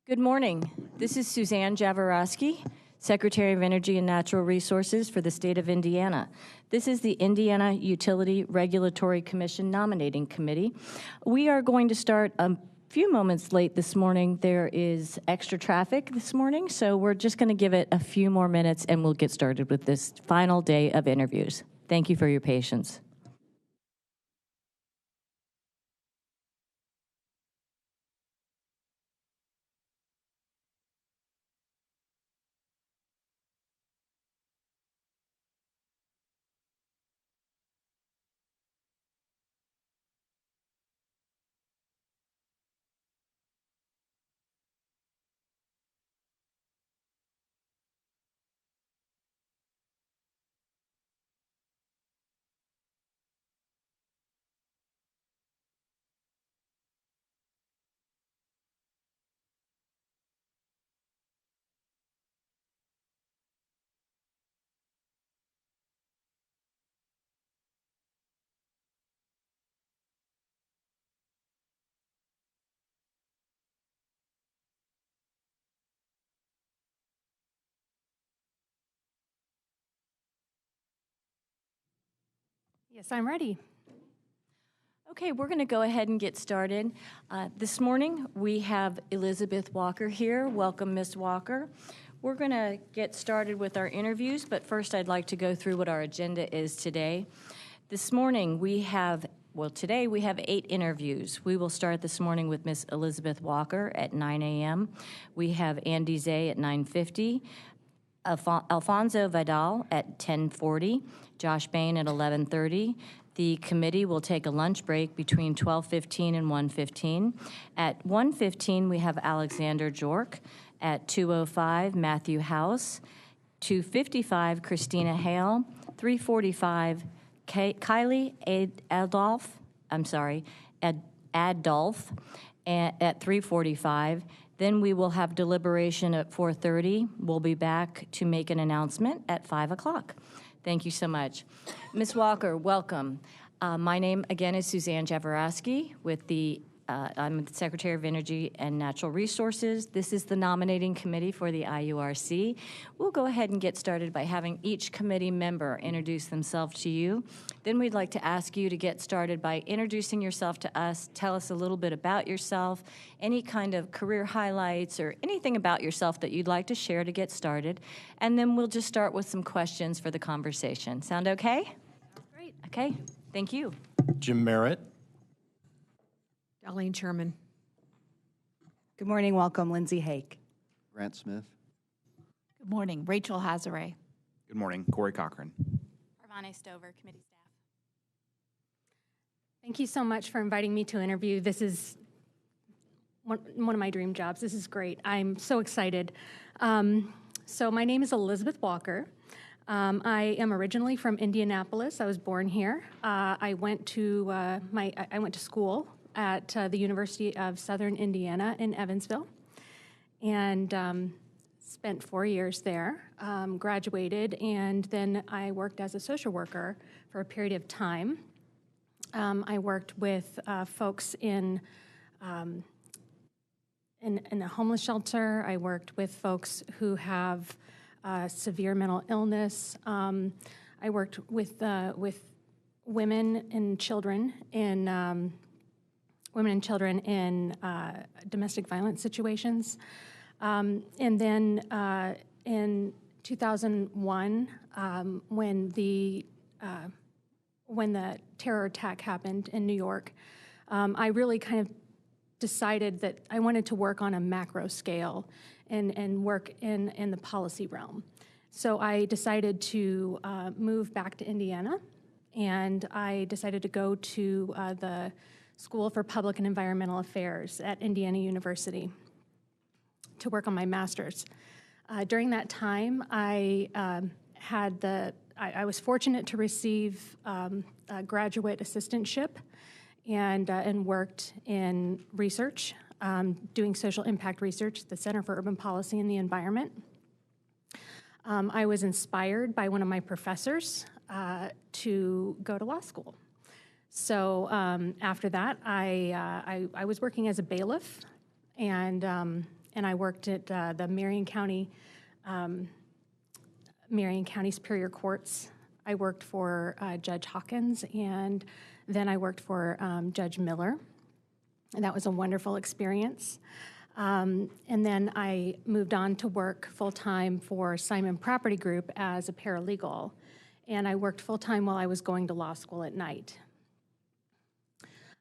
Good morning. This is Suzanne Jaworowski, Secretary of Energy and Natural Resources for the state of Indiana. This is the Indiana Utility Regulatory Commission Nominating Committee. We are going to start a few moments late this morning. There is extra traffic this morning, so we're just going to give it a few more minutes and we'll get started with this final day of interviews. Thank you for your patience. Yes, I'm ready. Okay, we're going to go ahead and get started. This morning, we have Elizabeth Walker here. Welcome, Ms. Walker. We're going to get started with our interviews, but first I'd like to go through what our agenda is today. This morning, today we have 8 interviews. We will start this morning with Ms. Elizabeth Walker at 9 a.m. We have Andy Zay at 9:50. Alfonso Vidal at 10:40, Josh Bain at 11:30. The committee will take a lunch break between 12:15 and 1:15. At 1:15, we have Alexander Jork. At 2:05, Matthew House. 2:55, Christina Hale. 3:45, Kylie Adolph. At 3:45. Then we will have deliberation at 4:30. We'll be back to make an announcement at 5 o'clock. Thank you so much. Ms. Walker, welcome. My name, again, is Suzanne Jaworowski with I'm the Secretary of Energy and Natural Resources. This is the nominating committee for the IURC. We'll go ahead and get started by having each committee member introduce themselves to you. Then we'd like to ask you to get started by introducing yourself to us, tell us a little bit about yourself, any kind of career highlights or anything about yourself that you'd like to share to get started. And then we'll just start with some questions for the conversation. Sound okay? Sounds great. Okay, thank you. Jim Merritt. Darlene Sherman. Good morning. Welcome, Lindsay Hake. Grant Smith. Good morning. Rachel Hazare. Good morning. Corey Cochran. Arvane Stover, committee staff. Thank you so much for inviting me to interview. This is one of my dream jobs. This is great. I'm so excited. So my name is Elizabeth Walker. I am originally from Indianapolis. I was born here. I went to school at the University of Southern Indiana in Evansville, and spent 4 years there, graduated, and then I worked as a social worker for a period of time. I worked with folks in a homeless shelter. I worked with folks who have severe mental illness. I worked with women and children in domestic violence situations. And then in 2001, when the terror attack happened in New York, I really kind of decided that I wanted to work on a macro scale and work in the policy realm. So I decided to move back to Indiana, and I decided to go to the School for Public and Environmental Affairs at Indiana University to work on my master's. During that time, I was fortunate to receive a graduate assistantship and worked in research, doing social impact research at the Center for Urban Policy and the Environment. I was inspired by one of my professors to go to law school. So after that, I was working as a bailiff, and and I worked at the Marion County Superior Courts. I worked for Judge Hawkins, and then I worked for Judge Miller, and that was a wonderful experience. And then I moved on to work full-time for Simon Property Group as a paralegal, and I worked full-time while I was going to law school at night.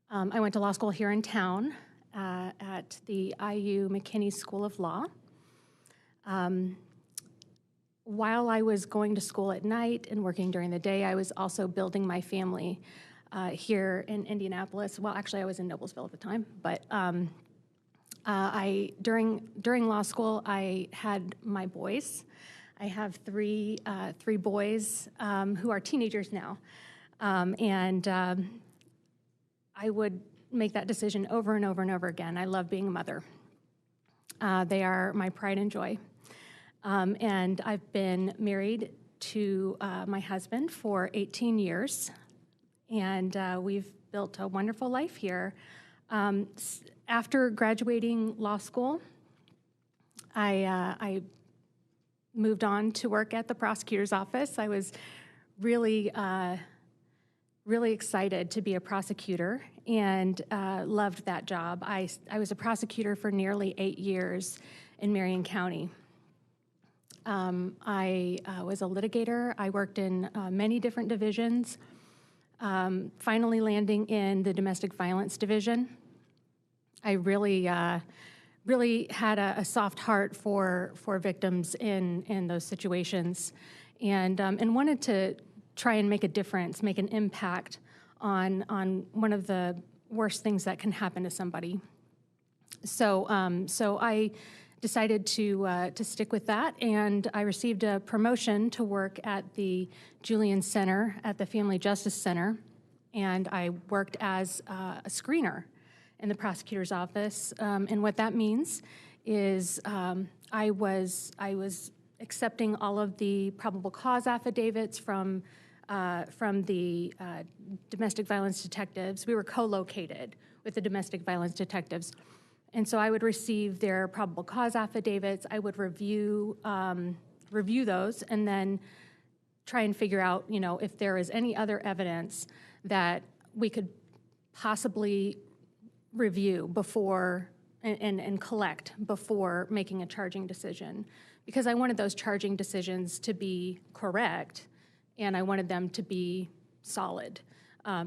I went to law school here in town at the IU McKinney School of Law. While I was going to school at night and working during the day, I was also building my family here in Indianapolis. Well, actually, I was in Noblesville at the time, but during law school, I had my boys. I have three boys who are teenagers now, and I would make that decision over and over and over again. I love being a mother. They are my pride and joy. And I've been married to my husband for 18 years, and we've built a wonderful life here. After graduating law school, I moved on to work at the prosecutor's office. I was really excited to be a prosecutor and loved that job. I was a prosecutor for nearly 8 years in Marion County. I was a litigator. I worked in many different divisions, finally landing in the domestic violence division. I really had a soft heart for victims in those situations, and wanted to try and make a difference, make an impact on one of the worst things that can happen to somebody. So I decided to stick with that, and I received a promotion to work at the Julian Center at the Family Justice Center, and I worked as a screener in the prosecutor's office. And what that means is I was accepting all of the probable cause affidavits from the domestic violence detectives. We were co-located with the domestic violence detectives. And so I would receive their probable cause affidavits. I would review those and then try and figure out, if there is any other evidence that we could possibly review before and collect before making a charging decision. Because I wanted those charging decisions to be correct, and I wanted them to be solid,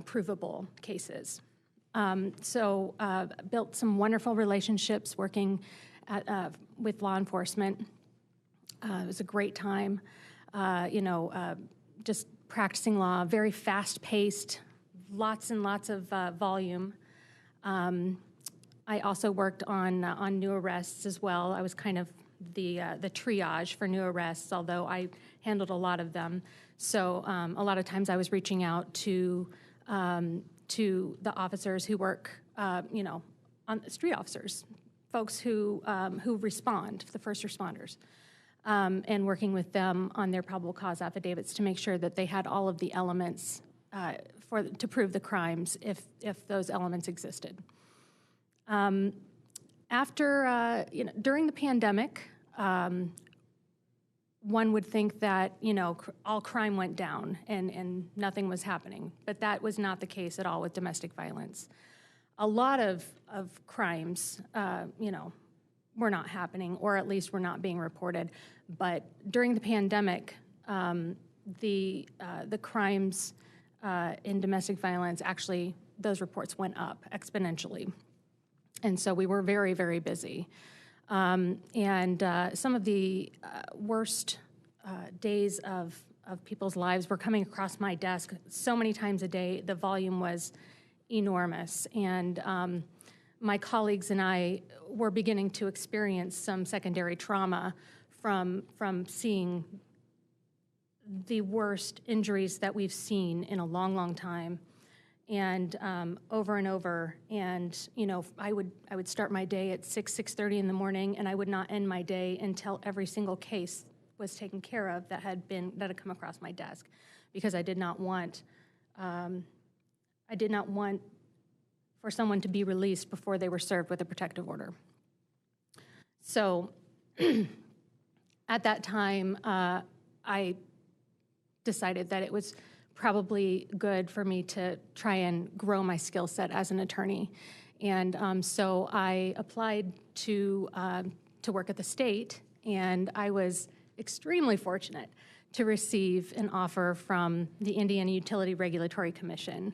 provable cases. So built some wonderful relationships working with law enforcement. It was a great time, just practicing law, very fast-paced, lots and lots of volume. I also worked on new arrests as well. I was kind of the triage for new arrests, although I handled a lot of them. So a lot of times I was reaching out to the officers who work, on street officers, folks who respond, the first responders, and working with them on their probable cause affidavits to make sure that they had all of the elements to prove the crimes if those elements existed. During the pandemic, one would think that, all crime went down and nothing was happening, but that was not the case at all with domestic violence. A lot of crimes, were not happening, or at least were not being reported. But during the pandemic, the crimes in domestic violence, actually, those reports went up exponentially. And so we were very, very busy. And some of the worst days of people's lives were coming across my desk so many times a day. The volume was enormous. And my colleagues and I were beginning to experience some secondary trauma from seeing the worst injuries that we've seen in a long, long time. And over and over, and I would start my day at 6:30 in the morning, and I would not end my day until every single case was taken care of that had come across my desk, because I did not want for someone to be released before they were served with a protective order. So at that time, I decided that it was probably good for me to try and grow my skill set as an attorney. And so I applied to work at the state, and I was extremely fortunate to receive an offer from the Indiana Utility Regulatory Commission.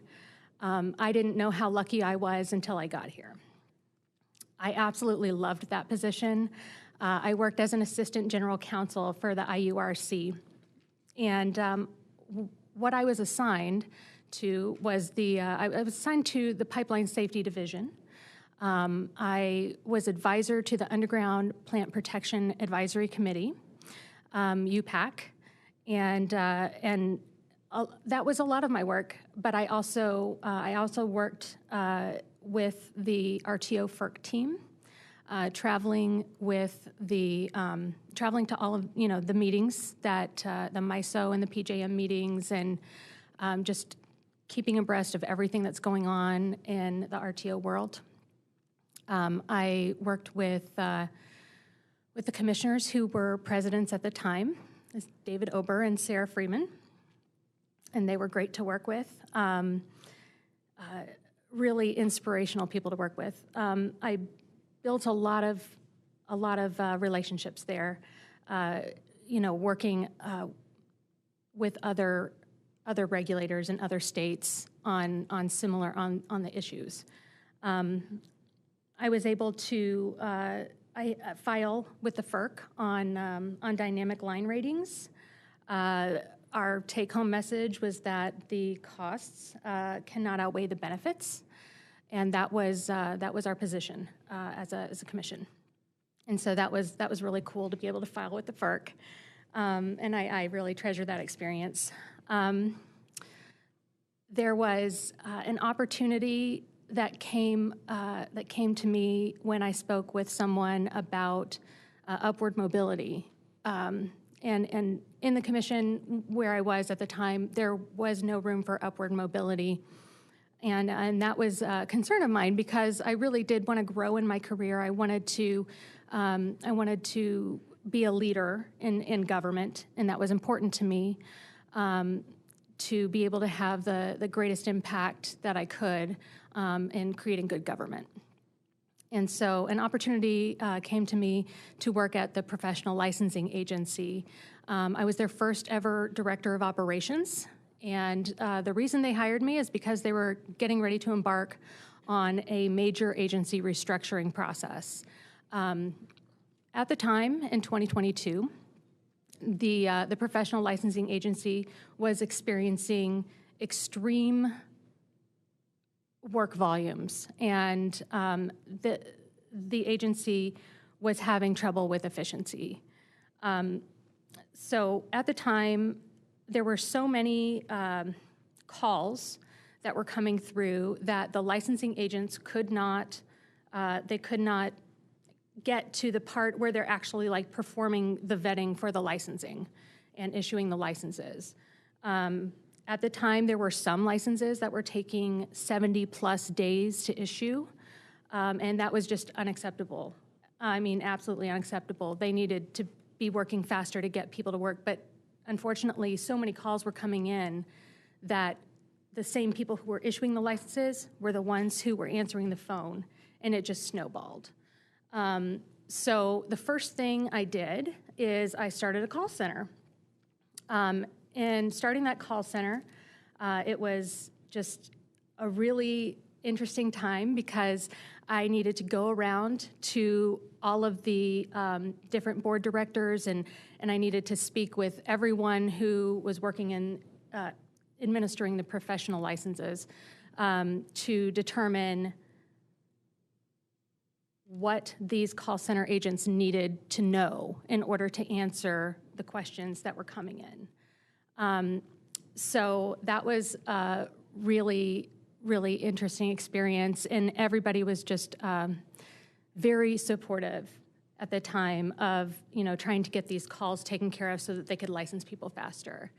I didn't know how lucky I was until I got here. I absolutely loved that position. I worked as an assistant general counsel for the IURC. And what I was assigned to was I was assigned to the Pipeline Safety Division. I was advisor to the Underground Plant Protection Advisory Committee, UPAC, and that was a lot of my work. But I also worked with the RTO FERC team, traveling to all of the meetings that the MISO and the PJM meetings, and just keeping abreast of everything that's going on in the RTO world. I worked with the commissioners who were presidents at the time, David Ober and Sarah Freeman, and they were great to work with. Really inspirational people to work with. I built a lot of relationships there. Working with other regulators in other states on the issues. I was able to file with the FERC on dynamic line ratings. Our take-home message was that the costs cannot outweigh the benefits, and that was our position as a commission. And so that was really cool to be able to file with the FERC, and I really treasure that experience. There was an opportunity that came to me when I spoke with someone about upward mobility. And in the commission where I was at the time, there was no room for upward mobility. And that was a concern of mine because I really did want to grow in my career. I wanted to be a leader in government, and that was important to me, to be able to have the greatest impact that I could in creating good government. And so an opportunity came to me to work at the Professional Licensing Agency. I was their first ever director of operations, and the reason they hired me is because they were getting ready to embark on a major agency restructuring process. At the time, in 2022, the Professional Licensing Agency was experiencing extreme work volumes, and the agency was having trouble with efficiency. So at the time, there were so many calls that were coming through that the licensing agents could not get to the part where they're actually like performing the vetting for the licensing and issuing the licenses. At the time, there were some licenses that were taking 70-plus days to issue, and that was just unacceptable. I mean, absolutely unacceptable. They needed to be working faster to get people to work, but unfortunately, so many calls were coming in that the same people who were issuing the licenses were the ones who were answering the phone, and it just snowballed. So the first thing I did is I started a call center. And starting that call center, it was just a really interesting time because I needed to go around to all of the different board directors, and I needed to speak with everyone who was working in administering the professional licenses to determine what these call center agents needed to know in order to answer the questions that were coming in. So that was a really, really interesting experience, and everybody was just very supportive at the time of trying to get these calls taken care of so that they could license people faster.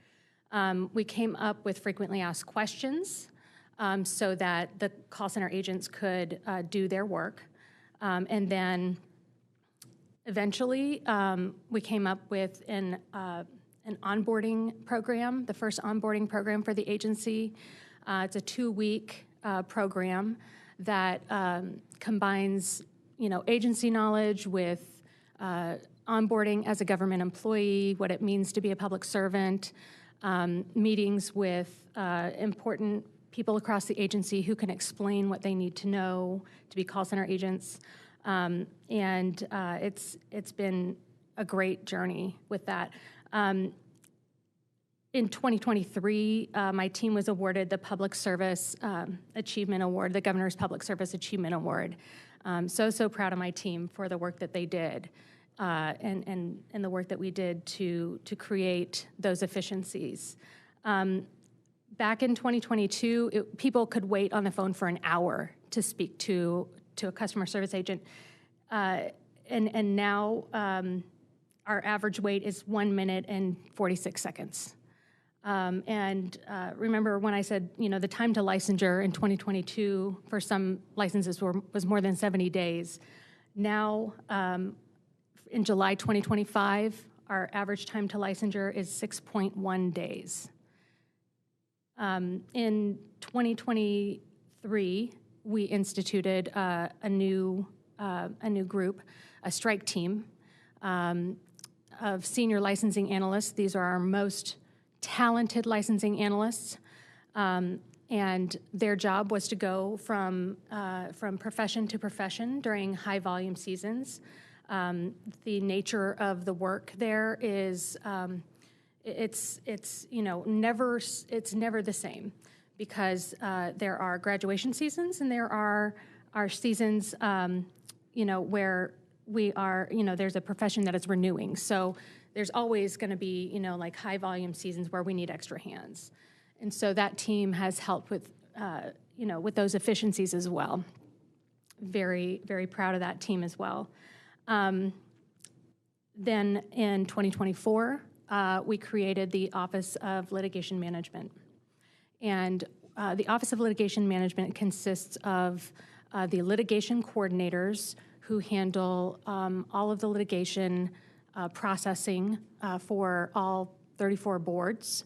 We came up with frequently asked questions so that the call center agents could do their work. And then Eventually, we came up with an onboarding program, the first onboarding program for the agency. It's a 2-week program that combines, agency knowledge with onboarding as a government employee, what it means to be a public servant, meetings with important people across the agency who can explain what they need to know to be call center agents. It's been a great journey with that. In 2023, my team was awarded the Public Service Achievement Award, the Governor's Public Service Achievement Award. So proud of my team for the work that they did and the work that we did to create those efficiencies. Back in 2022, people could wait on the phone for an hour to speak to a customer service agent. And now our average wait is 1 minute and 46 seconds. Remember when I said, the time to licensure in 2022 for some licenses was more than 70 days. Now, in July 2025, our average time to licensure is 6.1 days. In 2023, we instituted a new group, a strike team of senior licensing analysts. These are our most talented licensing analysts, and their job was to go from profession to profession during high volume seasons. The nature of the work there is it's never the same, because there are graduation seasons and there are seasons where we are, there's a profession that is renewing. So there's always going to be, like high volume seasons where we need extra hands. And so that team has helped with, with those efficiencies as well. Very, very proud of that team as well. Then in 2024, we created the Office of Litigation Management. And the Office of Litigation Management consists of the litigation coordinators who handle all of the litigation processing for all 34 boards.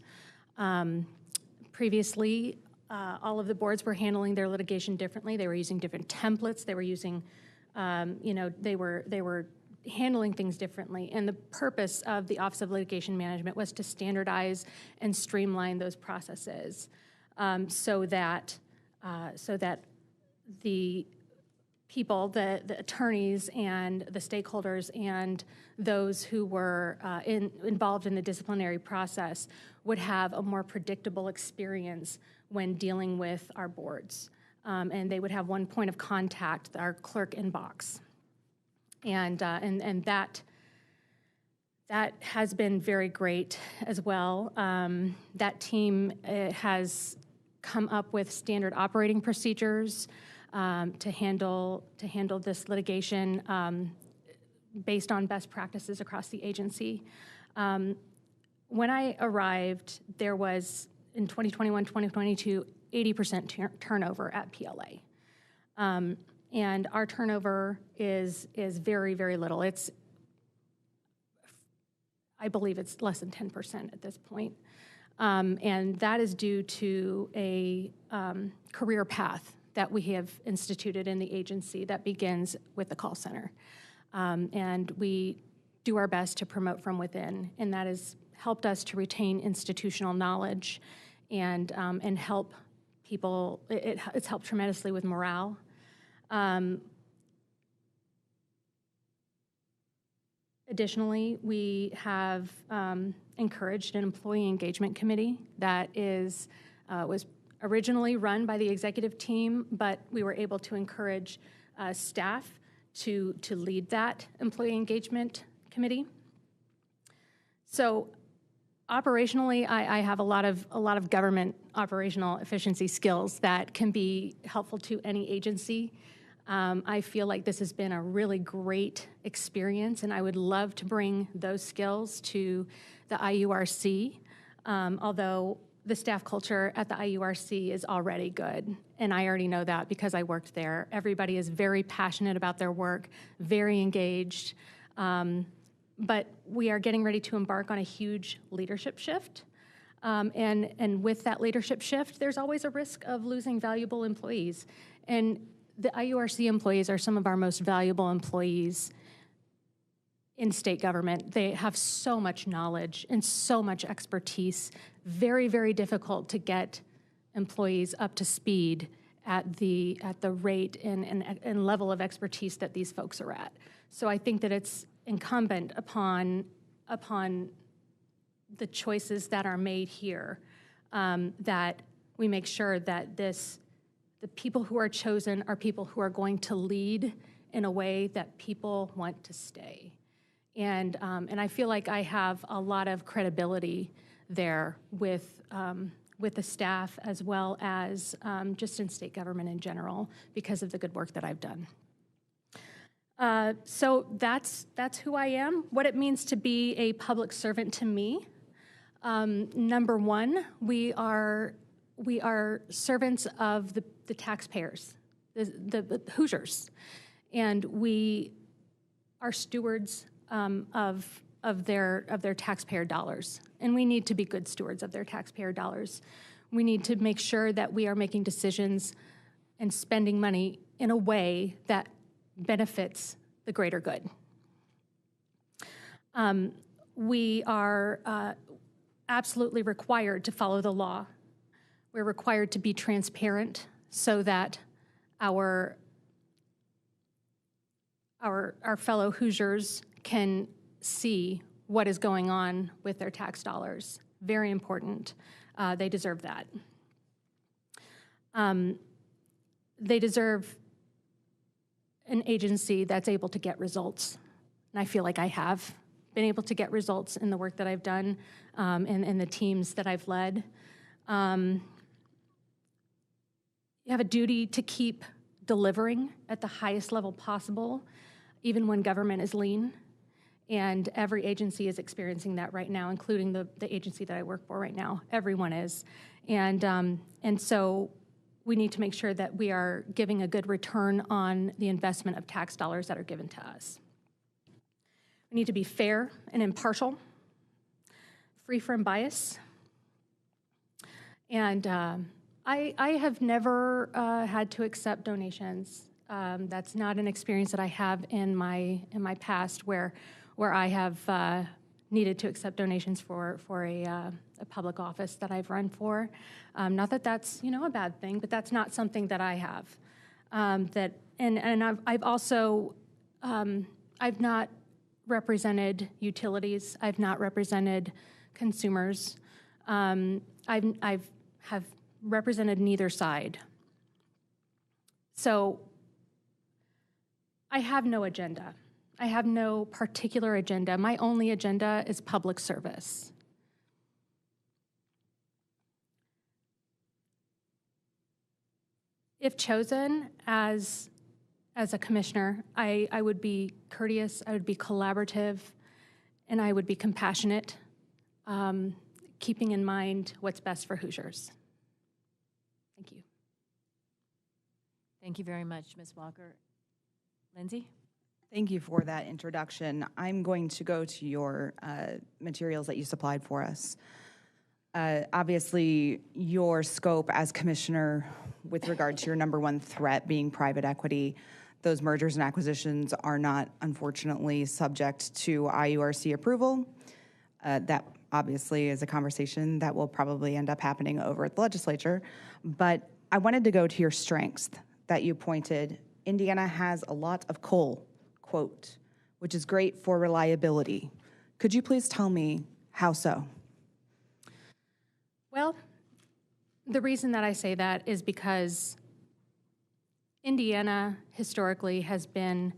Previously, all of the boards were handling their litigation differently. They were using different templates. They were using, they were handling things differently. And the purpose of the Office of Litigation Management was to standardize and streamline those processes, so that the people, the attorneys and the stakeholders and those who were involved in the disciplinary process would have a more predictable experience when dealing with our boards. And they would have one point of contact, our clerk inbox. And that has been very great as well. That team has come up with standard operating procedures to handle this litigation based on best practices across the agency. When I arrived, there was, in 2021, 2022, 80% turnover at PLA. And our turnover is very, very little. I believe it's less than 10% at this point. And that is due to a career path that we have instituted in the agency that begins with the call center. And we do our best to promote from within, and that has helped us to retain institutional knowledge and help people. It's helped tremendously with morale. Additionally, we have encouraged an employee engagement committee that was originally run by the executive team, but we were able to encourage staff to lead that employee engagement committee. So operationally, I have a lot of government operational efficiency skills that can be helpful to any agency. I feel like this has been a really great experience, and I would love to bring those skills to the IURC, although the staff culture at the IURC is already good, and I already know that because I worked there. Everybody is very passionate about their work, very engaged, But we are getting ready to embark on a huge leadership shift. And with that leadership shift, there's always a risk of losing valuable employees. And the IURC employees are some of our most valuable employees in state government. They have so much knowledge and so much expertise. Very, very difficult to get employees up to speed at the rate and level of expertise that these folks are at. So I think that it's incumbent upon the choices that are made here, that we make sure that the people who are chosen are people who are going to lead in a way that people want to stay. And I feel like I have a lot of credibility there with the staff as well as just in state government in general because of the good work that I've done. So that's who I am. What it means to be a public servant to me. Number one, we are servants of the taxpayers, the Hoosiers, and we are stewards of their taxpayer dollars. And we need to be good stewards of their taxpayer dollars. We need to make sure that we are making decisions and spending money in a way that benefits the greater good. We are absolutely required to follow the law. We're required to be transparent so that our fellow Hoosiers can see what is going on with their tax dollars. Very important. They deserve that. They deserve an agency that's able to get results. And I feel like I have been able to get results in the work that I've done and the teams that I've led. You have a duty to keep delivering at the highest level possible, even when government is lean. And every agency is experiencing that right now, including the agency that I work for right now. Everyone is. And so we need to make sure that we are giving a good return on the investment of tax dollars that are given to us. We need to be fair and impartial, free from bias. And I have never had to accept donations. That's not an experience that I have in my past where I have needed to accept donations for a public office that I've run for. Not that that's a bad thing, but that's not something that I have. I've also I've not represented utilities. I've not represented consumers. I've represented neither side. So I have no agenda. I have no particular agenda. My only agenda is public service. If chosen as a commissioner, I would be courteous, I would be collaborative, and I would be compassionate, keeping in mind what's best for Hoosiers. Thank you. Thank you very much, Ms. Walker. Lindsay? Thank you for that introduction. I'm going to go to your materials that you supplied for us. Obviously, your scope as commissioner with regard to your number one threat being private equity, those mergers and acquisitions are not, unfortunately, subject to IURC approval. That obviously is a conversation that will probably end up happening over at the legislature. But I wanted to go to your strengths that you pointed. Indiana has a lot of coal, quote, which is great for reliability. Could you please tell me how so? Well, the reason that I say that is because Indiana historically has been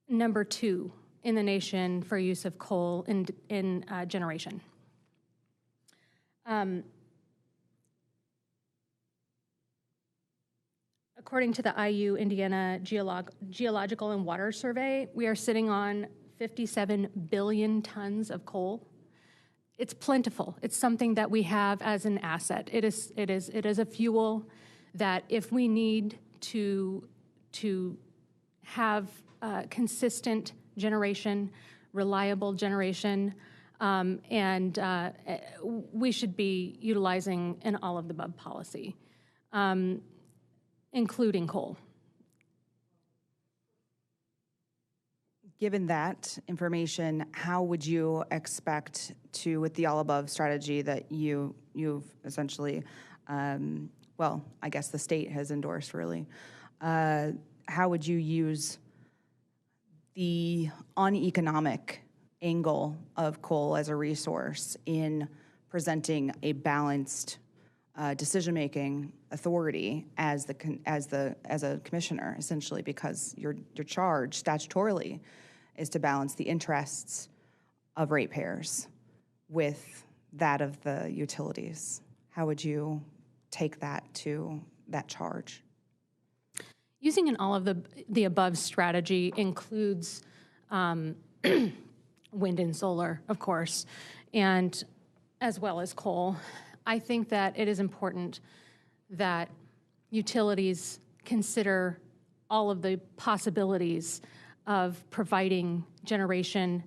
number 2 in the nation for use of coal in generation. According to the IU Indiana Geological and Water Survey, we are sitting on 57 billion tons of coal. It's plentiful. It's something that we have as an asset. It is a fuel that if we need to have consistent generation, reliable generation, and we should be utilizing an all-of-the-above policy, including coal. Given that information, how would you expect to, with the all-above strategy that you've essentially, well, I guess the state has endorsed really, how would you use the uneconomic angle of coal as a resource in presenting a balanced decision-making authority as a commissioner, essentially, because your charge statutorily is to balance the interests of ratepayers with that of the utilities? How would you take that to that charge? Using an all-of-the-above strategy includes wind and solar, of course, and as well as coal. I think that it is important that utilities consider all of the possibilities of providing generation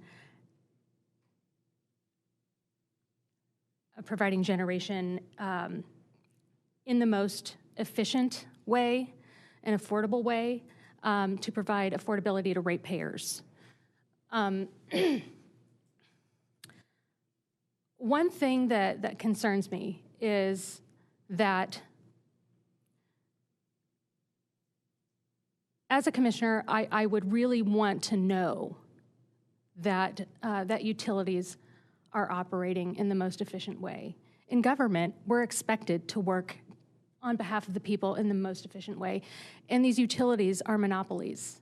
in the most efficient way and affordable way to provide affordability to ratepayers. One thing that concerns me is that as a commissioner, I would really want to know that that utilities are operating in the most efficient way. In government, we're expected to work on behalf of the people in the most efficient way, and these utilities are monopolies.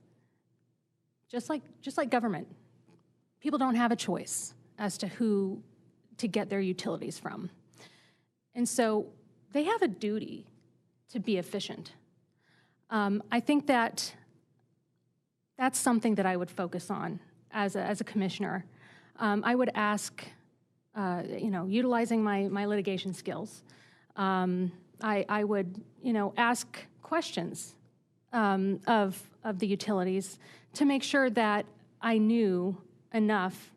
Just like government, people don't have a choice as to who to get their utilities from. And so they have a duty to be efficient. I think that that's something that I would focus on as a commissioner. I would ask, utilizing my litigation skills, I would, ask questions of the utilities to make sure that I knew enough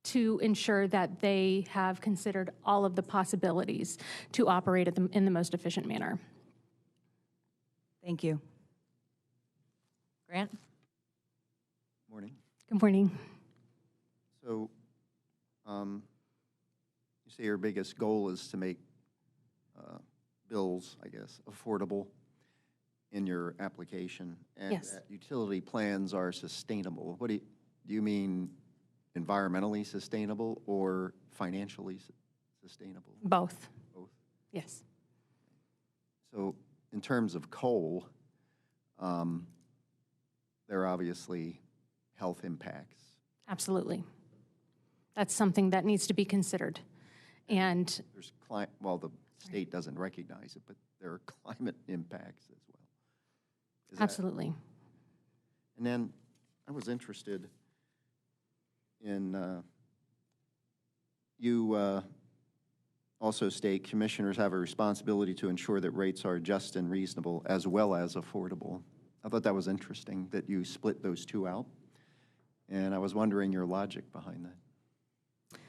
to ensure that they have considered all of the possibilities to operate in the most efficient manner. Thank you. Grant? Morning. Good morning. So you say your biggest goal is to make bills, I guess, affordable in your application, and Yes. that utility plans are sustainable. What do you mean environmentally sustainable or financially sustainable? Both. Both. Yes. So in terms of coal, there are obviously health impacts. Absolutely. That's something that needs to be considered. And There's the state doesn't recognize it, but there are climate impacts as well. absolutely. And then I was interested in, you also state commissioners have a responsibility to ensure that rates are just and reasonable as well as affordable. I thought that was interesting that you split those two out. And I was wondering your logic behind that.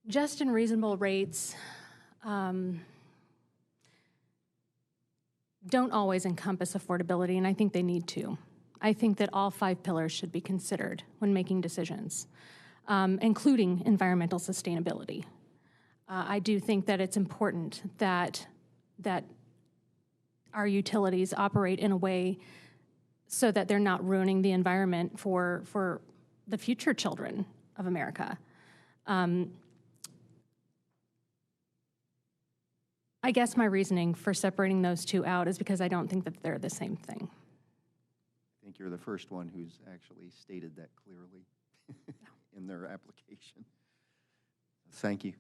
Just and reasonable rates don't always encompass affordability, and I think they need to. I think that all 5 pillars should be considered when making decisions, including environmental sustainability. I do think that it's important that our utilities operate in a way so that they're not ruining the environment for the future children of America. I guess my reasoning for separating those two out is because I don't think that they're the same thing. I think you're the first one who's actually stated that clearly in their application. Thank you.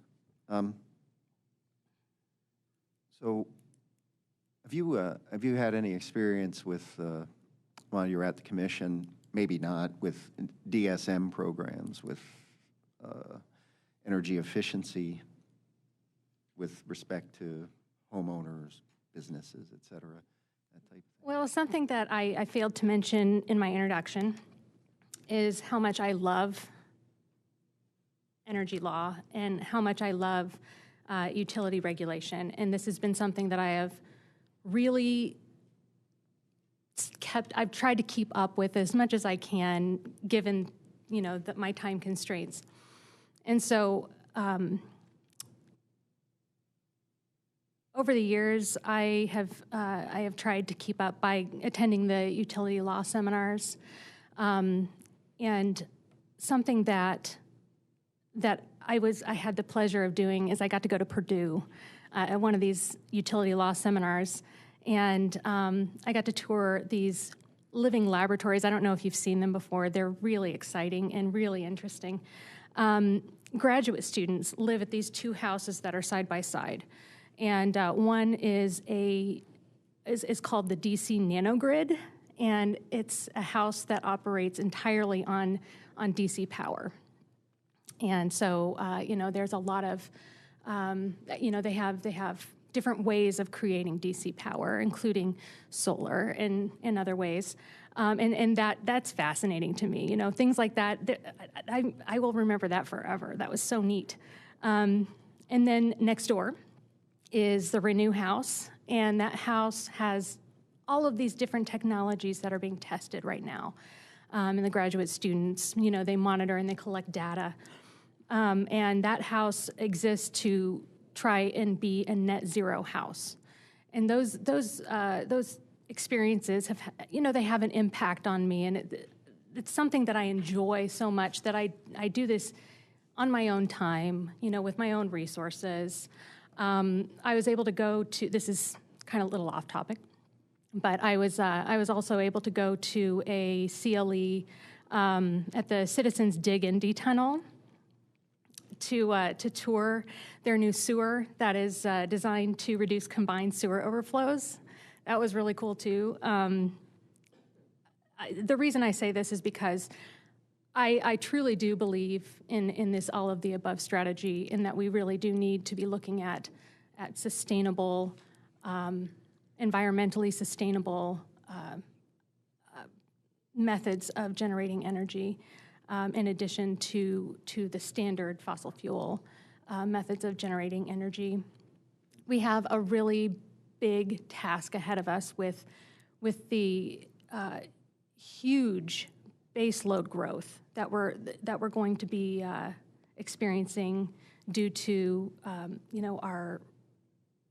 So have you had any experience with, while you were at the commission, maybe not, with DSM programs, with energy efficiency with respect to homeowners, businesses, et cetera? that type of thing? Well, something that I failed to mention in my introduction is how much I love energy law and how much I love utility regulation. And this has been something that I have really I've tried to keep up with as much as I can, given, my time constraints. And so over the years, I have tried to keep up by attending the utility law seminars. And something that I had the pleasure of doing is I got to go to Purdue at one of these utility law seminars, and I got to tour these living laboratories. I don't know if you've seen them before. They're really exciting and really interesting. Graduate students live at these two houses that are side by side, and one is called the DC Nanogrid, and it's a house that operates entirely on DC power. And so, there's a lot of, they have different ways of creating DC power, including solar and other ways. And that's fascinating to me. Things like that, I will remember that forever. That was so neat. And then next door is the Renew House, and that house has all of these different technologies that are being tested right now. And the graduate students, they monitor and they collect data. And that house exists to try and be a net zero house. And those experiences have, they have an impact on me. And it's something that I enjoy so much that I do this on my own time, with my own resources. I was able to go to, this is kind of a little off topic, but I was also able to go to a CLE at the Citizens Dig and Detunnel to tour their new sewer that is designed to reduce combined sewer overflows. That was really cool too. The reason I say this is because I truly do believe in this all of the above strategy, in that we really do need to be looking at sustainable, environmentally sustainable methods of generating energy, in addition to the standard fossil fuel methods of generating energy. We have a really big task ahead of us with the huge baseload growth that we're going to be experiencing due to our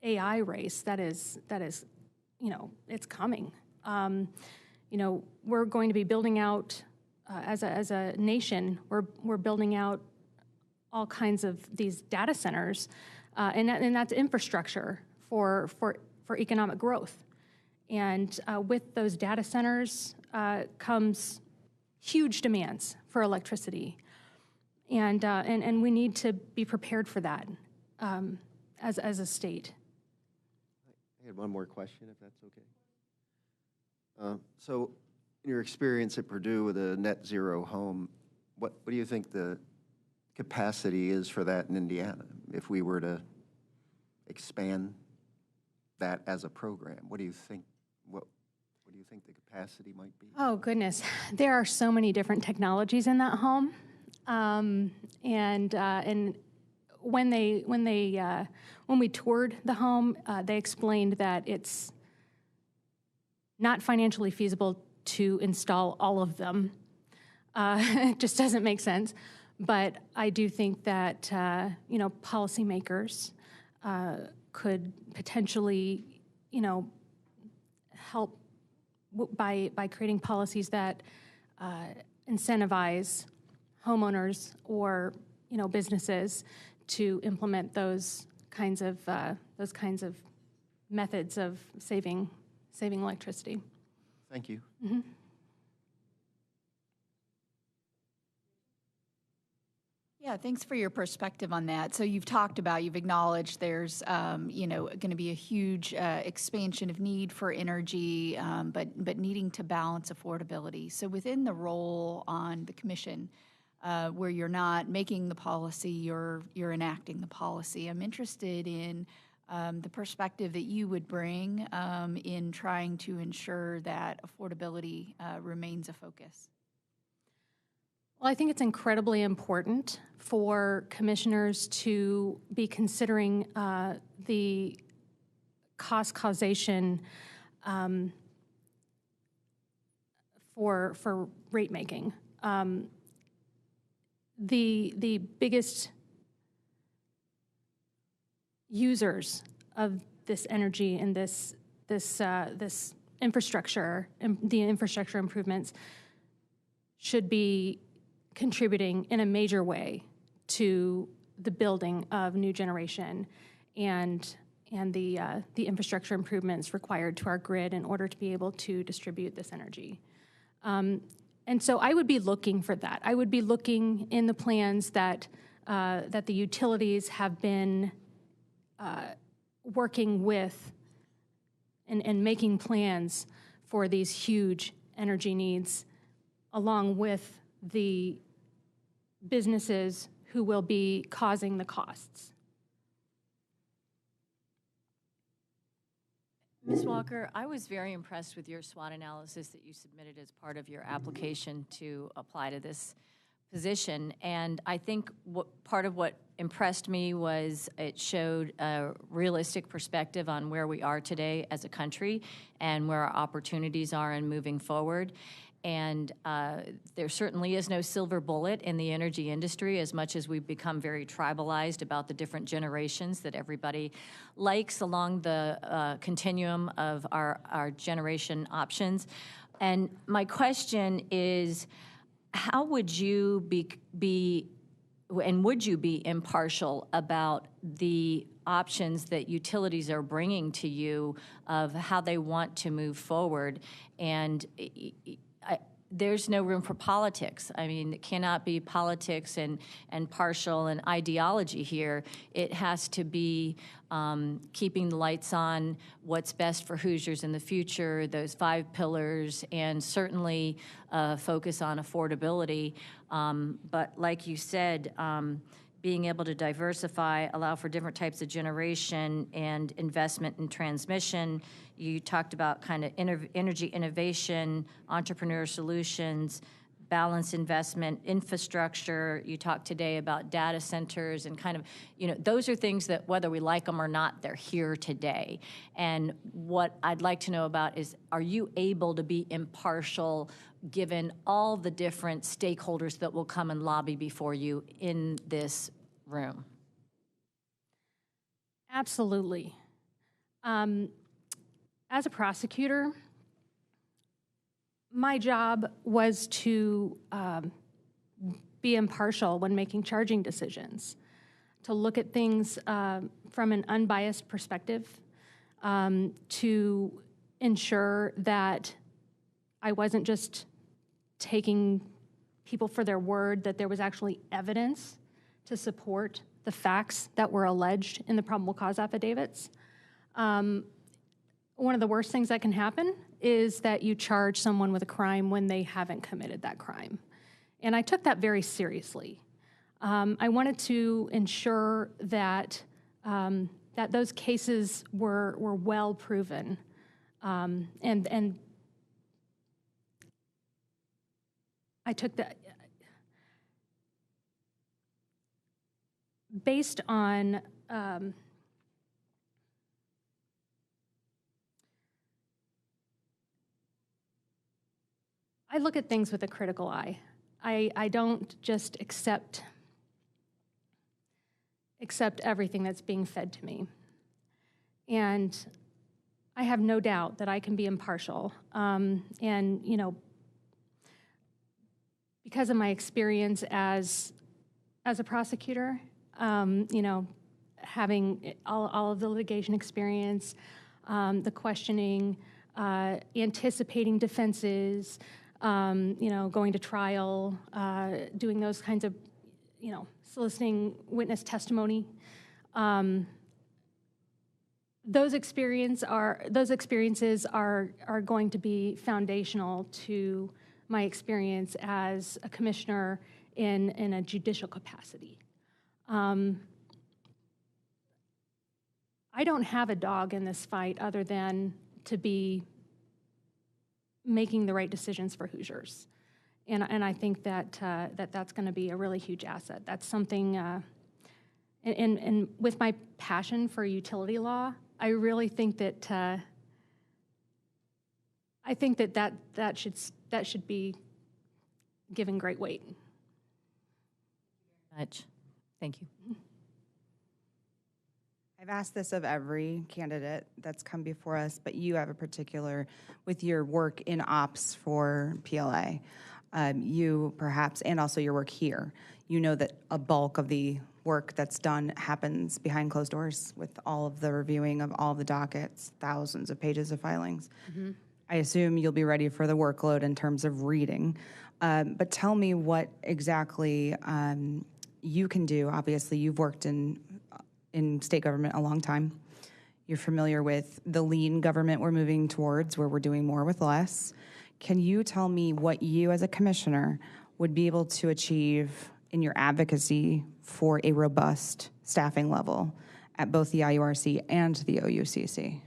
AI race that is it's coming. We're going to be building out as a nation. We're building out all kinds of these data centers, and that's infrastructure for economic growth. And with those data centers comes huge demands for electricity, and we need to be prepared for that as a state. I had one more question, if that's okay. So, in your experience at Purdue with a net zero home, what do you think the capacity is for that in Indiana? If we were to expand that as a program, what do you think? What do you think the capacity might be? Oh goodness, there are so many different technologies in that home, and when we toured the home, they explained that it's not financially feasible to install all of them. It just doesn't make sense. But I do think that policymakers could potentially help by creating policies that incentivize homeowners or businesses to implement those kinds of methods of saving electricity. Thank you. Mm-hmm. Yeah, thanks for your perspective on that. So you've acknowledged there's, going to be a huge expansion of need for energy, but needing to balance affordability. So within the role on the commission, where you're not making the policy, you're enacting the policy. I'm interested in the perspective that you would bring in trying to ensure that affordability remains a focus. Well, I think it's incredibly important for commissioners to be considering the cost causation for rate making. The biggest users of this energy and this infrastructure, the infrastructure improvements, should be contributing in a major way to the building of new generation and the infrastructure improvements required to our grid in order to be able to distribute this energy. And so I would be looking for that. I would be looking in the plans that the utilities have been working with and making plans for these huge energy needs, along with the businesses who will be causing the costs. Ms. Walker, I was very impressed with your SWOT analysis that you submitted as part of your application to apply to this position. And I think part of what impressed me was it showed a realistic perspective on where we are today as a country and where our opportunities are in moving forward. And there certainly is no silver bullet in the energy industry, as much as we've become very tribalized about the different generations that everybody likes along the continuum of our generation options. And my question is, how would you be and would you be impartial about the options that utilities are bringing to you of how they want to move forward? And there's no room for politics. I mean, it cannot be politics and partial and ideology here. It has to be keeping the lights on, what's best for Hoosiers in the future, those 5 pillars, and certainly focus on affordability. But like you said, being able to diversify, allow for different types of generation and investment in transmission. You talked about kind of energy innovation, entrepreneur solutions, balanced investment, infrastructure. You talked today about data centers and kind of, those are things that whether we like them or not, they're here today. And what I'd like to know about is, are you able to be impartial given all the different stakeholders that will come and lobby before you in this room? Absolutely. As a prosecutor, my job was to be impartial when making charging decisions, to look at things from an unbiased perspective, to ensure that I wasn't just taking people for their word, that there was actually evidence to support the facts that were alleged in the probable cause affidavits. One of the worst things that can happen is that you charge someone with a crime when they haven't committed that crime. And I took that very seriously. I wanted to ensure that that those cases were well proven, and I took that based on I look at things with a critical eye. I don't just accept everything that's being fed to me. And I have no doubt that I can be impartial. And, because of my experience as a prosecutor, having all of the litigation experience, the questioning, anticipating defenses, going to trial, doing those kinds of, soliciting witness testimony. Those experiences are going to be foundational to my experience as a commissioner in a judicial capacity. I don't have a dog in this fight other than to be making the right decisions for Hoosiers. And I think that that's going to be a really huge asset. That's something, and with my passion for utility law, I really think that that should be given great weight. Much. Thank you. I've asked this of every candidate that's come before us, but you have a particular, with your work in ops for PLA, you perhaps, and also your work here, you know that a bulk of the work that's done happens behind closed doors with all of the reviewing of all the dockets, thousands of pages of filings. Mm-hmm. I assume you'll be ready for the workload in terms of reading. But tell me what exactly you can do. Obviously, you've worked in state government a long time. You're familiar with the lean government we're moving towards, where we're doing more with less. Can you tell me what you as a commissioner would be able to achieve in your advocacy for a robust staffing level at both the IURC and the OUCC?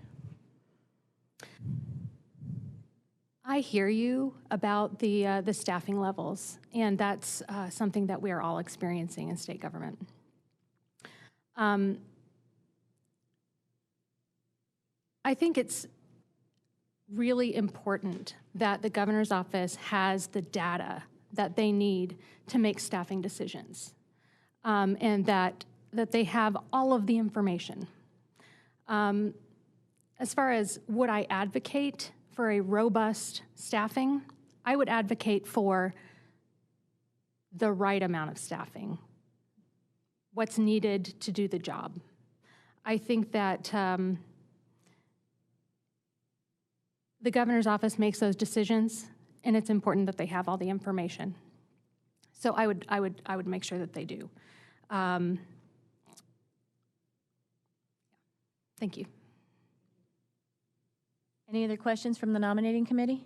I hear you about the staffing levels, and that's something that we are all experiencing in state government. I think it's really important that the governor's office has the data that they need to make staffing decisions, and that they have all of the information. As far as would I advocate for a robust staffing, I would advocate for the right amount of staffing, what's needed to do the job. I think that the governor's office makes those decisions, and it's important that they have all the information. So I would make sure that they do. Thank you. Any other questions from the nominating committee?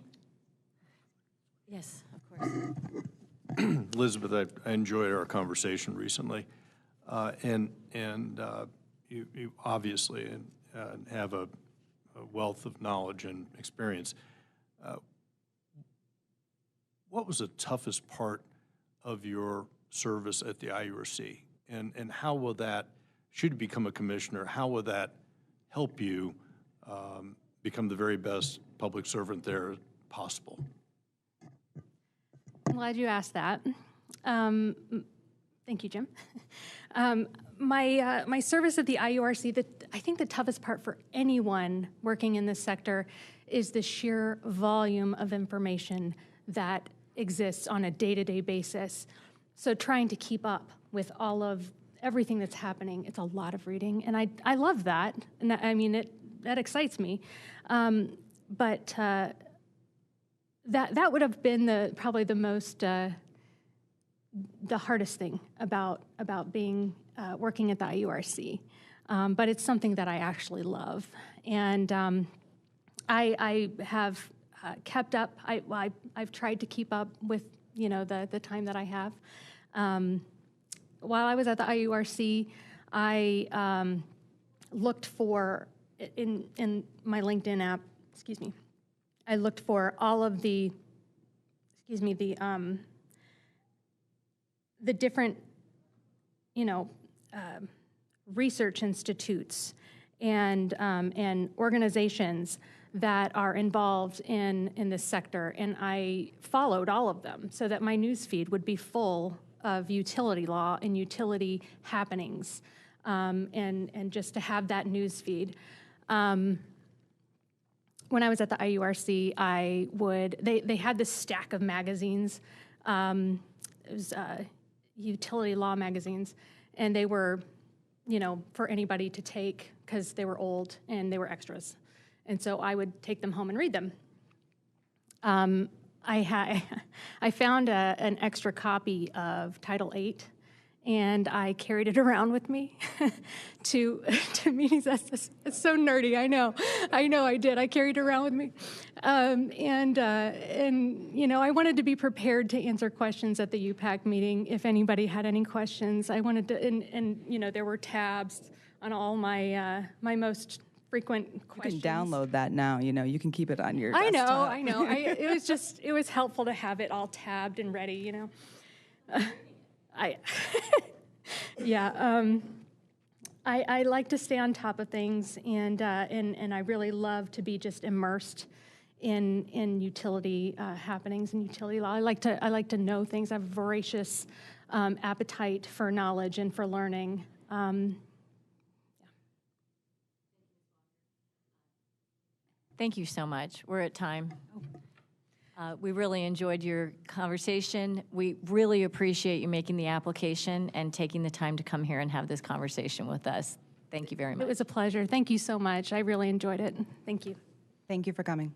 Yes, of course. Elizabeth, I enjoyed our conversation recently, and you obviously have a wealth of knowledge and experience. What was the toughest part of your service at the IURC, and how will that, should you become a commissioner, how will that help you become the very best public servant there possible? I'm glad you asked that. Thank you, Jim. My service at the IURC, I think the toughest part for anyone working in this sector is the sheer volume of information that exists on a day-to-day basis. So trying to keep up with all of everything that's happening, it's a lot of reading, and I love that. And I mean, that excites me. But that would have been probably the most the hardest thing about being working at the IURC. But it's something that I actually love, and I have kept up. I've tried to keep up with the time that I have. While I was at the IURC, I looked for in my LinkedIn app. Excuse me. I looked for all of the different research institutes and organizations that are involved in this sector, and I followed all of them so that my newsfeed would be full of utility law and utility happenings, and just to have that newsfeed. When I was at the IURC, they had this stack of magazines. It was utility law magazines, and they were, for anybody to take because they were old and they were extras. And so I would take them home and read them. I found an extra copy of Title VIII, and I carried it around with me to meetings. That's so nerdy. I know I did. I carried it around with me, and I wanted to be prepared to answer questions at the UPAC meeting if anybody had any questions. I wanted to, and there were tabs on all my my most frequent You questions. can download that now, you can keep it on your I desktop. know. It was helpful to have it all tabbed and ready, I, yeah, I like to stay on top of things, and I really love to be just immersed in utility happenings and utility law. I like to know things. I have a voracious appetite for knowledge and for learning. Thank you so much. We're at time. We really enjoyed your conversation. We really appreciate you making the application and taking the time to come here and have this conversation with us. Thank you very much. It was a pleasure. Thank you so much. I really enjoyed it. Thank you. Thank you for coming.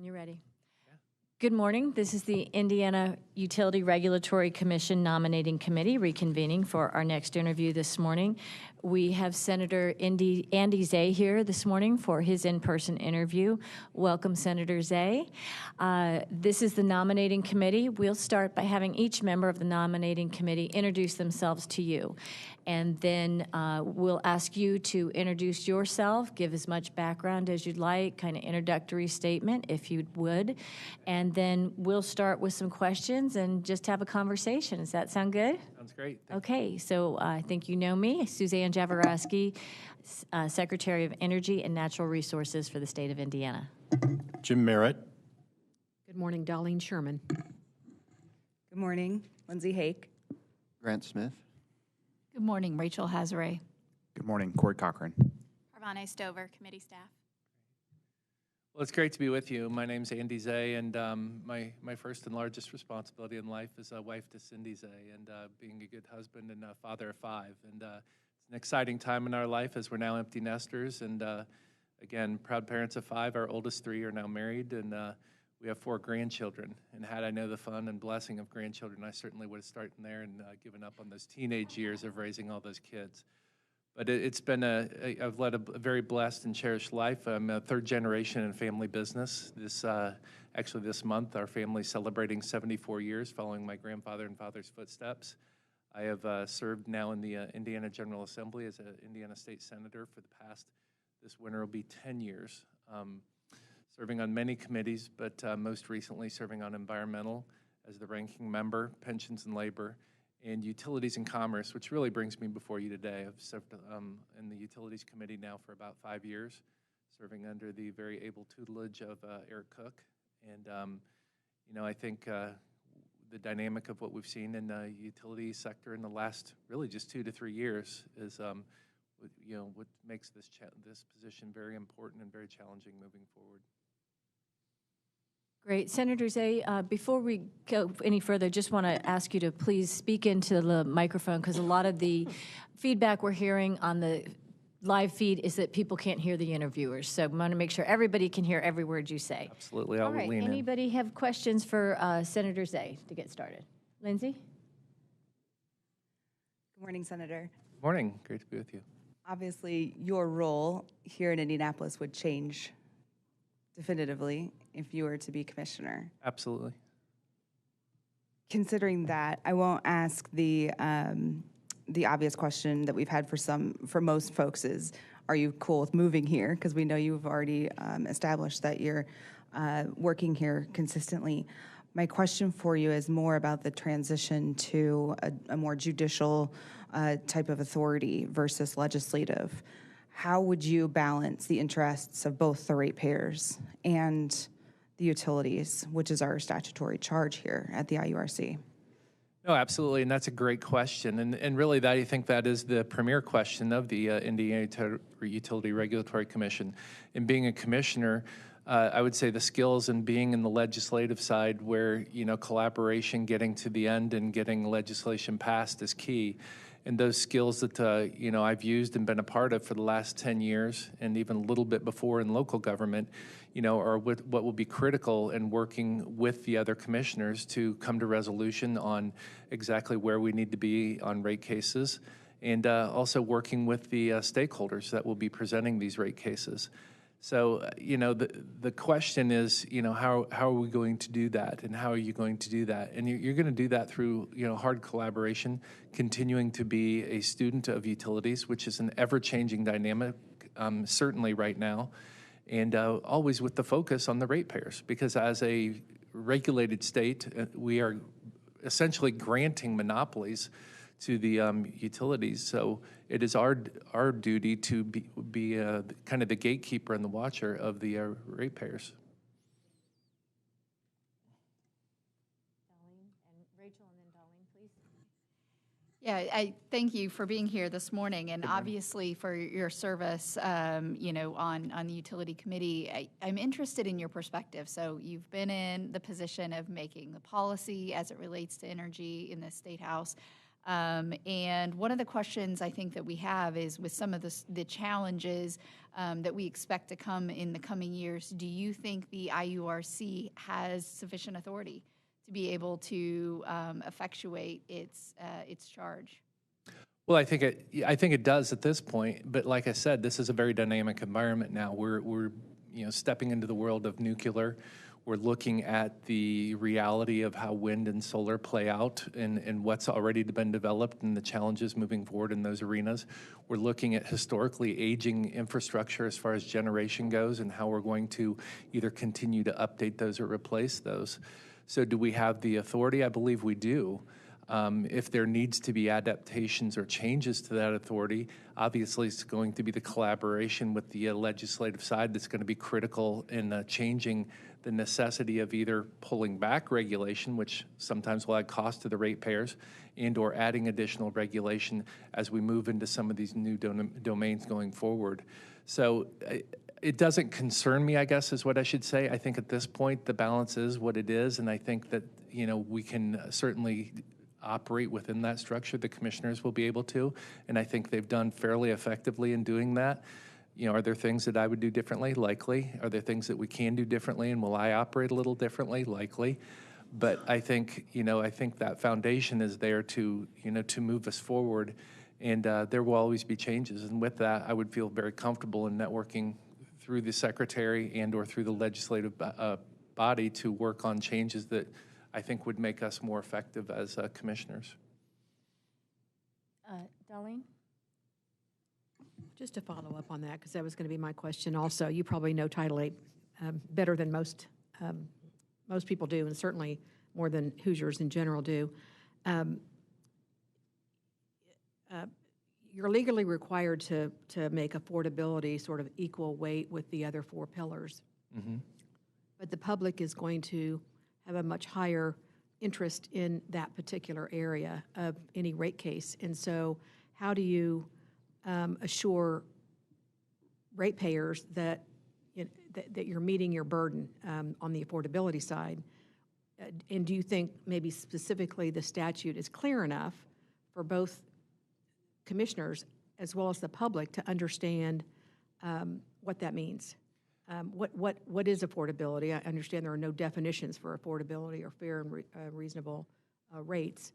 When you're ready. Good morning. This is the Indiana Utility Regulatory Commission Nominating Committee reconvening for our next interview this morning. We have Senator Andy Zay here this morning for his in-person interview. Welcome, Senator Zay. This is the nominating committee. We'll start by having each member of the nominating committee introduce themselves to you. And then we'll ask you to introduce yourself, give as much background as you'd like, kind of introductory statement if you would. And then we'll start with some questions and just have a conversation. Does that sound good? Sounds great. Okay, so I think you know me, Suzanne Jaworowski, Secretary of Energy and Natural Resources for the state of Indiana. Jim Merritt. Good morning, Darlene Sherman. Good morning, Lindsay Hake. Grant Smith. Good morning, Rachel Hazare. Good morning, Corey Cochran. Parvane Stover, committee staff. Well, it's great to be with you. My name's Andy Zay, and my first and largest responsibility in life is a wife to Cindy Zay, and being a good husband and a father of 5. And it's an exciting time in our life as we're now empty nesters, and again, proud parents of 5. Our oldest 3 are now married, and we have 4 grandchildren. And had I known the fun and blessing of grandchildren, I certainly would have started there and given up on those teenage years of raising all those kids. But it's been I've led a very blessed and cherished life. I'm a 3rd generation in family business. Actually this month, our family's celebrating 74 years following my grandfather and father's footsteps. I have served now in the Indiana General Assembly as an Indiana State Senator for the past, this winter will be 10 years. Serving on many committees, but most recently serving on environmental as the ranking member, pensions and labor, and utilities and commerce, which really brings me before you today. I've served in the utilities committee now for about 5 years, serving under the very able tutelage of Eric Cook. And, I think the dynamic of what we've seen in the utility sector in the last really just 2 to 3 years is, what makes this position very important and very challenging moving forward. Great. Senator Zay, before we go any further, just want to ask you to please speak into the microphone because a lot of the feedback we're hearing on the live feed is that people can't hear the interviewers. So we want to make sure everybody can hear every word you say. Absolutely. All right. Anybody have questions for Senator Zay to get started? Lindsay? Good morning, Senator. Good morning. Great to be with you. Obviously, your role here in Indianapolis would change definitively if you were to be commissioner. Absolutely. Considering that, I won't ask the obvious question that we've had for most folks is, are you cool with moving here? Because we know you've already established that you're working here consistently. My question for you is more about the transition to a more judicial type of authority versus legislative. How would you balance the interests of both the ratepayers and the utilities, which is our statutory charge here at the IURC? No, absolutely, and that's a great question. And really, I think that is the premier question of the Indiana Utility Regulatory Commission. In being a commissioner, I would say the skills in being in the legislative side where, collaboration, getting to the end and getting legislation passed is key. And those skills that, I've used and been a part of for the last 10 years and even a little bit before in local government, are what will be critical in working with the other commissioners to come to resolution on exactly where we need to be on rate cases and also working with the stakeholders that will be presenting these rate cases. So, the question is, how are we going to do that, and how are you going to do that? And you're going to do that through, hard collaboration, continuing to be a student of utilities, which is an ever-changing dynamic, certainly right now, and always with the focus on the ratepayers, because as a regulated state, we are essentially granting monopolies to the utilities. So it is our duty to be kind of the gatekeeper and the watcher of the ratepayers. Darlene and Rachel, and then Darlene, please. Yeah, I thank you for being here this morning, and obviously for your service, on the utility committee. I'm interested in your perspective. So you've been in the position of making the policy as it relates to energy in the State House. And one of the questions I think that we have is with some of the challenges that we expect to come in the coming years, do you think the IURC has sufficient authority to be able to effectuate its charge? Well, I think it does at this point. But like I said, this is a very dynamic environment now. We're stepping into the world of nuclear. We're looking at the reality of how wind and solar play out and what's already been developed and the challenges moving forward in those arenas. We're looking at historically aging infrastructure as far as generation goes and how we're going to either continue to update those or replace those. So do we have the authority? I believe we do. If there needs to be adaptations or changes to that authority, obviously it's going to be the collaboration with the legislative side that's going to be critical in changing the necessity of either pulling back regulation, which sometimes will add cost to the ratepayers, and or adding additional regulation as we move into some of these new domains going forward. So it doesn't concern me, I guess, is what I should say. I think at this point the balance is what it is, and I think that we can certainly operate within that structure. The commissioners will be able to, and I think they've done fairly effectively in doing that. Are there things that I would do differently? Likely. Are there things that we can do differently, and will I operate a little differently? Likely. But I think, I think that foundation is there to move us forward, and there will always be changes. And with that, I would feel very comfortable in networking through the secretary and or through the legislative body to work on changes that I think would make us more effective as commissioners. Darlene? Just to follow up on that, because that was going to be my question also. You probably know Title VIII better than most people do, and certainly more than Hoosiers in general do. You're legally required to make affordability sort of equal weight with the other four pillars. Mm-hmm. But the public is going to have a much higher interest in that particular area of any rate case. And so how do you assure ratepayers that you're meeting your burden on the affordability side? And do you think maybe specifically the statute is clear enough for both commissioners as well as the public to understand what that means? What is affordability? I understand there are no definitions for affordability or fair and reasonable rates,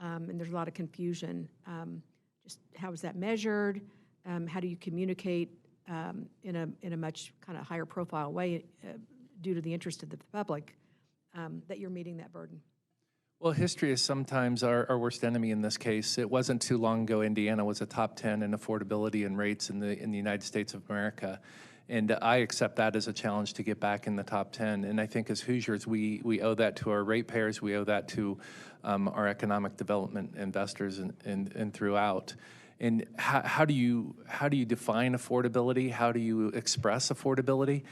and there's a lot of confusion. Just how is that measured? How do you communicate in a much kind of higher profile way due to the interest of the public that you're meeting that burden? Well, history is sometimes our worst enemy in this case. It wasn't too long ago Indiana was a top 10 in affordability and rates in the United States of America. And I accept that as a challenge to get back in the top 10. And I think as Hoosiers, we owe that to our ratepayers. We owe that to our economic development investors and throughout. And how do you define affordability? How do you express affordability?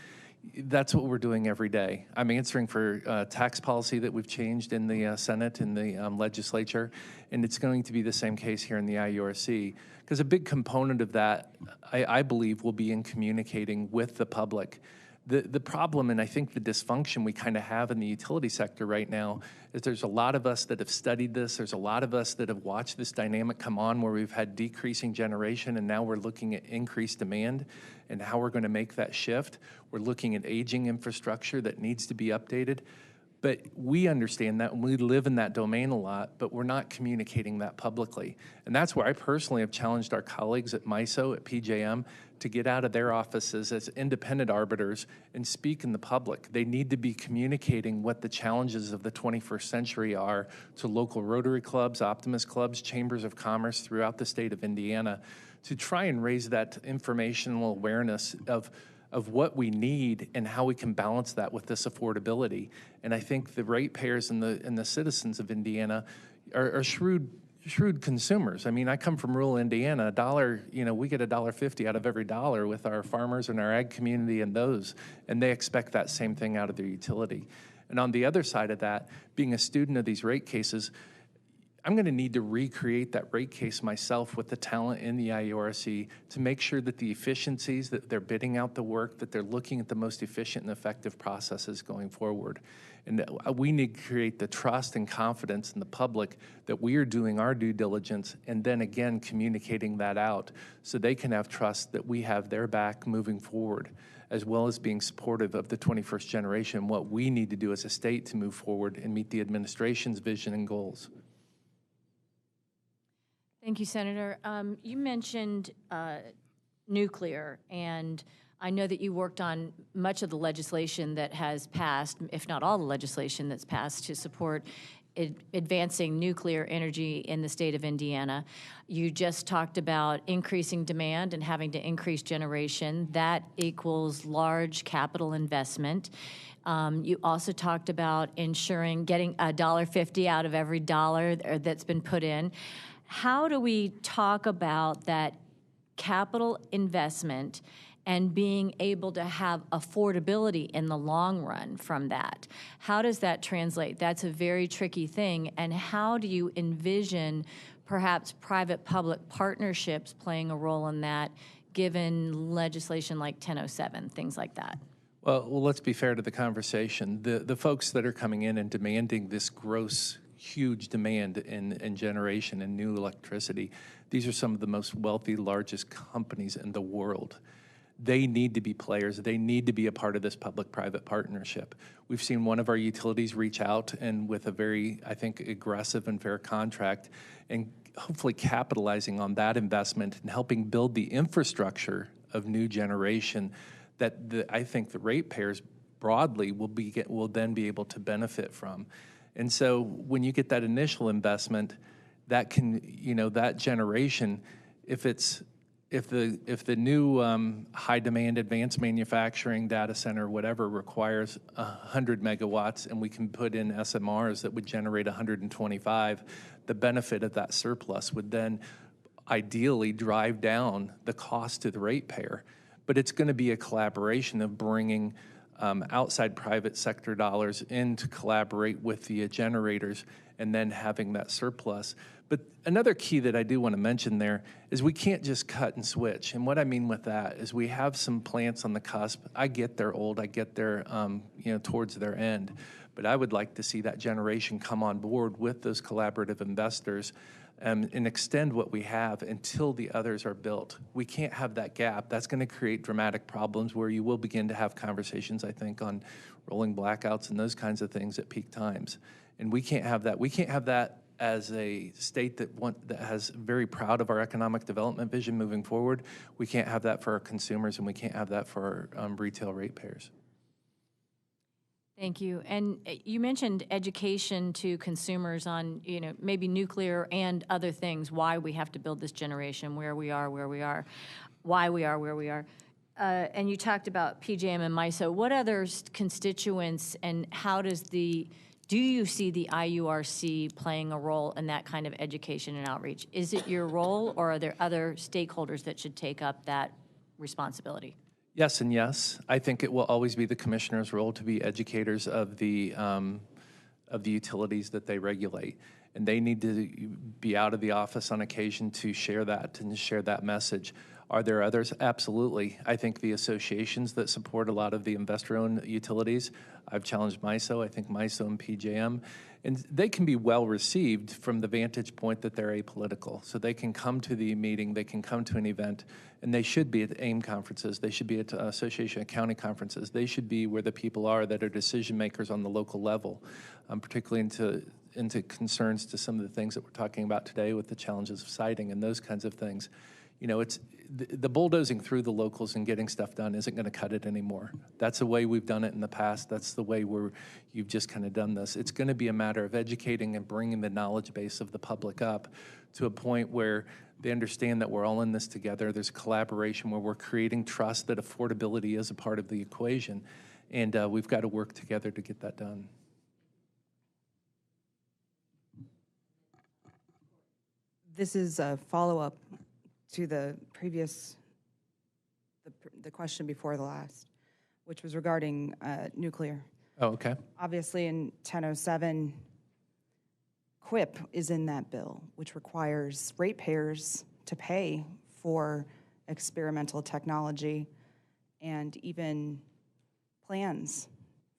That's what we're doing every day. I'm answering for tax policy that we've changed in the Senate and the legislature, and it's going to be the same case here in the IURC. Because a big component of that, I believe, will be in communicating with the public. The problem, and I think the dysfunction we kind of have in the utility sector right now, is there's a lot of us that have studied this. There's a lot of us that have watched this dynamic come on where we've had decreasing generation, and now we're looking at increased demand and how we're going to make that shift. We're looking at aging infrastructure that needs to be updated. But we understand that, and we live in that domain a lot, but we're not communicating that publicly. And that's where I personally have challenged our colleagues at MISO, at PJM, to get out of their offices as independent arbiters and speak in the public. They need to be communicating what the challenges of the 21st century are to local Rotary clubs, Optimist clubs, chambers of commerce throughout the state of Indiana to try and raise that informational awareness of what we need and how we can balance that with this affordability. And I think the ratepayers and the citizens of Indiana are shrewd consumers. I mean, I come from rural Indiana. We get $1.50 out of every dollar with our farmers and our ag community and they expect that same thing out of their utility. And on the other side of that, being a student of these rate cases, I'm going to need to recreate that rate case myself with the talent in the IURC to make sure that the efficiencies, that they're bidding out the work, that they're looking at the most efficient and effective processes going forward. And we need to create the trust and confidence in the public that we are doing our due diligence, and then again communicating that out so they can have trust that we have their back moving forward, as well as being supportive of the 21st generation, what we need to do as a state to move forward and meet the administration's vision and goals. Thank you, Senator. You mentioned nuclear, and I know that you worked on much of the legislation that has passed, if not all the legislation that's passed, to support advancing nuclear energy in the state of Indiana. You just talked about increasing demand and having to increase generation. That equals large capital investment. You also talked about ensuring getting $1.50 out of every dollar that's been put in. How do we talk about that capital investment and being able to have affordability in the long run from that? How does that translate? That's a very tricky thing. And how do you envision perhaps private-public partnerships playing a role in that, given legislation like 1007, things like that? Well, let's be fair to the conversation. The folks that are coming in and demanding this gross, huge demand in generation and new electricity, these are some of the most wealthy, largest companies in the world. They need to be players. They need to be a part of this public-private partnership. We've seen one of our utilities reach out and with a very, I think, aggressive and fair contract, and hopefully capitalizing on that investment and helping build the infrastructure of new generation that I think the ratepayers broadly will then be able to benefit from. And so when you get that initial investment, that can, that generation, if the new high demand advanced manufacturing data center, whatever, requires 100 megawatts and we can put in SMRs that would generate 125, the benefit of that surplus would then ideally drive down the cost to the ratepayer. But it's going to be a collaboration of bringing outside private sector dollars in to collaborate with the generators and then having that surplus. But another key that I do want to mention there is we can't just cut and switch. And what I mean with that is we have some plants on the cusp. I get they're old. I get they're towards their end. But I would like to see that generation come on board with those collaborative investors and extend what we have until the others are built. We can't have that gap. That's going to create dramatic problems where you will begin to have conversations, I think, on rolling blackouts and those kinds of things at peak times. And we can't have that. We can't have that as a state that has very proud of our economic development vision moving forward. We can't have that for our consumers, and we can't have that for our retail ratepayers. Thank you. And you mentioned education to consumers on, maybe nuclear and other things, why we have to build this generation, why we are where we are. And you talked about PJM and MISO. What other constituents and how do you see the IURC playing a role in that kind of education and outreach? Is it your role, or are there other stakeholders that should take up that responsibility? Yes and yes. I think it will always be the commissioner's role to be educators of the utilities that they regulate. And they need to be out of the office on occasion to share that and share that message. Are there others? Absolutely. I think the associations that support a lot of the investor-owned utilities, I've challenged MISO, I think MISO and PJM, and they can be well received from the vantage point that they're apolitical. So they can come to the meeting, they can come to an event, and they should be at AIM conferences, they should be at Association of County conferences, they should be where the people are that are decision makers on the local level, particularly into concerns to some of the things that we're talking about today with the challenges of siting and those kinds of things. It's the bulldozing through the locals and getting stuff done isn't going to cut it anymore. That's the way we've done it in the past. That's the way you've just kind of done this. It's going to be a matter of educating and bringing the knowledge base of the public up to a point where they understand that we're all in this together. There's collaboration where we're creating trust that affordability is a part of the equation, and we've got to work together to get that done. This is a follow-up to the previous, the question before the last, which was regarding nuclear. Oh, okay. Obviously, in 1007, CWIP is in that bill, which requires ratepayers to pay for experimental technology and even plans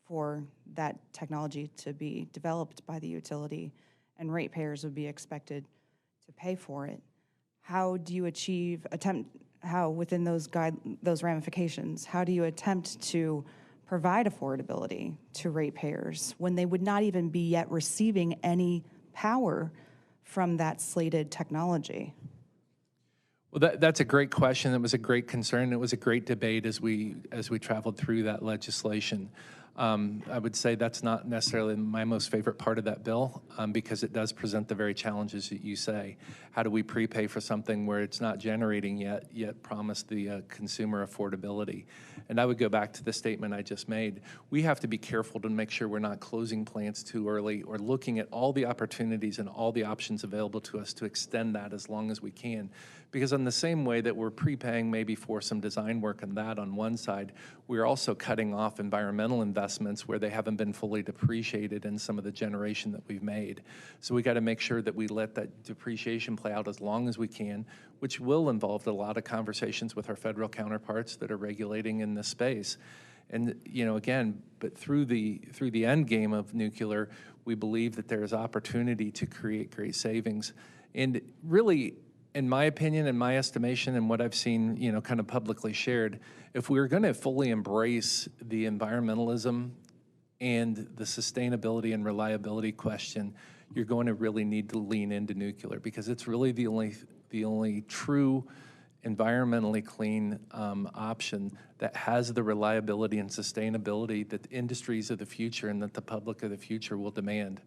for that technology to be developed by the utility, and ratepayers would be expected to pay for it. How do you how within those ramifications, how do you attempt to provide affordability to ratepayers when they would not even be yet receiving any power from that slated technology? Well, that's a great question. It was a great concern. It was a great debate as we traveled through that legislation. I would say that's not necessarily my most favorite part of that bill because it does present the very challenges that you say. How do we prepay for something where it's not generating yet promise the consumer affordability? And I would go back to the statement I just made. We have to be careful to make sure we're not closing plants too early or looking at all the opportunities and all the options available to us to extend that as long as we can. Because in the same way that we're prepaying maybe for some design work on that on one side, we're also cutting off environmental investments where they haven't been fully depreciated in some of the generation that we've made. So we got to make sure that we let that depreciation play out as long as we can, which will involve a lot of conversations with our federal counterparts that are regulating in this space. And again, but through the end game of nuclear, we believe that there is opportunity to create great savings. And really, in my opinion, in my estimation, and what I've seen, kind of publicly shared, if we're going to fully embrace the environmentalism and the sustainability and reliability question, you're going to really need to lean into nuclear because it's really the only true environmentally clean option that has the reliability and sustainability that the industries of the future and that the public of the future will demand.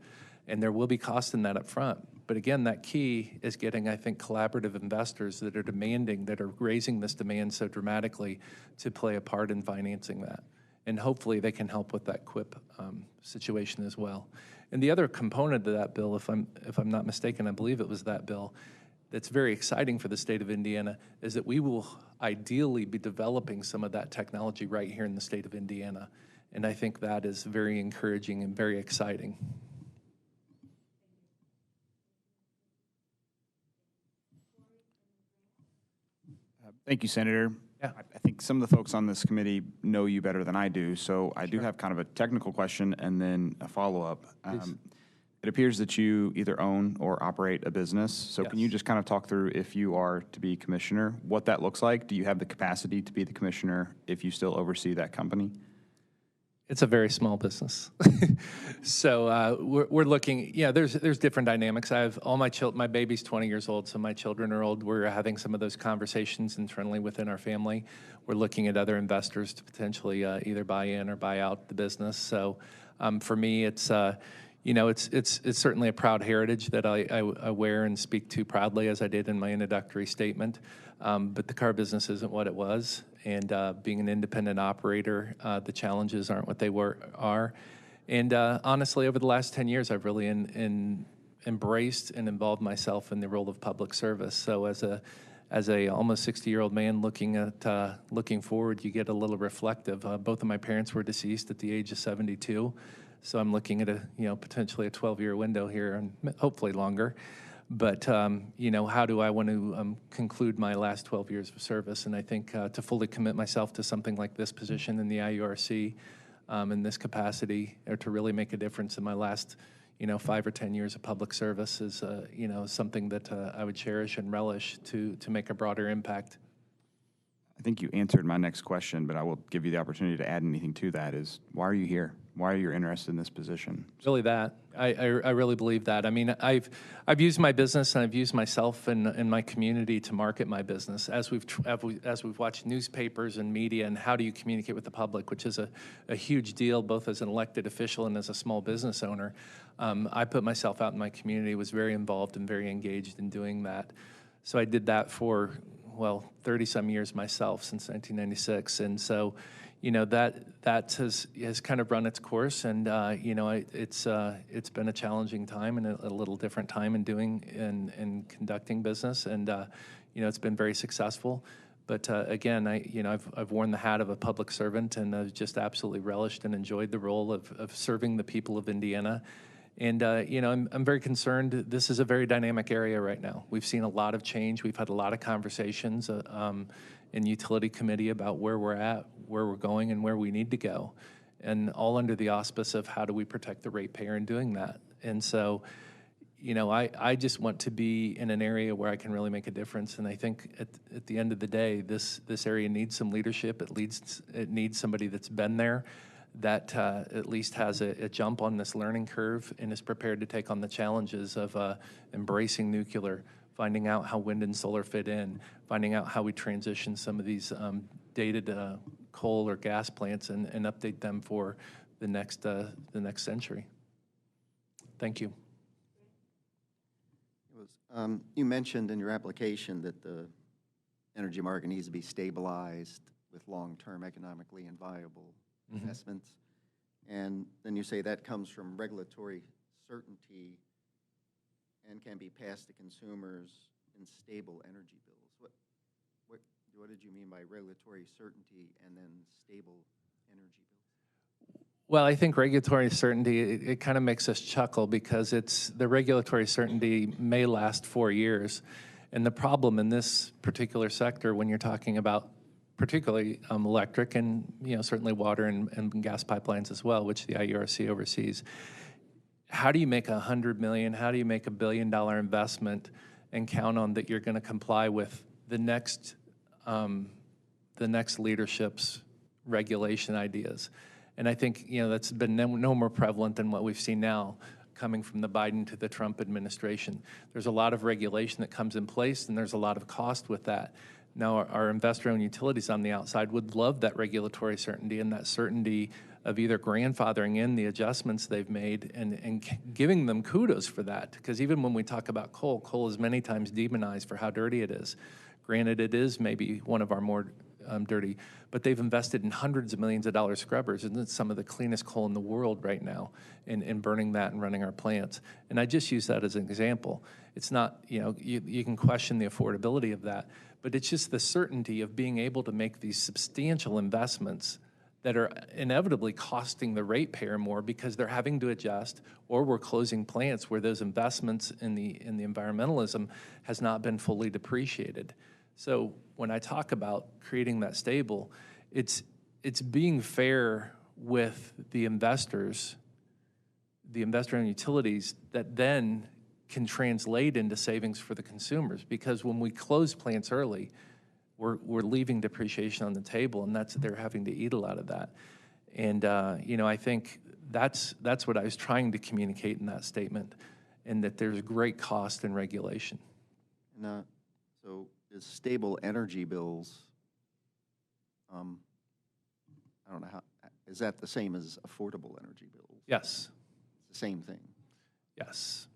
And there will be cost in that up front. But again, that key is getting, I think, collaborative investors that are raising this demand so dramatically to play a part in financing that. And hopefully they can help with that CWIP situation as well. And the other component of that bill, if I'm not mistaken, I believe it was that bill, that's very exciting for the state of Indiana is that we will ideally be developing some of that technology right here in the state of Indiana. And I think that is very encouraging and very exciting. Thank you, Senator. Yeah. I think some of the folks on this committee know you better than I do, so I do have kind of a technical question and then a follow-up. It appears that you either own or operate a business, so can you just kind of talk through, if you are to be commissioner, what that looks like? Do you have the capacity to be the commissioner if you still oversee that company? It's a very small business. So we're looking, there's different dynamics. I have all my baby's 20 years old, so my children are old. We're having some of those conversations internally within our family. We're looking at other investors to potentially either buy in or buy out the business. So for me, it's certainly a proud heritage that I wear and speak to proudly, as I did in my introductory statement. But the car business isn't what it was. And being an independent operator, the challenges aren't what they are. And honestly, over the last 10 years, I've really embraced and involved myself in the role of public service. So as a almost 60-year-old man looking forward, you get a little reflective. Both of my parents were deceased at the age of 72. So I'm looking at potentially a 12-year window here and hopefully longer. But, how do I want to conclude my last 12 years of service? And I think to fully commit myself to something like this position in the IURC in this capacity, or to really make a difference in my last, 5 or 10 years of public service is, something that I would cherish and relish to make a broader impact. I think you answered my next question, but I will give you the opportunity to add anything to that. Is why are you here? Why are you interested in this position? Really that. I really believe that. I mean, I've used my business and I've used myself and my community to market my business as we've watched newspapers and media and how do you communicate with the public, which is a huge deal both as an elected official and as a small business owner. I put myself out in my community, was very involved and very engaged in doing that. So I did that for 30-some years myself since 1996, and so that has kind of run its course, and it's been a challenging time and a little different time in doing and conducting business, and it's been very successful. But again, I've worn the hat of a public servant, and I've just absolutely relished and enjoyed the role of serving the people of Indiana. And, I'm very concerned. This is a very dynamic area right now. We've seen a lot of change. We've had a lot of conversations in utility committee about where we're at, where we're going, and where we need to go. And all under the auspice of how do we protect the ratepayer in doing that. And so, I just want to be in an area where I can really make a difference. And I think at the end of the day, this area needs some leadership. It needs somebody that's been there, that at least has a jump on this learning curve and is prepared to take on the challenges of embracing nuclear, finding out how wind and solar fit in, finding out how we transition some of these dated coal or gas plants and update them for the next century. Thank you. You mentioned in your application that the energy market needs to be stabilized with long-term economically and viable investments. And then you say that comes from regulatory certainty and can be passed to consumers in stable energy bills. What did you mean by regulatory certainty and then stable energy bills? Well, I think regulatory certainty, it kind of makes us chuckle because the regulatory certainty may last 4 years. And the problem in this particular sector, when you're talking about particularly electric and certainly water and gas pipelines as well, which the IURC oversees, how do you make $100 million, how do you make $1 billion investment and count on that you're going to comply with the next leadership's regulation ideas? And I think that's been no more prevalent than what we've seen now coming from the Biden to the Trump administration. There's a lot of regulation that comes in place, and there's a lot of cost with that. Now, our investor-owned utilities on the outside would love that regulatory certainty and that certainty of either grandfathering in the adjustments they've made and giving them kudos for that. Because even when we talk about coal is many times demonized for how dirty it is. Granted, it is maybe one of our more dirty, but they've invested in hundreds of millions of dollars scrubbers, and it's some of the cleanest coal in the world right now in burning that and running our plants. And I just use that as an example. It's not, you can question the affordability of that, but it's just the certainty of being able to make these substantial investments that are inevitably costing the ratepayer more because they're having to adjust, or we're closing plants where those investments in the environmentalism has not been fully depreciated. So when I talk about creating that stable, it's being fair with the investors, the investor-owned utilities, that then can translate into savings for the consumers. Because when we close plants early, we're leaving depreciation on the table, and they're having to eat a lot of that. And I think that's what I was trying to communicate in that statement, and that there's great cost in regulation. So is stable energy bills, I don't know how, is that the same as affordable energy bills? Yes. It's the same thing? Yes.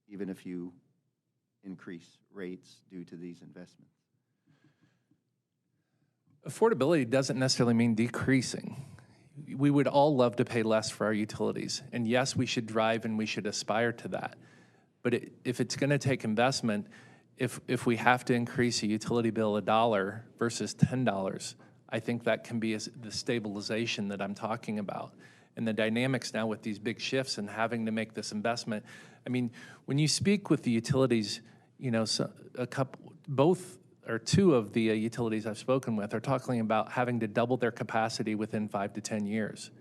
Even if you increase rates due to these investments? Affordability doesn't necessarily mean decreasing. We would all love to pay less for our utilities. And yes, we should drive and we should aspire to that. But if it's going to take investment, if we have to increase a utility bill $1 versus $10, I think that can be the stabilization that I'm talking about. And the dynamics now with these big shifts and having to make this investment. I mean, when you speak with the utilities, both or two of the utilities I've spoken with are talking about having to double their capacity within 5 to 10 years.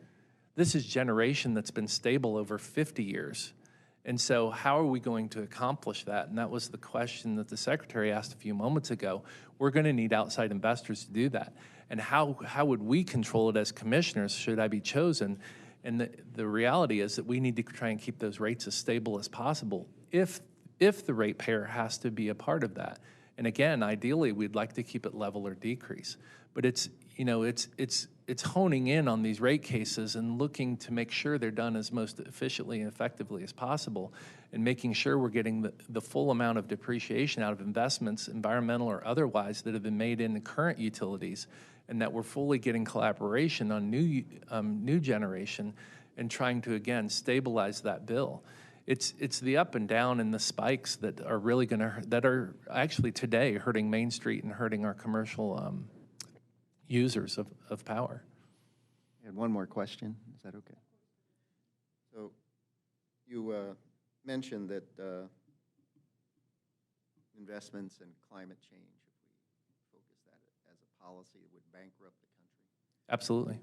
This is generation that's been stable over 50 years. And so how are we going to accomplish that? And that was the question that the Secretary asked a few moments ago. We're going to need outside investors to do that. And how would we control it as commissioners should I be chosen? And the reality is that we need to try and keep those rates as stable as possible if the ratepayer has to be a part of that. And again, ideally, we'd like to keep it level or decrease. But it's honing in on these rate cases and looking to make sure they're done as most efficiently and effectively as possible, and making sure we're getting the full amount of depreciation out of investments, environmental or otherwise, that have been made in the current utilities, and that we're fully getting collaboration on new generation and trying to, again, stabilize that bill. It's the up and down and the spikes that are really that are actually today hurting Main Street and hurting our commercial users of power. And one more question, is that okay? So you mentioned that investments in climate change, if we focus that as a policy, it would bankrupt the country. Absolutely.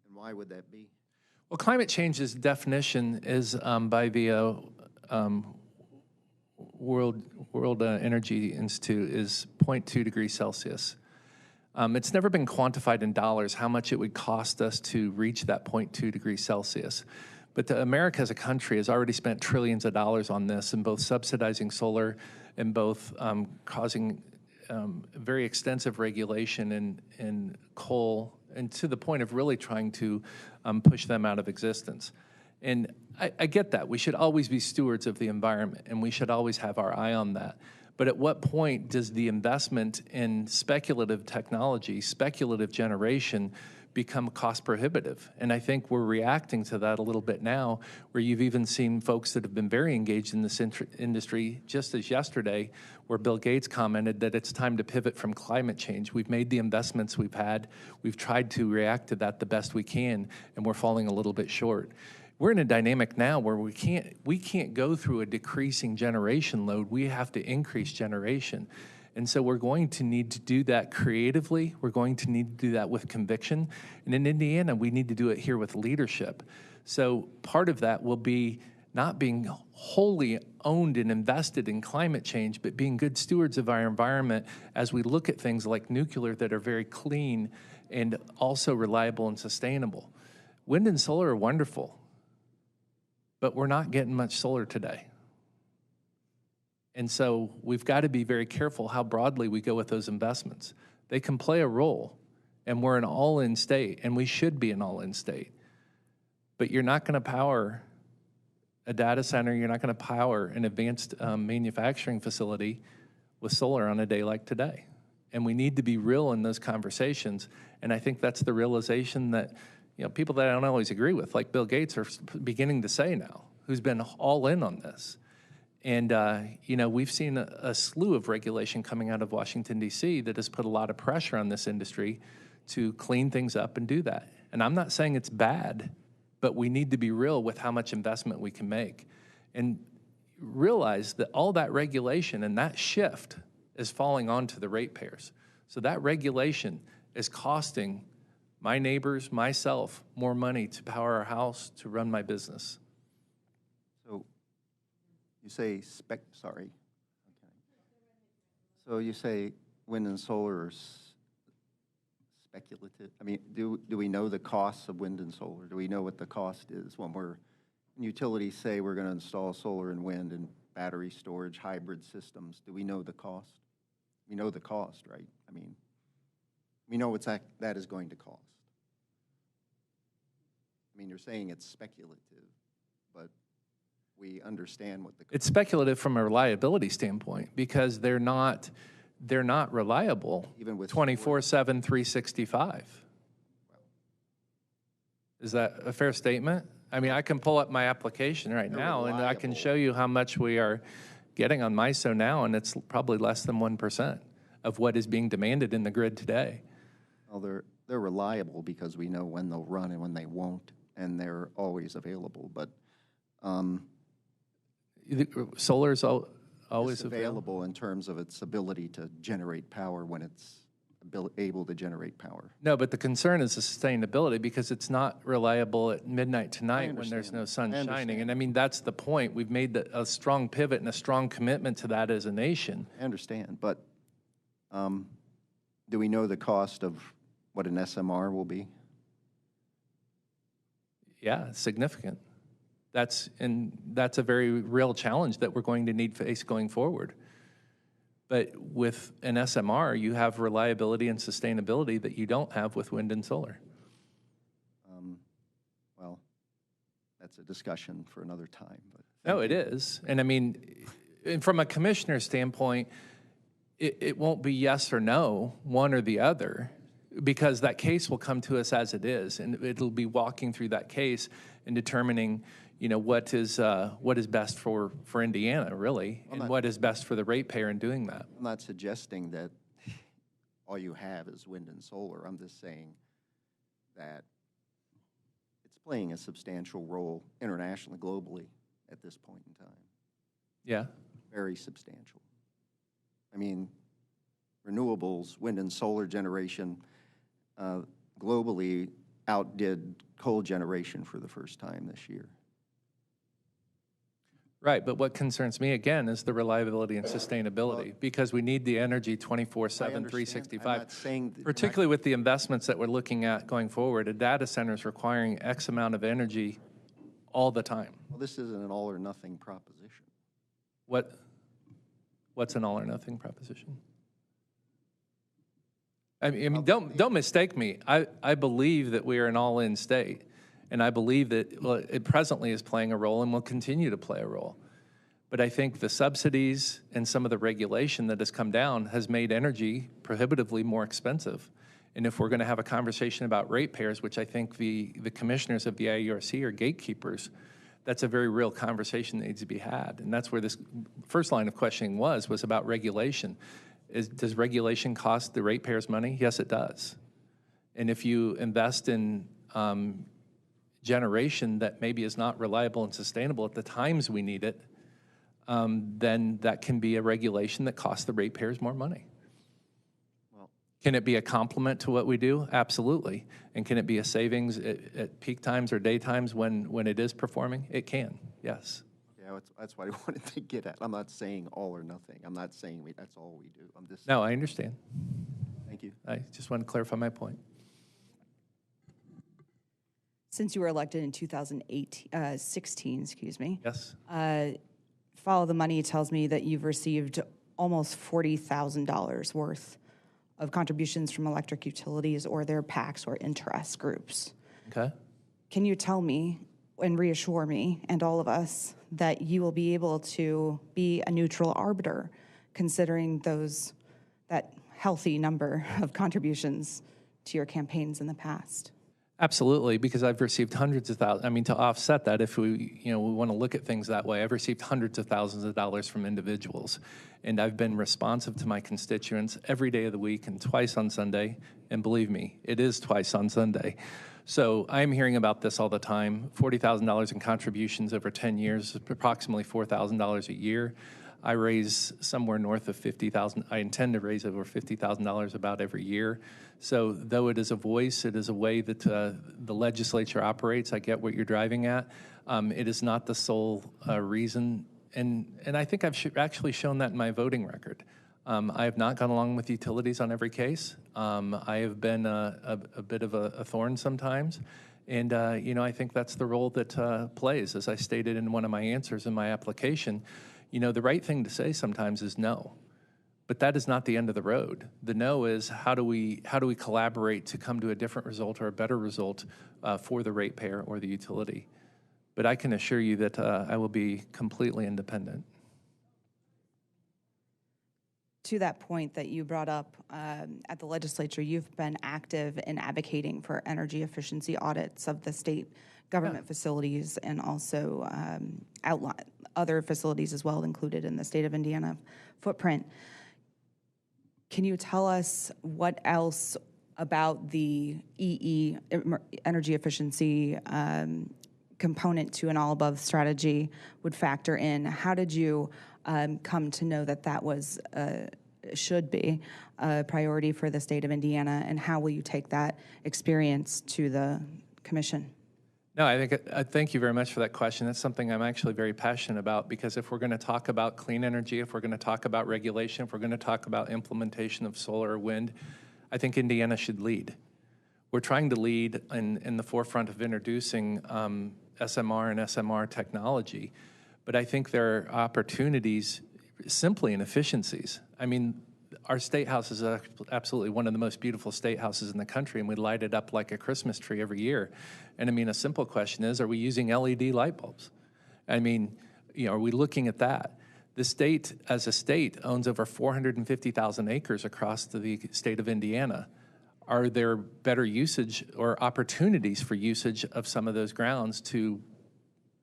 And why would that be? Well, climate change's definition is by the World Energy Institute is 0.2 degrees Celsius. It's never been quantified in dollars how much it would cost us to reach that 0.2 degrees Celsius. But America as a country has already spent trillions of dollars on this, in both subsidizing solar and both causing very extensive regulation in coal, and to the point of really trying to push them out of existence. And I get that. We should always be stewards of the environment, and we should always have our eye on that. But at what point does the investment in speculative technology, speculative generation, become cost prohibitive? And I think we're reacting to that a little bit now, where you've even seen folks that have been very engaged in this industry, just as yesterday, where Bill Gates commented that it's time to pivot from climate change. We've made the investments we've had. We've tried to react to that the best we can, and we're falling a little bit short. We're in a dynamic now where we can't go through a decreasing generation load. We have to increase generation. And so we're going to need to do that creatively. We're going to need to do that with conviction. And in Indiana, we need to do it here with leadership. So part of that will be not being wholly owned and invested in climate change, but being good stewards of our environment as we look at things like nuclear that are very clean and also reliable and sustainable. Wind and solar are wonderful, but we're not getting much solar today. And so we've got to be very careful how broadly we go with those investments. They can play a role, and we're an all-in state, and we should be an all-in state. But you're not going to power a data center, you're not going to power an advanced manufacturing facility with solar on a day like today. And we need to be real in those conversations, and I think that's the realization that people that I don't always agree with, like Bill Gates, are beginning to say now, who's been all in on this. And, we've seen a slew of regulation coming out of Washington, D.C. that has put a lot of pressure on this industry to clean things up and do that. And I'm not saying it's bad, but we need to be real with how much investment we can make. And realize that all that regulation and that shift is falling onto the ratepayers. So that regulation is costing my neighbors, myself, more money to power our house, to run my business. So you say sorry. Okay. So you say wind and solar are speculative. I mean, do we know the costs of wind and solar? Do we know what the cost is when utilities say we're going to install solar and wind and battery storage, hybrid systems? Do we know the cost? We know the cost, right? I mean, we know what that is going to cost. I mean, you're saying it's speculative, but we understand what the... It's speculative from a reliability standpoint because they're not reliable even with 24/7, 365. Is that a fair statement? I mean, I can pull up my application right now and I can show you how much we are getting on MISO now, and it's probably less than 1% of what is being demanded in the grid today. Well, they're reliable because we know when they'll run and when they won't, and they're always available. But solar is always available in terms of its ability to generate power when it's able to generate power. No, but the concern is the sustainability because it's not reliable at midnight tonight when there's no sun shining. And I mean, that's the point. We've made a strong pivot and a strong commitment to that as a nation. I understand, but do we know the cost of what an SMR will be? Yeah, it's significant. That's a very real challenge that we're going to need to face going forward. But with an SMR, you have reliability and sustainability that you don't have with wind and solar. Well, that's a discussion for another time. But no, it is. And I mean, from a commissioner standpoint, it won't be yes or no, one or the other, because that case will come to us as it is, and it'll be walking through that case and determining, what is best for Indiana, really, and what is best for the ratepayer in doing that. I'm not suggesting that all you have is wind and solar. I'm just saying that playing a substantial role internationally, globally, at this point in time. Yeah. Very substantial. I mean, renewables, wind and solar generation, globally outdid coal generation for the first time this year. Right, but what concerns me, again, is the reliability and sustainability, because we need the energy 24/7, 365. I'm not saying that you're not- Particularly with the investments that we're looking at going forward, a data center is requiring X amount of energy all the time. Well, this isn't an all or nothing proposition. What's an all or nothing proposition? I mean, don't mistake me. I believe that we are an all-in state, and I believe that it presently is playing a role and will continue to play a role. But I think the subsidies and some of the regulation that has come down has made energy prohibitively more expensive. And if we're going to have a conversation about ratepayers, which I think the commissioners of the IURC are gatekeepers, that's a very real conversation that needs to be had. And that's where this first line of questioning was about regulation. Does regulation cost the ratepayers money? Yes, it does. And if you invest in generation that maybe is not reliable and sustainable at the times we need it, then that can be a regulation that costs the ratepayers more money. Well, can it be a complement to what we do? Absolutely. And can it be a savings at peak times or daytimes when it is performing? It can, yes. yeah, that's what I wanted to get at. I'm not saying all or nothing. I'm not saying that's all we do. I'm just. No, I understand. Thank you. I just want to clarify my point. Since you were elected in 2016, excuse me. Yes. Follow the Money tells me that you've received almost $40,000 worth of contributions from electric utilities or their PACs or interest groups. Okay. Can you tell me and reassure me and all of us that you will be able to be a neutral arbiter considering that healthy number of contributions to your campaigns in the past? Absolutely, because I've received hundreds of thousands. I mean, to offset that, if we want to look at things that way, I've received hundreds of thousands of dollars from individuals, and I've been responsive to my constituents every day of the week and twice on Sunday. And believe me, it is twice on Sunday. So I'm hearing about this all the time. $40,000 in contributions over 10 years, approximately $4,000 a year. I raise somewhere north of $50,000. I intend to raise over $50,000 about every year. So though it is a voice, it is a way that the legislature operates. I get what you're driving at. It is not the sole reason. And I think I've actually shown that in my voting record. I have not gone along with utilities on every case. I have been a bit of a thorn sometimes. And, I think that's the role that plays. As I stated in one of my answers in my application, the right thing to say sometimes is no. But that is not the end of the road. The no is how do we collaborate to come to a different result or a better result for the ratepayer or the utility. But I can assure you that I will be completely independent. To that point that you brought up at the legislature, you've been active in advocating for energy efficiency audits of the state government facilities and also other facilities as well included in the state of Indiana footprint. Can you tell us what else about the energy efficiency component to an all-above strategy would factor in? How did you come to know that was should be a priority for the state of Indiana, and how will you take that experience to the commission? No, thank you very much for that question. That's something I'm actually very passionate about, because if we're going to talk about clean energy, if we're going to talk about regulation, if we're going to talk about implementation of solar or wind, I think Indiana should lead. We're trying to lead in the forefront of introducing SMR and SMR technology, but I think there are opportunities simply in efficiencies. I mean, our state house is absolutely one of the most beautiful state houses in the country, and we light it up like a Christmas tree every year. And I mean, a simple question is, are we using LED light bulbs? I mean, are we looking at that? The state, as a state, owns over 450,000 acres across the state of Indiana. Are there better usage or opportunities for usage of some of those grounds to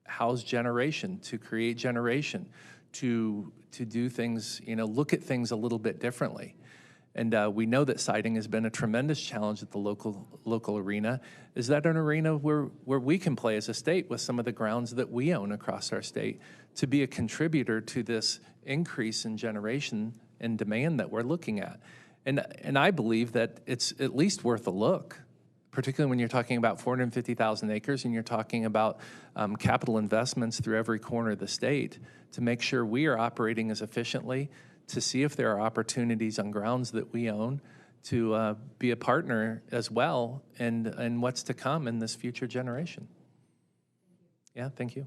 house generation, to create generation, to do things, look at things a little bit differently? And we know that siting has been a tremendous challenge at the local arena. Is that an arena where we can play as a state with some of the grounds that we own across our state to be a contributor to this increase in generation and demand that we're looking at? And I believe that it's at least worth a look, particularly when you're talking about 450,000 acres and you're talking about capital investments through every corner of the state to make sure we are operating as efficiently, to see if there are opportunities on grounds that we own to be a partner as well and what's to come in this future generation. Yeah, thank you.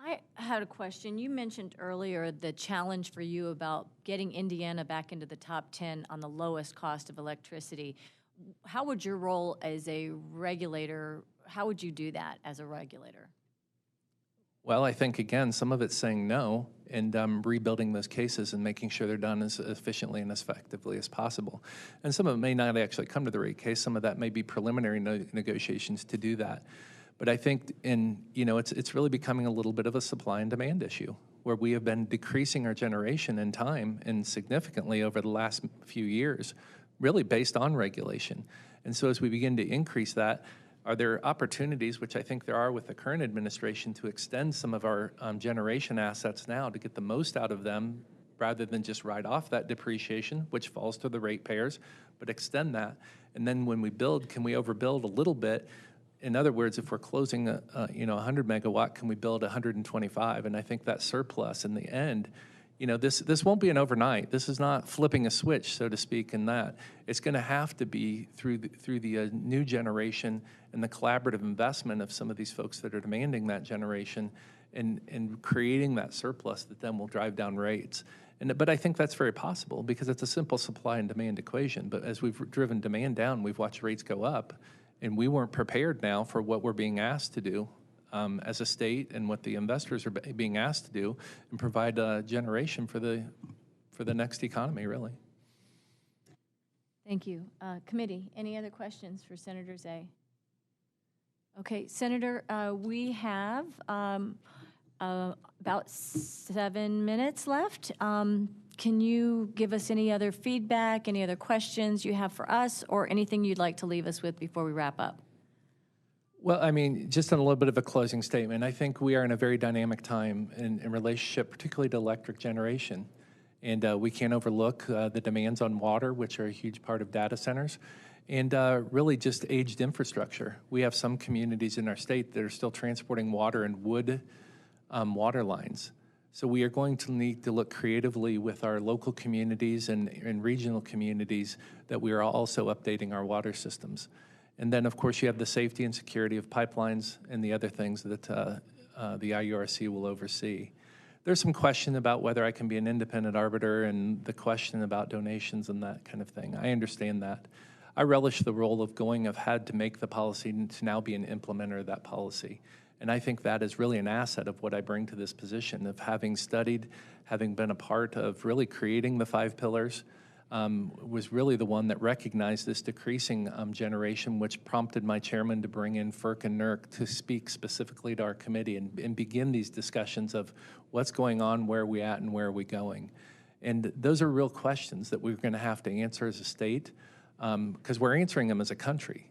I had a question. You mentioned earlier the challenge for you about getting Indiana back into the top 10 on the lowest cost of electricity. How would your role as a regulator, how would you do that as a regulator? Well, I think, again, some of it's saying no and rebuilding those cases and making sure they're done as efficiently and as effectively as possible. And some of it may not actually come to the rate case. Some of that may be preliminary negotiations to do that. But I think it's really becoming a little bit of a supply and demand issue where we have been decreasing our generation in time and significantly over the last few years, really based on regulation. And so as we begin to increase that, are there opportunities, which I think there are with the current administration, to extend some of our generation assets now to get the most out of them rather than just write off that depreciation, which falls to the ratepayers, but extend that. And then when we build, can we overbuild a little bit? In other words, if we're closing a 100 megawatt, can we build 125? And I think that surplus in the end, this won't be an overnight. This is not flipping a switch, so to speak, in that. It's going to have to be through the new generation and the collaborative investment of some of these folks that are demanding that generation and creating that surplus that then will drive down rates. But I think that's very possible because it's a simple supply and demand equation. But as we've driven demand down, we've watched rates go up, and we weren't prepared now for what we're being asked to do as a state and what the investors are being asked to do and provide a generation for the next economy, really. Thank you. Committee, any other questions for Senator Zay? Okay, Senator, we have about 7 minutes left. Can you give us any other feedback, any other questions you have for us, or anything you'd like to leave us with before we wrap up? Well, I mean, just on a little bit of a closing statement, I think we are in a very dynamic time in relationship, particularly to electric generation. And we can't overlook the demands on water, which are a huge part of data centers, and really just aged infrastructure. We have some communities in our state that are still transporting water in wood water lines. So we are going to need to look creatively with our local communities and regional communities that we are also updating our water systems. And then, of course, you have the safety and security of pipelines and the other things that the IURC will oversee. There's some question about whether I can be an independent arbiter and the question about donations and that kind of thing. I understand that. I relish the role of had to make the policy to now be an implementer of that policy. And I think that is really an asset of what I bring to this position of having studied, having been a part of really creating the 5 pillars, was really the one that recognized this decreasing generation, which prompted my chairman to bring in FERC and NERC to speak specifically to our committee and begin these discussions of what's going on, where are we at, and where are we going. And those are real questions that we're going to have to answer as a state because we're answering them as a country.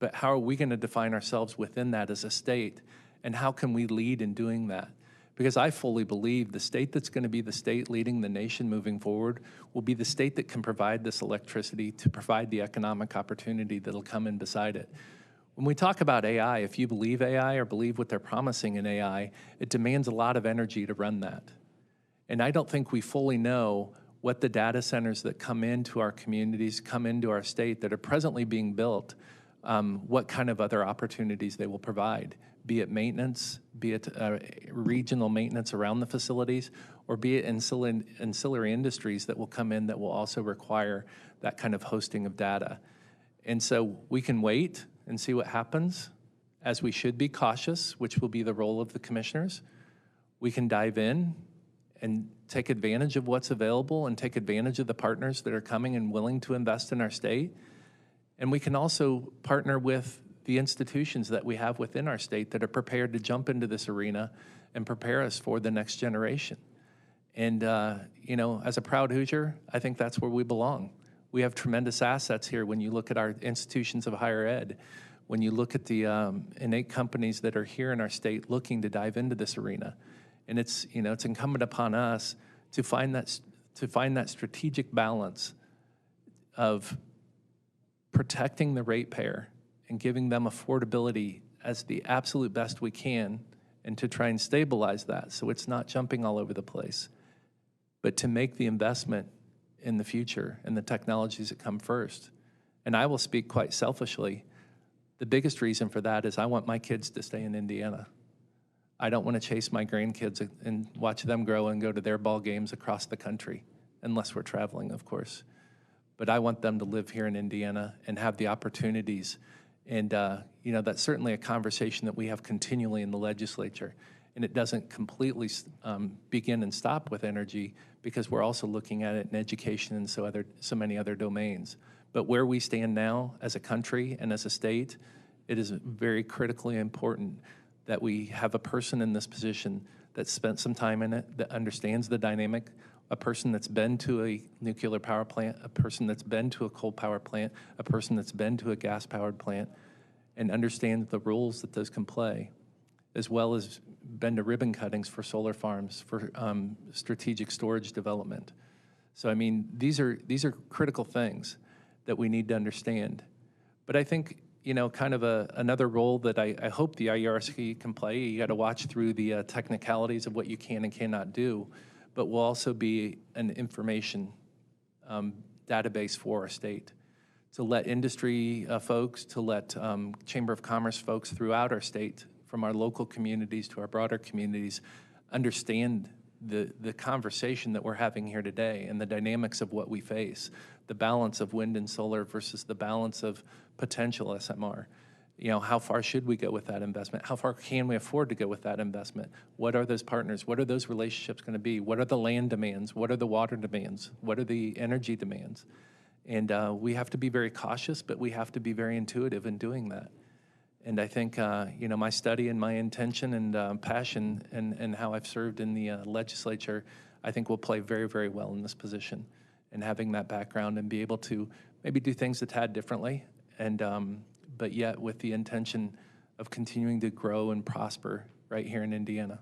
But how are we going to define ourselves within that as a state, and how can we lead in doing that? Because I fully believe the state that's going to be the state leading the nation moving forward will be the state that can provide this electricity to provide the economic opportunity that'll come in beside it. When we talk about AI, if you believe AI or believe what they're promising in AI, it demands a lot of energy to run that. And I don't think we fully know what the data centers that come into our communities, come into our state that are presently being built, what kind of other opportunities they will provide, be it maintenance, be it regional maintenance around the facilities, or be it ancillary industries that will come in that will also require that kind of hosting of data. And so we can wait and see what happens, as we should be cautious, which will be the role of the commissioners. We can dive in and take advantage of what's available and take advantage of the partners that are coming and willing to invest in our state. And we can also partner with the institutions that we have within our state that are prepared to jump into this arena and prepare us for the next generation. And, you know, as a proud Hoosier, I think that's where we belong. We have tremendous assets here when you look at our institutions of higher ed, when you look at the innate companies that are here in our state looking to dive into this arena. And it's, you know, it's incumbent upon us to find that strategic balance of protecting the ratepayer and giving them affordability as the absolute best we can, and to try and stabilize that so it's not jumping all over the place, but to make the investment in the future and the technologies that come first. And I will speak quite selfishly. The biggest reason for that is I want my kids to stay in Indiana. I don't want to chase my grandkids and watch them grow and go to their ball games across the country, unless we're traveling, of course. But I want them to live here in Indiana and have the opportunities. And, you know, that's certainly a conversation that we have continually in the legislature. And it doesn't completely begin and stop with energy, because we're also looking at it in education and so many other domains. But where we stand now as a country and as a state, it is very critically important that we have a person in this position that spent some time in it, that understands the dynamic, a person that's been to a nuclear power plant, a person that's been to a coal power plant, a person that's been to a gas-powered plant, and understands the roles that those can play, as well as been to ribbon cuttings for solar farms, for strategic storage development. So, I mean, these are critical things that we need to understand. But I think, you know, kind of another role that I hope the IURC can play, you got to watch through the technicalities of what you can and cannot do, but will also be an information database for our state, to let industry folks, to let Chamber of Commerce folks throughout our state, from our local communities to our broader communities, understand the conversation that we're having here today and the dynamics of what we face, the balance of wind and solar versus the balance of potential SMR. You know, how far should we go with that investment? How far can we afford to go with that investment? What are those partners? What are those relationships going to be? What are the land demands? What are the water demands? What are the energy demands? And we have to be very cautious, but we have to be very intuitive in doing that. And I think, you know, my study and my intention and passion and how I've served in the legislature, I think will play very, very well in this position. And having that background and be able to maybe do things a tad differently, and but yet with the intention of continuing to grow and prosper right here in Indiana.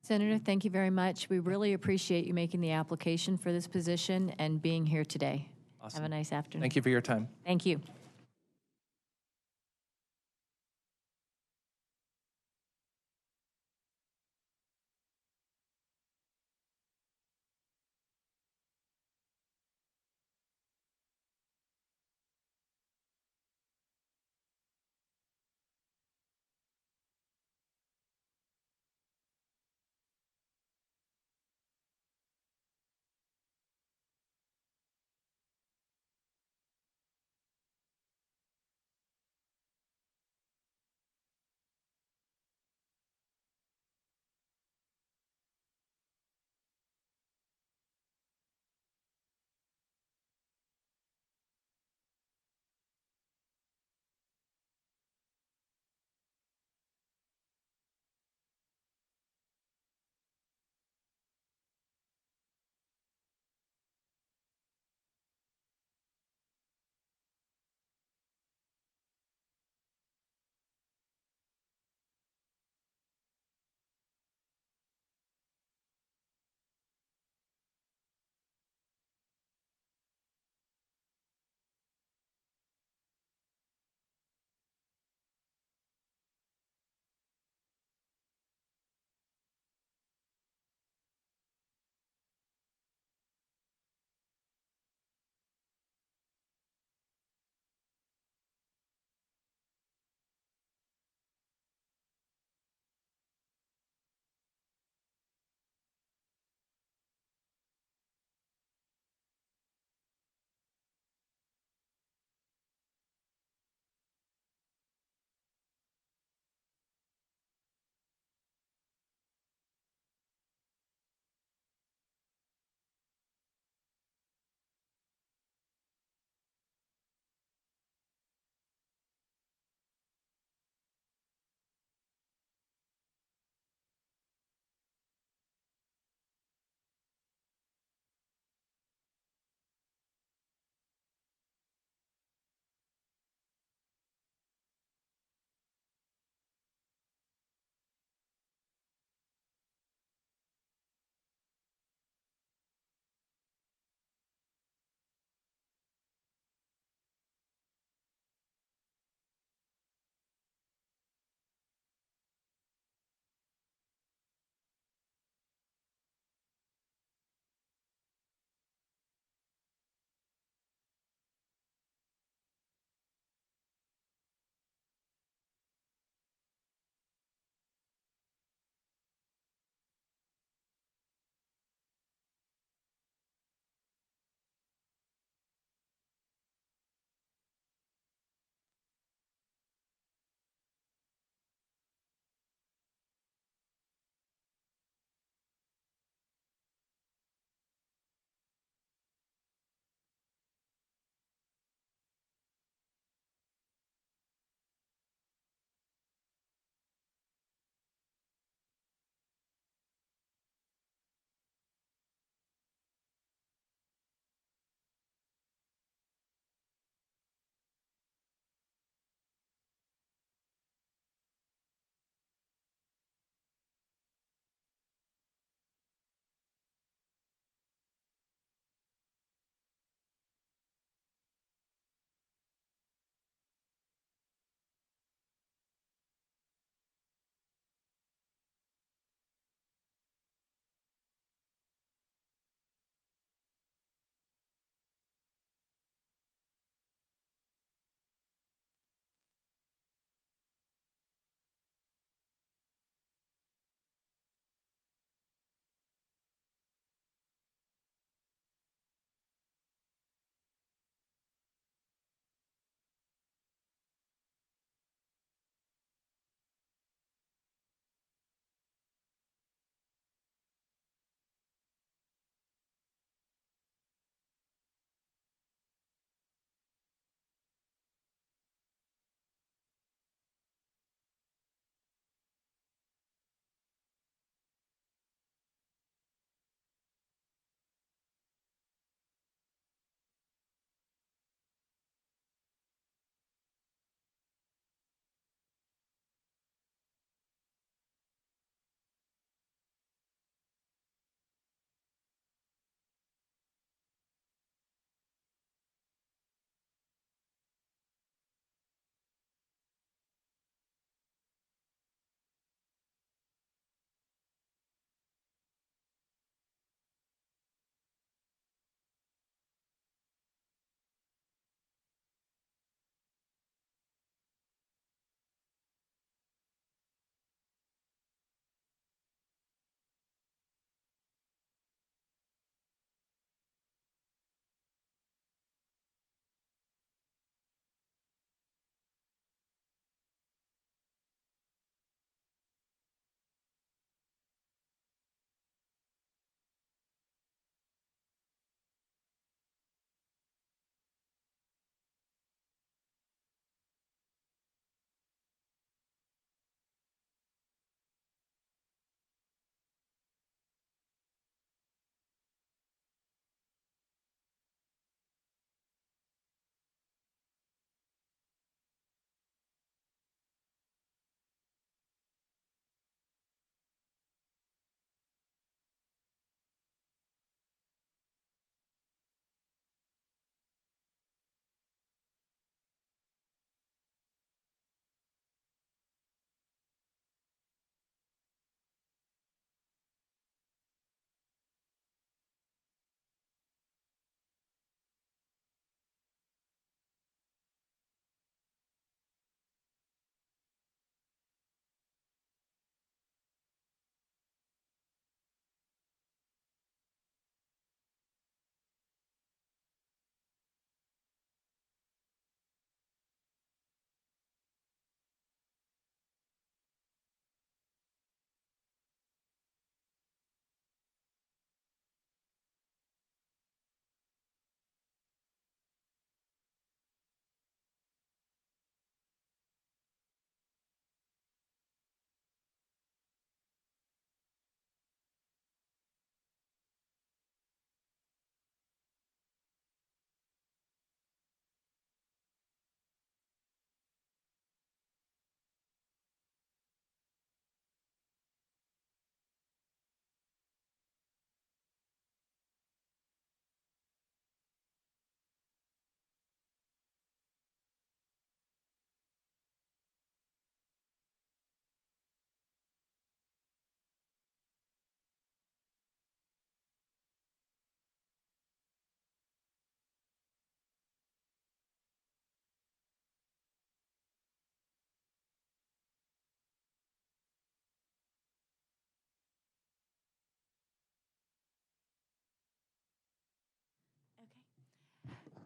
Senator, thank you very much. We really appreciate you making the application for this position and being here today. Awesome. Have a nice afternoon. Thank you for your time. Thank you.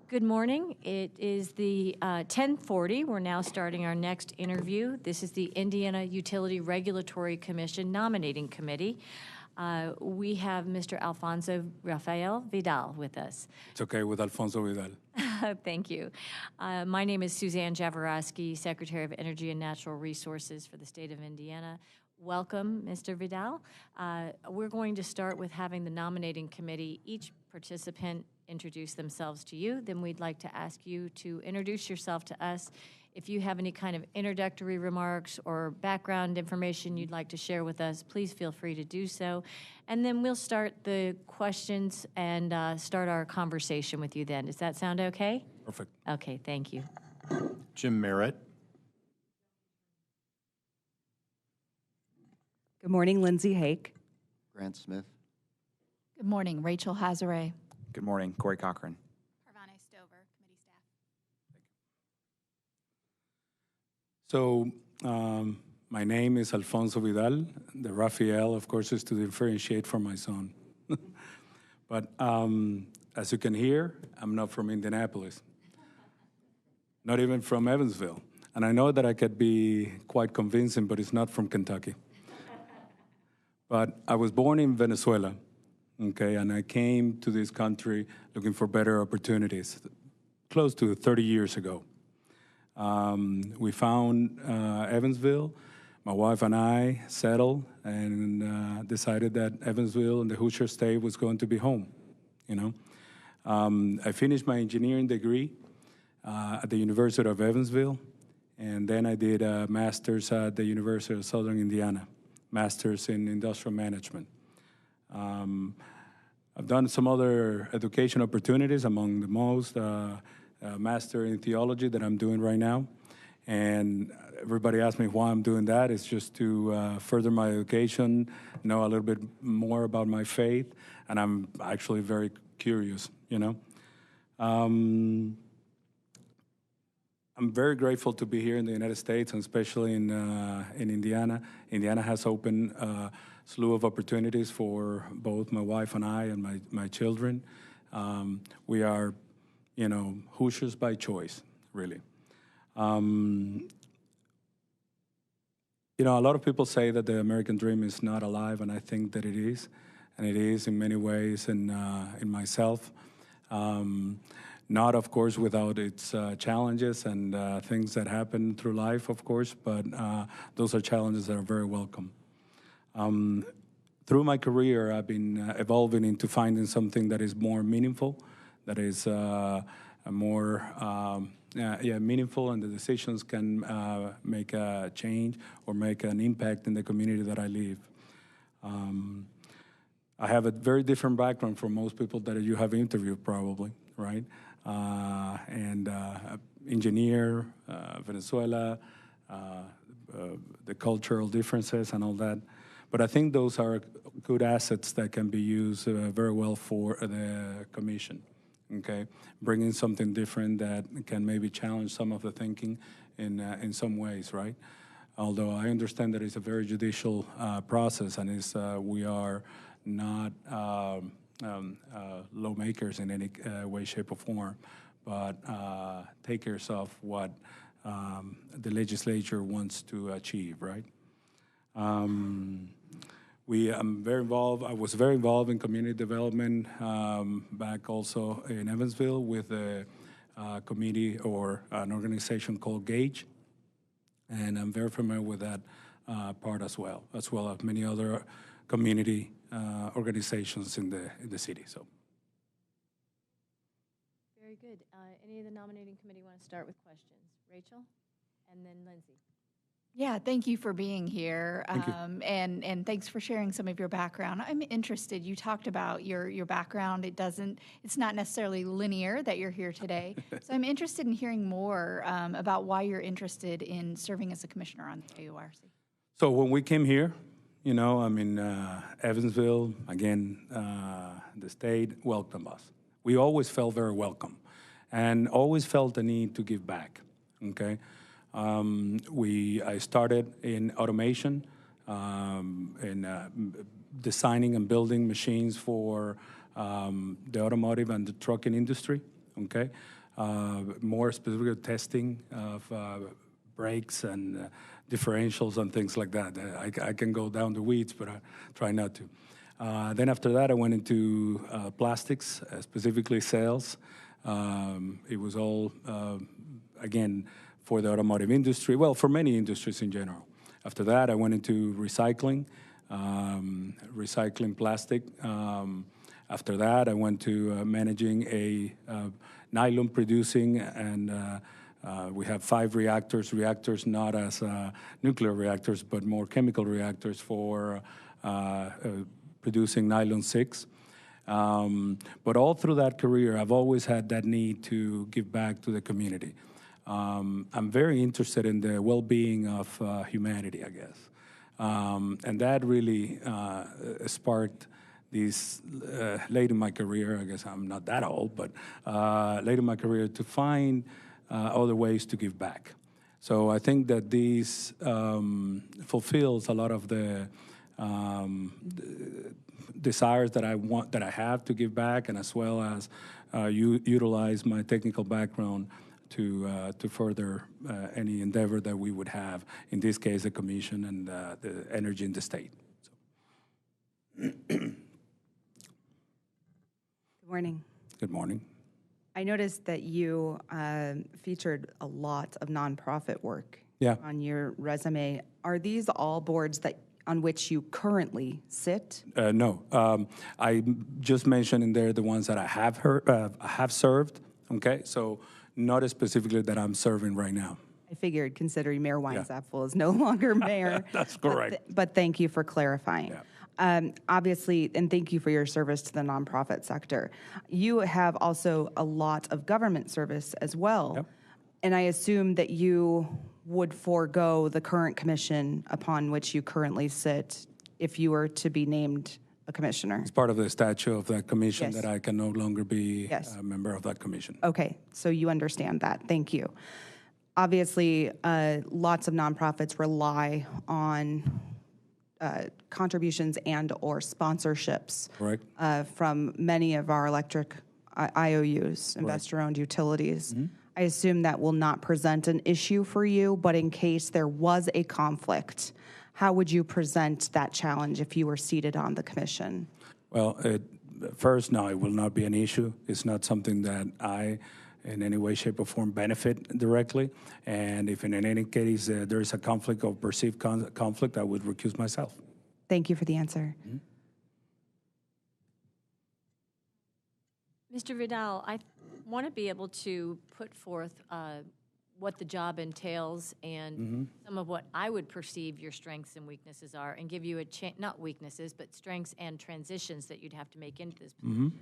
Good morning. It is the 10:40. We're now starting our next interview. This is the Indiana Utility Regulatory Commission Nominating Committee. We have Mr. Alfonso Rafael Vidal with us. It's okay with Alfonso Vidal. Thank you. My name is Suzanne Jaworowski, Secretary of Energy and Natural Resources for the state of Indiana. Welcome, Mr. Vidal. We're going to start with having the nominating committee, each participant introduce themselves to you. Then we'd like to ask you to introduce yourself to us. If you have any kind of introductory remarks or background information you'd like to share with us, please feel free to do so. And then we'll start the questions and start our conversation with you then. Does that sound okay? Perfect. Okay, thank you. Jim Merritt. Good morning, Lindsay Hake. Grant Smith. Good morning, Rachel Hazare. Good morning, Corey Cochran. Parvane Stover, committee staff. So my name is Alfonso Vidal. The Rafael, of course, is to differentiate from my son. But as you can hear, I'm not from Indianapolis, not even from Evansville. And I know that I could be quite convincing, but it's not from Kentucky. But I was born in Venezuela, okay, and I came to this country looking for better opportunities close to 30 years ago. We found Evansville. My wife and I settled and decided that Evansville and the Hoosier State was going to be home, you know. I finished my engineering degree at the University of Evansville, and then I did a master's at the University of Southern Indiana, master's in industrial management. I've done some other education opportunities, among the most, master in theology that I'm doing right now. And everybody asks me why I'm doing that. It's just to further my education, know a little bit more about my faith, and I'm actually very curious, you know. I'm very grateful to be here in the United States, and especially in Indiana. Indiana has opened a slew of opportunities for both my wife and I and my children. We are, you know, Hoosiers by choice, really. You know, a lot of people say that the American dream is not alive, and I think that it is, and it is in many ways in myself. Not, of course, without its challenges and things that happen through life, of course, but those are challenges that are very welcome. Through my career, I've been evolving into finding something that is more meaningful, that is more meaningful, and the decisions can make a change or make an impact in the community that I live. I have a very different background from most people that you have interviewed, probably, right? Engineer, Venezuela, the cultural differences and all that. But I think those are good assets that can be used very well for the commission, okay? Bringing something different that can maybe challenge some of the thinking in some ways, right? Although I understand that it's a very judicial process, and we are not lawmakers in any way, shape, or form, but takers of what the legislature wants to achieve, right? I'm very involved. I was very involved in community development back also in Evansville with a committee or an organization called GAGE, and I'm very familiar with that part as well as many other community organizations in the city. So. Very good. Any of the nominating committee want to start with questions? Rachel, and then Lindsay. Yeah, thank you for being here. Thank you. And thanks for sharing some of your background. I'm interested, you talked about your background. It's not necessarily linear that you're here today. So I'm interested in hearing more about why you're interested in serving as a commissioner on the IURC. So when we came here, you know, I mean, Evansville, again, the state welcomed us. We always felt very welcome and always felt the need to give back, okay? I started in automation, in designing and building machines for the automotive and the trucking industry, okay? more specifically testing of brakes and differentials and things like that. I can go down the weeds, but I try not to. Then after that, I went into plastics, specifically sales. It was all, again, for the automotive industry, well, for many industries in general. After that, I went into recycling, recycling plastic. After that, I went to managing a nylon producing, and we have 5 reactors not as nuclear reactors, but more chemical reactors for producing nylon 6. But all through that career, I've always had that need to give back to the community. I'm very interested in the well-being of humanity, I guess. And that really sparked these, late in my career, I guess I'm not that old, but late in my career, to find other ways to give back. So I think that this fulfills a lot of the desires that I have to give back, and as well as utilize my technical background to further any endeavor that we would have, in this case, the commission and the energy in the state. So. Good morning. Good morning. I noticed that you featured a lot of nonprofit work on your resume. Are these all boards on which you currently sit? No. I just mentioned in there the ones that I have served, okay? So not specifically that I'm serving right now. I figured, considering Mayor Weinzapfel is no longer mayor. That's correct. But thank you for clarifying. Yeah. Obviously, and thank you for your service to the nonprofit sector. You have also a lot of government service as well. Yep. And I assume that you would forego the current commission upon which you currently sit if you were to be named a commissioner. It's part of the statute of that commission Yes. that I can no longer be Yes. a member of that commission. Okay, so you understand that. Thank you. Obviously, lots of nonprofits rely on contributions and or sponsorships Correct. from many of our electric IOUs, investor-owned utilities. I assume that will not present an issue for you, but in case there was a conflict, how would you present that challenge if you were seated on the commission? Well, first, no, it will not be an issue. It's not something that I, in any way, shape, or form, benefit directly. And if in any case there is a conflict or perceived conflict, I would recuse myself. Thank you for the answer. Mr. Vidal, I want to be able to put forth what the job entails and some of what I would perceive your strengths and weaknesses are, and give you a chance, not weaknesses, but strengths and transitions that you'd have to make into this position,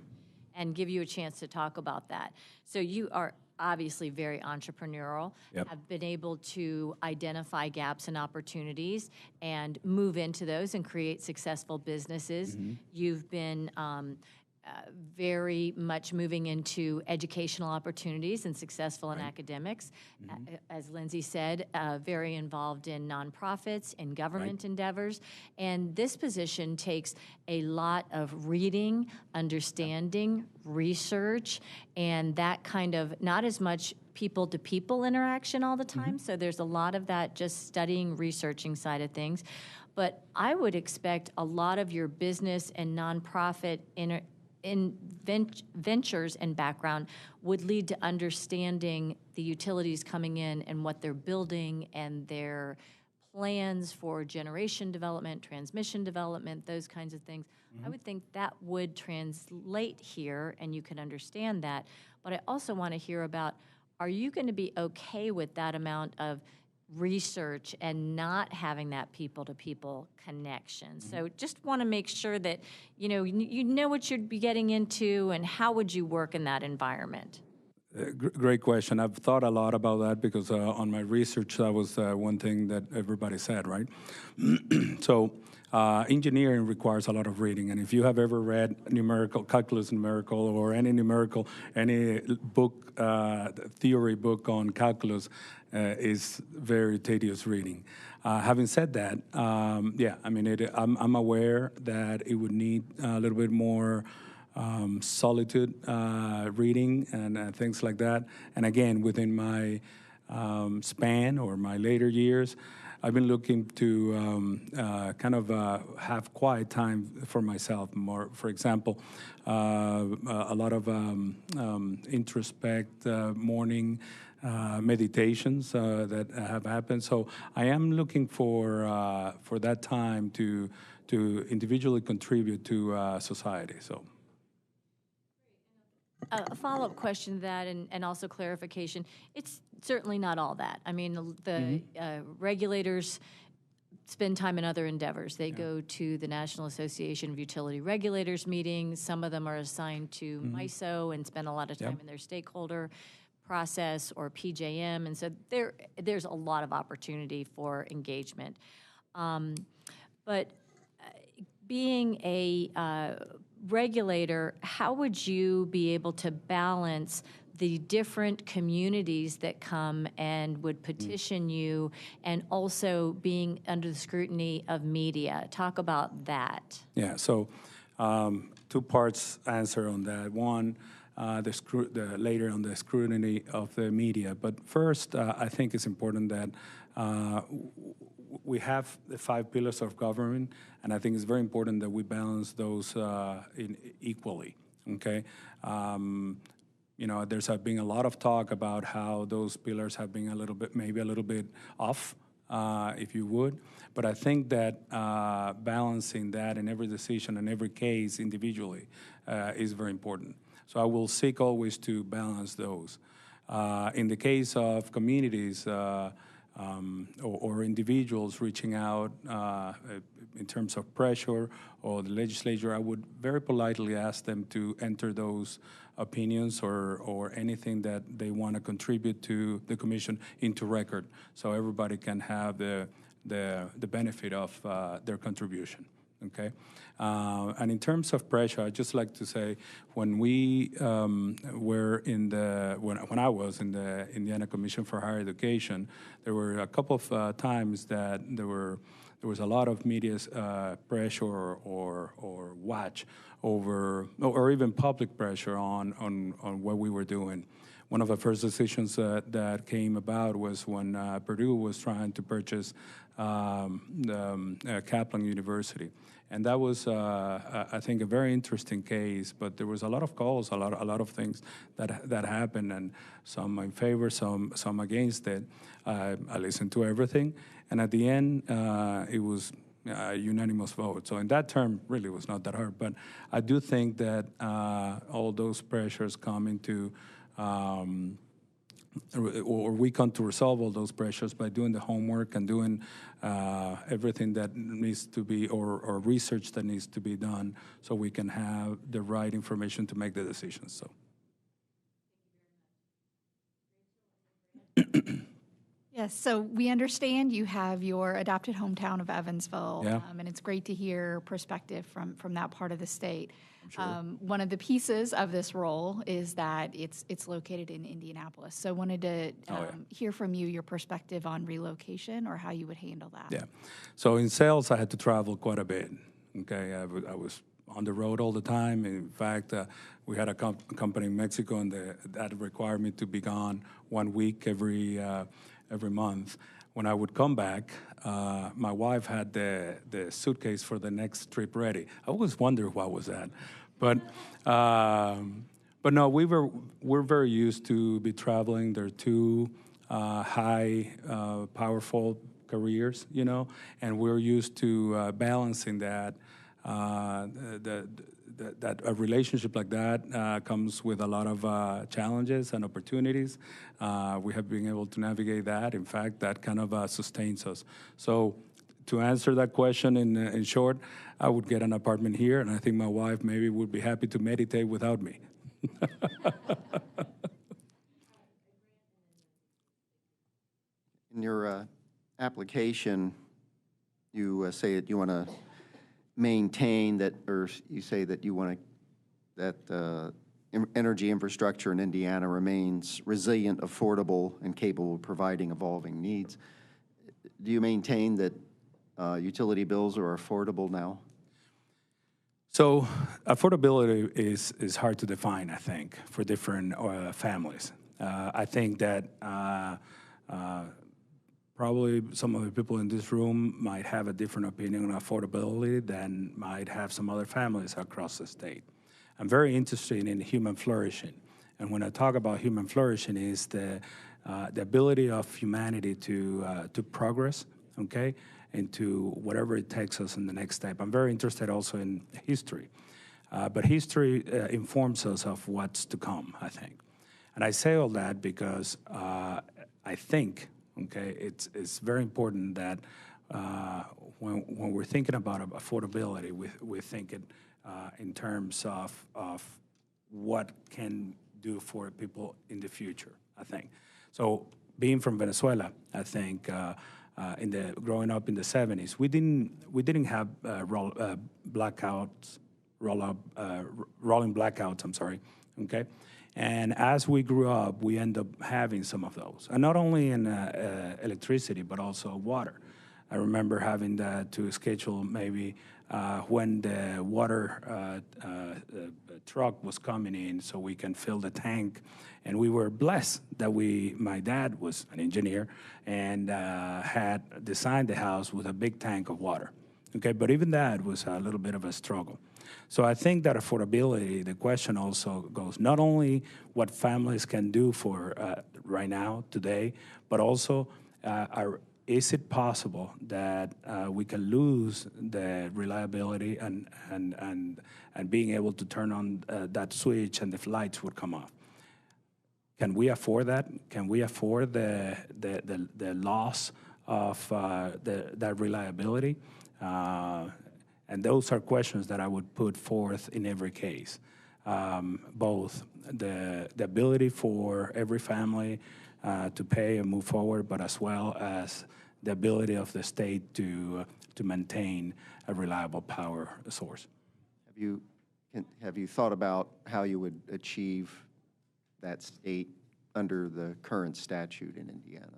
and give you a chance to talk about that. So you are obviously very entrepreneurial, have been able to identify gaps and opportunities and move into those and create successful businesses. You've been very much moving into educational opportunities and successful in academics. As Lindsay said, very involved in nonprofits and government endeavors. And this position takes a lot of reading, understanding, research, and that kind of, not as much people-to-people interaction all the time. So there's a lot of that just studying, researching side of things. But I would expect a lot of your business and nonprofit ventures and background would lead to understanding the utilities coming in and what they're building and their plans for generation development, transmission development, those kinds of things. I would think that would translate here and you can understand that. But I also want to hear about, are you going to be okay with that amount of research and not having that people-to-people connection? So just want to make sure that you know what you'd be getting into, and how would you work in that environment? Great question. I've thought a lot about that because on my research, that was one thing that everybody said, right? So engineering requires a lot of reading, and if you have ever read calculus numerical, or any book, theory book on calculus, is very tedious reading. Having said that, I'm aware that it would need a little bit more solitude reading and things like that. And again, within my span or my later years, I've been looking to kind of have quiet time for myself more. For example, a lot of introspect morning meditations that have happened. So I am looking for that time to individually contribute to society. So. A follow-up question to that, and also clarification. It's certainly not all that. I mean, the regulators spend time in other endeavors. They go to the National Association of Utility Regulators meetings. Some of them are assigned to MISO and spend a lot of time in their stakeholder process or PJM. And so there's a lot of opportunity for engagement. But being a regulator, how would you be able to balance the different communities that come and would petition you, and also being under the scrutiny of media? Talk about that. Yeah, so two parts answer on that. One, later on the scrutiny of the media. But first, I think it's important that we have the 5 pillars of government, and I think it's very important that we balance those equally, okay? There's been a lot of talk about how those pillars have been maybe a little bit off, if you would. But I think that balancing that in every decision and every case individually is very important. So I will seek always to balance those. In the case of communities, or individuals reaching out in terms of pressure or the legislature, I would very politely ask them to enter those opinions or anything that they want to contribute to the commission into record, so everybody can have the benefit of their contribution. Okay, and in terms of pressure, I'd just like to say when we were when I was in the Indiana Commission for Higher Education, there were a couple of times that there was a lot of media pressure or watch over, or even public pressure on what we were doing. One of the first decisions that came about was when Purdue was trying to purchase Kaplan University. And that was, I think, a very interesting case, but there was a lot of calls, a lot of things that happened, and some in favor, some against it. I listened to everything, and at the end, it was a unanimous vote. So in that term, really was not that hard, but I do think that all those pressures come into or we come to resolve all those pressures by doing the homework and doing everything that needs to be, or research that needs to be done, so we can have the right information to make the decisions. So. Yes, so we understand you have your adopted hometown of Evansville, Yeah. And it's great to hear perspective from that part of the state. Sure. One of the pieces of this role is that it's located in Indianapolis. So wanted to hear from you your perspective on relocation or how you would handle that. Yeah, so in sales, I had to travel quite a bit. Okay, I was on the road all the time. In fact, we had a company in Mexico, and that required me to be gone 1 week every month. When I would come back, my wife had the suitcase for the next trip ready. I always wondered what was that, but no, we're very used to be traveling. There are 2 high, powerful careers, and we're used to balancing that. That a relationship like that comes with a lot of challenges and opportunities. We have been able to navigate that. In fact, that kind of sustains us. So to answer that question in short, I would get an apartment here, and I think my wife maybe would be happy to meditate without me. In your application, you say that you want to maintain that, or you say that you want that energy infrastructure in Indiana remains resilient, affordable, and capable of providing evolving needs. Do you maintain that utility bills are affordable now? So affordability is hard to define, I think, for different families. I think that probably some of the people in this room might have a different opinion on affordability than might have some other families across the state. I'm very interested in human flourishing. And when I talk about human flourishing is the ability of humanity to progress, okay, into whatever it takes us in the next step. I'm very interested also in history. But history informs us of what's to come, I think. And I say all that because I think, okay, it's very important that when we're thinking about affordability, we think it in terms of what can do for people in the future, I think. So being from Venezuela, I think growing up in the 70s, we didn't have rolling blackouts, I'm sorry, okay? And as we grew up, we end up having some of those. And not only in electricity, but also water. I remember having to schedule maybe when the water truck was coming in so we can fill the tank. And we were blessed that my dad was an engineer and had designed the house with a big tank of water. Okay, but even that was a little bit of a struggle. So I think that affordability, the question also goes not only what families can do for right now, today, but also is it possible that we can lose the reliability and being able to turn on that switch and the lights would come off? Can we afford that? Can we afford the loss of that reliability? And those are questions that I would put forth in every case. Both the ability for every family to pay and move forward, but as well as the ability of the state to maintain a reliable power source. Have you thought about how you would achieve that state under the current statute in Indiana,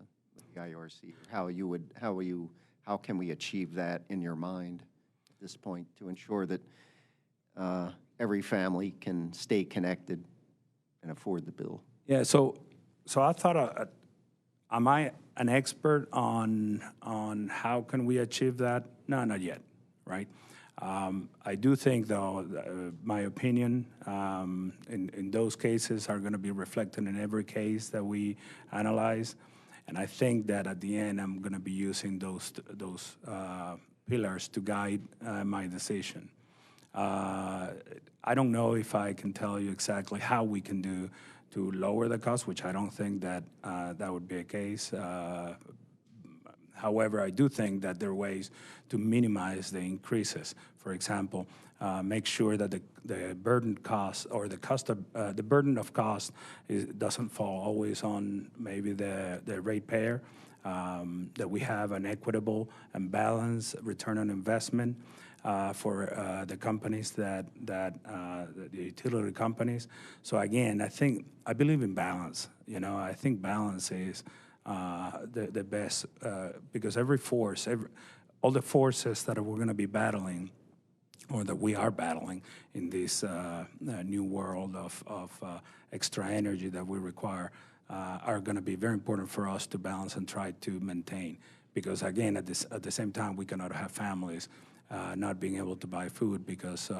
the IURC? How can we achieve that in your mind at this point to ensure that every family can stay connected and afford the bill? Yeah, so I thought, am I an expert on how can we achieve that? No, not yet, right? I do think, though, my opinion in those cases are going to be reflected in every case that we analyze. And I think that at the end, I'm going to be using those pillars to guide my decision. I don't know if I can tell you exactly how we can do to lower the cost, which I don't think that that would be a case. However, I do think that there are ways to minimize the increases. For example, make sure that the burden cost or the burden of cost doesn't fall always on maybe the ratepayer. That we have an equitable and balanced return on investment for the companies the utility companies. So again, I believe in balance. You know, I think balance is the best because all the forces that we're going to be battling, or that we are battling in this new world of extra energy that we require, are going to be very important for us to balance and try to maintain. Because again, at the same time, we cannot have families not being able to buy food because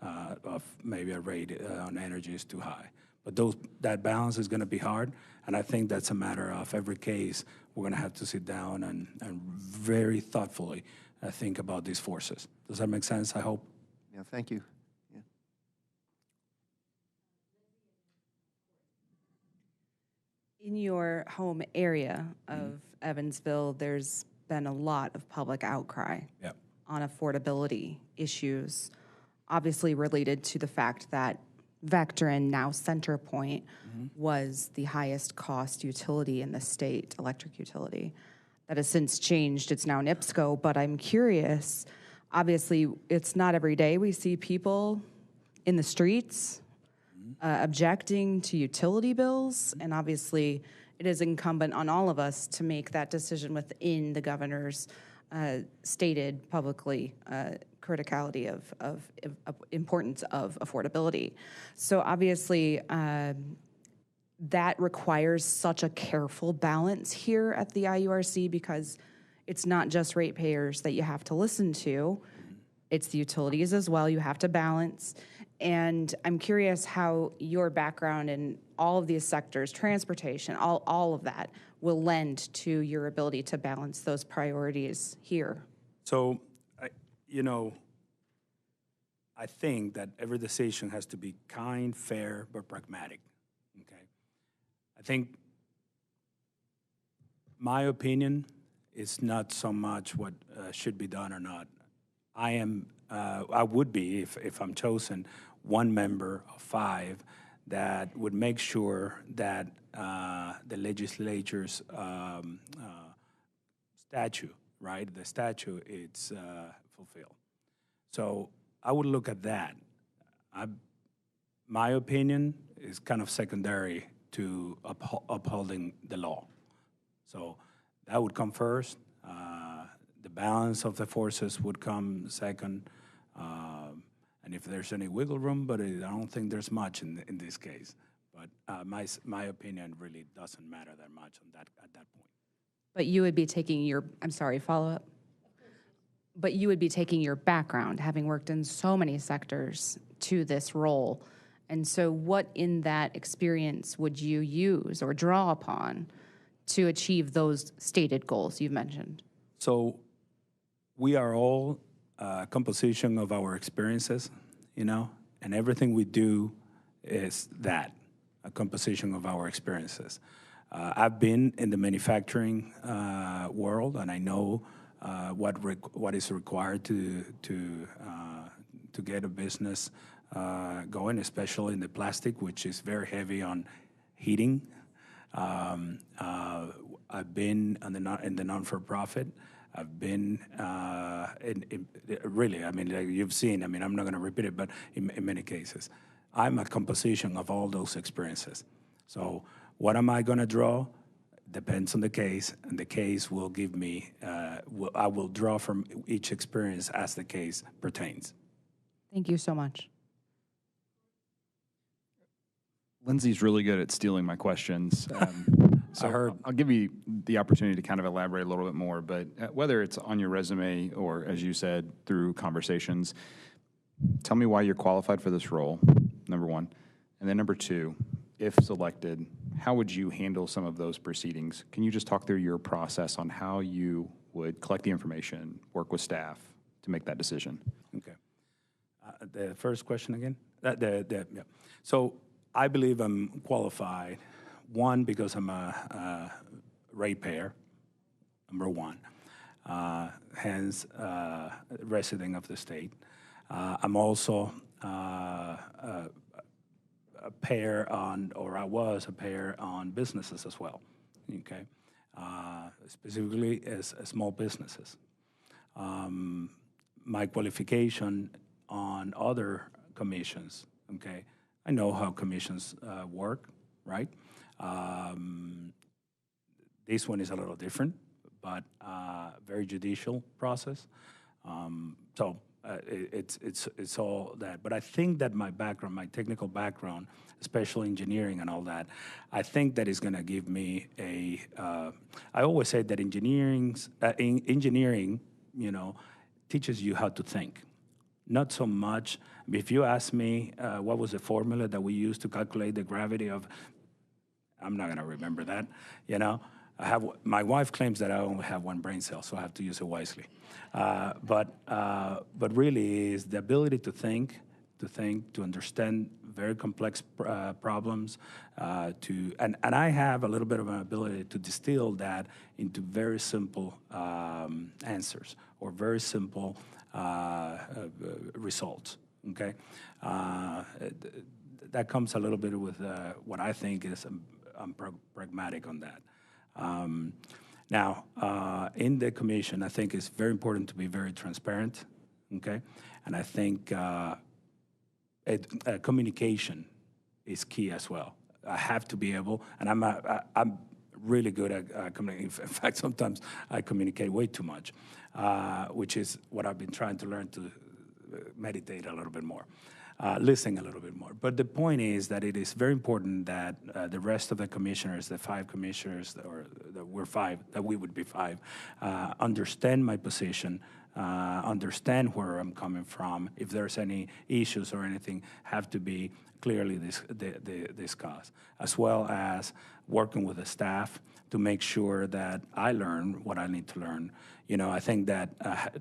of maybe a rate on energy is too high. But that balance is going to be hard, and I think that's a matter of every case. We're going to have to sit down and very thoughtfully think about these forces. Does that make sense, I hope? Yeah, thank you. Yeah. In your home area of Evansville, there's been a lot of public outcry on affordability issues, obviously related to the fact that Vectren, now CenterPoint, was the highest cost utility in the state, electric utility. That has since changed. It's now NIPSCO, but I'm curious, obviously, it's not every day we see people in the streets objecting to utility bills, and obviously it is incumbent on all of us to make that decision within the governor's stated publicly criticality of importance of affordability. So obviously, that requires such a careful balance here at the IURC because it's not just ratepayers that you have to listen to, it's the utilities as well you have to balance. And I'm curious how your background in all of these sectors, transportation, all of that, will lend to your ability to balance those priorities here. So, I think that every decision has to be kind, fair, but pragmatic, okay? I think my opinion is not so much what should be done or not. I would be, if I'm chosen, one member of 5 that would make sure that the legislature's statute, right, the statute, it's fulfilled. So I would look at that. My opinion is kind of secondary to upholding the law. So that would come first. The balance of the forces would come second. And if there's any wiggle room, but I don't think there's much in this case. But my opinion really doesn't matter that much at that point. But you would be taking your, I'm sorry, follow-up? But you would be taking your background, having worked in so many sectors, to this role. And so what in that experience would you use or draw upon to achieve those stated goals you've mentioned? So we are all a composition of our experiences, and everything we do is that, a composition of our experiences. I've been in the manufacturing world, and I know what is required to get a business going, especially in the plastic, which is very heavy on heating. I've been in the non-for-profit. I've been really, like you've seen, I'm not going to repeat it, but in many cases, I'm a composition of all those experiences. So what am I going to draw? Depends on the case, and the case will give me, I will draw from each experience as the case pertains. Thank you so much. Lindsay's really good at stealing my questions. So I heard. I'll give you the opportunity to kind of elaborate a little bit more, but whether it's on your resume or, as you said, through conversations, tell me why you're qualified for this role, number one. And then number two, if selected, how would you handle some of those proceedings? Can you just talk through your process on how you would collect the information, work with staff to make that decision? Okay. The first question again? Yeah. So I believe I'm qualified, one, because I'm a ratepayer, number one, hence resident of the state. I'm also a payer on, or I was a payer on businesses as well, okay? Specifically as small businesses. My qualification on other commissions, okay? I know how commissions work, right? This one is a little different, but very judicial process. So it's all that. But I think that my background, my technical background, especially engineering and all that, I think that is going to give me a. I always say that engineering, teaches you how to think. Not so much. If you ask me what was the formula that we used to calculate the gravity of, I'm not going to remember that. My wife claims that I only have one brain cell, so I have to use it wisely. But really, is the ability to think, to understand very complex problems, and I have a little bit of an ability to distill that into very simple answers or very simple results. Okay, that comes a little bit with what I think is I'm pragmatic on that. Now, in the commission, I think it's very important to be very transparent, okay? And I think communication is key as well. I have to be able, and I'm really good at communicating. In fact, sometimes I communicate way too much, which is what I've been trying to learn to meditate a little bit more, listen a little bit more. But the point is that it is very important that the rest of the commissioners, the 5 commissioners, or we're 5, that we would be 5, understand my position, understand where I'm coming from. If there's any issues or anything, have to be clearly discussed, as well as working with the staff to make sure that I learn what I need to learn. You know, I think that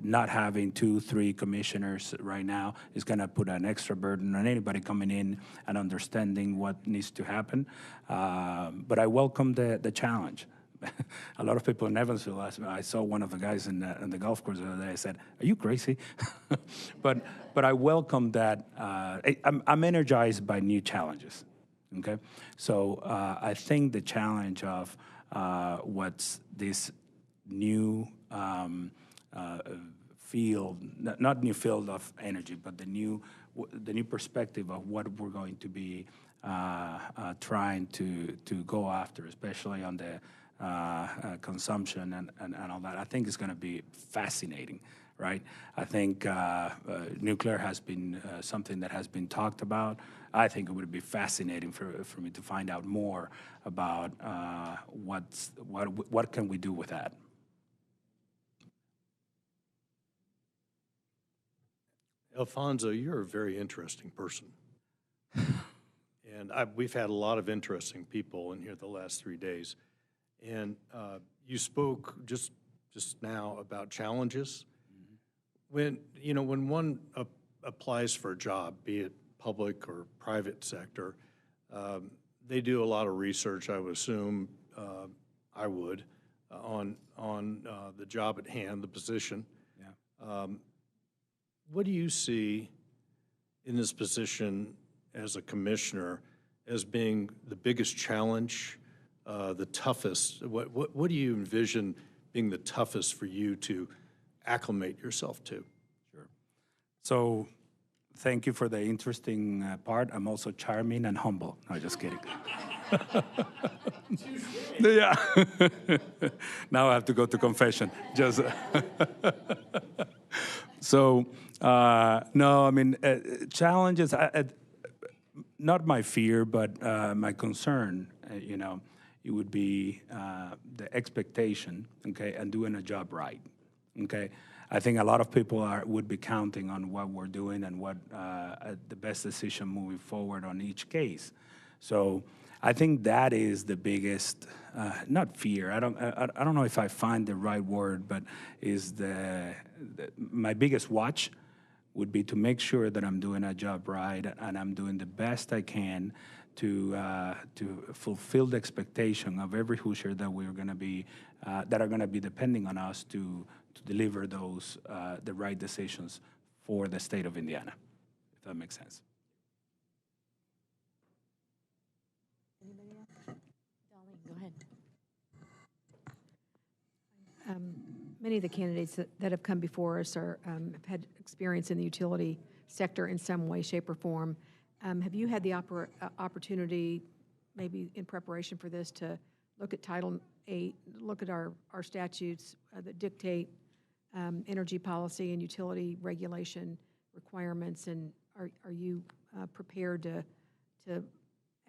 not having 2, 3 commissioners right now is going to put an extra burden on anybody coming in and understanding what needs to happen. But I welcome the challenge. A lot of people in Evansville asked me, I saw one of the guys in the golf course the other day. I said, "Are you crazy?" but I welcome that. I'm energized by new challenges. Okay, so I think the challenge of what's this new field, not new field of energy, but the new perspective of what we're going to be trying to go after, especially on the consumption and all that. I think it's going to be fascinating, right? I think nuclear has been something that has been talked about. I think it would be fascinating for me to find out more about what can we do with that. Alfonso, you're a very interesting person. And we've had a lot of interesting people in here the last 3 days. And you spoke just now about challenges. Mm-hmm. When one applies for a job, be it public or private sector, they do a lot of research, I would assume, I would, on the job at hand, the position. Yeah. What do you see in this position as a commissioner as being the biggest challenge, the toughest? What do you envision being the toughest for you to acclimate yourself to? Sure. So thank you for the interesting part. I'm also charming and humble. No, just kidding. Yeah. Now I have to go to confession. Just so no, I mean challenges. Not my fear, but my concern. It would be the expectation, okay, and doing a job right, okay. I think a lot of people would be counting on what we're doing and what the best decision moving forward on each case. So I think that is the biggest, not fear. I don't know if I find the right word, but is my biggest watch would be to make sure that I'm doing a job right and I'm doing the best I can to fulfill the expectation of every Hoosier that we're going to be that are going to be depending on us to deliver those the right decisions for the state of Indiana, if that makes sense. Anybody else? Darlene, go ahead. Many of the candidates that have come before us have had experience in the utility sector in some way, shape, or form. Have you had the opportunity, maybe in preparation for this, to look at Title VIII, look at our statutes that dictate energy policy and utility regulation requirements, and are you prepared to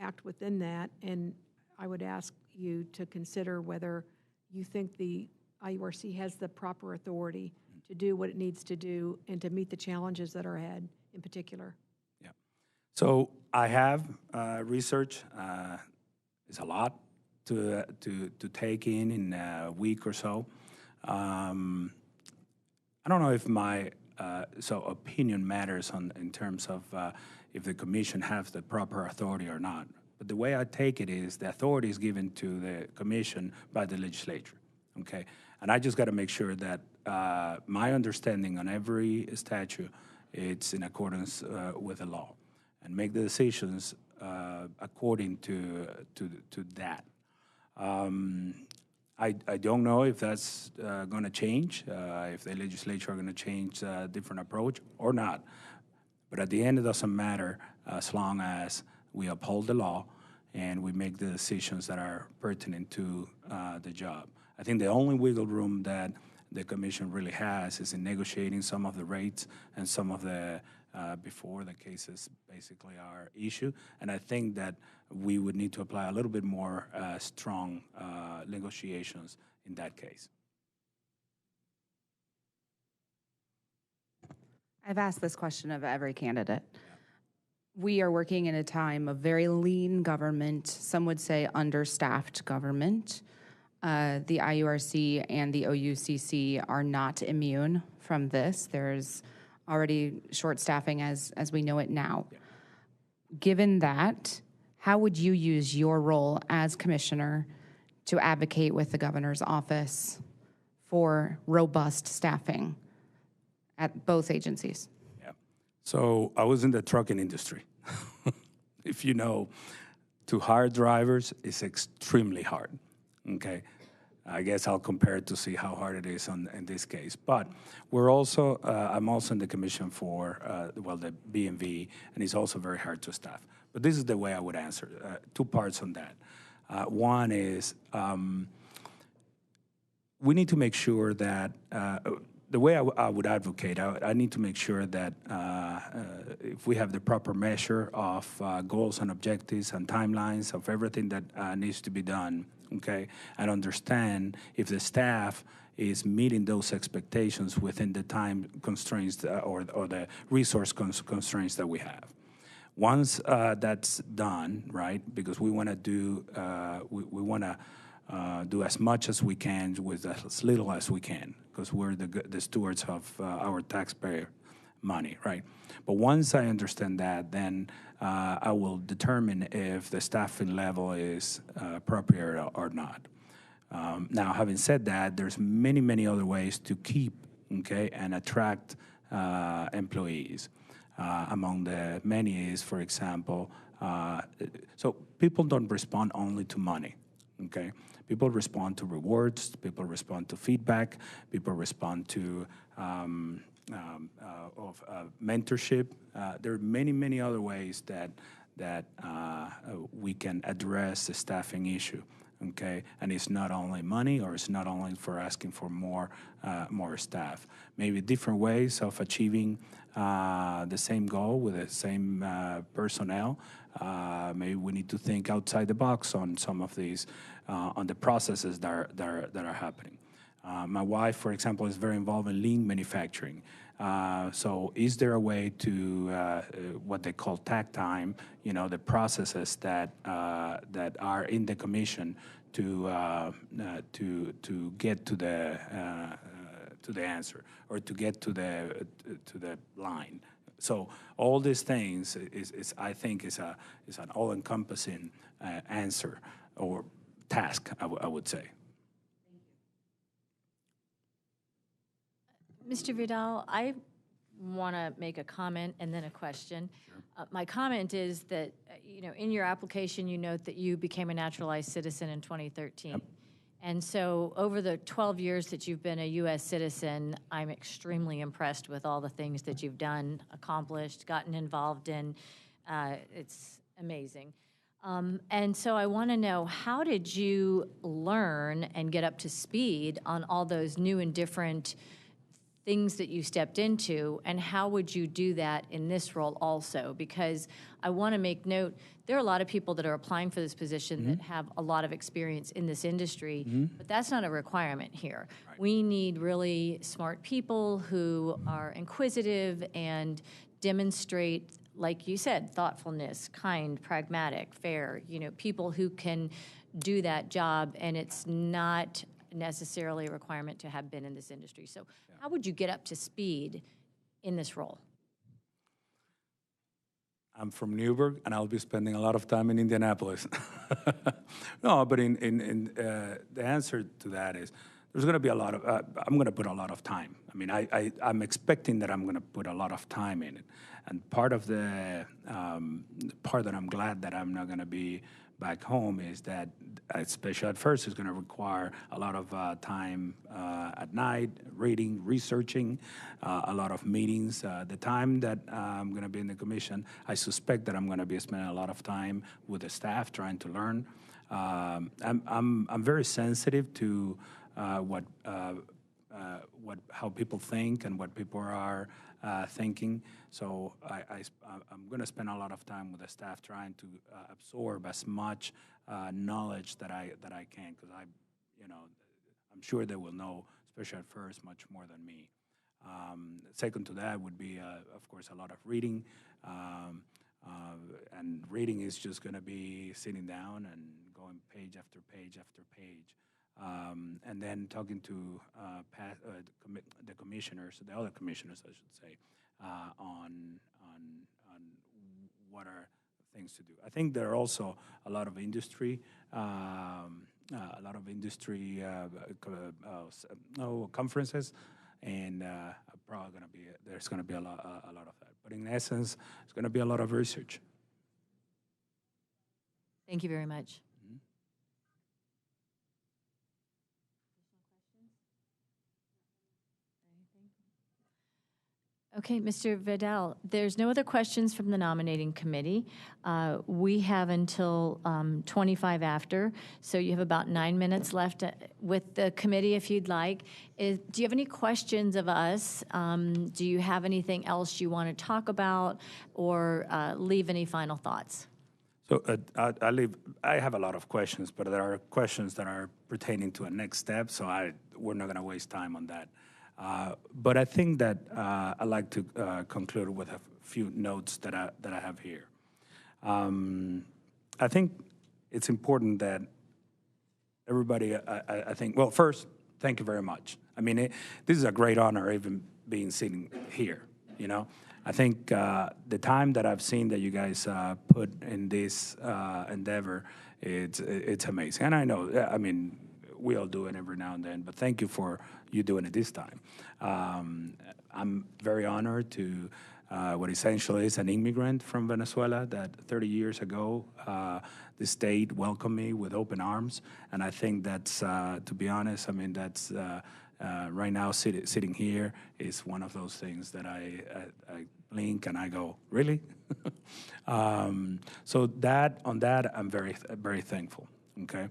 act within that? And I would ask you to consider whether you think the IURC has the proper authority to do what it needs to do and to meet the challenges that are ahead in particular. Yeah. So I have research. It's a lot to take in a week or so. I don't know if my opinion matters in terms of if the commission has the proper authority or not. But the way I take it is the authority is given to the commission by the legislature. Okay, and I just got to make sure that my understanding on every statute it's in accordance with the law, and make the decisions according to that. I don't know if that's going to change, if the legislature are going to change a different approach or not. But at the end, it doesn't matter as long as we uphold the law and we make the decisions that are pertinent to the job. I think the only wiggle room that the commission really has is in negotiating some of the rates and some of the before the cases basically are issued. And I think that we would need to apply a little bit more strong negotiations in that case. I've asked this question of every candidate. We are working in a time of very lean government, some would say understaffed government. The IURC and the OUCC are not immune from this. There's already short staffing as we know it now. Yeah. Given that, how would you use your role as commissioner to advocate with the governor's office for robust staffing at both agencies? Yeah. So I was in the trucking industry. If you know, to hire drivers is extremely hard, okay? I guess I'll compare it to see how hard it is in this case. But we're also, I'm also in the commission for, the BMV, and it's also very hard to staff. But this is the way I would answer, two parts on that. One is we need to make sure that, the way I would advocate, I need to make sure that if we have the proper measure of goals and objectives and timelines of everything that needs to be done, okay, and understand if the staff is meeting those expectations within the time constraints or the resource constraints that we have. Once that's done, right, because we want to do, we want to do as much as we can with as little as we can, because we're the stewards of our taxpayer money, right? But once I understand that, then I will determine if the staffing level is appropriate or not. Now, having said that, there's many other ways to keep, okay, and attract employees. Among the many is, for example, so people don't respond only to money, okay? People respond to rewards, people respond to feedback, people respond to mentorship. There are many other ways that we can address the staffing issue, okay? And it's not only money, or it's not only for asking for more staff. Maybe different ways of achieving the same goal with the same personnel. Maybe we need to think outside the box on some of these, on the processes that are happening. My wife, for example, is very involved in lean manufacturing. So is there a way to what they call tag time, you know, the processes that are in the commission to get to the answer, or to get to the line? So all these things is I think is an all-encompassing answer or task, I would say. Mr. Vidal, I want to make a comment and then a question. Sure. My comment is that, you know, in your application, you note that you became a naturalized citizen in 2013. Yep. And so over the 12 years that you've been a U.S. citizen, I'm extremely impressed with all the things that you've done, accomplished, gotten involved in. It's amazing. And so I want to know, how did you learn and get up to speed on all those new and different things that you stepped into, and how would you do that in this role also? Because I want to make note, there are a lot of people that are applying for this position that have a lot of experience in this industry, but that's not a requirement here. Right. We need really smart people who are inquisitive and demonstrate, like you said, thoughtfulness, kind, pragmatic, fair, you know, people who can do that job, and it's not necessarily a requirement to have been in this industry. So how would you get up to speed in this role? I'm from Newburgh, and I'll be spending a lot of time in Indianapolis. No, but in the answer to that is, there's going to be a lot of, I'm going to put a lot of time. I mean, I'm expecting that I'm going to put a lot of time in it. And part of the part that I'm glad that I'm not going to be back home is that, especially at first, it's going to require a lot of time at night, reading, researching, a lot of meetings. The time that I'm going to be in the commission, I suspect that I'm going to be spending a lot of time with the staff trying to learn. I'm very sensitive to what how people think and what people are thinking. So I'm going to spend a lot of time with the staff trying to absorb as much knowledge that I can, because I'm sure they will know, especially at first, much more than me. Second to that would be, of course, a lot of reading. And reading is just going to be sitting down and going page after page after page. And then talking to the commissioners, the other commissioners, I should say, on what are things to do. I think there are also a lot of industry, conferences, and probably there's going to be a lot of that. But in essence, it's going to be a lot of research. Thank you very much. Okay, Mr. Vidal, there's no other questions from the nominating committee. We have until 25 after, so you have about 9 minutes left with the committee if you'd like. Do you have any questions of us? Do you have anything else you want to talk about, or leave any final thoughts? So I have a lot of questions, but there are questions that are pertaining to a next step, so we're not going to waste time on that. But I think that I'd like to conclude with a few notes that I have here. I think it's important that everybody, I think, well, first, thank you very much. I mean, this is a great honor, even being sitting here, I think the time that I've seen that you guys put in this endeavor, it's amazing. And I know, I mean, we all do it every now and then, but thank you for you doing it this time. I'm very honored to what essentially is an immigrant from Venezuela that 30 years ago, the state welcomed me with open arms. And I think that's, to be honest, I mean, that's right now sitting here is one of those things that I blink and I go, really? So on that, I'm very, very thankful, okay?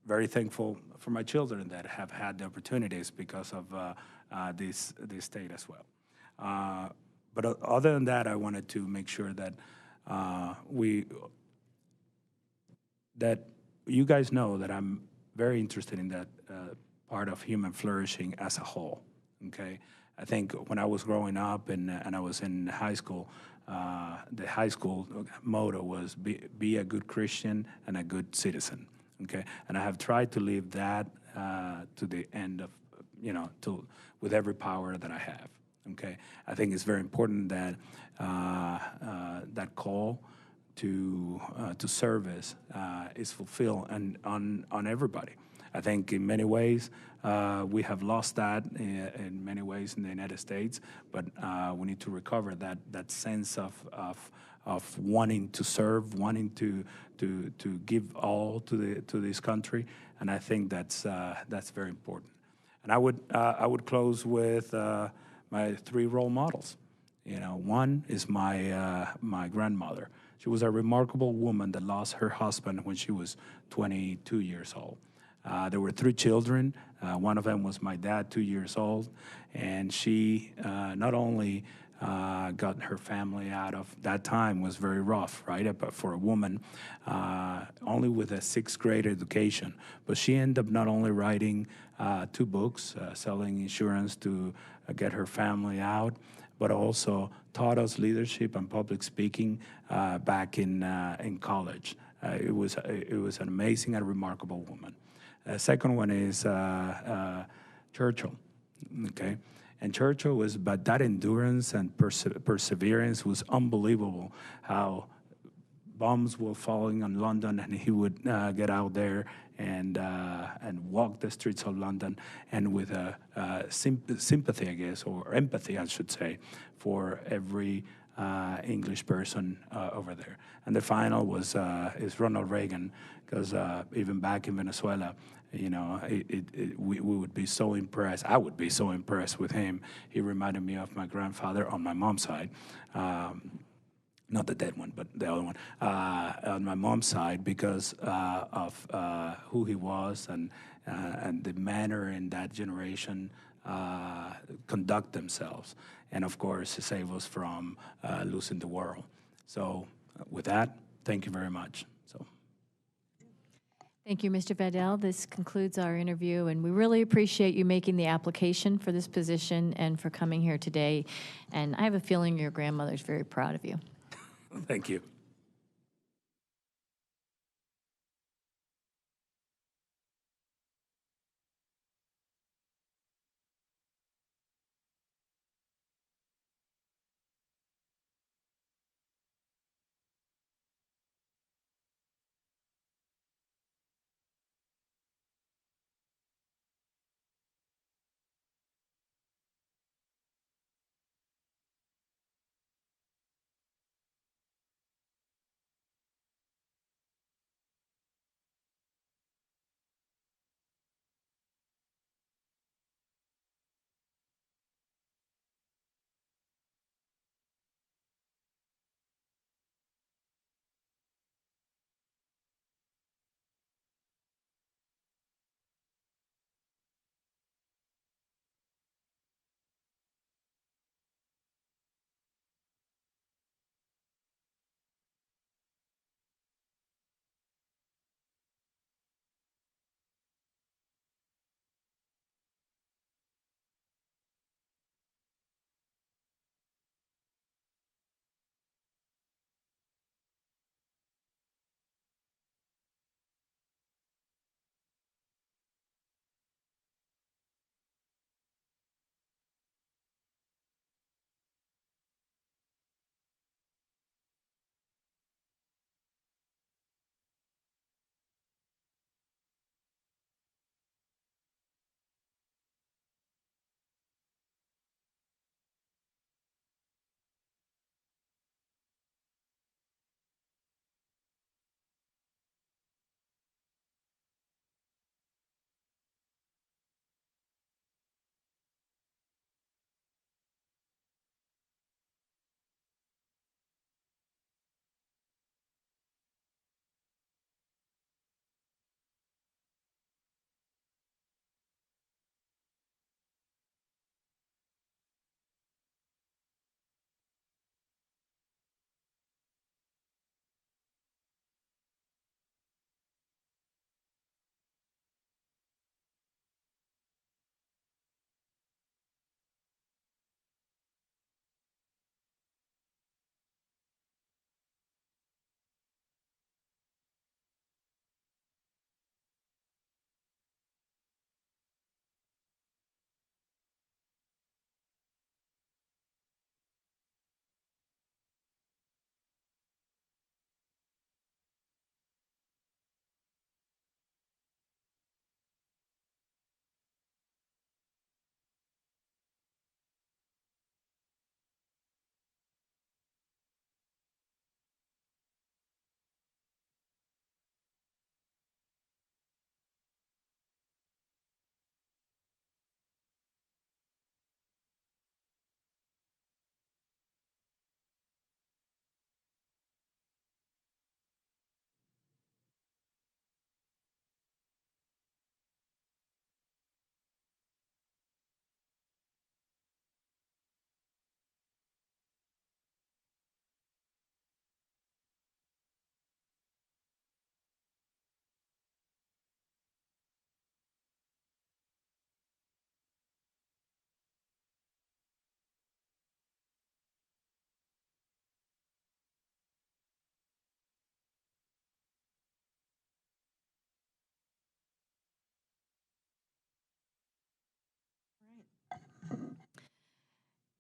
Very thankful for my children that have had the opportunities because of this state as well. But other than that, I wanted to make sure that that you guys know that I'm very interested in that part of human flourishing as a whole, okay? I think when I was growing up and I was in high school, the high school motto was be a good Christian and a good citizen. Okay, and I have tried to live that to the end of, with every power that I have. Okay, I think it's very important that that call to service is fulfilled and on everybody. I think in many ways we have lost that in many ways in the United States, but we need to recover that sense of wanting to serve, wanting to give all to this country, and I think that's very important. And I would close with my 3 role models. One is my grandmother. She was a remarkable woman that lost her husband when she was 22 years old. There were 3 children. One of them was my dad, 2 years old, and she not only got her family out of that time was very rough, right? But for a woman, only with a 6th grade education, but she ended up not only writing 2 books, selling insurance to get her family out, but also taught us leadership and public speaking back in college. It was an amazing and remarkable woman. Second one is Churchill, okay? And Churchill but that endurance and perseverance was unbelievable, how bombs were falling on London and he would get out there and walk the streets of London, and with sympathy, I guess, or empathy, I should say, for every English person over there. And the final is Ronald Reagan, because even back in Venezuela, we would be so impressed. I would be so impressed with him. He reminded me of my grandfather on my mom's side. Not the dead one, but the other one, on my mom's side, because of who he was and the manner in that generation conduct themselves. And of course, save us from losing the world. So with that, thank you very much. So. Thank you, Mr. Vidal. This concludes our interview, and we really appreciate you making the application for this position and for coming here today. And I have a feeling your grandmother's very proud of you. Thank you.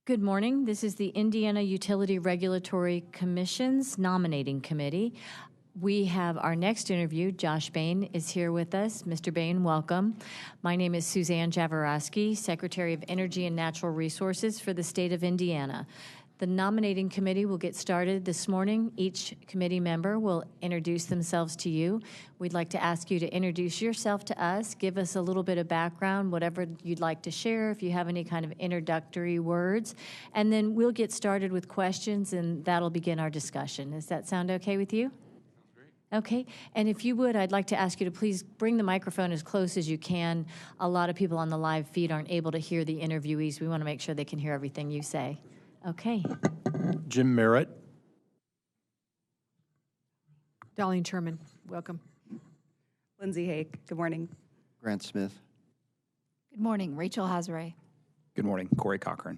Good morning. This is the Indiana Utility Regulatory Commission's Nominating Committee. We have our next interview. Josh Bain is here with us. Mr. Bain, welcome. My name is Suzanne Jaworowski, Secretary of Energy and Natural Resources for the state of Indiana. The nominating committee will get started this morning. Each committee member will introduce themselves to you. We'd like to ask you to introduce yourself to us, give us a little bit of background, whatever you'd like to share, if you have any kind of introductory words, and then we'll get started with questions, and that'll begin our discussion. Does that sound okay with you? Okay, and if you would, I'd like to ask you to please bring the microphone as close as you can. A lot of people on the live feed aren't able to hear the interviewees. We want to make sure they can hear everything you say. Okay. Jim Merritt. Darlene Sherman, welcome. Lindsay Hake, good morning. Grant Smith. Good morning, Rachel Hazare. Good morning, Corey Cochran.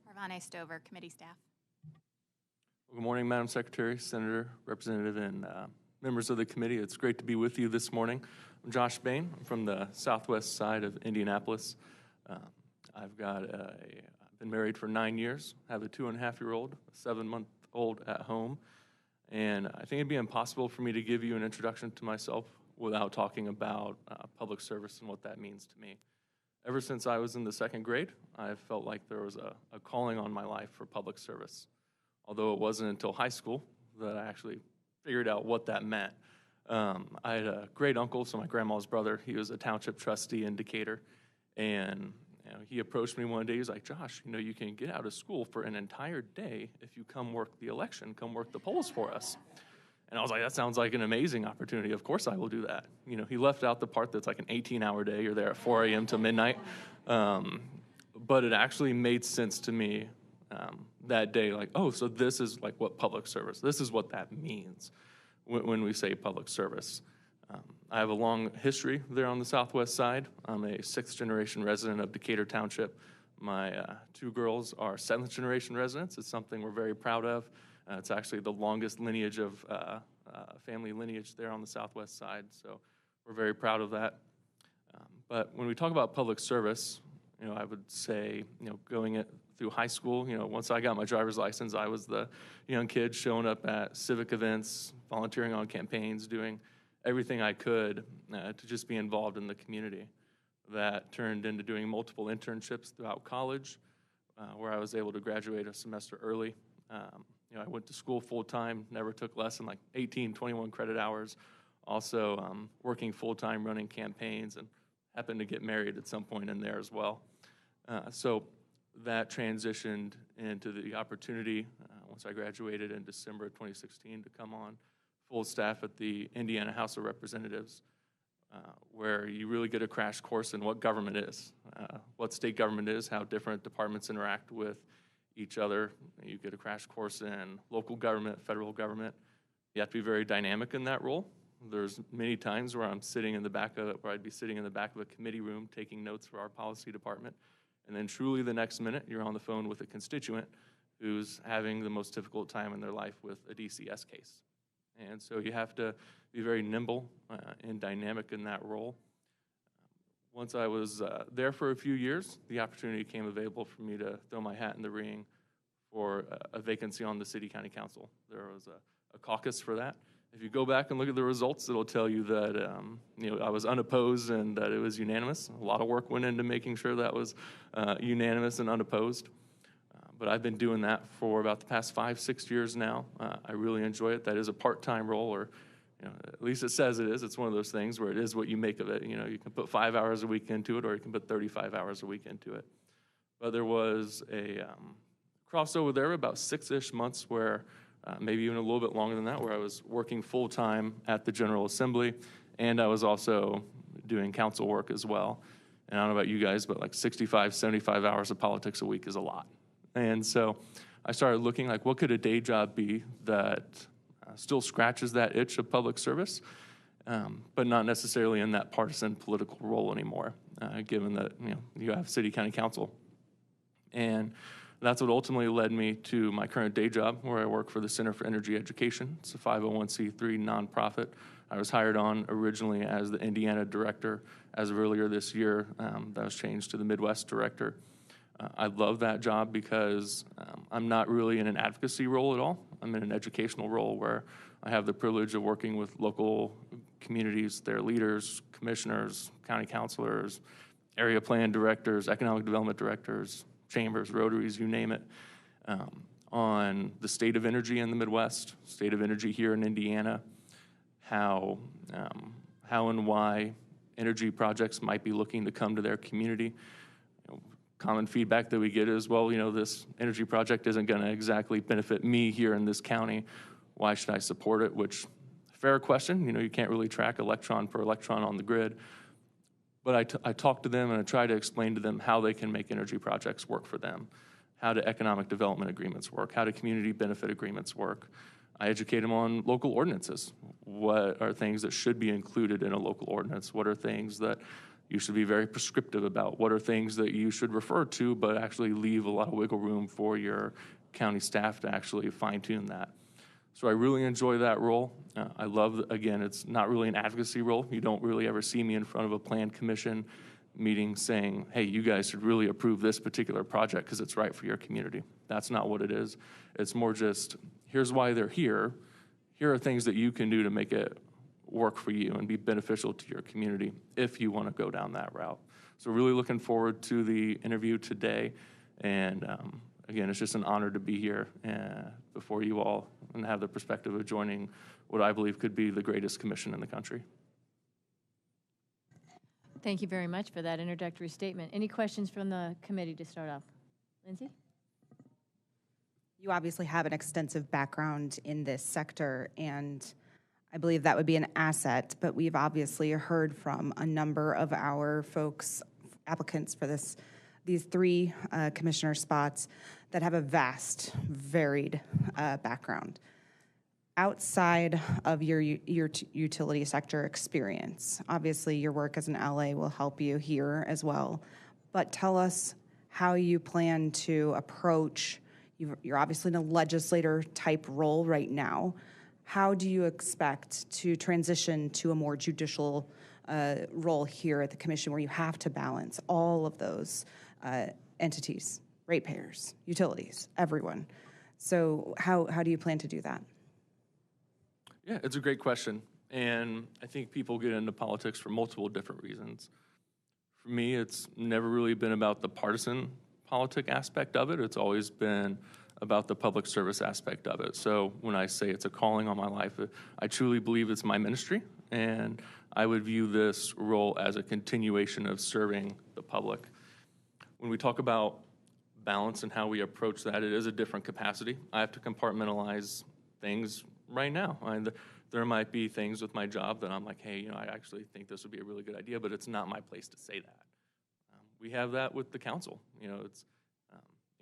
Parvane Stover, committee staff. Well, good morning, Madam Secretary, Senator, Representative, and members of the committee. It's great to be with you this morning. I'm Josh Bain. I'm from the southwest side of Indianapolis. I've been married for 9 years, have a 2.5-year-old, a 7-month-old at home, and I think it'd be impossible for me to give you an introduction to myself without talking about public service and what that means to me. Ever since I was in the 2nd grade, I felt like there was a calling on my life for public service, although it wasn't until high school that I actually figured out what that meant. I had a great uncle, so my grandma's brother. He was a township trustee in Decatur, and he approached me one day. He was like, Josh, you can get out of school for an entire day if you come work the election, come work the polls for us. And I was like, that sounds like an amazing opportunity. Of course I will do that. He left out the part that's like an 18-hour day. You're there at 4 a.m. to midnight. But it actually made sense to me that day, like, oh, so this is like what public service, this is what that means when we say public service. I have a long history there on the southwest side. I'm a 6th-generation resident of Decatur Township. My 2 girls are 7th-generation residents. It's something we're very proud of. It's actually the longest lineage of family lineage there on the southwest side, so we're very proud of that. But when we talk about public service, I would say, going through high school, once I got my driver's license, I was the young kid showing up at civic events, volunteering on campaigns, doing everything I could to just be involved in the community. That turned into doing multiple internships throughout college, where I was able to graduate a semester early. I went to school full-time, never took less than like 18, 21 credit hours. Also working full-time running campaigns, and happened to get married at some point in there as well. So that transitioned into the opportunity once I graduated in December of 2016 to come on full staff at the Indiana House of Representatives, where you really get a crash course in what government is, what state government is, how different departments interact with each other. You get a crash course in local government, federal government. You have to be very dynamic in that role. There's many times where I'd be sitting in the back of a committee room taking notes for our policy department, and then truly the next minute you're on the phone with a constituent who's having the most difficult time in their life with a DCS case. And so you have to be very nimble and dynamic in that role. Once I was there for a few years, the opportunity came available for me to throw my hat in the ring for a vacancy on the City County Council. There was a caucus for that. If you go back and look at the results, it'll tell you that I was unopposed and that it was unanimous. A lot of work went into making sure that was unanimous and unopposed. But I've been doing that for about the past 5-6 years now. I really enjoy it. That is a part-time role, or at least it says it is. It's one of those things where it is what you make of it. You can put 5 hours a week into it, or you can put 35 hours a week into it. But there was a crossover there about 6-ish months where maybe even a little bit longer than that, where I was working full-time at the General Assembly, and I was also doing council work as well. And I don't know about you guys, but like 65, 75 hours of politics a week is a lot. And so I started looking like, what could a day job be that still scratches that itch of public service, but not necessarily in that partisan political role anymore, given that you have city county council. And that's what ultimately led me to my current day job, where I work for the Center for Energy Education. It's a 501c3 nonprofit. I was hired on originally as the Indiana director. As of earlier this year, that was changed to the Midwest director. I love that job because I'm not really in an advocacy role at all. I'm in an educational role where I have the privilege of working with local communities, their leaders, commissioners, county councilors, area plan directors, economic development directors, chambers, rotaries, you name it, on the state of energy in the Midwest, state of energy here in Indiana, how and why energy projects might be looking to come to their community. Common feedback that we get is, well, this energy project isn't going to exactly benefit me here in this county. Why should I support it? Which fair question. You know, you can't really track electron per electron on the grid. But I talk to them and I try to explain to them how they can make energy projects work for them, how do economic development agreements work, how do community benefit agreements work. I educate them on local ordinances. What are things that should be included in a local ordinance? What are things that you should be very prescriptive about? What are things that you should refer to but actually leave a lot of wiggle room for your county staff to actually fine-tune that? So I really enjoy that role. I love, again, it's not really an advocacy role. You don't really ever see me in front of a plan commission meeting saying, hey, you guys should really approve this particular project because it's right for your community. That's not what it is. It's more just, here's why they're here. Here are things that you can do to make it work for you and be beneficial to your community if you want to go down that route. So really looking forward to the interview today. And again, it's just an honor to be here before you all and have the perspective of joining what I believe could be the greatest commission in the country. Thank you very much for that introductory statement. Any questions from the committee to start off? Lindsay? You obviously have an extensive background in this sector, and I believe that would be an asset, but we've obviously heard from a number of our folks, applicants for these three commissioner spots that have a vast, varied background. Outside of your utility sector experience, obviously your work as an LA will help you here as well, but tell us how you plan to approach, you're obviously in a legislator type role right now. How do you expect to transition to a more judicial role here at the commission where you have to balance all of those entities, ratepayers, utilities, everyone? So how do you plan to do that? Yeah, it's a great question. And I think people get into politics for multiple different reasons. For me, it's never really been about the partisan politic aspect of it. It's always been about the public service aspect of it. So when I say it's a calling on my life, I truly believe it's my ministry, and I would view this role as a continuation of serving the public. When we talk about balance and how we approach that, it is a different capacity. I have to compartmentalize things right now. There might be things with my job that I'm like, hey, I actually think this would be a really good idea, but it's not my place to say that. We have that with the council. It's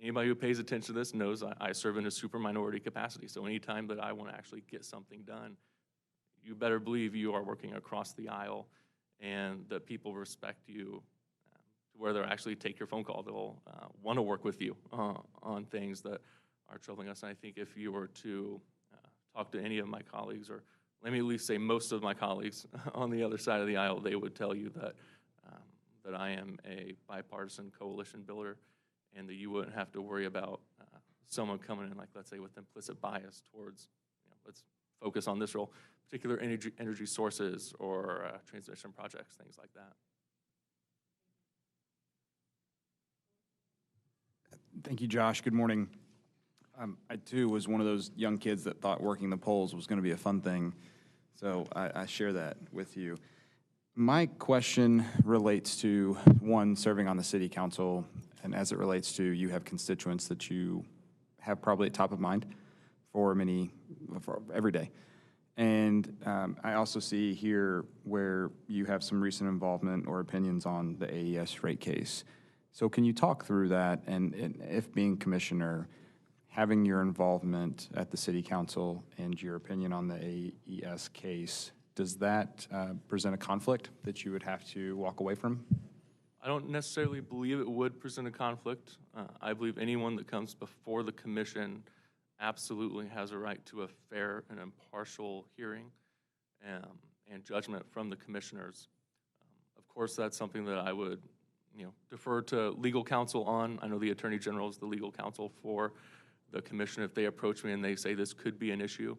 anybody who pays attention to this knows I serve in a super minority capacity. So anytime that I want to actually get something done, you better believe you are working across the aisle and that people respect you to where they'll actually take your phone call. They'll want to work with you on things that are troubling us. And I think if you were to talk to any of my colleagues, or let me at least say most of my colleagues on the other side of the aisle, they would tell you that that I am a bipartisan coalition builder, and that you wouldn't have to worry about someone coming in, like, let's say, with implicit bias towards, let's focus on this role, particular energy sources or transmission projects, things like that. Thank you, Josh. Good morning. I, too, was one of those young kids that thought working the polls was going to be a fun thing, so I share that with you. My question relates to, one, serving on the city council, and as it relates to you have constituents that you have probably at top of mind for every day. And I also see here where you have some recent involvement or opinions on the AES rate case. So can you talk through that, and if being commissioner, having your involvement at the city council and your opinion on the AES case, does that present a conflict that you would have to walk away from? I don't necessarily believe it would present a conflict. I believe anyone that comes before the commission absolutely has a right to a fair and impartial hearing and judgment from the commissioners. Of course, that's something that I would defer to legal counsel on. I know the Attorney General is the legal counsel for the commission. If they approach me and they say this could be an issue,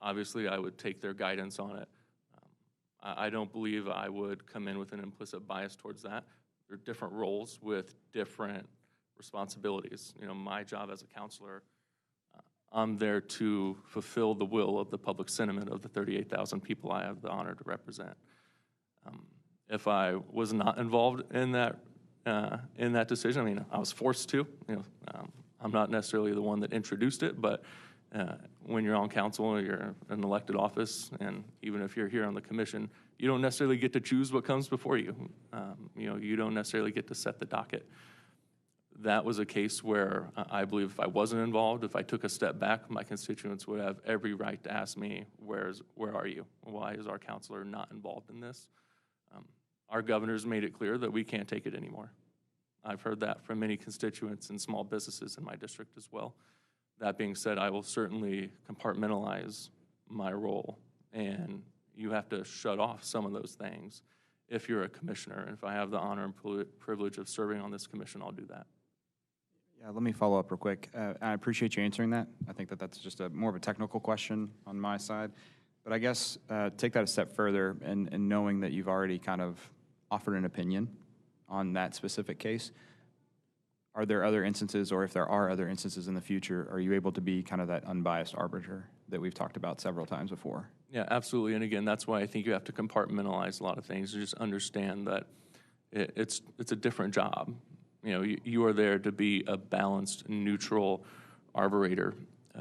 obviously I would take their guidance on it. I don't believe I would come in with an implicit bias towards that. There are different roles with different responsibilities. My job as a counselor, I'm there to fulfill the will of the public sentiment of the 38,000 people I have the honor to represent. If I was not involved in that decision, I was forced to. I'm not necessarily the one that introduced it, but when you're on council or you're in an elected office, and even if you're here on the commission, you don't necessarily get to choose what comes before you. You don't necessarily get to set the docket. That was a case where I believe if I wasn't involved, if I took a step back, my constituents would have every right to ask me, where are you? Why is our counselor not involved in this? Our governor's made it clear that we can't take it anymore. I've heard that from many constituents and small businesses in my district as well. That being said, I will certainly compartmentalize my role, and you have to shut off some of those things if you're a commissioner. And if I have the honor and privilege of serving on this commission, I'll do that. Yeah, let me follow up real quick. I appreciate you answering that. I think that that's just more of a technical question on my side. But I guess take that a step further, and knowing that you've already kind of offered an opinion on that specific case, are there other instances, or if there are other instances in the future, are you able to be kind of that unbiased arbiter that we've talked about several times before? Yeah, absolutely. And again, that's why I think you have to compartmentalize a lot of things and just understand that it's a different job. You are there to be a balanced, neutral arbiter.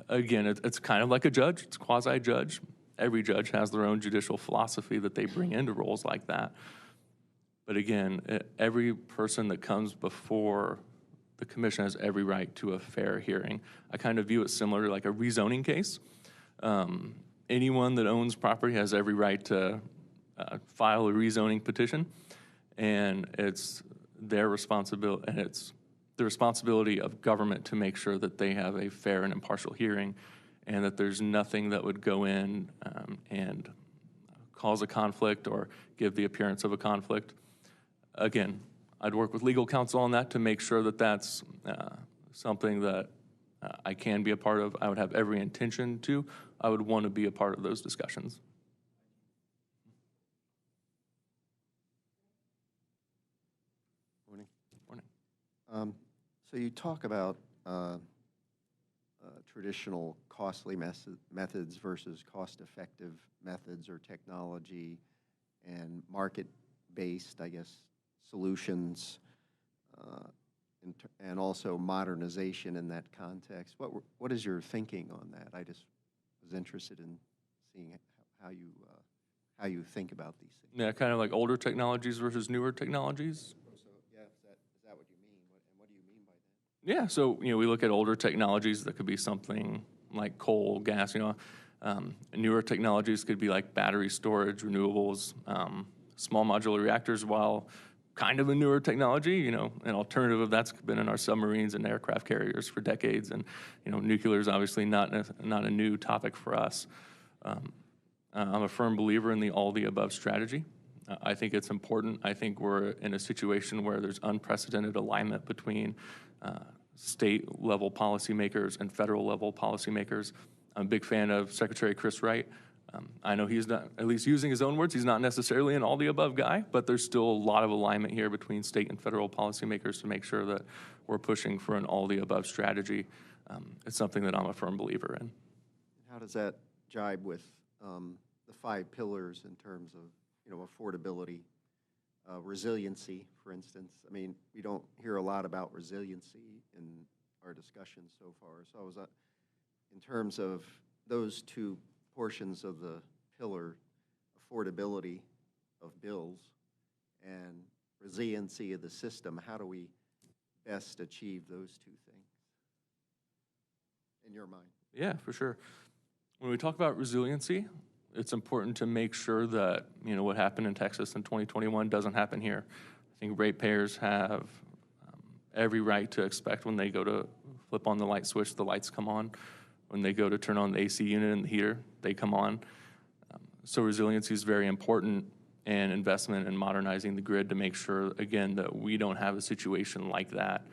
Again, it's kind of like a judge. It's quasi-judge. Every judge has their own judicial philosophy that they bring into roles like that. But again, every person that comes before the commission has every right to a fair hearing. I kind of view it similar to like a rezoning case. Anyone that owns property has every right to file a rezoning petition, and it's their responsibility, and it's the responsibility of government to make sure that they have a fair and impartial hearing, and that there's nothing that would go in and cause a conflict or give the appearance of a conflict. Again, I'd work with legal counsel on that to make sure that that's something that I can be a part of. I would have every intention to. I would want to be a part of those discussions. Morning. Morning. So you talk about traditional costly methods versus cost-effective methods or technology and market-based, I guess, solutions, and also modernization in that context. What is your thinking on that? I just was interested in seeing how you think about these things. Yeah, kind of like older technologies versus newer technologies. So yeah, is that what you mean? And what do you mean by that? Yeah, so we look at older technologies that could be something like coal, gas. Newer technologies could be like battery storage, renewables, small modular reactors. While kind of a newer technology, an alternative of that's been in our submarines and aircraft carriers for decades, and nuclear is obviously not a new topic for us. I'm a firm believer in the all-the-above strategy. I think it's important. I think we're in a situation where there's unprecedented alignment between state-level policymakers and federal-level policymakers. I'm a big fan of Secretary Chris Wright. I know he's not, at least using his own words, he's not necessarily an all-the-above guy, but there's still a lot of alignment here between state and federal policymakers to make sure that we're pushing for an all-the-above strategy. It's something that I'm a firm believer in. How does that jibe with the 5 pillars in terms of, affordability, resiliency, for instance? I mean, we don't hear a lot about resiliency in our discussions so far. So I was in terms of those 2 portions of the pillar, affordability of bills and resiliency of the system, how do we best achieve those 2 things in your mind? Yeah, for sure. When we talk about resiliency, it's important to make sure that, what happened in Texas in 2021 doesn't happen here. I think ratepayers have every right to expect when they go to flip on the light switch, the lights come on. When they go to turn on the AC unit and the heater, they come on. So resiliency is very important, and investment in modernizing the grid to make sure, again, that we don't have a situation like that.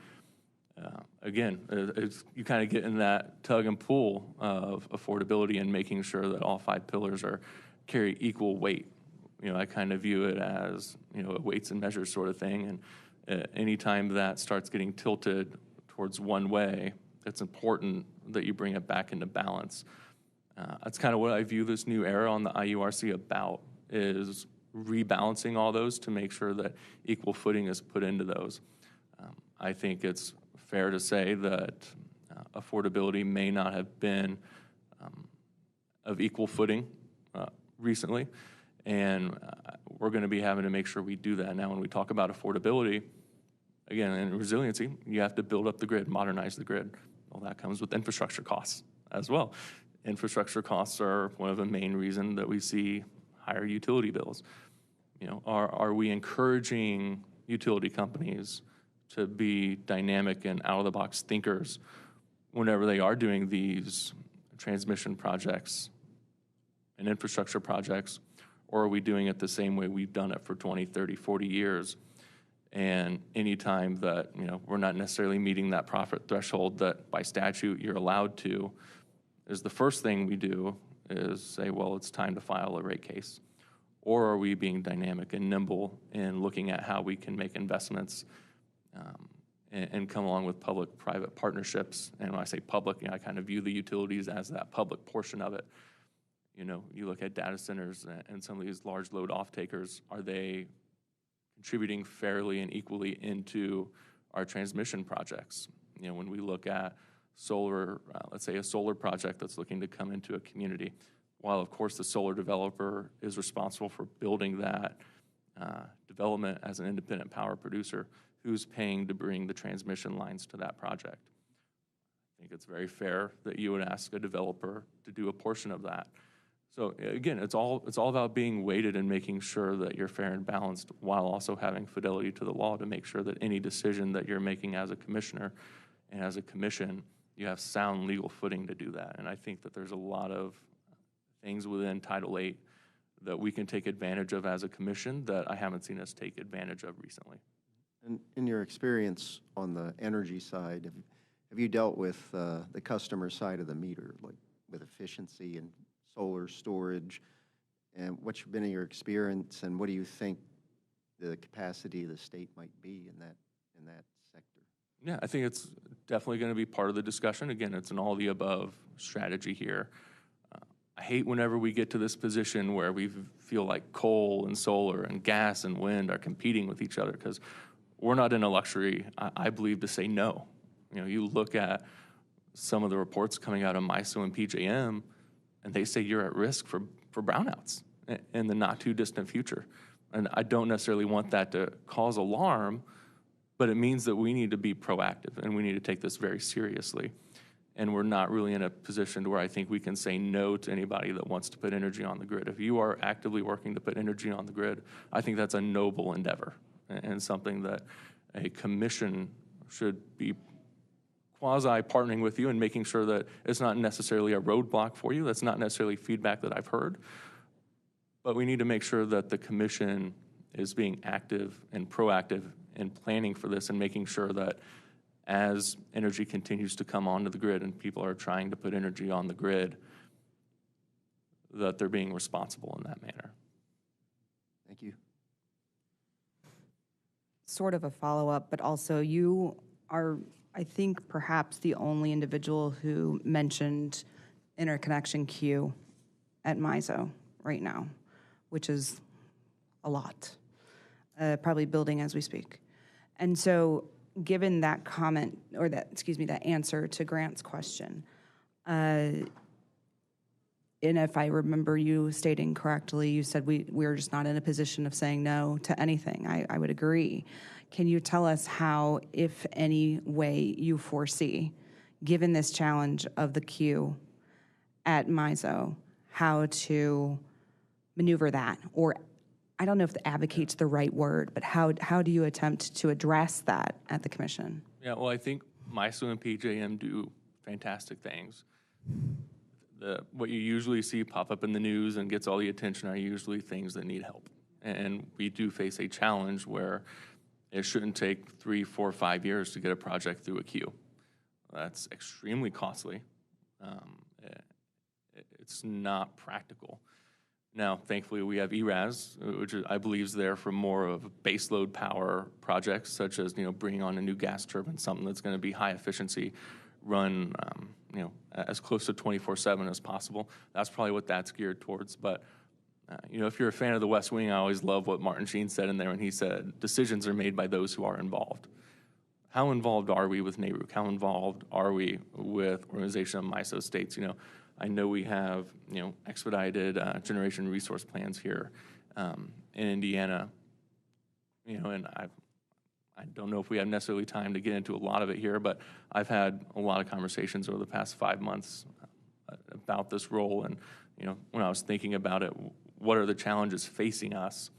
You kind of get in that tug and pull of affordability and making sure that all 5 pillars carry equal weight. I kind of view it as, a weights and measures sort of thing. And anytime that starts getting tilted towards one way, it's important that you bring it back into balance. That's kind of what I view this new era on the IURC about, is rebalancing all those to make sure that equal footing is put into those. I think it's fair to say that affordability may not have been of equal footing recently, and we're going to be having to make sure we do that. Now, when we talk about affordability, again, and resiliency, you have to build up the grid, modernize the grid. Well, that comes with infrastructure costs as well. Infrastructure costs are one of the main reasons that we see higher utility bills. You know, are we encouraging utility companies to be dynamic and out-of-the-box thinkers whenever they are doing these transmission projects and infrastructure projects, or are we doing it the same way we've done it for 20, 30, 40 years? And anytime that, you know, we're not necessarily meeting that profit threshold that by statute you're allowed to, is the first thing we do is say, well, it's time to file a rate case. Or are we being dynamic and nimble in looking at how we can make investments and come along with public-private partnerships? And when I say public, you know, I kind of view the utilities as that public portion of it. You know, you look at data centers and some of these large load off-takers, are they contributing fairly and equally into our transmission projects? You know, when we look at solar, let's say a solar project that's looking to come into a community, while of course the solar developer is responsible for building that development as an independent power producer, who's paying to bring the transmission lines to that project? I think it's very fair that you would ask a developer to do a portion of that. So again, it's all about being weighted and making sure that you're fair and balanced, while also having fidelity to the law to make sure that any decision that you're making as a commissioner and as a commission, you have sound legal footing to do that. And I think that there's a lot of things within Title VIII that we can take advantage of as a commission that I haven't seen us take advantage of recently. And in your experience on the energy side, have you dealt with the customer side of the meter, like with efficiency and solar storage? And what's been your experience, and what do you think the capacity of the state might be in that sector? Yeah, I think it's definitely going to be part of the discussion. Again, it's an all-the-above strategy here. I hate whenever we get to this position where we feel like coal and solar and gas and wind are competing with each other, because we're not in a luxury, I believe, to say no. You know, you look at some of the reports coming out of MISO and PJM, and they say you're at risk for brownouts in the not too distant future. And I don't necessarily want that to cause alarm, but it means that we need to be proactive and we need to take this very seriously. And we're not really in a position where I think we can say no to anybody that wants to put energy on the grid. If you are actively working to put energy on the grid, I think that's a noble endeavor and something that a commission should be quasi-partnering with you and making sure that it's not necessarily a roadblock for you. That's not necessarily feedback that I've heard. But we need to make sure that the commission is being active and proactive in planning for this and making sure that as energy continues to come onto the grid and people are trying to put energy on the grid, that they're being responsible in that manner. Thank you. Sort of a follow-up, but also you are, I think, perhaps the only individual who mentioned interconnection queue at MISO right now, which is a lot, probably building as we speak. And so given that comment, or that, excuse me, that answer to Grant's question, and if I remember you stating correctly, you said we're just not in a position of saying no to anything. I would agree. Can you tell us how, if any way, you foresee, given this challenge of the queue at MISO, how to maneuver that? Or I don't know if the advocate's the right word, but how do you attempt to address that at the commission? Yeah, well, I think MISO and PJM do fantastic things. What you usually see pop up in the news and gets all the attention are usually things that need help. And we do face a challenge where it shouldn't take 3, 4, 5 years to get a project through a queue. That's extremely costly. It's not practical. Now, thankfully, we have ERAS, which I believe is there for more of baseload power projects, such as, you know, bringing on a new gas turbine, something that's going to be high efficiency, run you know, as close to 24/7 as possible. That's probably what that's geared towards. But you know, if you're a fan of The West Wing, I always love what Martin Sheen said in there when he said, decisions are made by those who are involved. How involved are we with NARUC? How involved are we with Organization of MISO States? You know, I know we have, expedited generation resource plans here in Indiana, and I don't know if we have necessarily time to get into a lot of it here, but I've had a lot of conversations over the past 5 months about this role. And, when I was thinking about it, what are the challenges facing us?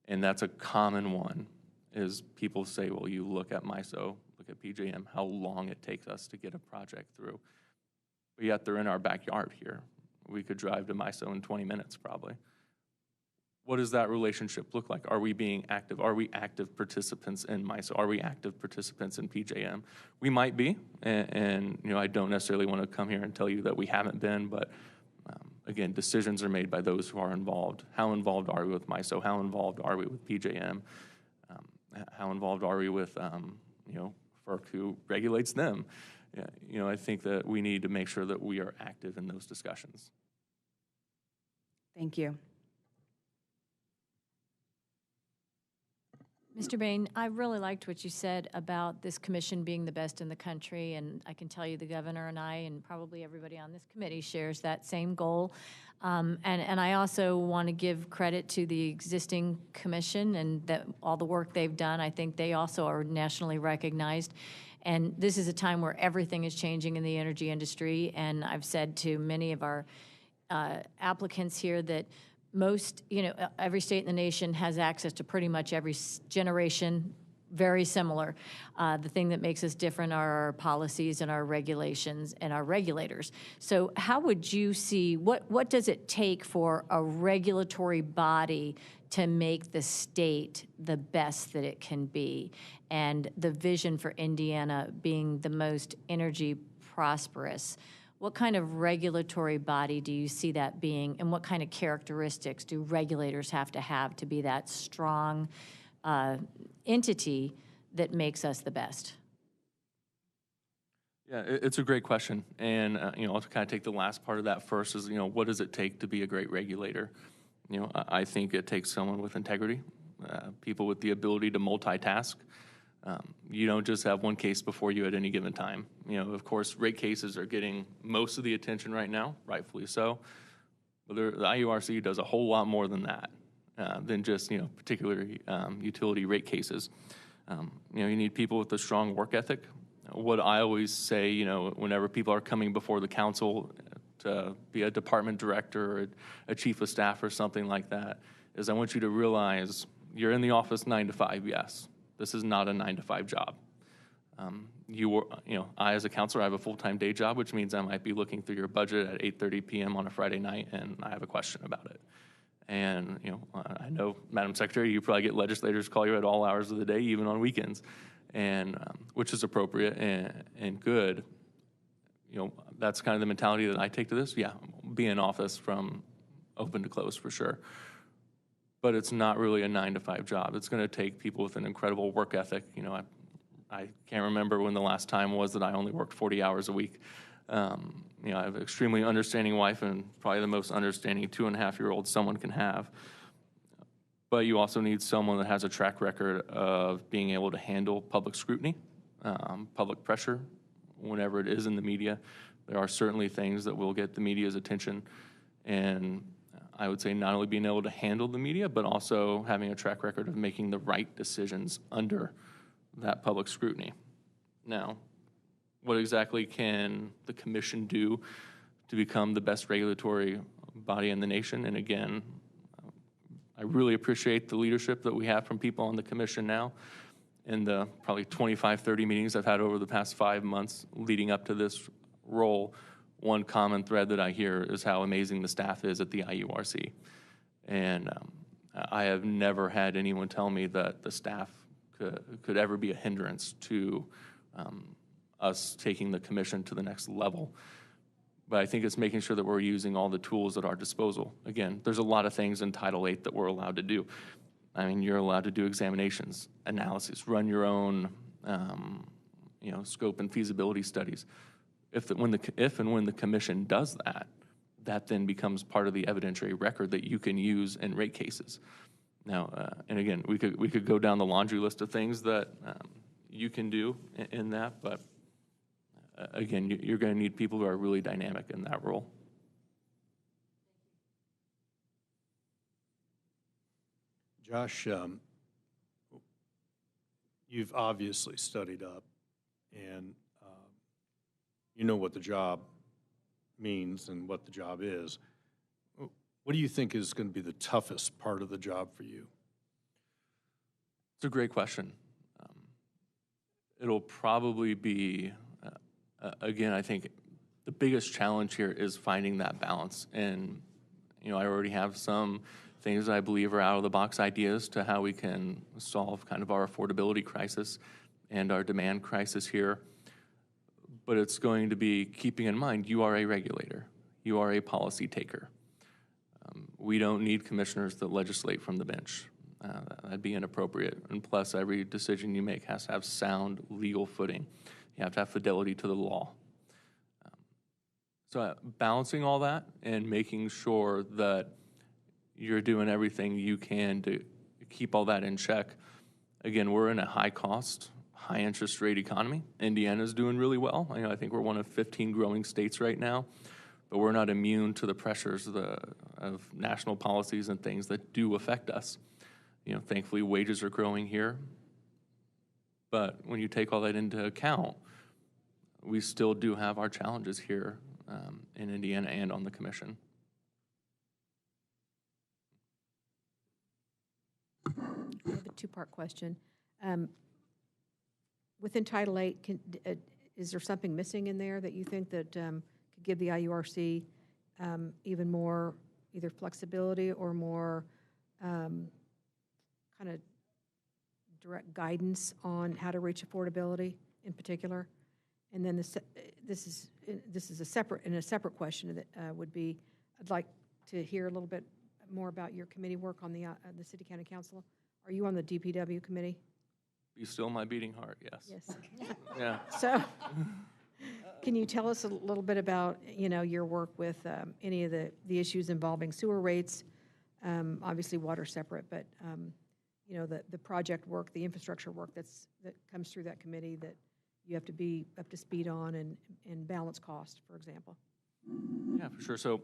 And that's a common one, is people say, well, you look at MISO, look at PJM, how long it takes us to get a project through. But yet they're in our backyard here. We could drive to MISO in 20 minutes probably. What does that relationship look like? Are we being active? Are we active participants in MISO? Are we active participants in PJM? We might be, and I don't necessarily want to come here and tell you that we haven't been, but again, decisions are made by those who are involved. How involved are we with MISO? How involved are we with PJM? How involved are we with, FERC, who regulates them? I think that we need to make sure that we are active in those discussions. Thank you. Mr. Bain, I really liked what you said about this commission being the best in the country, and I can tell you the governor and I and probably everybody on this committee shares that same goal. And I also want to give credit to the existing commission and that all the work they've done. I think they also are nationally recognized. And this is a time where everything is changing in the energy industry, and I've said to many of our applicants here that most, every state in the nation has access to pretty much every generation, very similar. The thing that makes us different are our policies and our regulations and our regulators. So how would you see, what does it take for a regulatory body to make the state the best that it can be? And the vision for Indiana being the most energy prosperous. What kind of regulatory body do you see that being, and what kind of characteristics do regulators have to be that strong entity that makes us the best? Yeah, it's a great question. And, I'll kind of take the last part of that first is, what does it take to be a great regulator? I think it takes someone with integrity, people with the ability to multitask. You don't just have one case before you at any given time. Of course, rate cases are getting most of the attention right now, rightfully so. But the IURC does a whole lot more than that, than just, particular utility rate cases. You need people with a strong work ethic. What I always say, whenever people are coming before the council to be a department director or a chief of staff or something like that, is I want you to realize you're in the office 9 to 5, yes. This is not a 9 to 5 job. I as a counselor, I have a full-time day job, which means I might be looking through your budget at 8:30 p.m. on a Friday night, and I have a question about it. And I know, Madam Secretary, you probably get legislators call you at all hours of the day, even on weekends, and which is appropriate and good. That's kind of the mentality that I take to this. Yeah, be in office from open to close for sure. But it's not really a 9 to 5 job. It's going to take people with an incredible work ethic. I can't remember when the last time was that I only worked 40 hours a week. I have an extremely understanding wife and probably the most understanding 2.5-year-old someone can have. But you also need someone that has a track record of being able to handle public scrutiny, public pressure, whenever it is in the media. There are certainly things that will get the media's attention, and I would say not only being able to handle the media, but also having a track record of making the right decisions under that public scrutiny. Now, what exactly can the commission do to become the best regulatory body in the nation? And again, I really appreciate the leadership that we have from people on the commission now. In the probably 25, 30 meetings I've had over the past 5 months leading up to this role, one common thread that I hear is how amazing the staff is at the IURC. And I have never had anyone tell me that the staff could ever be a hindrance to us taking the commission to the next level. But I think it's making sure that we're using all the tools at our disposal. Again, there's a lot of things in Title VIII that we're allowed to do. I mean, you're allowed to do examinations, analyses, run your own scope and feasibility studies. If and when the commission does that, that then becomes part of the evidentiary record that you can use in rate cases. Now, and again, we could go down the laundry list of things that you can do in that, but again, you're going to need people who are really dynamic in that role. Josh, you've obviously studied up, and you know what the job means and what the job is. What do you think is going to be the toughest part of the job for you? It's a great question. It'll probably be, again, I think the biggest challenge here is finding that balance. And, I already have some things that I believe are out-of-the-box ideas to how we can solve kind of our affordability crisis and our demand crisis here. But it's going to be keeping in mind, you are a regulator. You are a policy taker. We don't need commissioners that legislate from the bench. That'd be inappropriate. And plus, every decision you make has to have sound legal footing. You have to have fidelity to the law. So balancing all that and making sure that you're doing everything you can to keep all that in check. Again, we're in a high-cost, high-interest rate economy. Indiana's doing really well. I think we're one of 15 growing states right now, but we're not immune to the pressures of national policies and things that do affect us. Thankfully, wages are growing here, but when you take all that into account, we still do have our challenges here in Indiana and on the commission. I have a two-part question. Within Title VIII, is there something missing in there that you think that could give the IURC even more either flexibility or more kind of direct guidance on how to reach affordability in particular? And then this is a separate question that would be, I'd like to hear a little bit more about your committee work on the City County Council. Are you on the DPW committee? Be still my beating heart, yes. Yes. Yeah. So, can you tell us a little bit about, your work with any of the issues involving sewer rates? Obviously, water separate, but the project work, the infrastructure work that comes through that committee that you have to be up to speed on and balance cost, for example. Yeah, for sure. So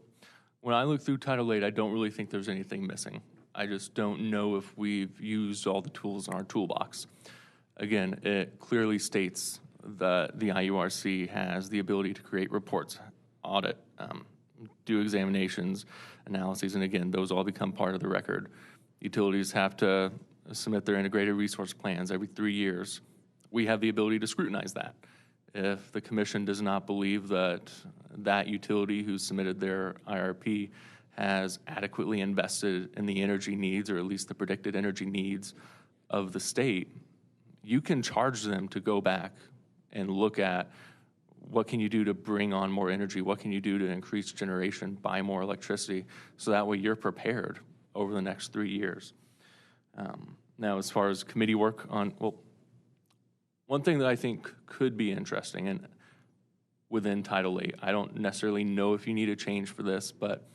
when I look through Title VIII, I don't really think there's anything missing. I just don't know if we've used all the tools in our toolbox. Again, it clearly states that the IURC has the ability to create reports, audit, do examinations, analyses, and again, those all become part of the record. Utilities have to submit their integrated resource plans every 3 years. We have the ability to scrutinize that. If the commission does not believe that that utility who submitted their IRP has adequately invested in the energy needs, or at least the predicted energy needs of the state, you can charge them to go back and look at what can you do to bring on more energy, what can you do to increase generation, buy more electricity, so that way you're prepared over the next 3 years. Now, as far as committee work on, one thing that I think could be interesting, and within Title VIII, I don't necessarily know if you need a change for this, but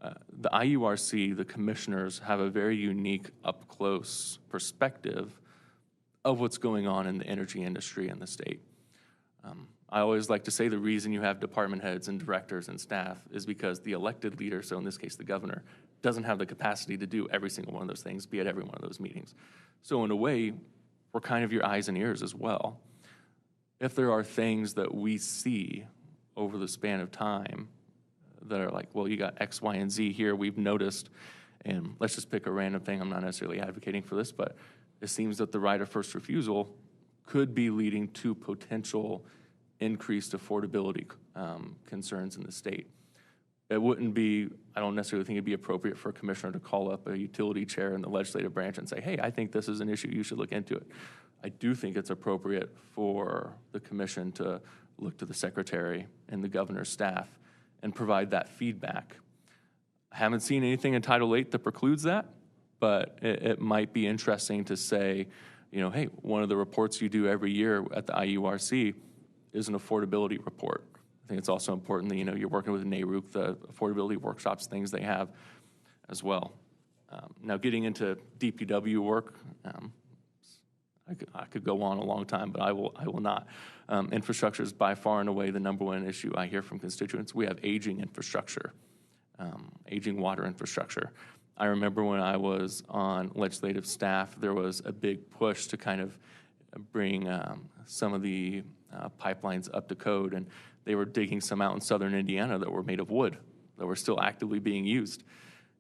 the IURC, the commissioners, have a very unique up-close perspective of what's going on in the energy industry in the state. I always like to say the reason you have department heads and directors and staff is because the elected leader, so in this case the governor, doesn't have the capacity to do every single one of those things, be at every one of those meetings. So in a way, we're kind of your eyes and ears as well. If there are things that we see over the span of time that are like, well, you got X, Y, and Z here, we've noticed, and let's just pick a random thing, I'm not necessarily advocating for this, but it seems that the right of first refusal could be leading to potential increased affordability concerns in the state. It wouldn't be, I don't necessarily think it'd be appropriate for a commissioner to call up a utility chair in the legislative branch and say, hey, I think this is an issue, you should look into it. I do think it's appropriate for the commission to look to the secretary and the governor's staff and provide that feedback. I haven't seen anything in Title VIII that precludes that, but it might be interesting to say, hey, one of the reports you do every year at the IURC is an affordability report. I think it's also important that, you're working with NARUC, the affordability workshops, things they have as well. Now, getting into DPW work, I could go on a long time, but I will not. Infrastructure is by far and away the number one issue I hear from constituents. We have aging infrastructure, aging water infrastructure. I remember when I was on legislative staff, there was a big push to kind of bring some of the pipelines up to code, and they were digging some out in southern Indiana that were made of wood, that were still actively being used.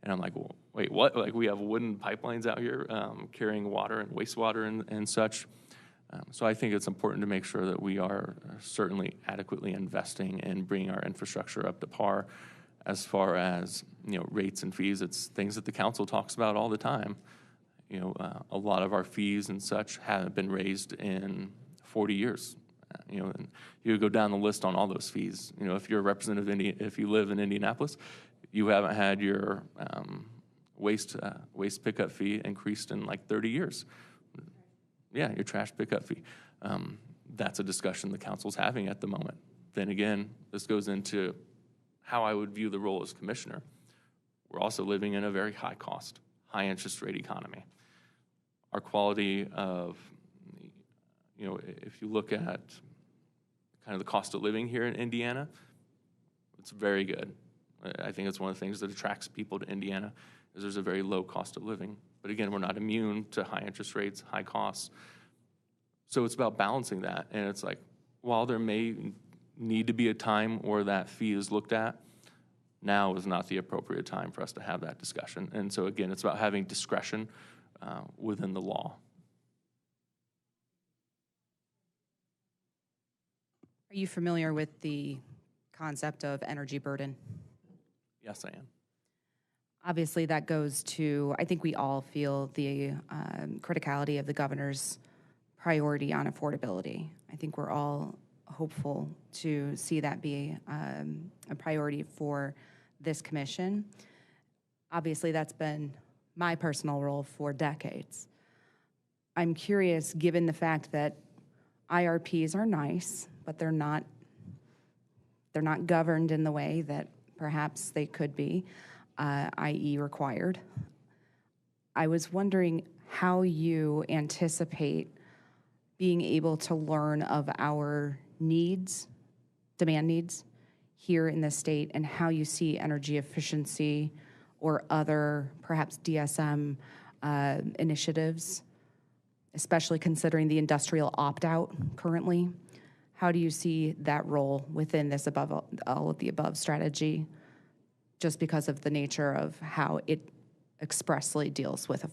And I'm like, well, wait, what? Like, we have wooden pipelines out here carrying water and wastewater and such. So I think it's important to make sure that we are certainly adequately investing in bringing our infrastructure up to par. As far as, rates and fees, it's things that the council talks about all the time. A lot of our fees and such haven't been raised in 40 years. And you go down the list on all those fees. If you're a representative, if you live in Indianapolis, you haven't had your waste pickup fee increased in like 30 years. Yeah, your trash pickup fee. That's a discussion the council's having at the moment. Then again, this goes into how I would view the role as commissioner. We're also living in a very high cost, high interest rate economy. Our quality of, if you look at kind of the cost of living here in Indiana, it's very good. I think it's one of the things that attracts people to Indiana, is there's a very low cost of living. But again, we're not immune to high interest rates, high costs. So it's about balancing that. And it's like, while there may need to be a time where that fee is looked at, now is not the appropriate time for us to have that discussion. And so again, it's about having discretion within the law. Are you familiar with the concept of energy burden? Yes, I am. Obviously, that goes to, I think we all feel the criticality of the governor's priority on affordability. I think we're all hopeful to see that be a priority for this commission. Obviously, that's been my personal role for decades. I'm curious, given the fact that IRPs are nice, but they're not governed in the way that perhaps they could be, i.e. required. I was wondering how you anticipate being able to learn of our needs, demand needs here in the state, and how you see energy efficiency or other perhaps DSM initiatives, especially considering the industrial opt-out currently. How do you see that role within this above all of the above strategy, just because of the nature of how it expressly deals with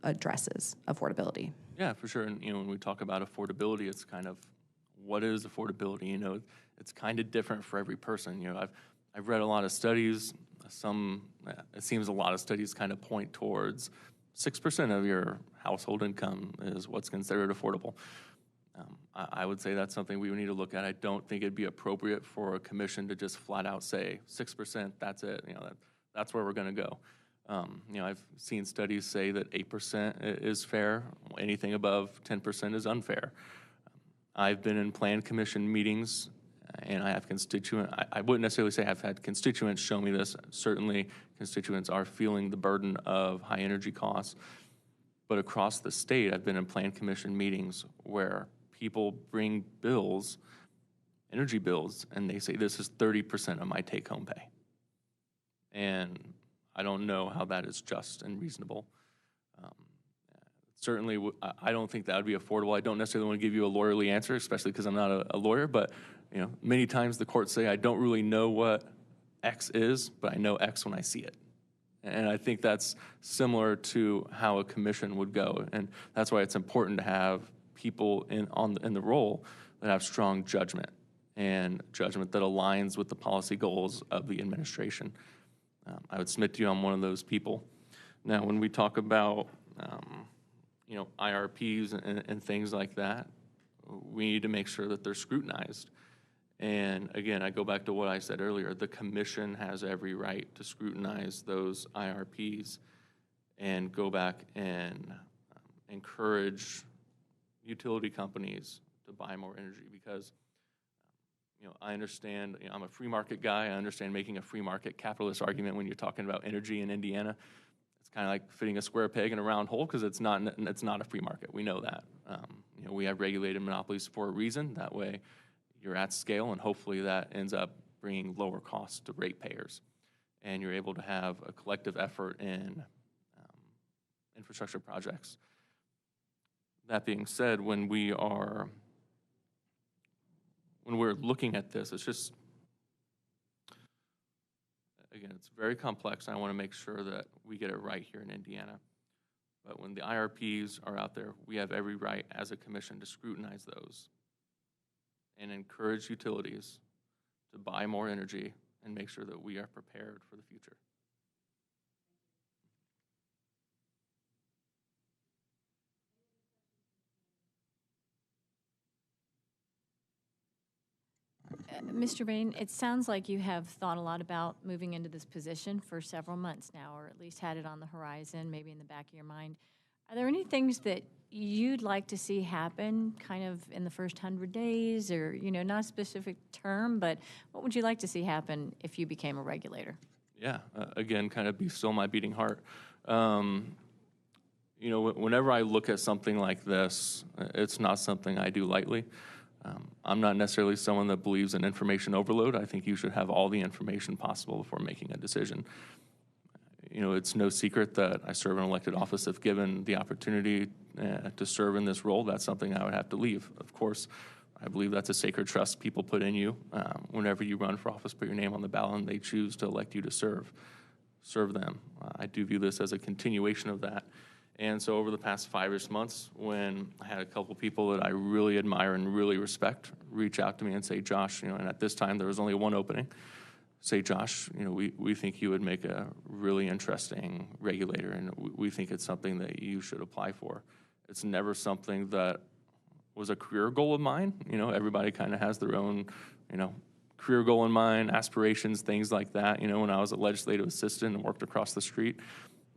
addresses affordability? Yeah, for sure. And when we talk about affordability, it's kind of, what is affordability? It's kind of different for every person. I've read a lot of studies. It seems a lot of studies kind of point towards 6% of your household income is what's considered affordable. I would say that's something we would need to look at. I don't think it'd be appropriate for a commission to just flat out say 6%, that's it. That's where we're going to go. I've seen studies say that 8% is fair. Anything above 10% is unfair. I've been in plan commission meetings, and I have I wouldn't necessarily say I've had constituents show me this. Certainly, constituents are feeling the burden of high energy costs. But across the state, I've been in plan commission meetings where people bring bills, energy bills, and they say this is 30% of my take-home pay. And I don't know how that is just and reasonable. Certainly, I don't think that would be affordable. I don't necessarily want to give you a lawyerly answer, especially because I'm not a lawyer, but many times the courts say, I don't really know what X is, but I know X when I see it. And I think that's similar to how a commission would go. And that's why it's important to have people in the role that have strong judgment, and judgment that aligns with the policy goals of the administration. I would submit to you I'm one of those people. Now, when we talk about IRPs and things like that, we need to make sure that they're scrutinized. And again, I go back to what I said earlier. The commission has every right to scrutinize those IRPs and go back and encourage utility companies to buy more energy, because I understand, I'm a free market guy. I understand making a free market capitalist argument when you're talking about energy in Indiana. It's kind of like fitting a square peg in a round hole, because it's not a free market. We know that. we have regulated monopolies for a reason. That way, you're at scale, and hopefully that ends up bringing lower costs to ratepayers. And you're able to have a collective effort in infrastructure projects. That being said, when we're looking at this, it's just, again, it's very complex. I want to make sure that we get it right here in Indiana. But when the IRPs are out there, we have every right as a commission to scrutinize those and encourage utilities to buy more energy and make sure that we are prepared for the future. Mr. Bain, it sounds like you have thought a lot about moving into this position for several months now, or at least had it on the horizon, maybe in the back of your mind. Are there any things that you'd like to see happen kind of in the first 100 days, or, not a specific term, but what would you like to see happen if you became a regulator? Yeah, again, kind of be still my beating heart. Whenever I look at something like this, it's not something I do lightly. I'm not necessarily someone that believes in information overload. I think you should have all the information possible before making a decision. It's no secret that I serve an elected office. If given the opportunity to serve in this role, that's something I would have to leave. Of course, I believe that's a sacred trust people put in you. Whenever you run for office, put your name on the ballot, and they choose to elect you to serve them. I do view this as a continuation of that. And so over the past 5-ish months, when I had a couple people that I really admire and really respect reach out to me and say, Josh, and at this time there was only one opening, say, Josh, we think you would make a really interesting regulator, and we think it's something that you should apply for. It's never something that was a career goal of mine. Everybody kind of has their own, career goal in mind, aspirations, things like that. When I was a legislative assistant and worked across the street,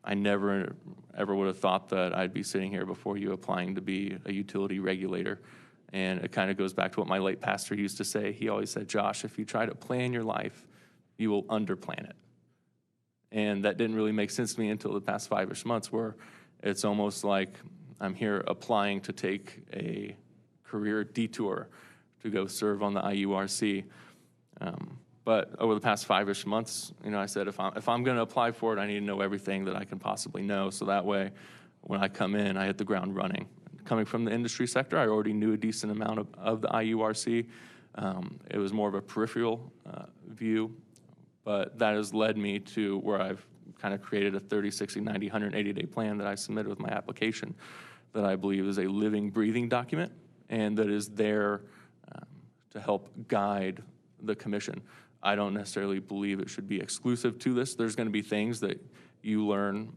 I never, ever would have thought that I'd be sitting here before you applying to be a utility regulator. And it kind of goes back to what my late pastor used to say. He always said, Josh, if you try to plan your life, you will underplan it. And that didn't really make sense to me until the past 5-ish months, where it's almost like I'm here applying to take a career detour to go serve on the IURC. But over the past 5-ish months, I said, if I'm going to apply for it, I need to know everything that I can possibly know. So that way, when I come in, I hit the ground running. Coming from the industry sector, I already knew a decent amount of the IURC. It was more of a peripheral view, but that has led me to where I've kind of created a 30, 60, 90, 180-day plan that I submitted with my application that I believe is a living, breathing document, and that is there to help guide the commission. I don't necessarily believe it should be exclusive to this. There's going to be things that you learn,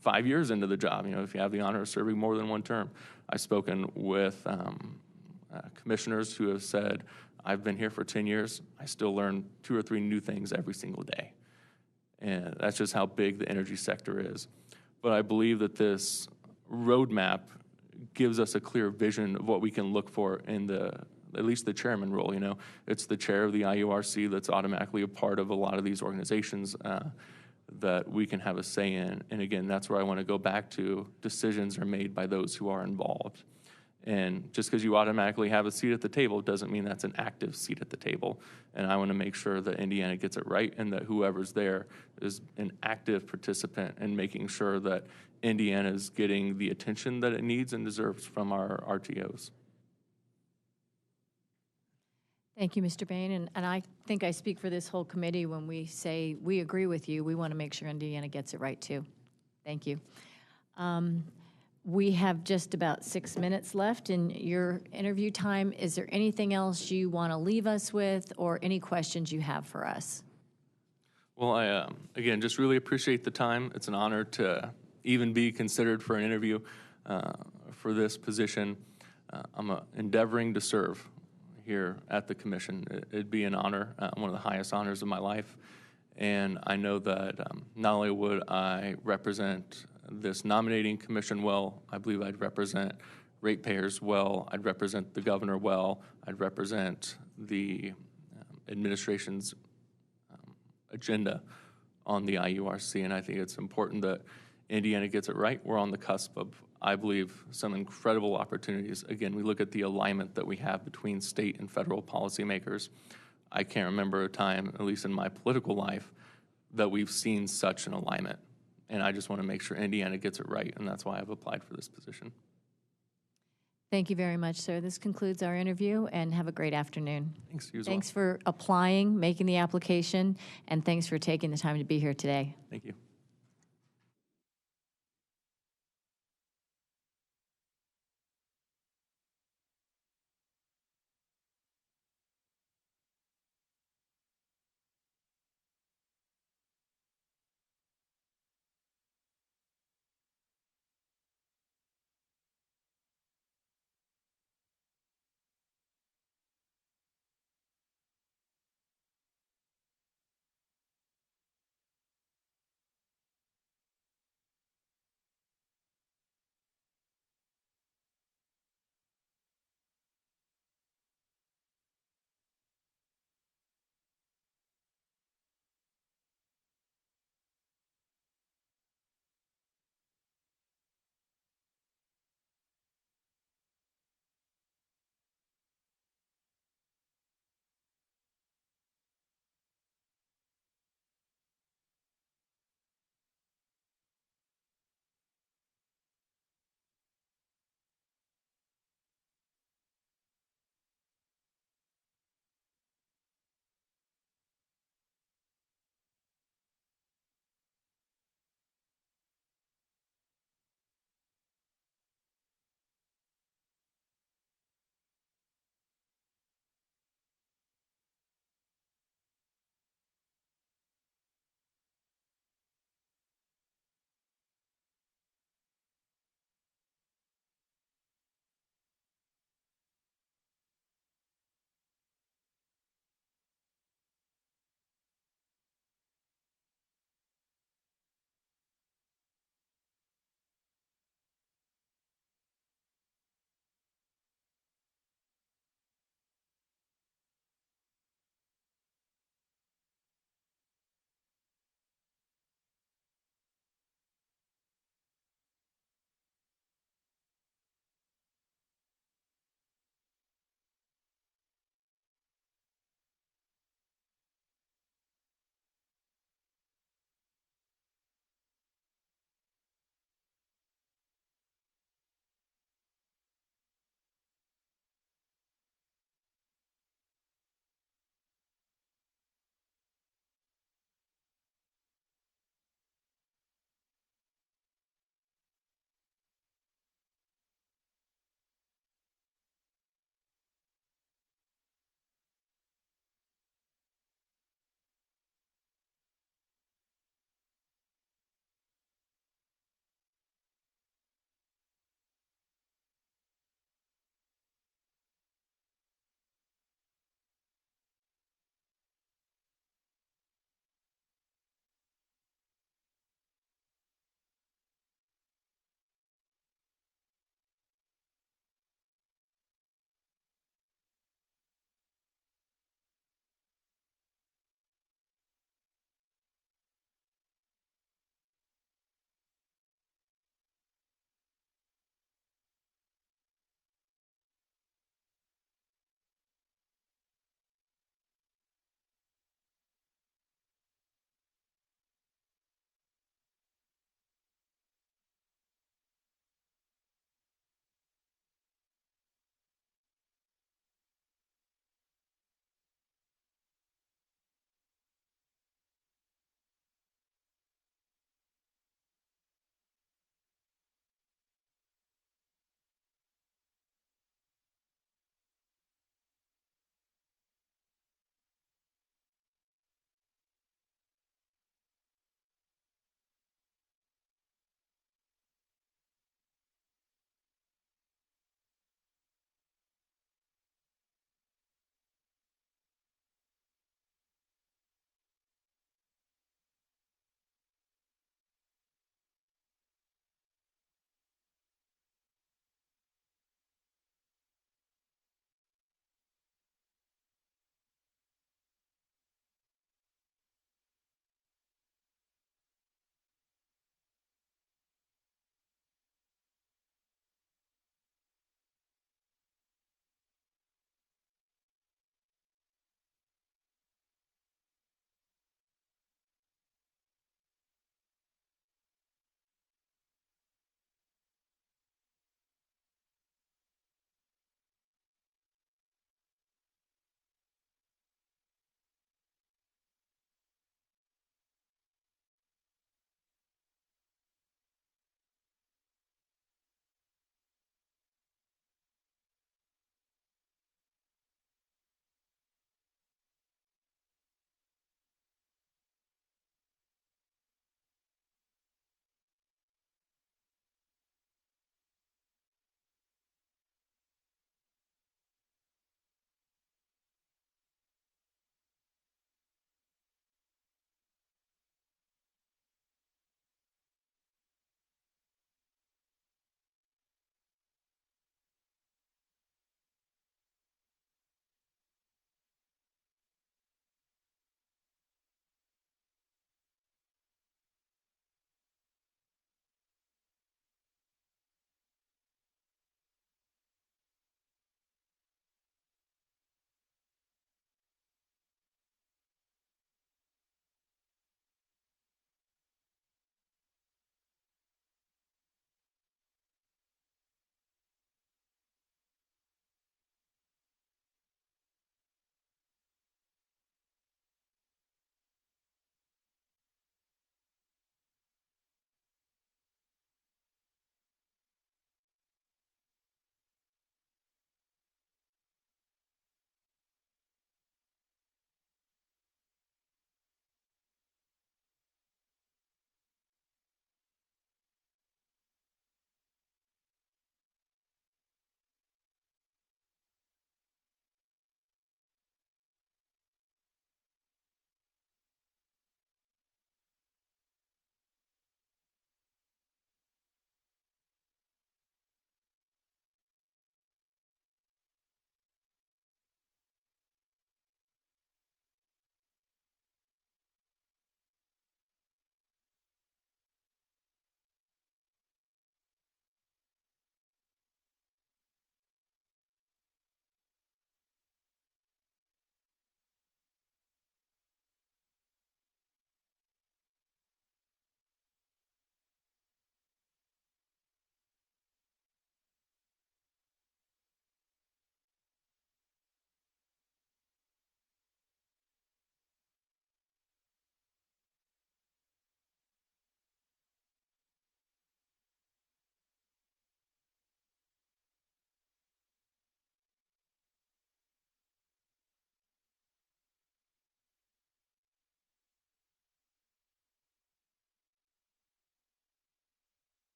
5 years into the job, if you have the honor of serving more than one term. I've spoken with commissioners who have said, I've been here for 10 years. I still learn 2 or 3 new things every single day. And that's just how big the energy sector is. But I believe that this roadmap gives us a clear vision of what we can look for in at least the chairman role. It's the chair of the IURC that's automatically a part of a lot of these organizations that we can have a say in. And again, that's where I want to go back to. Decisions are made by those who are involved. And just because you automatically have a seat at the table doesn't mean that's an active seat at the table. And I want to make sure that Indiana gets it right, and that whoever's there is an active participant in making sure that Indiana is getting the attention that it needs and deserves from our RTOs. Thank you, Mr. Bain. And I think I speak for this whole committee when we say we agree with you. We want to make sure Indiana gets it right, too. Thank you. We have just about 6 minutes left in your interview time. Is there anything else you want to leave us with, or any questions you have for us? Well, I, again, just really appreciate the time. It's an honor to even be considered for an interview for this position. I'm endeavoring to serve here at the commission. It'd be an honor, one of the highest honors of my life. And I know that not only would I represent this nominating commission well, I believe I'd represent ratepayers well, I'd represent the governor well, I'd represent the administration's agenda on the IURC, and I think it's important that Indiana gets it right. We're on the cusp of I believe, some incredible opportunities. Again, we look at the alignment that we have between state and federal policymakers. I can't remember a time, at least in my political life, that we've seen such an alignment. And I just want to make sure Indiana gets it right, and that's why I've applied for this position. Thank you very much, sir. This concludes our interview, and have a great afternoon. Thanks, you as well. Thanks for applying, making the application, and thanks for taking the time to be here today. Thank you.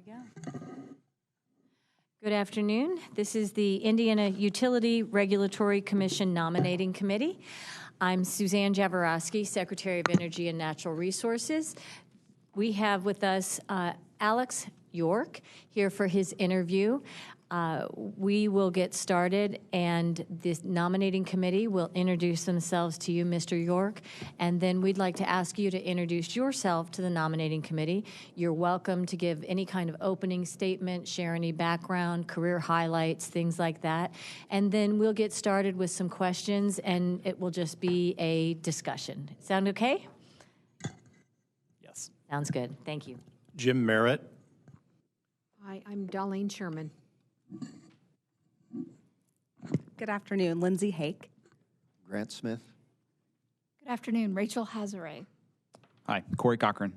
we go. Good afternoon. This is the Indiana Utility Regulatory Commission Nominating Committee. I'm Suzanne Jaworowski, Secretary of Energy and Natural Resources. We have with us Alex York here for his interview. We will get started, and this nominating committee will introduce themselves to you, Mr. York, and then we'd like to ask you to introduce yourself to the nominating committee. You're welcome to give any kind of opening statement, share any background, career highlights, things like that, and then we'll get started with some questions, and it will just be a discussion. Sound okay? Yes. Sounds good. Thank you. Jim Merritt. Hi, I'm Darlene Sherman. Good afternoon, Lindsay Hake. Grant Smith. Good afternoon, Rachel Hazaray. Hi, Corey Cochran.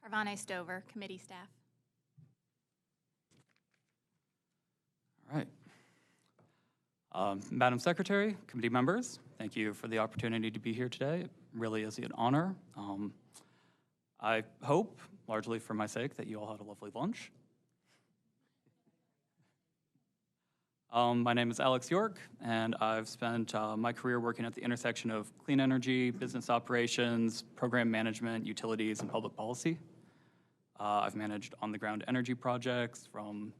Parvane Stover, committee staff. All right. Madam Secretary, committee members, thank you for the opportunity to be here today. It really is an honor. I hope, largely for my sake, that you all had a lovely lunch. My name is Alex York, and I've spent my career working at the intersection of clean energy, business operations, program management, utilities, and public policy. I've managed on-the-ground energy projects from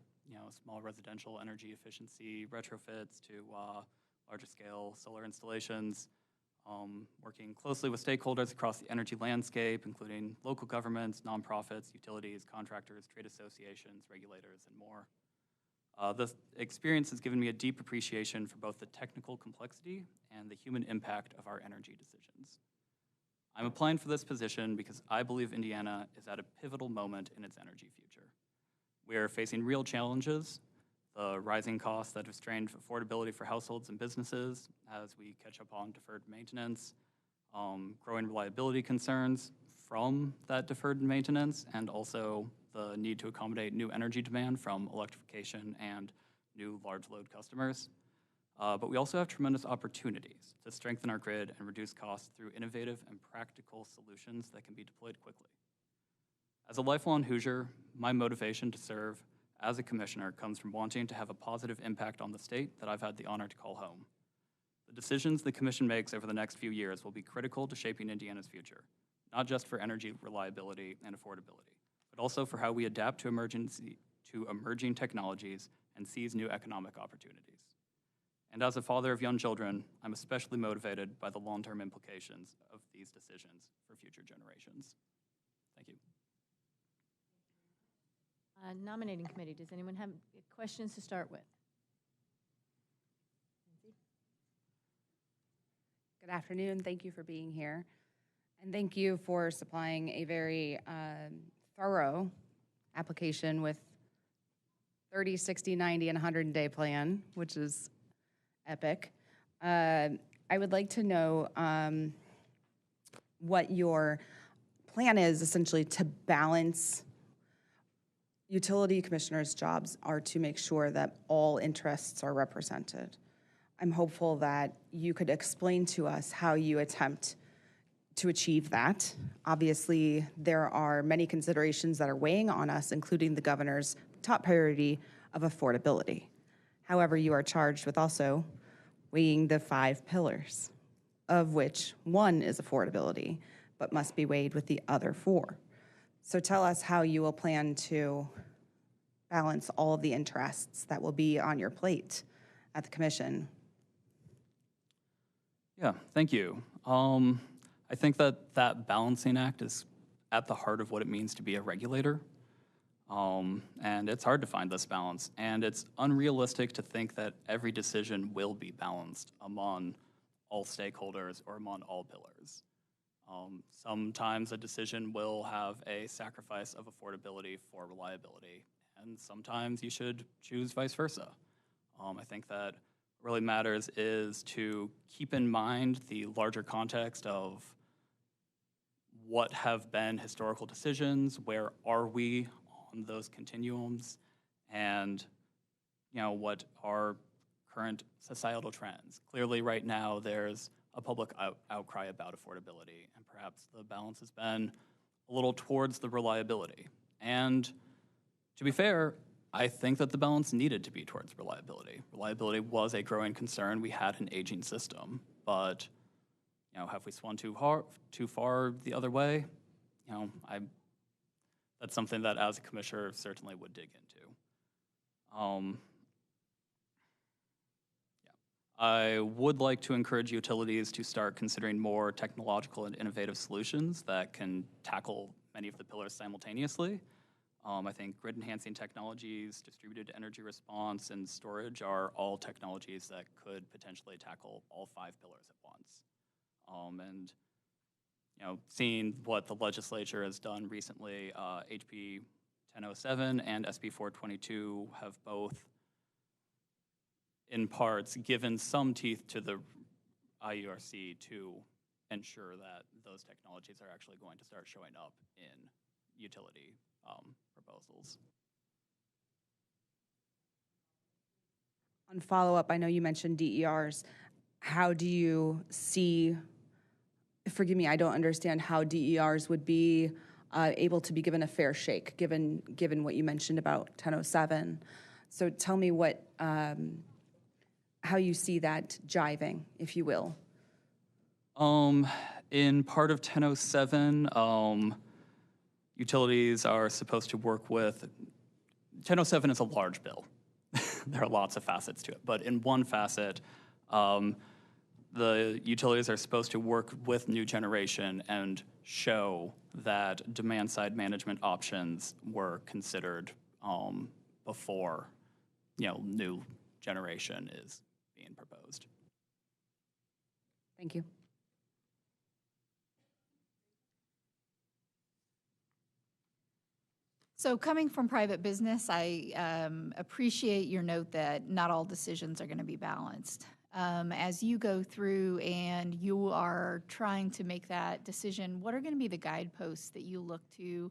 small residential energy efficiency retrofits to larger-scale solar installations, working closely with stakeholders across the energy landscape, including local governments, nonprofits, utilities, contractors, trade associations, regulators, and more. This experience has given me a deep appreciation for both the technical complexity and the human impact of our energy decisions. I'm applying for this position because I believe Indiana is at a pivotal moment in its energy future. We are facing real challenges, the rising costs that have strained affordability for households and businesses as we catch up on deferred maintenance, growing reliability concerns from that deferred maintenance, and also the need to accommodate new energy demand from electrification and new large load customers. But we also have tremendous opportunities to strengthen our grid and reduce costs through innovative and practical solutions that can be deployed quickly. As a lifelong Hoosier, my motivation to serve as a commissioner comes from wanting to have a positive impact on the state that I've had the honor to call home. The decisions the commission makes over the next few years will be critical to shaping Indiana's future, not just for energy reliability and affordability, but also for how we adapt to emerging technologies and seize new economic opportunities. And as a father of young children, I'm especially motivated by the long-term implications of these decisions for future generations. Thank you. Nominating committee, does anyone have questions to start with? Good afternoon. Thank you for being here. And thank you for supplying a very thorough application with 30, 60, 90, and 100-day plan, which is epic. I would like to know what your plan is essentially to balance utility commissioners' jobs are to make sure that all interests are represented. I'm hopeful that you could explain to us how you attempt to achieve that. Obviously, there are many considerations that are weighing on us, including the governor's top priority of affordability. However, you are charged with also weighing the 5 pillars, of which one is affordability, but must be weighed with the other 4. So tell us how you will plan to balance all of the interests that will be on your plate at the commission. Yeah, thank you. I think that balancing act is at the heart of what it means to be a regulator. And it's hard to find this balance. And it's unrealistic to think that every decision will be balanced among all stakeholders or among all pillars. Sometimes a decision will have a sacrifice of affordability for reliability, and sometimes you should choose vice versa. I think that what really matters is to keep in mind the larger context of what have been historical decisions, where are we on those continuums, and what are current societal trends. Clearly right now there's a public outcry about affordability, and perhaps the balance has been a little towards the reliability. And To be fair, I think that the balance needed to be towards reliability. Reliability was a growing concern. We had an aging system, but have we swung too far the other way? That's something that, as a commissioner, certainly would dig into. I would like to encourage utilities to start considering more technological and innovative solutions that can tackle many of the pillars simultaneously. I think grid-enhancing technologies, distributed energy response, and storage are all technologies that could potentially tackle all 5 pillars at once. And seeing what the legislature has done recently, HB 1007 and SB 422 have both, in parts, given some teeth to the IURC to ensure that those technologies are actually going to start showing up in utility proposals. On follow-up, I know you mentioned DERs. How do you see, forgive me, I don't understand how DERs would be able to be given a fair shake, given what you mentioned about 1007. So tell me how you see that jiving, if you will. In part of 1007, utilities are supposed to work with, 1007 is a large bill. There are lots of facets to it, but in one facet, the utilities are supposed to work with new generation and show that demand-side management options were considered before, new generation is being proposed. Thank you. So coming from private business, I appreciate your note that not all decisions are going to be balanced. As you go through and you are trying to make that decision, what are going to be the guideposts that you look to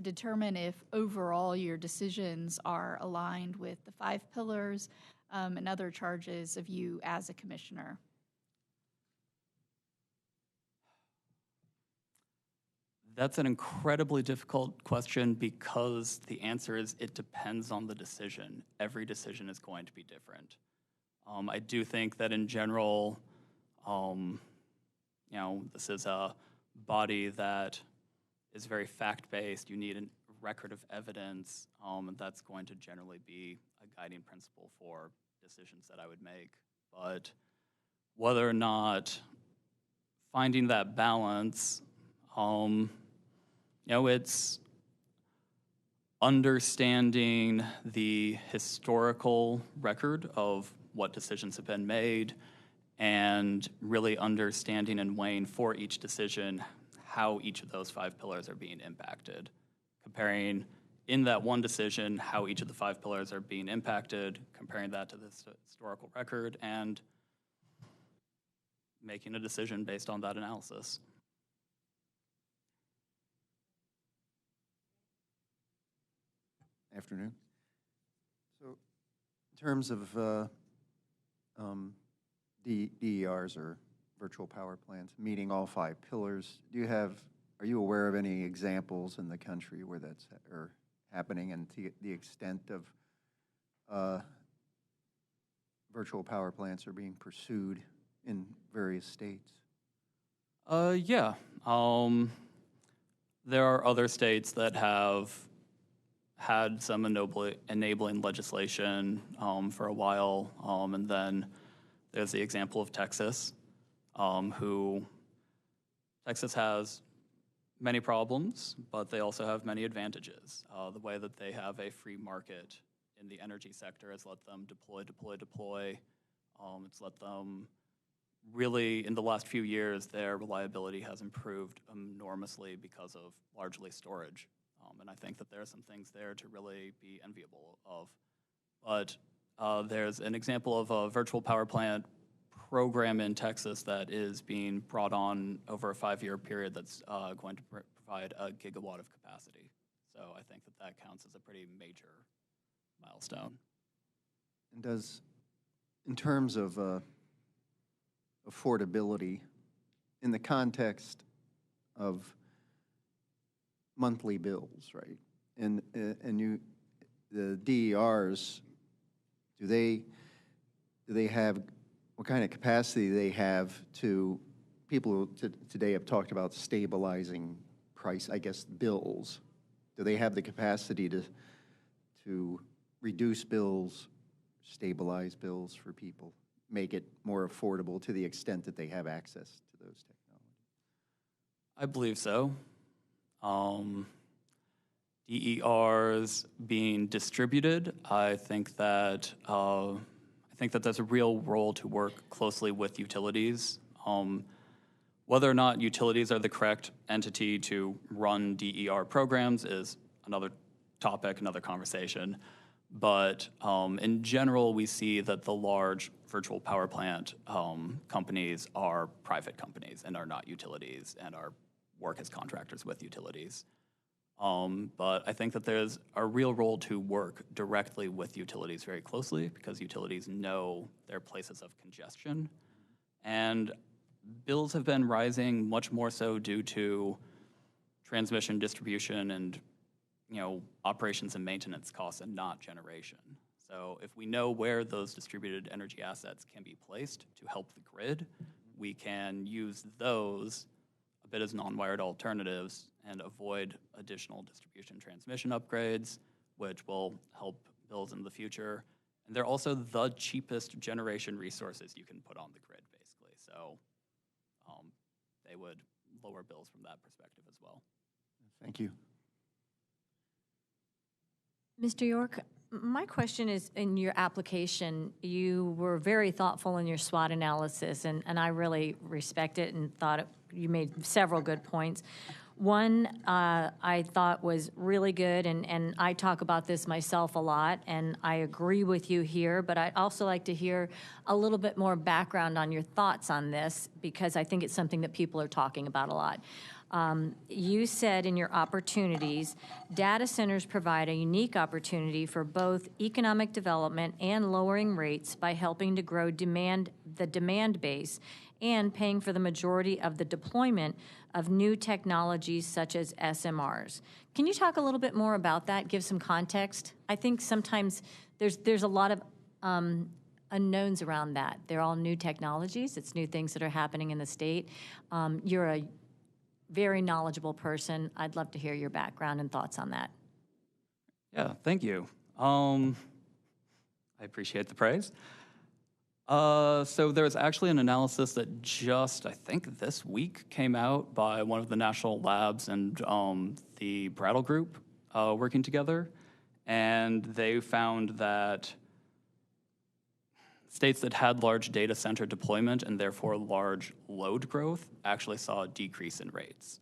determine if overall your decisions are aligned with the 5 pillars and other charges of you as a commissioner? That's an incredibly difficult question because the answer is it depends on the decision. Every decision is going to be different. I do think that in general, this is a body that is very fact-based. You need a record of evidence, and that's going to generally be a guiding principle for decisions that I would make. But whether or not finding that balance, it's understanding the historical record of what decisions have been made and really understanding and weighing for each decision how each of those 5 pillars are being impacted. Comparing in that one decision how each of the 5 pillars are being impacted, comparing that to the historical record, and making a decision based on that analysis. Afternoon. So in terms of DERs or virtual power plants meeting all 5 pillars, are you aware of any examples in the country where that's happening and to the extent of virtual power plants are being pursued in various states? Yeah. There are other states that have had some enabling legislation for a while, and then there's the example of Texas, Texas has many problems, but they also have many advantages. The way that they have a free market in the energy sector has let them deploy. It's let them really, in the last few years, their reliability has improved enormously because of largely storage. And I think that there are some things there to really be enviable of. But there's an example of a virtual power plant program in Texas that is being brought on over a 5-year period that's going to provide 1 gigawatt of capacity. So I think that that counts as a pretty major milestone. And in terms of affordability, in the context of monthly bills, right? And the DERs, do they have, what kind of capacity do they have to, people today have talked about stabilizing price, I guess, bills. Do they have the capacity to reduce bills, stabilize bills for people, make it more affordable to the extent that they have access to those technologies? I believe so. DERs being distributed, I think that there's a real role to work closely with utilities. Whether or not utilities are the correct entity to run DER programs is another topic, another conversation. But in general, we see that the large virtual power plant companies are private companies and are not utilities and are work as contractors with utilities. But I think that there's a real role to work directly with utilities very closely because utilities know their places of congestion. And bills have been rising much more so due to transmission, distribution, and operations and maintenance costs and not generation. So if we know where those distributed energy assets can be placed to help the grid, we can use those a bit as non-wired alternatives and avoid additional distribution transmission upgrades, which will help bills in the future. And they're also the cheapest generation resources you can put on the grid, basically. So they would lower bills from that perspective as well. Thank you. Mr. York, my question is, in your application, you were very thoughtful in your SWOT analysis, and I really respect it and thought you made several good points. One I thought was really good, and I talk about this myself a lot, and I agree with you here, but I'd also like to hear a little bit more background on your thoughts on this, because I think it's something that people are talking about a lot. You said in your opportunities, data centers provide a unique opportunity for both economic development and lowering rates by helping to grow the demand base and paying for the majority of the deployment of new technologies such as SMRs. Can you talk a little bit more about that, give some context? I think sometimes there's a lot of unknowns around that. They're all new technologies. It's new things that are happening in the state. You're a very knowledgeable person. I'd love to hear your background and thoughts on that. Yeah, thank you. I appreciate the praise. So there's actually an analysis that just, I think this week, came out by one of the national labs and the Brattle Group working together. And they found that states that had large data center deployment and therefore large load growth actually saw a decrease in rates.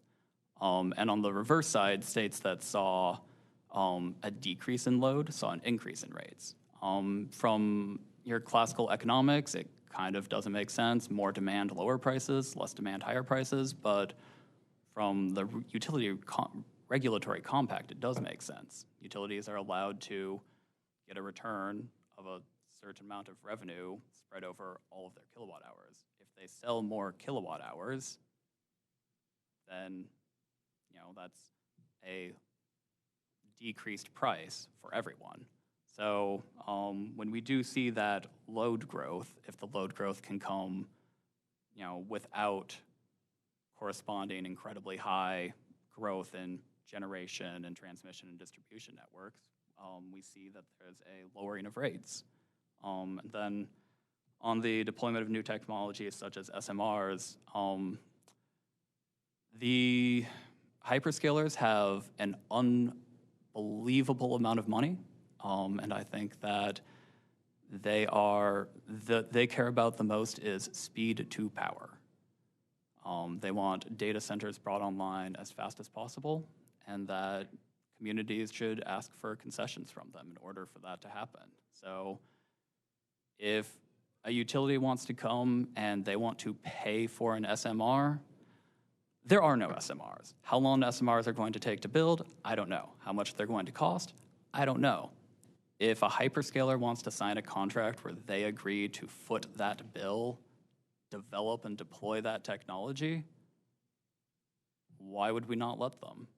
And on the reverse side, states that saw a decrease in load saw an increase in rates. From your classical economics, it kind of doesn't make sense. More demand, lower prices, less demand, higher prices. But from the utility regulatory compact, it does make sense. Utilities are allowed to get a return of a certain amount of revenue spread over all of their kilowatt hours. If they sell more kilowatt hours, then that's a decreased price for everyone. So when we do see that load growth, if the load growth can come, without corresponding incredibly high growth in generation and transmission and distribution networks, we see that there's a lowering of rates. Then on the deployment of new technologies such as SMRs, the hyperscalers have an unbelievable amount of money. And I think that they care about the most is speed to power. They want data centers brought online as fast as possible, and that communities should ask for concessions from them in order for that to happen. So if a utility wants to come and they want to pay for an SMR, there are no SMRs. How long SMRs are going to take to build, I don't know. How much they're going to cost, I don't know. If a hyperscaler wants to sign a contract where they agree to foot that bill, develop and deploy that technology, why would we not let them?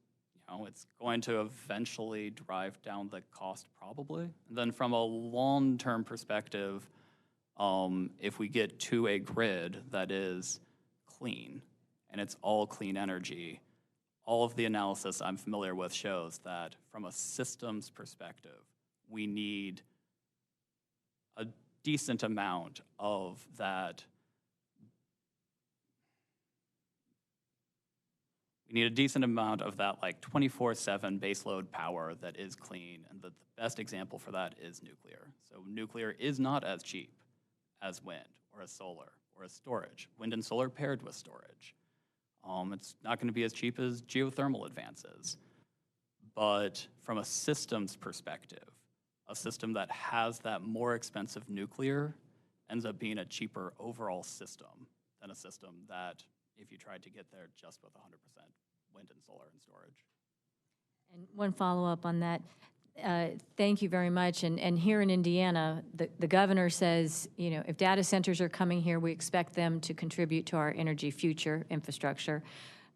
it's going to eventually drive down the cost probably. And then from a long-term perspective, if we get to a grid that is clean and it's all clean energy, all of the analysis I'm familiar with shows that from a systems perspective, we need a decent amount of that. We need a decent amount of that like 24/7 baseload power that is clean, and the best example for that is nuclear. So nuclear is not as cheap as wind or as solar or as storage. Wind and solar paired with storage. It's not going to be as cheap as geothermal advances. But from a systems perspective, a system that has that more expensive nuclear ends up being a cheaper overall system than a system that, if you tried to get there just with 100% wind and solar and storage. And one follow-up on that. Thank you very much. And here in Indiana, the governor says, if data centers are coming here, we expect them to contribute to our energy future infrastructure.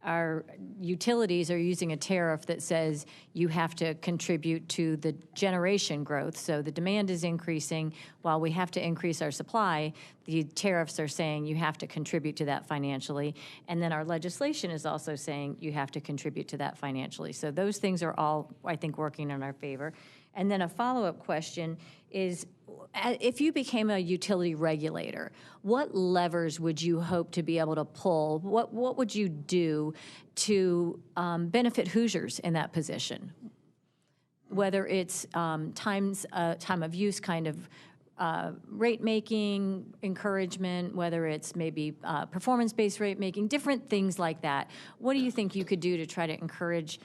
Our utilities are using a tariff that says you have to contribute to the generation growth. So the demand is increasing while we have to increase our supply. The tariffs are saying you have to contribute to that financially. And then our legislation is also saying you have to contribute to that financially. So those things are all, I think, working in our favor. And then a follow-up question is, if you became a utility regulator, what levers would you hope to be able to pull? What would you do to benefit Hoosiers in that position? Whether it's time of use kind of rate making, encouragement, whether it's maybe performance-based rate making, different things like that. What do you think you could do to try to encourage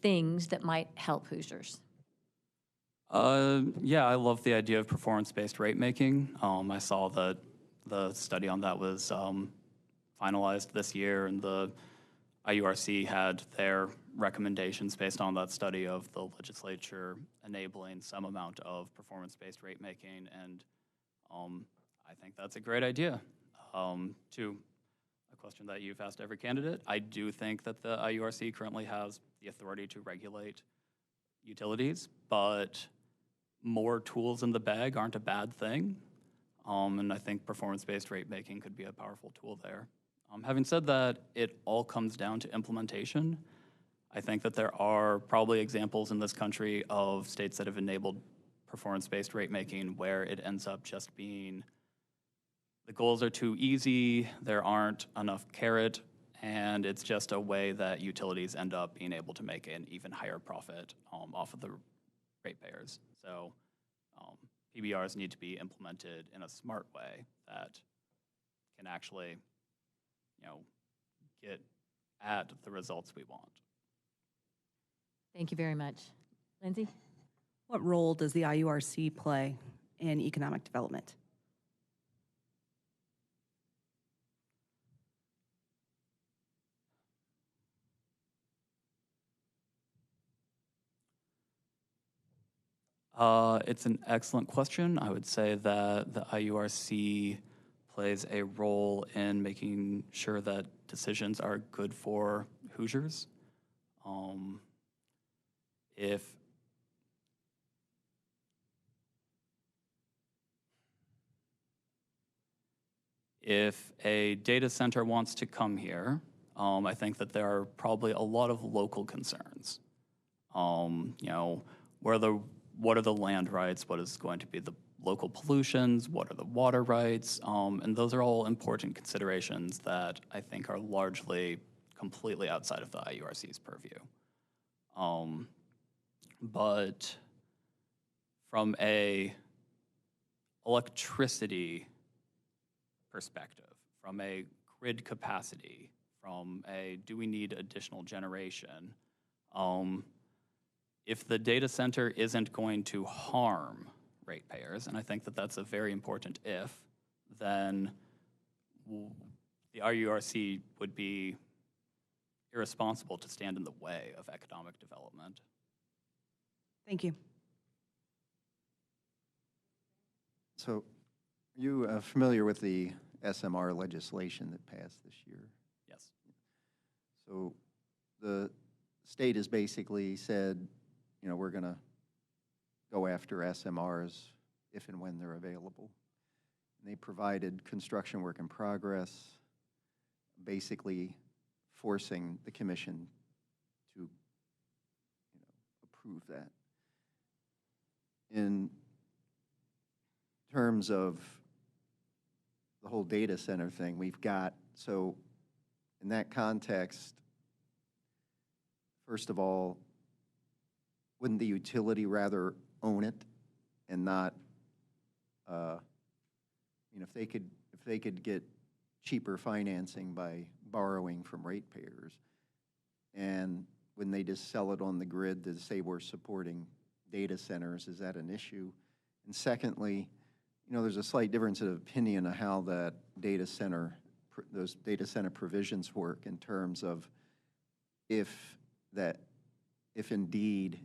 things that might help Hoosiers? Yeah, I love the idea of performance-based rate making. I saw that the study on that was finalized this year, and the IURC had their recommendations based on that study of the legislature enabling some amount of performance-based rate making, and I think that's a great idea. To a question that you've asked every candidate, I do think that the IURC currently has the authority to regulate utilities, but more tools in the bag aren't a bad thing, and I think performance-based rate making could be a powerful tool there. Having said that, it all comes down to implementation. I think that there are probably examples in this country of states that have enabled performance-based rate making where it ends up just being the goals are too easy, there aren't enough carrot, and it's just a way that utilities end up being able to make an even higher profit off of the ratepayers. So PBRs need to be implemented in a smart way that can actually, get at the results we want. Thank you very much. Lindsay? What role does the IURC play in economic development? It's an excellent question. I would say that the IURC plays a role in making sure that decisions are good for Hoosiers. If a data center wants to come here, I think that there are probably a lot of local concerns. What are the land rights? What is going to be the local pollutions? What are the water rights? And those are all important considerations that I think are largely completely outside of the IURC's purview. But from a electricity perspective, from a grid capacity, from a do we need additional generation, if the data center isn't going to harm ratepayers, and I think that that's a very important if, then the IURC would be irresponsible to stand in the way of economic development. Thank you. So, are you familiar with the SMR legislation that passed this year? Yes. So, the state has basically said, you know, we're going to go after SMRs if and when they're available. And they provided construction work in progress, basically forcing the commission to, you know, approve that. In terms of the whole data center thing, we've got, so in that context, first of all, wouldn't the utility rather own it and not, you know, if they could get cheaper financing by borrowing from ratepayers, and when they just sell it on the grid to say we're supporting data centers, is that an issue? And secondly, you know, there's a slight difference of opinion of how that data center, those data center provisions work in terms of if indeed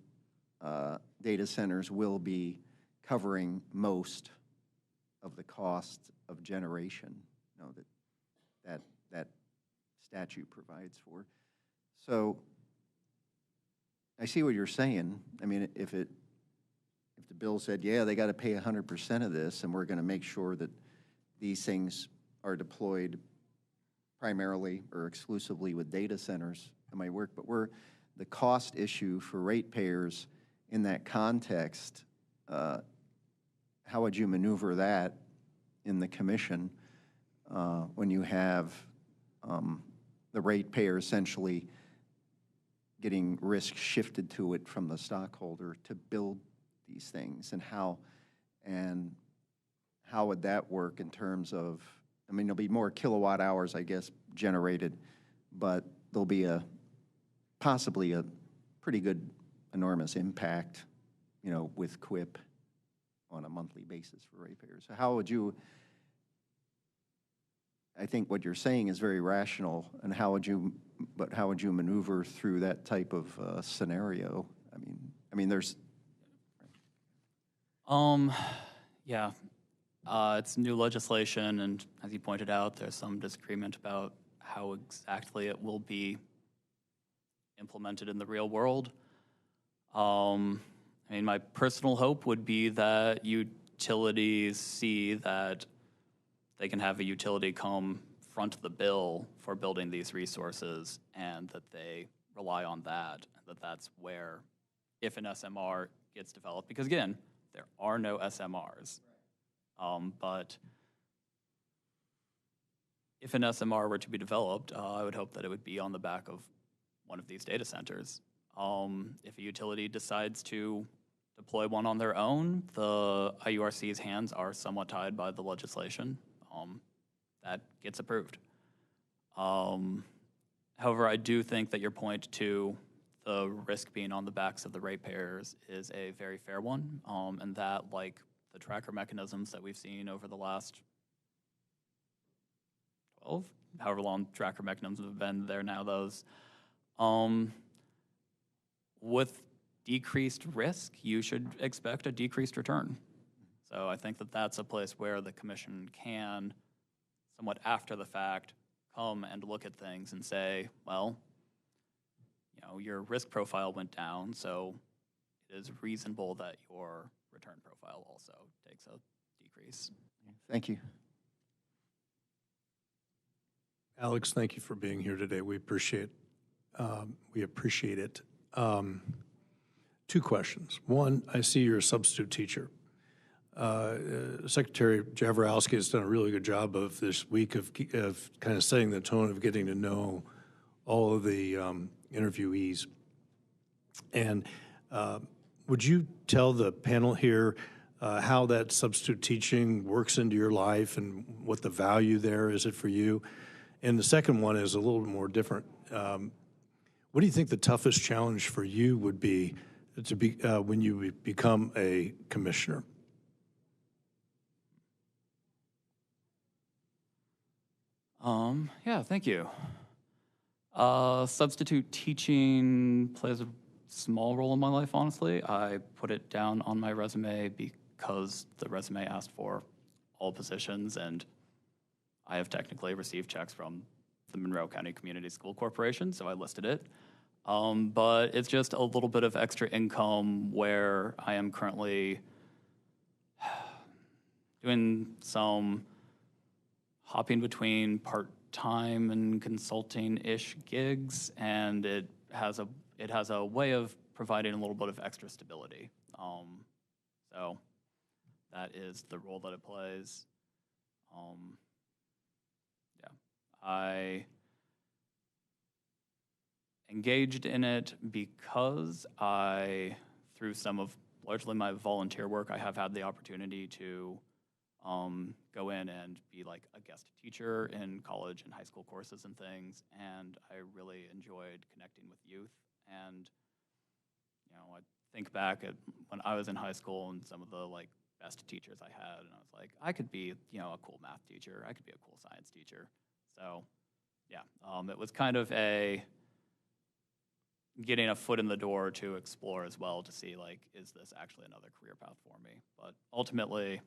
data centers will be covering most of the cost of generation, you know, that statute provides for. So I see what you're saying. I mean, if the bill said, yeah, they got to pay 100% of this, and we're going to make sure that these things are deployed primarily or exclusively with data centers, it might work. But the cost issue for ratepayers in that context, how would you maneuver that in the commission when you have the ratepayer essentially getting risk shifted to it from the stockholder to build these things, and how would that work in terms of, I mean, there'll be more kilowatt hours, I guess, generated, but there'll be possibly a pretty good enormous impact, you know, with QIP on a monthly basis for ratepayers. So how would you, I think what you're saying is very rational, and how would you maneuver through that type of scenario? I mean, there's. Yeah, it's new legislation, and as you pointed out, there's some disagreement about how exactly it will be implemented in the real world. I mean, my personal hope would be that utilities see that they can have a utility come front the bill for building these resources, and that they rely on that, and that's where, if an SMR gets developed, because again, there are no SMRs, but if an SMR were to be developed, I would hope that it would be on the back of one of these data centers. If a utility decides to deploy one on their own, the IURC's hands are somewhat tied by the legislation. That gets approved. However, I do think that your point to the risk being on the backs of the ratepayers is a very fair one, and that, like the tracker mechanisms that we've seen over the last 12, however long tracker mechanisms have been there now, those, with decreased risk, you should expect a decreased return. So I think that that's a place where the commission can, somewhat after the fact, come and look at things and say, well, you know, your risk profile went down, so it is reasonable that your return profile also takes a decrease. Thank you. Alex, thank you for being here today. We appreciate it. Two questions. One, I see you're a substitute teacher. Secretary Jaworowski has done a really good job of this week of kind of setting the tone of getting to know all of the interviewees. And would you tell the panel here how that substitute teaching works into your life and what the value there is it for you? And the second one is a little bit more different. What do you think the toughest challenge for you would be to be when you become a commissioner? Yeah, thank you. Substitute teaching plays a small role in my life, honestly. I put it down on my resume because the resume asked for all positions, and I have technically received checks from the Monroe County Community School Corporation, so I listed it. but it's just a little bit of extra income where I am currently doing some hopping between part-time and consulting-ish gigs, and it has a way of providing a little bit of extra stability. So that is the role that it plays. Yeah, I engaged in it because through some of largely my volunteer work, I have had the opportunity to go in and be like a guest teacher in college and high school courses and things, and I really enjoyed connecting with youth. And I think back at when I was in high school and some of the like best teachers I had, and I was like, I could be a cool math teacher, I could be a cool science teacher. So yeah, it was kind of getting a foot in the door to explore as well, to see like, is this actually another career path for me? But ultimately,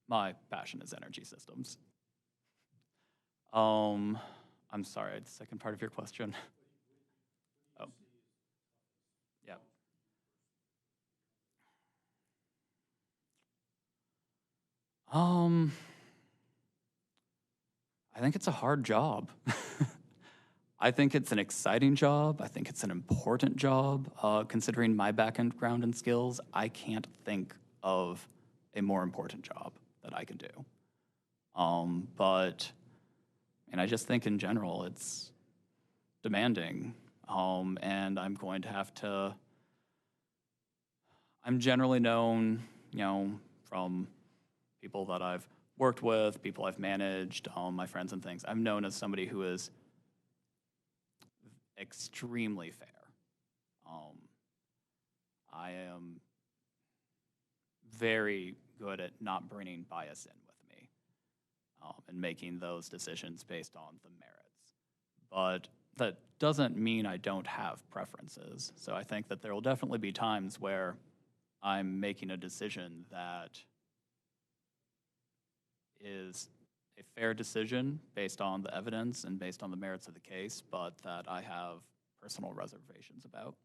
my passion is energy systems. I'm sorry, the second part of your question. Oh, yeah. I think it's a hard job. I think it's an exciting job. I think it's an important job. Considering my background and skills, I can't think of a more important job that I can do. And I just think in general it's demanding. And I'm going to have to, I'm generally known, from people that I've worked with, people I've managed, my friends and things, I'm known as somebody who is extremely fair. I am very good at not bringing bias in with me and making those decisions based on the merits. But that doesn't mean I don't have preferences. So I think that there will definitely be times where I'm making a decision that is a fair decision based on the evidence and based on the merits of the case, but that I have personal reservations about.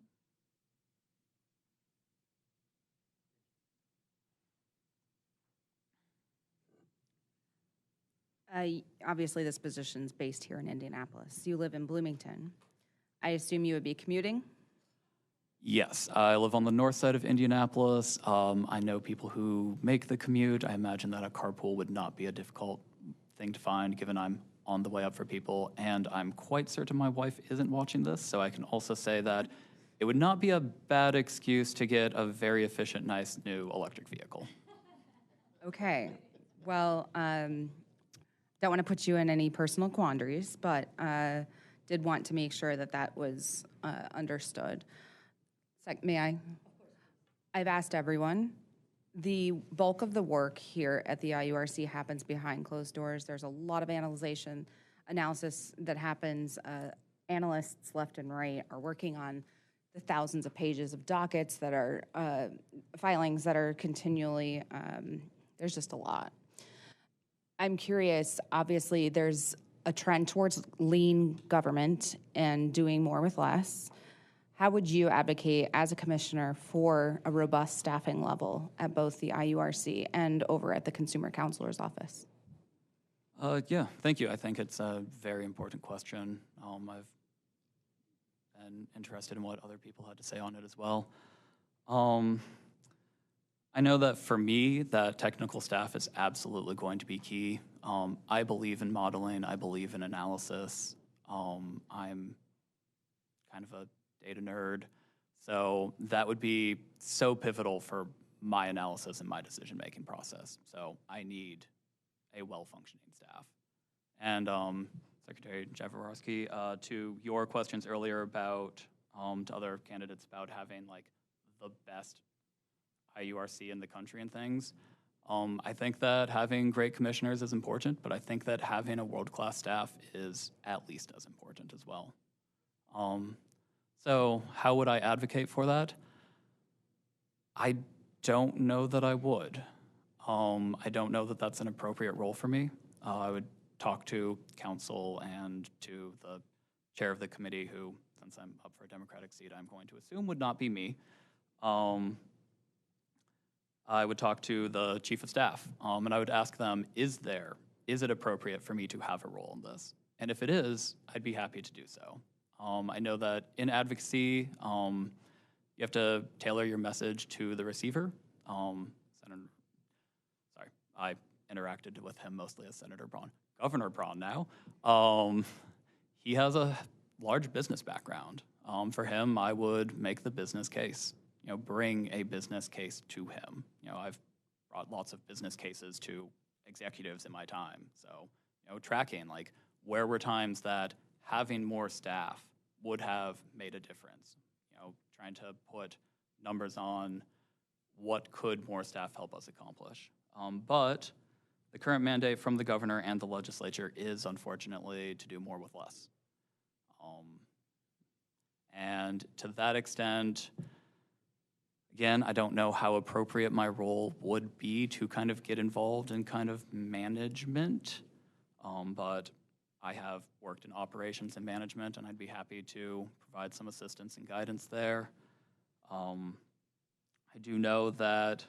Obviously, this position's based here in Indianapolis. You live in Bloomington. I assume you would be commuting? Yes, I live on the north side of Indianapolis. I know people who make the commute. I imagine that a carpool would not be a difficult thing to find, given I'm on the way up for people. And I'm quite certain my wife isn't watching this, so I can also say that it would not be a bad excuse to get a very efficient, nice, new electric vehicle. Okay. Well, don't want to put you in any personal quandaries, but did want to make sure that that was understood. May I? I've asked everyone. The bulk of the work here at the IURC happens behind closed doors. There's a lot of analysis that happens. Analysts left and right are working on the thousands of pages of dockets that are filings that are continually, there's just a lot. I'm curious, obviously there's a trend towards lean government and doing more with less. How would you advocate as a commissioner for a robust staffing level at both the IURC and over at the Consumer Counselor's Office? Yeah, thank you. I think it's a very important question. I've been interested in what other people had to say on it as well. I know that for me, that technical staff is absolutely going to be key. I believe in modeling. I believe in analysis. I'm kind of a data nerd. So that would be so pivotal for my analysis and my decision-making process. So I need a well-functioning staff. And Secretary Jaworski, to your questions earlier about, to other candidates about having like the best IURC in the country and things, I think that having great commissioners is important, but I think that having a world-class staff is at least as important as well. So how would I advocate for that? I don't know that I would. I don't know that that's an appropriate role for me. I would talk to council and to the chair of the committee, who since I'm up for a Democratic seat, I'm going to assume would not be me. I would talk to the chief of staff, and I would ask them, is it appropriate for me to have a role in this? And if it is, I'd be happy to do so. I know that in advocacy, you have to tailor your message to the receiver. I interacted with him mostly as Senator Braun. Governor Braun now. He has a large business background. For him, I would make the business case, bring a business case to him. I've brought lots of business cases to executives in my time. So, tracking, like, where were times that having more staff would have made a difference? Trying to put numbers on what could more staff help us accomplish. But the current mandate from the governor and the legislature is, unfortunately, to do more with less. And to that extent, again, I don't know how appropriate my role would be to kind of get involved in kind of management, but I have worked in operations and management, and I'd be happy to provide some assistance and guidance there. I do know that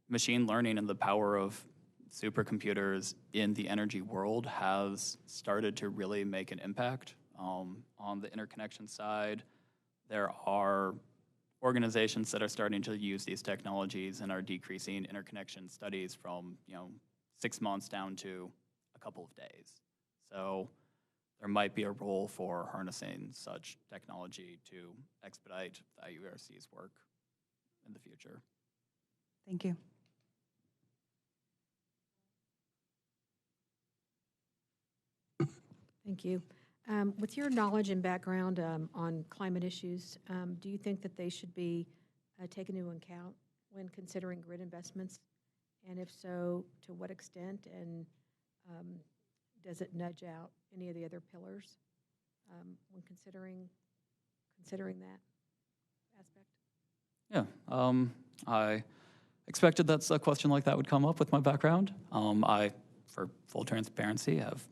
machine learning and the power of supercomputers in the energy world has started to really make an impact. On the interconnection side, there are organizations that are starting to use these technologies and are decreasing interconnection studies from 6 months down to a couple of days. So there might be a role for harnessing such technology to expedite the IURC's work in the future. Thank you. Thank you. With your knowledge and background on climate issues, do you think that they should be taken into account when considering grid investments? And if so, to what extent? And does it nudge out any of the other pillars when considering that aspect? Yeah, I expected that a question like that would come up with my background. I, for full transparency, have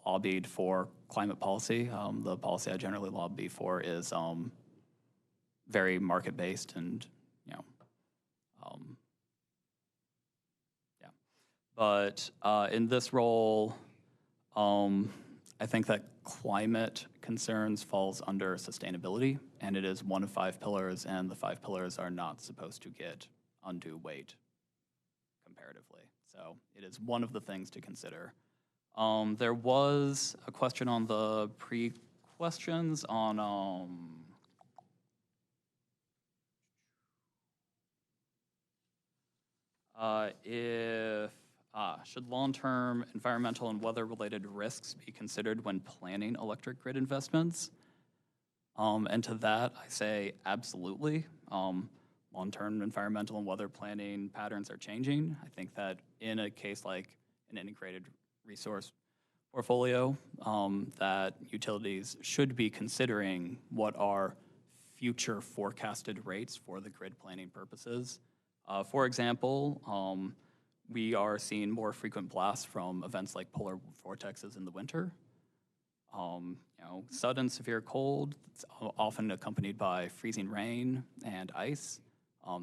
lobbied for climate policy. The policy I generally lobby for is very market-based and, yeah. But in this role, I think that climate concerns falls under sustainability, and it is one of 5 pillars, and the 5 pillars are not supposed to get undue weight comparatively. So it is one of the things to consider. There was a question on the pre-questions on should long-term environmental and weather-related risks be considered when planning electric grid investments? And to that, I say absolutely. Long-term environmental and weather planning patterns are changing. I think that in a case like an integrated resource portfolio, that utilities should be considering what are future forecasted rates for the grid planning purposes. For example, we are seeing more frequent blasts from events like polar vortexes in the winter. Sudden severe cold, it's often accompanied by freezing rain and ice.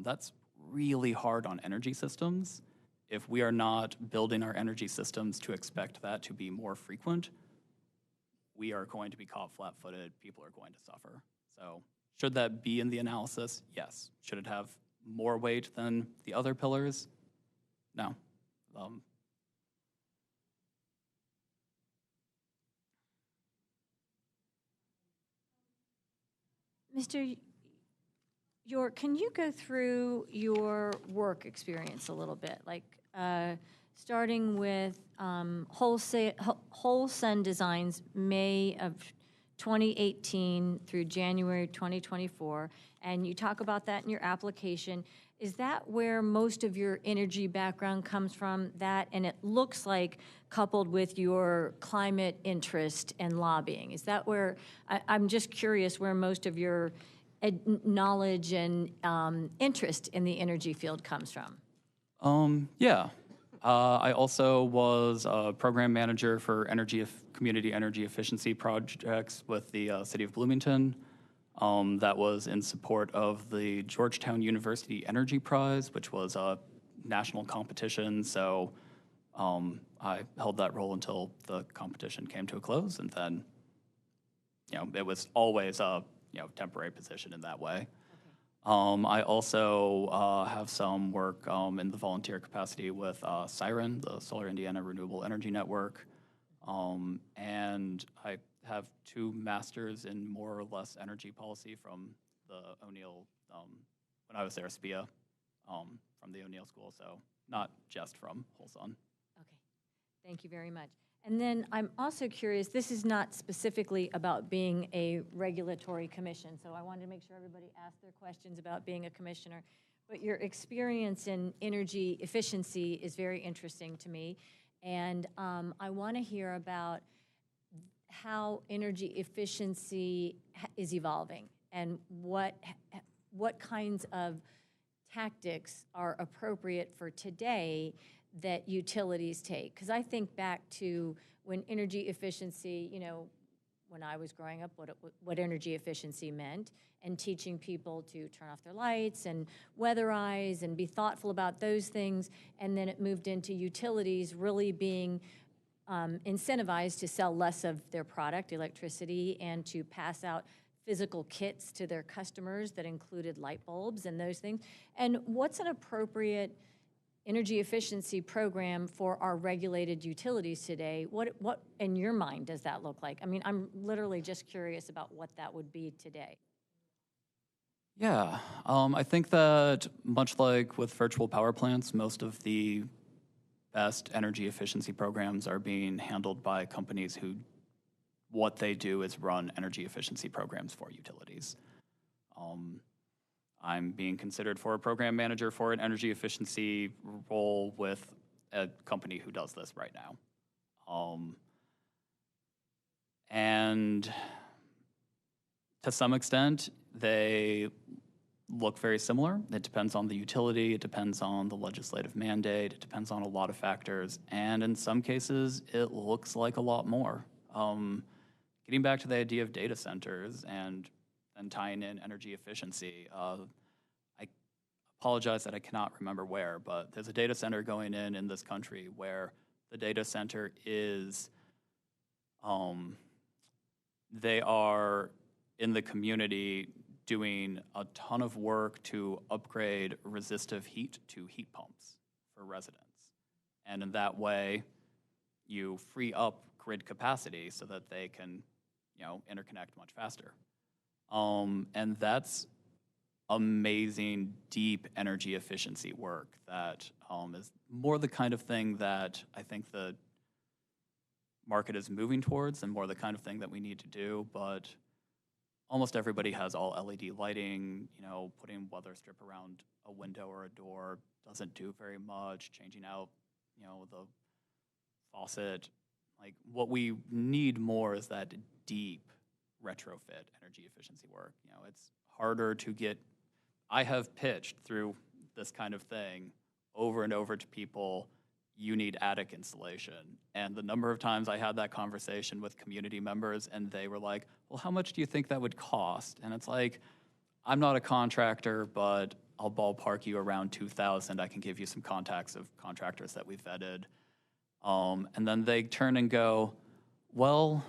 That's really hard on energy systems. If we are not building our energy systems to expect that to be more frequent, we are going to be caught flat-footed. People are going to suffer. So should that be in the analysis? Yes. Should it have more weight than the other pillars? No. Mr. York, can you go through your work experience a little bit? Like starting with Whole Sun Designs, May of 2018 through January 2024, and you talk about that in your application. Is that where most of your energy background comes from? That, and it looks like coupled with your climate interest and lobbying. Is that where, I'm just curious where most of your knowledge and interest in the energy field comes from? Yeah. I also was a program manager for community energy efficiency projects with the city of Bloomington. That was in support of the Georgetown University Energy Prize, which was a national competition. So I held that role until the competition came to a close, and then, it was always a temporary position in that way. I also have some work in the volunteer capacity with SIREN, the Solar Indiana Renewable Energy Network, and I have 2 masters in more or less energy policy from the O'Neill, when I was there, SPIA, from the O'Neill School, so not just from Holson. Okay, thank you very much. And then I'm also curious, this is not specifically about being a regulatory commission, so I wanted to make sure everybody asked their questions about being a commissioner. But your experience in energy efficiency is very interesting to me, and I want to hear about how energy efficiency is evolving and what kinds of tactics are appropriate for today that utilities take. Because I think back to when energy efficiency, when I was growing up, what energy efficiency meant, and teaching people to turn off their lights and weatherize and be thoughtful about those things. And then it moved into utilities really being incentivized to sell less of their product, electricity, and to pass out physical kits to their customers that included light bulbs and those things. And what's an appropriate energy efficiency program for our regulated utilities today? What in your mind does that look like? I mean, I'm literally just curious about what that would be today. Yeah, I think that much like with virtual power plants, most of the best energy efficiency programs are being handled by companies who what they do is run energy efficiency programs for utilities. I'm being considered for a program manager for an energy efficiency role with a company who does this right now. And to some extent, they look very similar. It depends on the utility, it depends on the legislative mandate, it depends on a lot of factors, and in some cases, it looks like a lot more. Getting back to the idea of data centers and tying in energy efficiency, I apologize that I cannot remember where, but there's a data center going in this country where the data center is, they are in the community doing a ton of work to upgrade resistive heat to heat pumps for residents. And in that way, you free up grid capacity so that they can, interconnect much faster. And that's amazing, deep energy efficiency work that is more the kind of thing that I think the market is moving towards and more the kind of thing that we need to do, but almost everybody has all LED lighting, putting weather strip around a window or a door doesn't do very much, changing out, the faucet. Like, what we need more is that deep retrofit energy efficiency work. It's harder to get. I have pitched through this kind of thing over and over to people, you need attic insulation. And the number of times I had that conversation with community members and they were like, well, how much do you think that would cost? And it's like, I'm not a contractor, but I'll ballpark you around $2,000. I can give you some contacts of contractors that we've vetted. And then they turn and go, well,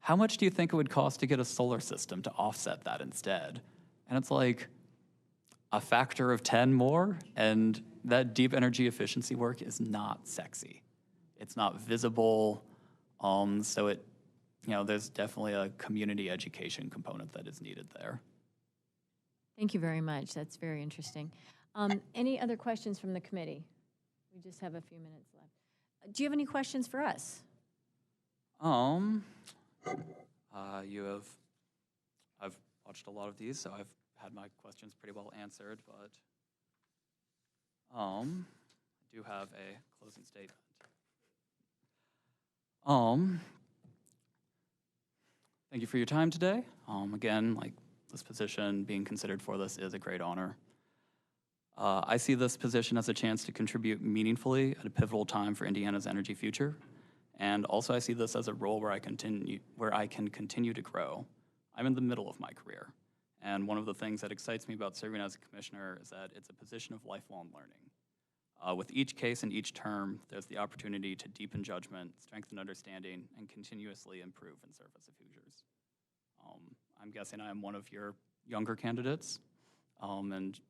how much do you think it would cost to get a solar system to offset that instead? And it's like a factor of 10 more, and that deep energy efficiency work is not sexy. It's not visible, so it, there's definitely a community education component that is needed there. Thank you very much. That's very interesting. Any other questions from the committee? We just have a few minutes left. Do you have any questions for us? I've watched a lot of these, so I've had my questions pretty well answered, but I do have a closing statement. Thank you for your time today. Again, this position, being considered for this is a great honor. I see this position as a chance to contribute meaningfully at a pivotal time for Indiana's energy future. And also I see this as a role where I can continue to grow. I'm in the middle of my career. And one of the things that excites me about serving as a commissioner is that it's a position of lifelong learning. With each case and each term, there's the opportunity to deepen judgment, strengthen understanding, and continuously improve and serve as Hoosiers. I'm guessing I'm one of your younger candidates, and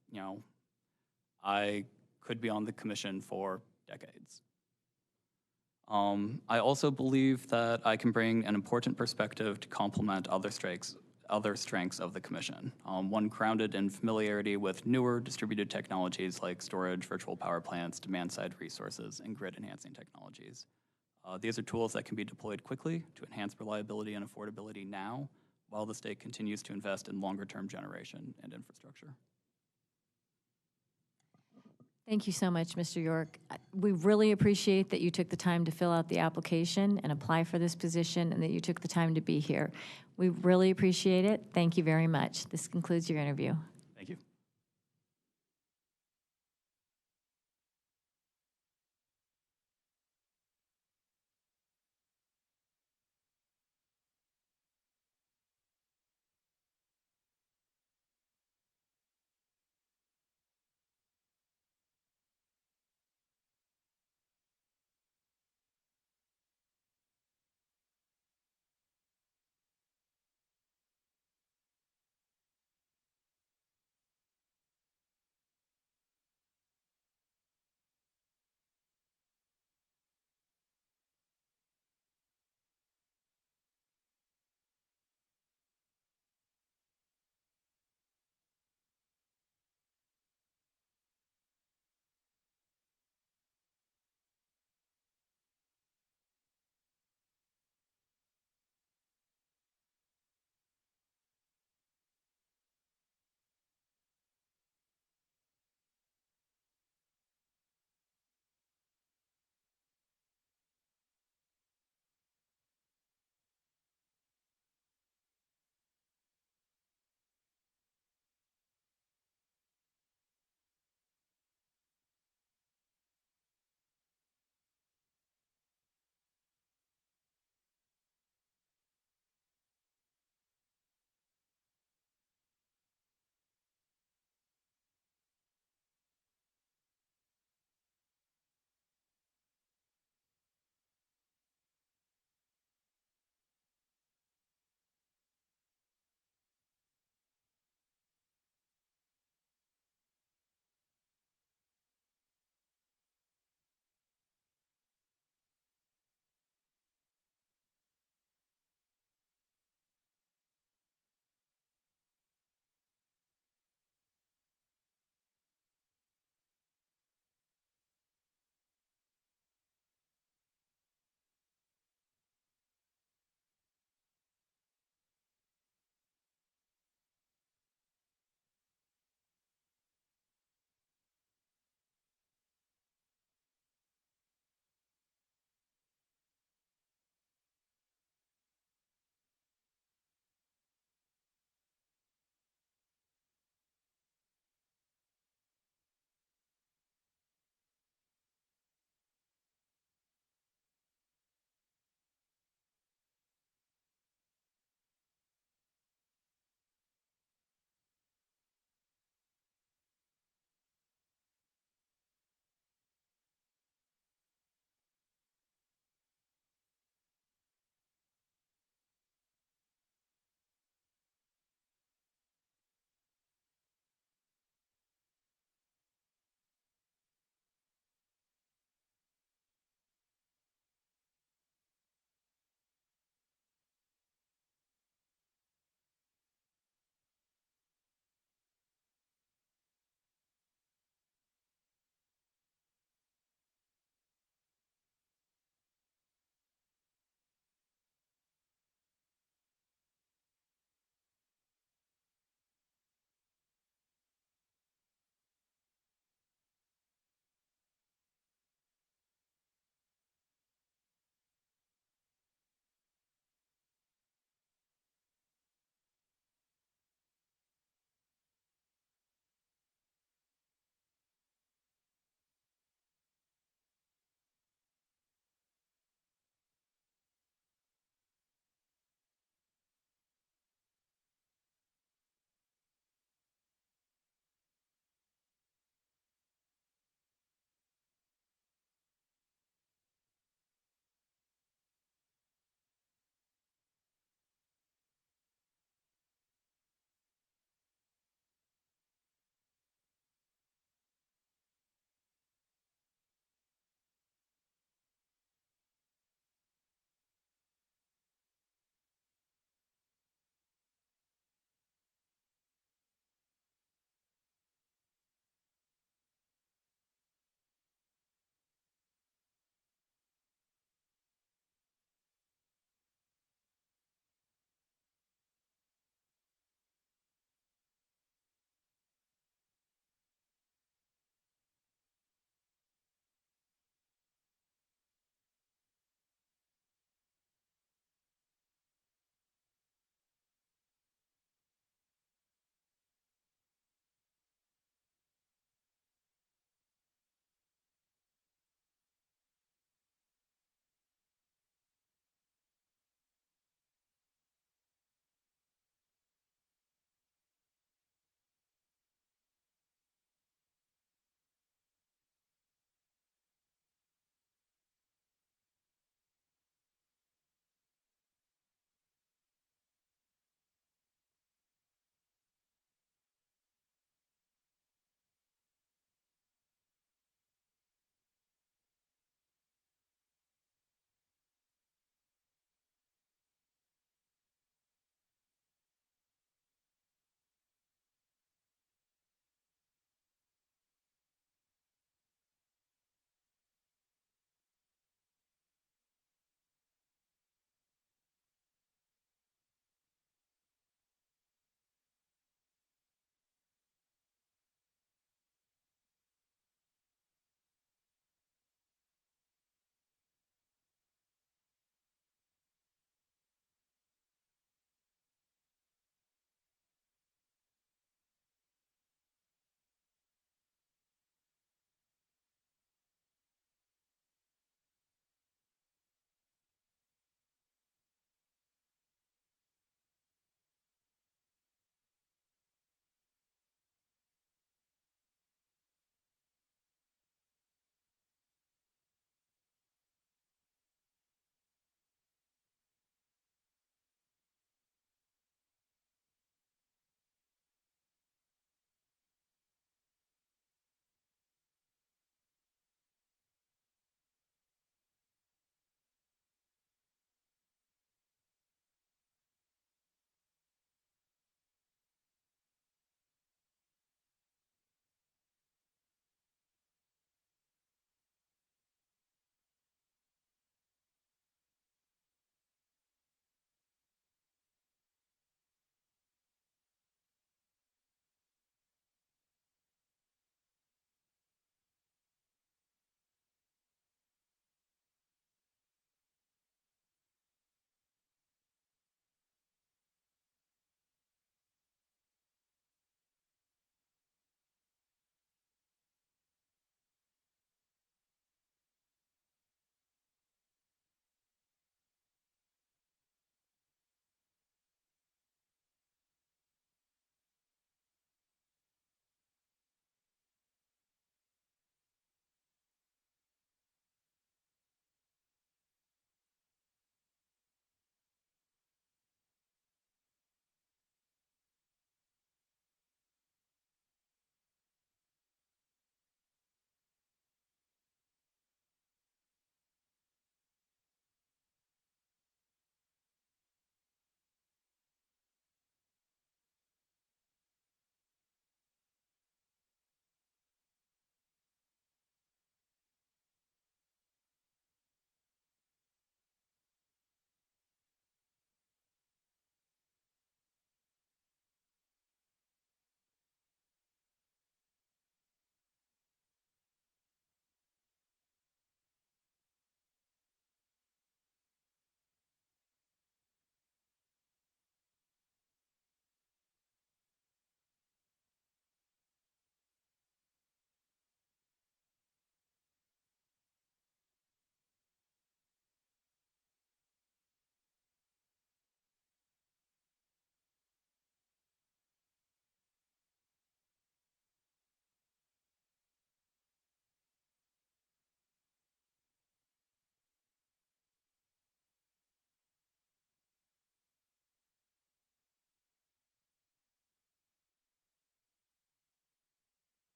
I could be on the commission for decades. I also believe that I can bring an important perspective to complement other strengths of the commission. One grounded in familiarity with newer distributed technologies like storage, virtual power plants, demand-side resources, and grid-enhancing technologies. These are tools that can be deployed quickly to enhance reliability and affordability now, while the state continues to invest in longer-term generation and infrastructure. Thank you so much, Mr. York. We really appreciate that you took the time to fill out the application and apply for this position, and that you took the time to be here. We really appreciate it. Thank you very much. This concludes your interview. Thank you.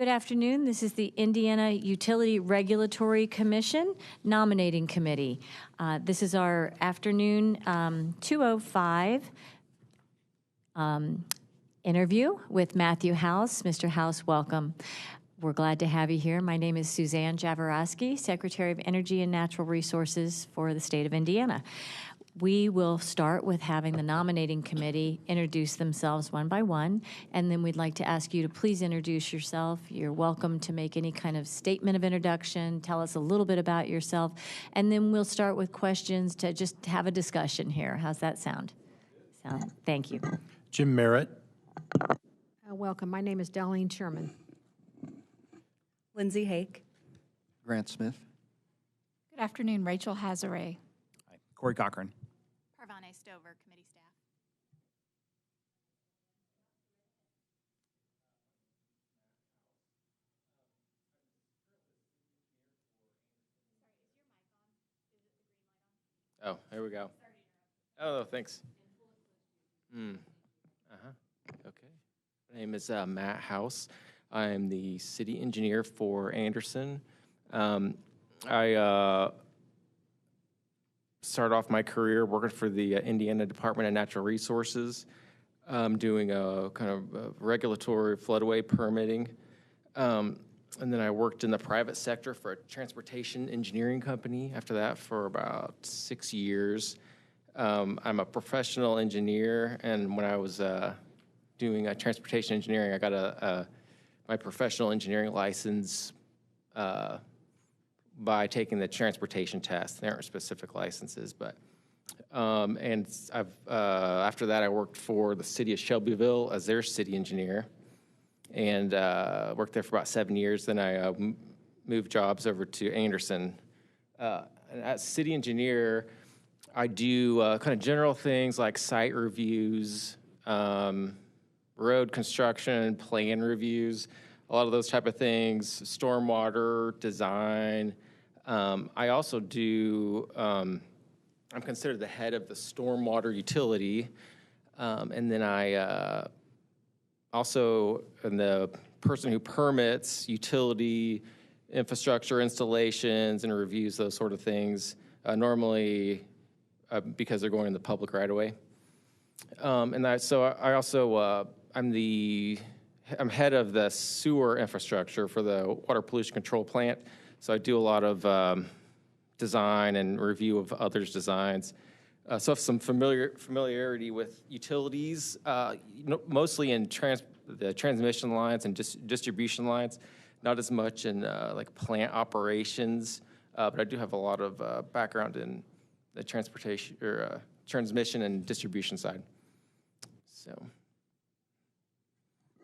Good afternoon. This is the Indiana Utility Regulatory Commission Nominating Committee. This is our afternoon 2:05 interview with Matthew House. Mr. House, welcome. We're glad to have you here. My name is Suzanne Jaworowski, Secretary of Energy and Natural Resources for the state of Indiana. We will start with having the nominating committee introduce themselves one by one, and then we'd like to ask you to please introduce yourself. You're welcome to make any kind of statement of introduction, tell us a little bit about yourself, and then we'll start with questions to just have a discussion here. How's that sound? Thank you. Jim Merritt. Welcome. My name is Darlene Sherman. Lindsay Hake. Grant Smith. Good afternoon, Rachel Hazare. Corey Cochran. Parvane Stover, committee staff. Oh, here we go. Oh, thanks. Okay. My name is Matt House. I am the city engineer for Anderson. I started off my career working for the Indiana Department of Natural Resources, doing a kind of regulatory floodway permitting. And then I worked in the private sector for a transportation engineering company after that for about 6 years. I'm a professional engineer, and when I was doing transportation engineering, I got my professional engineering license by taking the transportation test. There aren't specific licenses, but and after that I worked for the city of Shelbyville as their city engineer, and worked there for about 7 years. Then I moved jobs over to Anderson. And as city engineer, I do kind of general things like site reviews, road construction, plan reviews, a lot of those type of things, stormwater design. I also do, I'm considered the head of the stormwater utility. And then I also am the person who permits utility infrastructure installations and reviews those sort of things, normally because they're going in the public right away. So I also, I'm head of the sewer infrastructure for the water pollution control plant. So I do a lot of design and review of others' designs. So I have some familiarity with utilities, mostly in the transmission lines and distribution lines, not as much in like plant operations, but I do have a lot of background in the transportation or transmission and distribution side. So.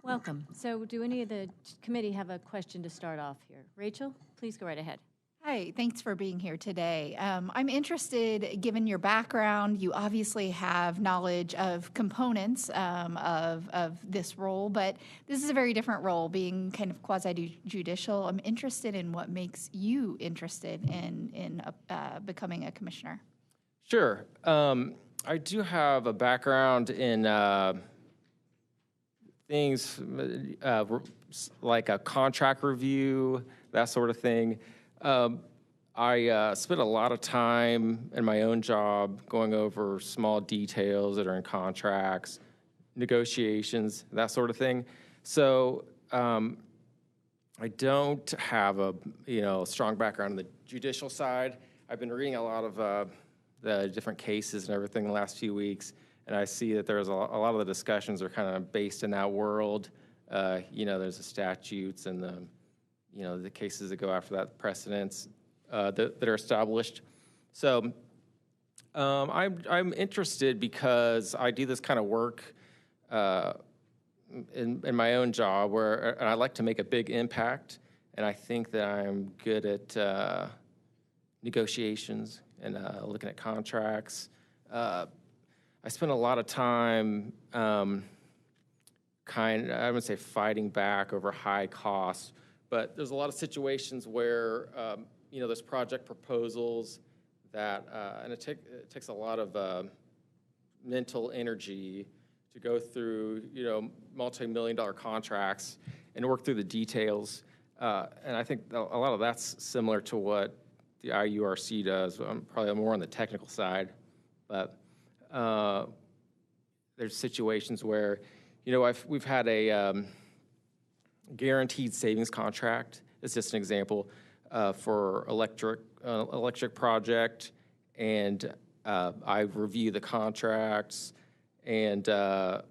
Welcome. So do any of the committee have a question to start off here? Rachel, please go right ahead. Hi, thanks for being here today. I'm interested, given your background, you obviously have knowledge of components of this role, but this is a very different role, being kind of quasi-judicial. I'm interested in what makes you interested in becoming a commissioner. Sure. I do have a background in things like a contract review, that sort of thing. I spent a lot of time in my own job going over small details that are in contracts, negotiations, that sort of thing. So I don't have a strong background on the judicial side. I've been reading a lot of the different cases and everything the last few weeks, and I see that there's a lot of the discussions are kind of based in that world. There's the statutes and the cases that go after that, precedents that are established. So I'm interested because I do this kind of work in my own job and I like to make a big impact, and I think that I'm good at negotiations and looking at contracts. I spend a lot of time I wouldn't say fighting back over high costs, but there's a lot of situations where there's project proposals that and it takes a lot of mental energy to go through multi-million-dollar contracts, and work through the details. And I think a lot of that's similar to what the IURC does. Probably more on the technical side, but there's situations where, we've had a guaranteed savings contract. It's just an example for electric project, and I review the contracts, and that's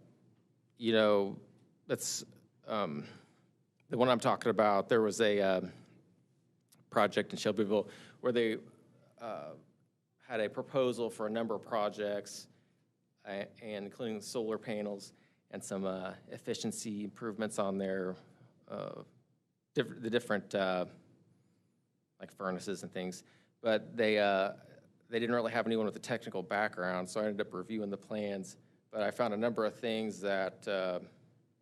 the one I'm talking about. There was a project in Shelbyville where they had a proposal for a number of projects, and including solar panels and some efficiency improvements on their the different like furnaces and things. But they didn't really have anyone with a technical background, so I ended up reviewing the plans. But I found a number of things that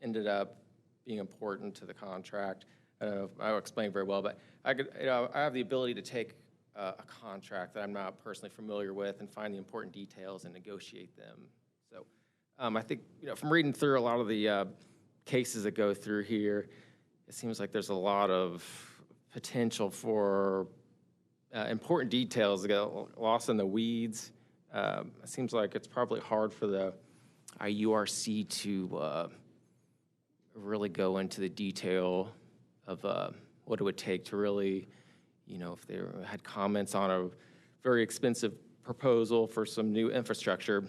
ended up being important to the contract. I don't know if I'll explain very well, but I have the ability to take a contract that I'm not personally familiar with and find the important details and negotiate them. So I think, from reading through a lot of the cases that go through here, it seems like there's a lot of potential for important details that get lost in the weeds. It seems like it's probably hard for the IURC to really go into the detail of what it would take to really, if they had comments on a very expensive proposal for some new infrastructure,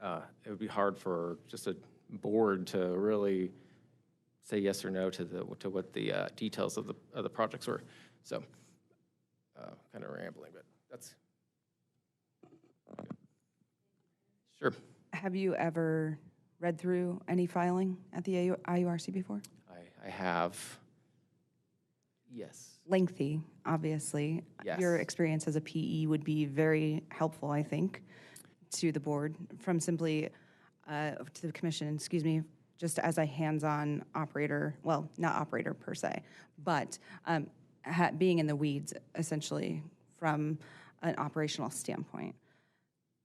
it would be hard for just a board to really say yes or no to what the details of the projects were. So, kind of rambling, but that's sure. Have you ever read through any filing at the IURC before? I have. Yes. Lengthy, obviously. Yes. Your experience as a PE would be very helpful, I think, to the board, from simply to the commission, just as a hands-on operator, well, not operator per se, but being in the weeds, essentially, from an operational standpoint.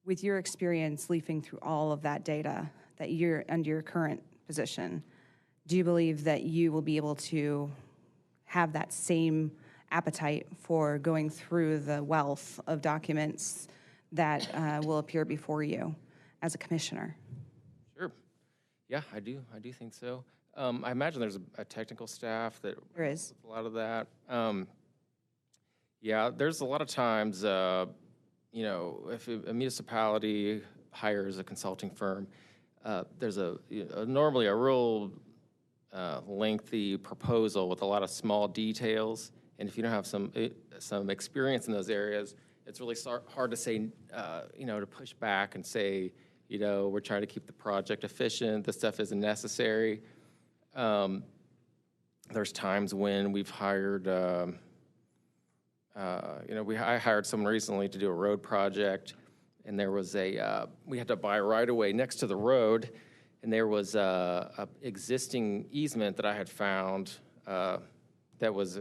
With your experience leafing through all of that data that you're under your current position, do you believe that you will be able to have that same appetite for going through the wealth of documents that will appear before you as a commissioner? Sure. Yeah, I do. I do think so. I imagine there's a technical staff that there is a lot of that. Yeah, there's a lot of times, if a municipality hires a consulting firm, there's normally a real lengthy proposal with a lot of small details, and if you don't have some experience in those areas, it's really hard to say, to push back and say, we're trying to keep the project efficient. This stuff isn't necessary. There's times when we've hired, I hired someone recently to do a road project, and there was we had to buy right away next to the road, and there was a existing easement that I had found that was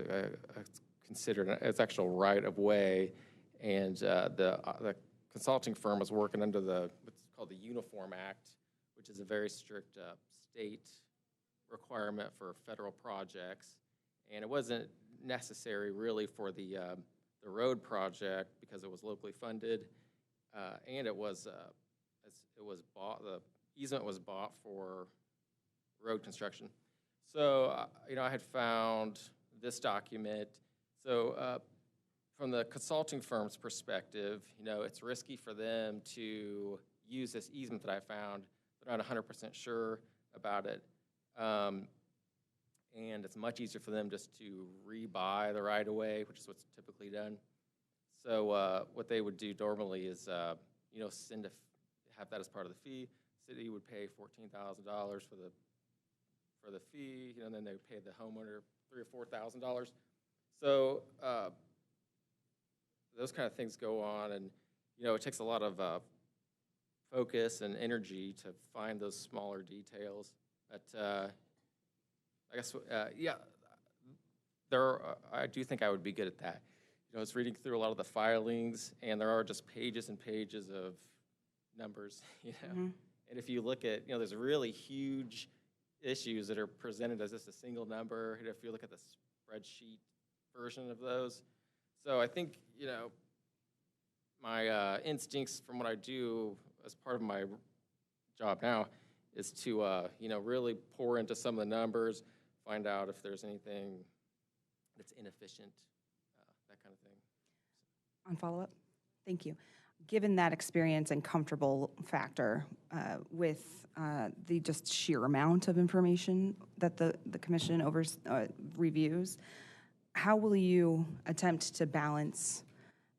considered as actual right of way, and the consulting firm was working under what's called the Uniform Act, which is a very strict state requirement for federal projects, and it wasn't necessary really for the road project because it was locally funded, and it was bought. The easement was bought for road construction. So I had found this document. So from the consulting firm's perspective, it's risky for them to use this easement that I found. They're not 100% sure about it. And it's much easier for them just to rebuy the right-of-way, which is what's typically done. So what they would do normally is, have that as part of the fee. City would pay $14,000 for the fee, and then they would pay the homeowner $3,000 or $4,000. So those kind of things go on, and it takes a lot of focus and energy to find those smaller details. But I guess, I do think I would be good at that. I was reading through a lot of the filings, and there are just pages and pages of numbers, Mm-hmm. And if you look at, there's really huge issues that are presented as just a single number, if you look at the spreadsheet version of those. So I think, my instincts from what I do as part of my job now is to, really pour into some of the numbers, find out if there's anything that's inefficient, that kind of thing. On follow-up? Thank you. Given that experience and comfortable factor with the just sheer amount of information that the commission reviews, how will you attempt to balance,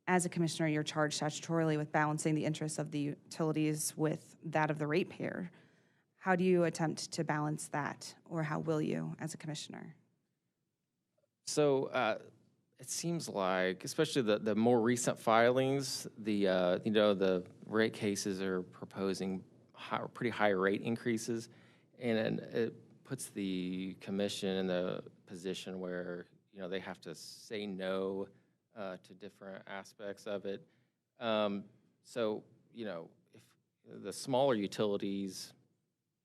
as a commissioner, you're charged statutorily with balancing the interests of the utilities with that of the ratepayer? How do you attempt to balance that, or how will you as a commissioner? So it seems like, especially the more recent filings, the rate cases are proposing pretty high rate increases, and it puts the commission in the position where they have to say no to different aspects of it. So if the smaller utilities,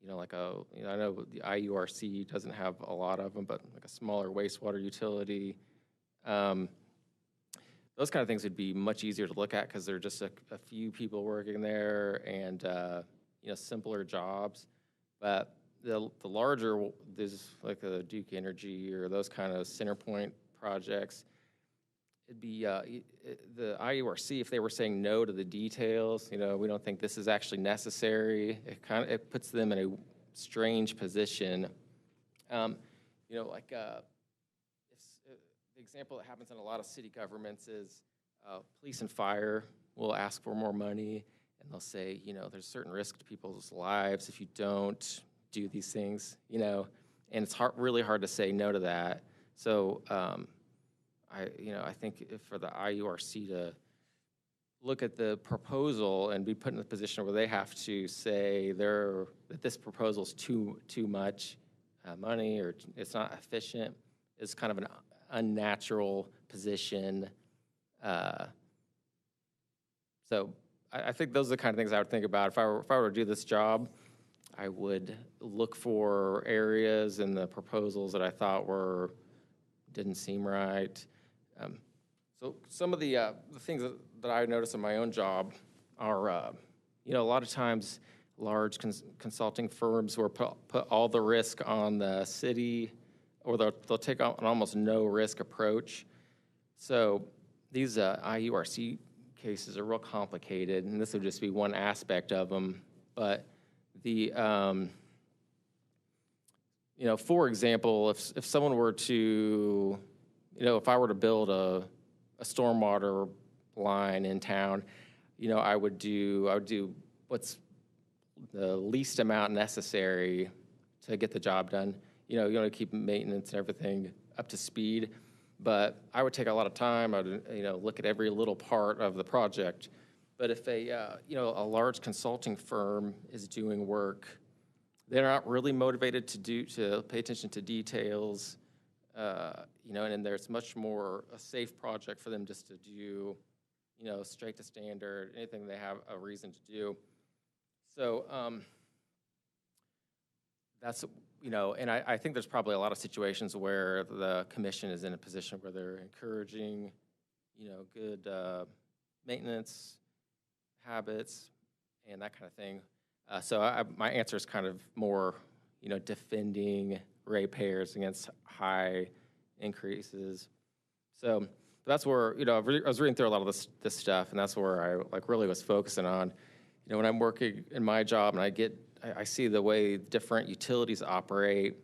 like I know the IURC doesn't have a lot of them, but like a smaller wastewater utility, those kind of things would be much easier to look at because there are just a few people working there and simpler jobs. But the larger, there's like a Duke Energy or those kind of CenterPoint projects, it'd be the IURC, if they were saying no to the details, we don't think this is actually necessary, it puts them in a strange position. The example that happens in a lot of city governments is police and fire will ask for more money, and they'll say, there's a certain risk to people's lives if you don't do these things, and it's really hard to say no to that. So I think for the IURC to look at the proposal and be put in a position where they have to say that this proposal is too much money or it's not efficient is kind of an unnatural position. So I think those are the kind of things I would think about. If I were to do this job, I would look for areas in the proposals that I thought didn't seem right. So some of the things that I notice in my own job are, a lot of times large consulting firms will put all the risk on the city, or they'll take an almost no risk approach. So these IURC cases are real complicated, and this would just be one aspect of them. But for example, if someone were to, if I were to build a stormwater line in town, I would do what's the least amount necessary to get the job done. You want to keep maintenance and everything up to speed, but I would take a lot of time. I would, look at every little part of the project. But if a large consulting firm is doing work, they're not really motivated to pay attention to details, and there's much more a safe project for them just to do, straight to standard, anything they have a reason to do. So that's, and I think there's probably a lot of situations where the commission is in a position where they're encouraging, good maintenance habits and that kind of thing. So my answer is kind of more, defending ratepayers against high increases. So that's where, I was reading through a lot of this stuff, and that's where I really was focusing on. When I'm working in my job and I see the way different utilities operate,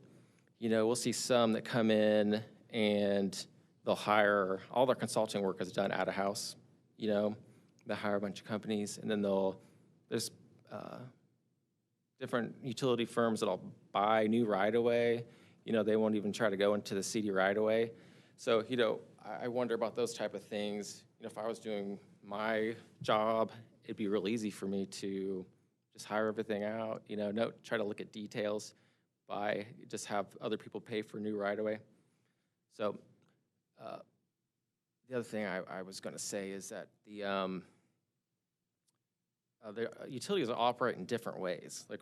we'll see some that come in and they'll hire, all their consulting work is done out of house, they'll hire a bunch of companies, and then there's different utility firms that'll buy new right-of-way. They won't even try to go into the city right-of-way. So, I wonder about those type of things. If I was doing my job, it'd be real easy for me to just hire everything out, try to look at details, just have other people pay for new right-of-way. So the other thing I was going to say is that the utilities operate in different ways. Like,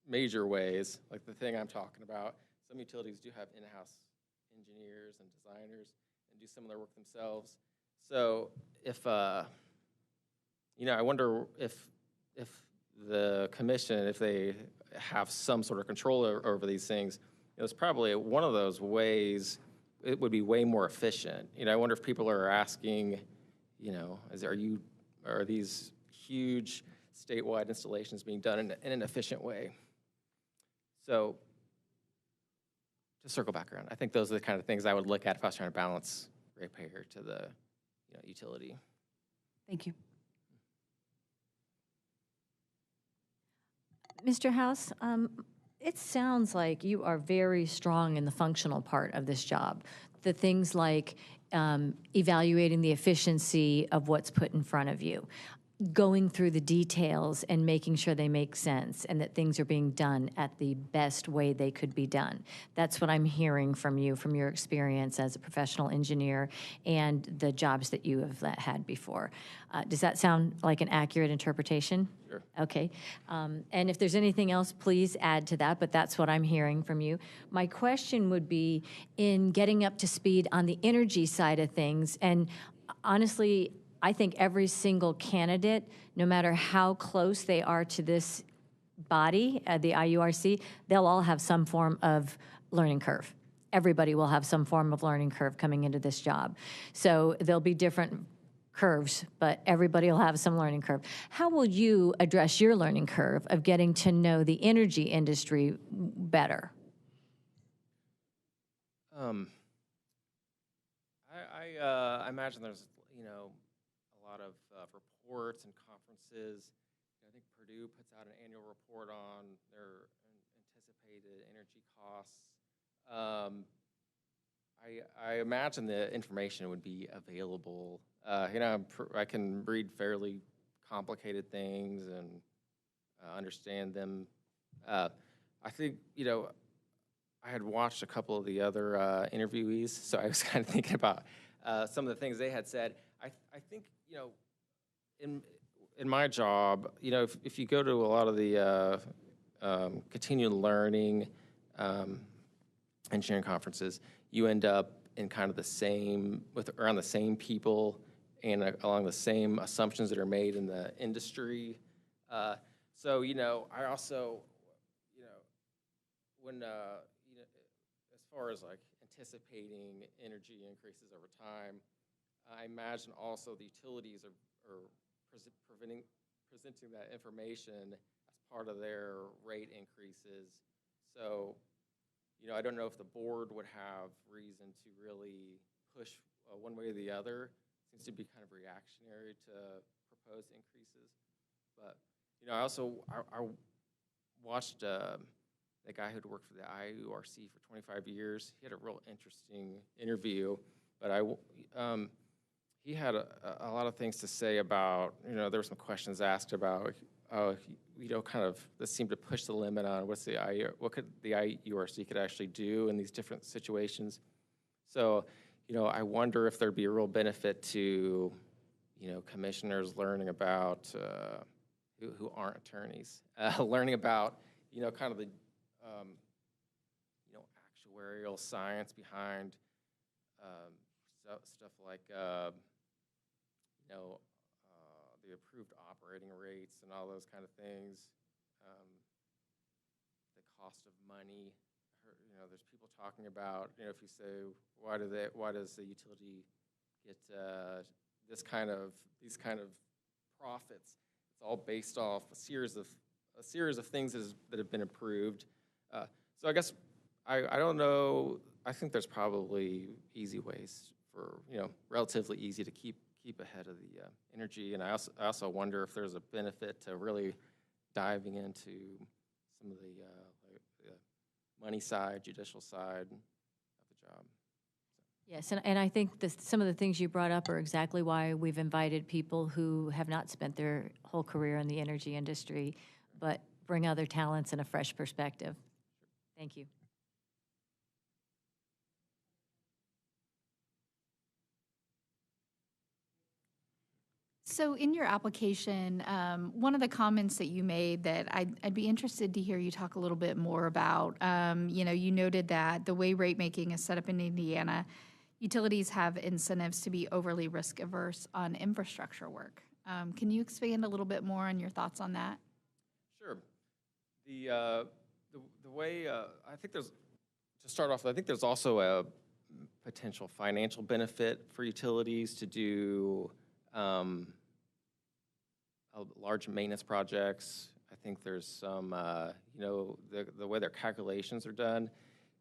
major ways, like the thing I'm talking about. Some utilities do have in-house engineers and designers and do some of their work themselves. So if, you know, I wonder if the commission, if they have some sort of control over these things, it was probably one of those ways it would be way more efficient. You know, I wonder if people are asking, you know, are these huge statewide installations being done in an efficient way? So to circle back around, I think those are the kind of things I would look at if I was trying to balance ratepayer to the utility. Thank you. Mr. House, it sounds like you are very strong in the functional part of this job. The things like evaluating the efficiency of what's put in front of you, going through the details and making sure they make sense and that things are being done at the best way they could be done. That's what I'm hearing from you, from your experience as a professional engineer and the jobs that you have had before. Does that sound like an accurate interpretation? Sure. Okay. And if there's anything else, please add to that, but that's what I'm hearing from you. My question would be in getting up to speed on the energy side of things, and honestly, I think every single candidate, no matter how close they are to this body, the IURC, they'll all have some form of learning curve. Everybody will have some form of learning curve coming into this job. So there'll be different curves, but everybody will have some learning curve. How will you address your learning curve of getting to know the energy industry better? I imagine there's, you know, a lot of reports and conferences. I think Purdue puts out an annual report on their anticipated energy costs. I imagine the information would be available. You know, I can read fairly complicated things and understand them. I think, you know, I had watched a couple of the other interviewees, so I was kind of thinking about some of the things they had said. I think, you know, in my job, you know, if you go to a lot of the continuing learning engineering conferences, you end up in kind of the same, around the same people and along the same assumptions that are made in the industry. So, you know, I also, you know, when, you know, as far as like anticipating energy increases over time, I imagine also the utilities are presenting that information as part of their rate increases. So, you know, I don't know if the board would have reason to really push one way or the other. It seems to be kind of reactionary to proposed increases. But, you know, I also I watched the guy who'd worked for the IURC for 25 years. He had a real interesting interview, but he had a lot of things to say about, you know, there were some questions asked about, you know, kind of this seemed to push the limit on what could the IURC could actually do in these different situations. So, you know, I wonder if there'd be a real benefit to, you know, commissioners learning about, who aren't attorneys, learning about, you know, kind of the, you know, actuarial science behind stuff like, you know, the approved operating rates and all those kind of things, the cost of money. You know, there's people talking about, you know, if you say, why does the utility get these kind of profits? It's all based off a series of things that have been approved. So I guess I don't know. I think there's probably easy ways for, you know, relatively easy to keep ahead of the energy. And I also wonder if there's a benefit to really diving into some of the money side, judicial side of the job. Yes, and I think some of the things you brought up are exactly why we've invited people who have not spent their whole career in the energy industry, but bring other talents and a fresh perspective. Thank you. So in your application, one of the comments that you made that I'd be interested to hear you talk a little bit more about, you noted that the way rate making is set up in Indiana, utilities have incentives to be overly risk averse on infrastructure work. Can you expand a little bit more on your thoughts on that? Sure. The way, I think there's, to start off, I think there's also a potential financial benefit for utilities to do large maintenance projects. I think there's some, the way their calculations are done,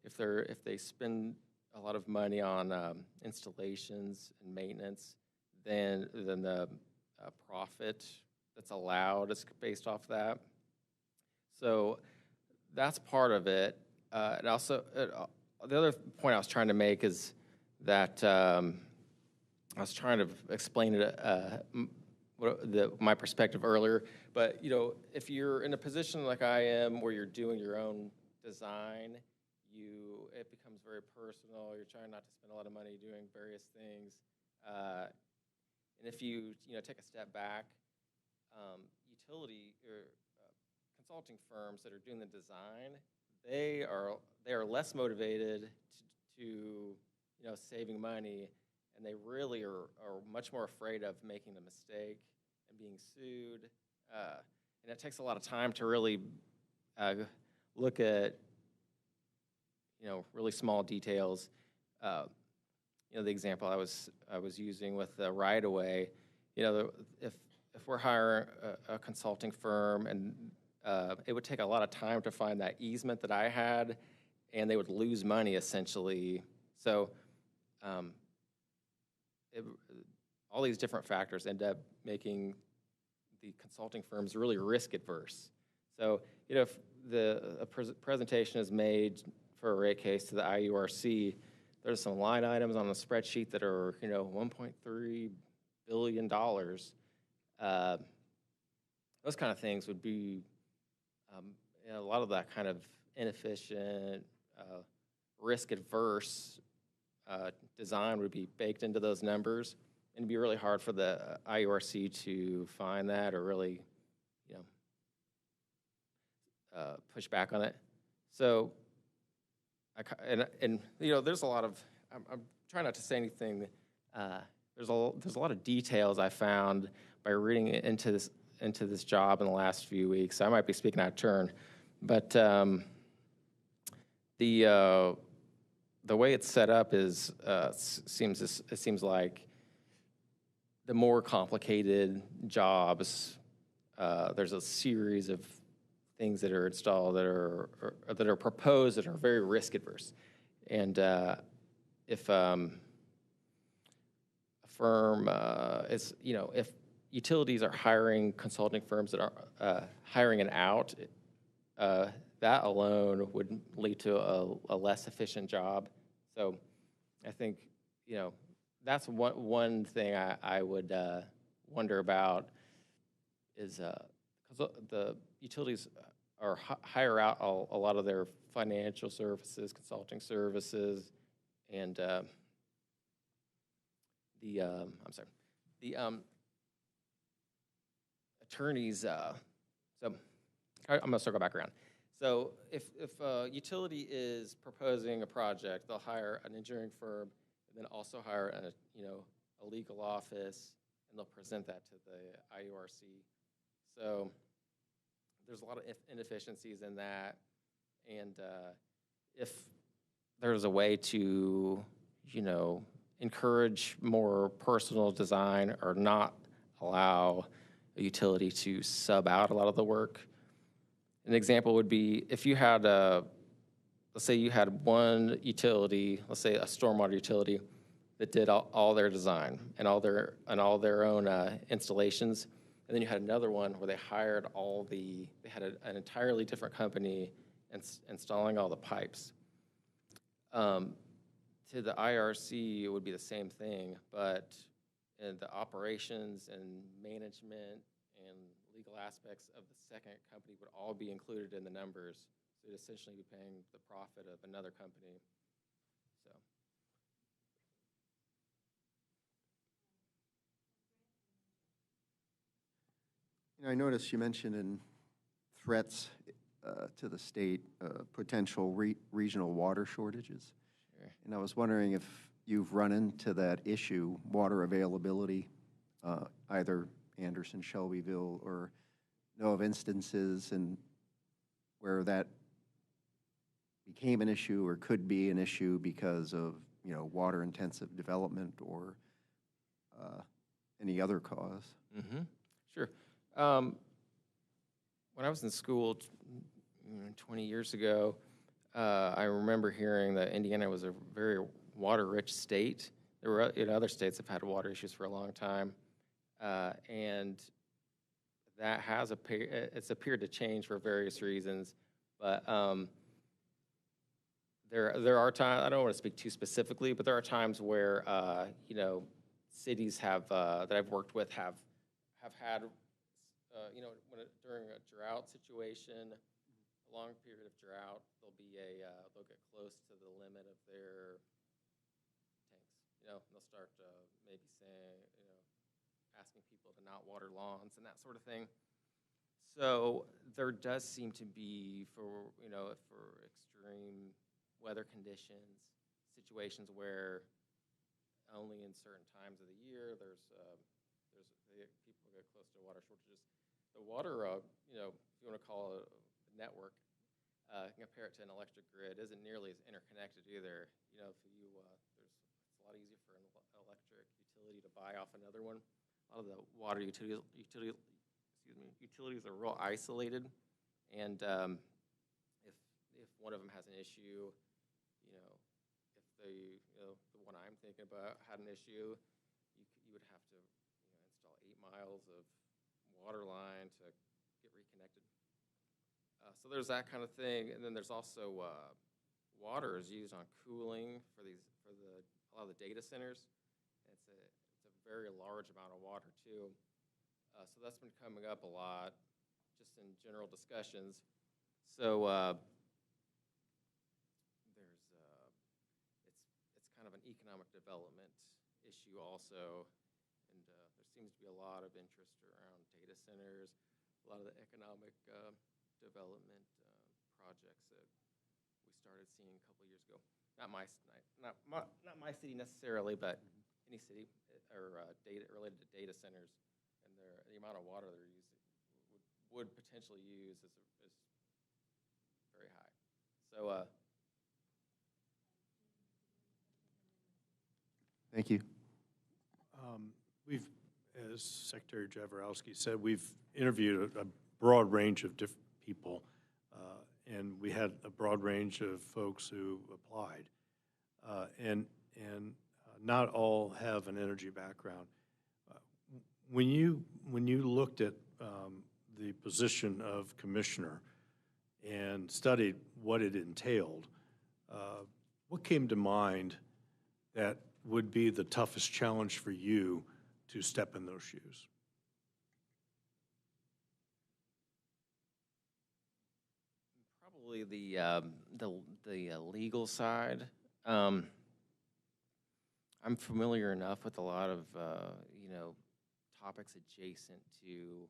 if they spend a lot of money on installations and maintenance, then the profit that's allowed is based off that. So that's part of it. And also, the other point I was trying to make is that I was trying to explain it, my perspective earlier. But if you're in a position like I am, where you're doing your own design, it becomes very personal. You're trying not to spend a lot of money doing various things. And if you take a step back, utility or consulting firms that are doing the design, they are less motivated to saving money, and they really are much more afraid of making a mistake and being sued. And it takes a lot of time to really look at really small details. The example I was using with the right-of-way, if we're hiring a consulting firm, and it would take a lot of time to find that easement that I had, and they would lose money essentially. So all these different factors end up making the consulting firms really risk adverse. So if a presentation is made for a rate case to the IURC, there's some line items on the spreadsheet that are $1.3 billion. Those kind of things would be a lot of that kind of inefficient, risk-adverse design would be baked into those numbers, and it'd be really hard for the IURC to find that or really, push back on it. So, there's a lot of. I'm trying not to say anything. There's a lot of details I found by reading into this job in the last few weeks. I might be speaking out of turn, but the way it's set up is seems like the more complicated jobs, there's a series of things that are installed that are proposed that are very risk adverse, and if a firm is if utilities are hiring consulting firms that are hiring it out, that alone would lead to a less efficient job. So I think, that's one thing I would wonder about is because the utilities hire out a lot of their financial services, consulting services, and the attorneys. So I'm going to circle back around. So if a utility is proposing a project, they'll hire an engineering firm and then also hire a legal office, and they'll present that to the IURC. So there's a lot of inefficiencies in that, and if there's a way to encourage more personal design or not allow a utility to sub out a lot of the work. An example would be if you had let's say you had one utility, let's say a stormwater utility, that did all their design and all their own installations, and then you had another one where they hired they had an entirely different company installing all the pipes. To the IRC, it would be the same thing, but in the operations and management and legal aspects of the second company would all be included in the numbers. So you'd essentially be paying the profit of another company. So. I noticed you mentioned in threats to the state, potential regional water shortages. Sure. And I was wondering if you've run into that issue, water availability, either Anderson, Shelbyville, or know of instances and where that became an issue or could be an issue because of, water-intensive development or any other cause. Mm-hmm. Sure. When I was in school 20 years ago, I remember hearing that Indiana was a very water-rich state. There were other states have had water issues for a long time, and that has it's appeared to change for various reasons. But there are times, I don't want to speak too specifically, but there are times where cities have that I've worked with have had during a drought situation, a long period of drought, they'll get close to the limit of their tanks. They'll start maybe saying, asking people to not water lawns and that sort of thing. So there does seem to be for extreme weather conditions, situations where only in certain times of the year people get close to water shortages. The water, if you want to call it a network, compare it to an electric grid, isn't nearly as interconnected either. It's a lot easier for an electric utility to buy off another one. A lot of the water utilities are real isolated, and if one of them has an issue, if the one I'm thinking about had an issue, you would have to install 8 miles of water line to get reconnected. So there's that kind of thing, and then there's also water is used on cooling for a lot of the data centers. It's a very large amount of water too. So that's been coming up a lot, just in general discussions. So it's kind of an economic development issue also, and there seems to be a lot of interest around data centers, a lot of the economic development projects that we started seeing a couple years ago. Not my city necessarily, but any city or data related to data centers, and the amount of water they're using would potentially use is very high. So. Thank you. As Secretary Jaworowski said, we've interviewed a broad range of different people, and we had a broad range of folks who applied, and not all have an energy background. When you looked at the position of commissioner and studied what it entailed, what came to mind that would be the toughest challenge for you to step in those shoes? Probably the legal side. I'm familiar enough with a lot of topics adjacent to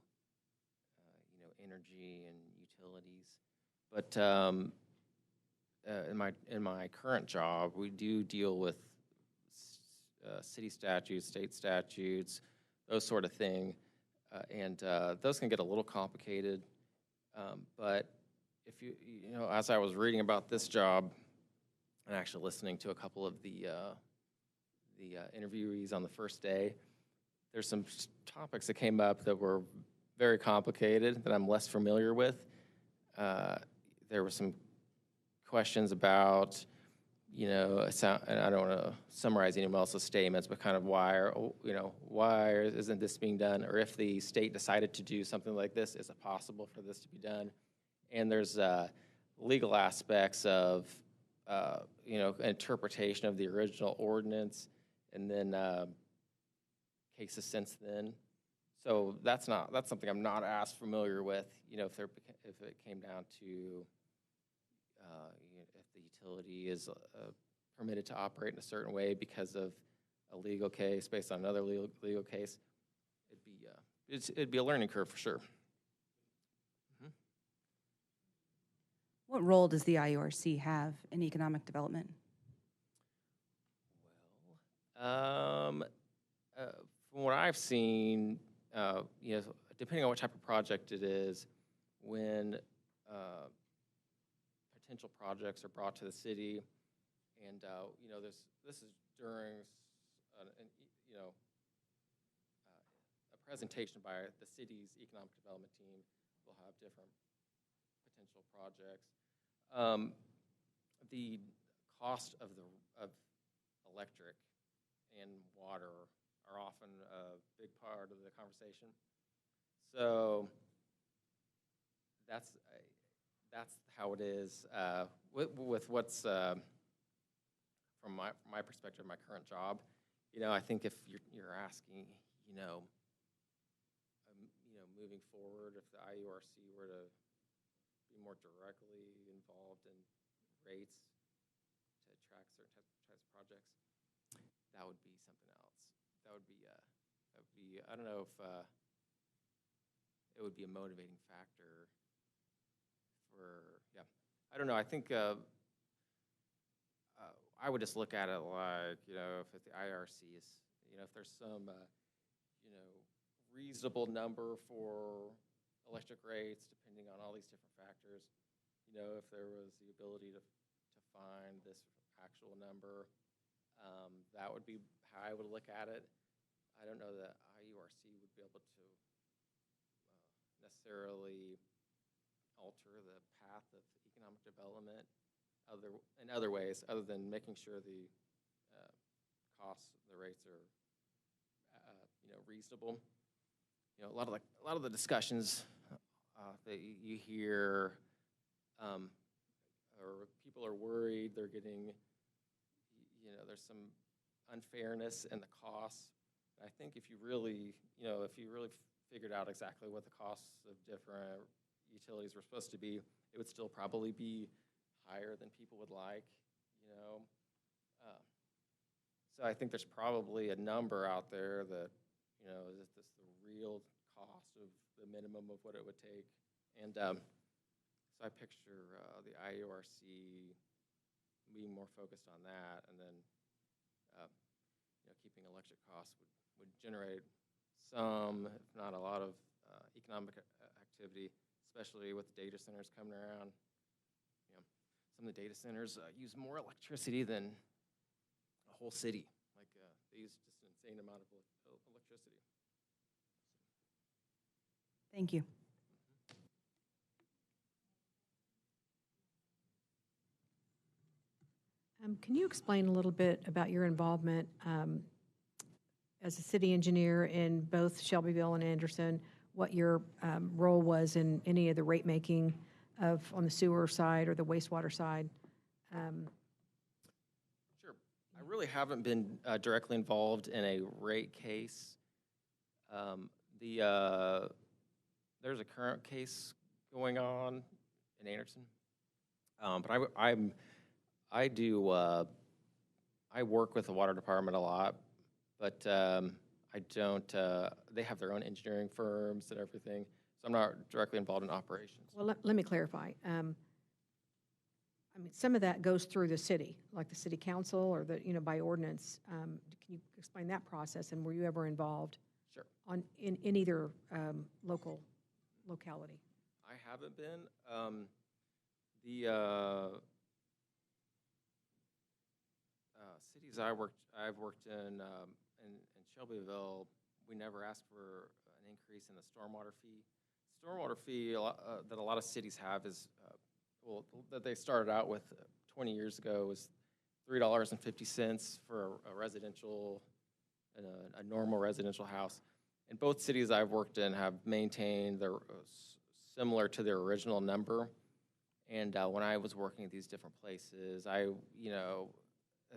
energy and utilities, but in my current job, we do deal with city statutes, state statutes, those sort of thing, and those can get a little complicated. But if as I was reading about this job and actually listening to a couple of the interviewees on the first day, there's some topics that came up that were very complicated that I'm less familiar with. There were some questions about, and I don't want to summarize anyone else's statements, but kind of why isn't this being done? Or if the state decided to do something like this, is it possible for this to be done? And there's legal aspects of, interpretation of the original ordinance, and then cases since then. So that's something I'm not as familiar with. If it came down to if the utility is permitted to operate in a certain way because of a legal case based on another legal case, it'd be a learning curve for sure. What role does the IURC have in economic development? From what I've seen, depending on what type of project it is, when potential projects are brought to the city, and this is during a presentation by the city's economic development team. We'll have different potential projects. The cost of electric and water are often a big part of the conversation. So that's how it is with what's from my perspective, my current job. I think if you're asking, moving forward, if the IURC were to be more directly involved in rates to attract certain types of projects, that would be something else. That would be I don't know if it would be a motivating factor for, I don't know. I think I would just look at it like, if the IRC is, if there's some, reasonable number for electric rates, depending on all these different factors, if there was the ability to find this actual number, that would be how I would look at it. I don't know that IURC would be able to necessarily alter the path of economic development in other ways, other than making sure the costs, the rates are reasonable. A lot of the discussions that you hear, or people are worried they're getting, there's some unfairness in the costs. I think if you really figured out exactly what the costs of different utilities were supposed to be, it would still probably be higher than people would like, So I think there's probably a number out there that, is this the real cost of the minimum of what it would take? And so I picture the IURC being more focused on that, and then keeping electric costs would generate some, if not a lot, of economic activity, especially with data centers coming around. Some of the data centers use more electricity than a whole city. They use just an insane amount of electricity. Thank you. Can you explain a little bit about your involvement as a city engineer in both Shelbyville and Anderson, what your role was in any of the rate making on the sewer side or the wastewater side? Sure. I really haven't been directly involved in a rate case. There's a current case going on in Anderson, but I work with the water department a lot, but I don't. They have their own engineering firms and everything, so I'm not directly involved in operations. Well, let me clarify. Some of that goes through the city, like the city council or by ordinance. Can you explain that process, and were you ever involved? Sure. In either locality? I haven't been. The cities I've worked in Shelbyville, we never asked for an increase in the stormwater fee. Stormwater fee that a lot of cities have is, that they started out with 20 years ago was $3.50 for a residential, a normal residential house. And both cities I've worked in have maintained their similar to their original number. And when I was working at these different places, at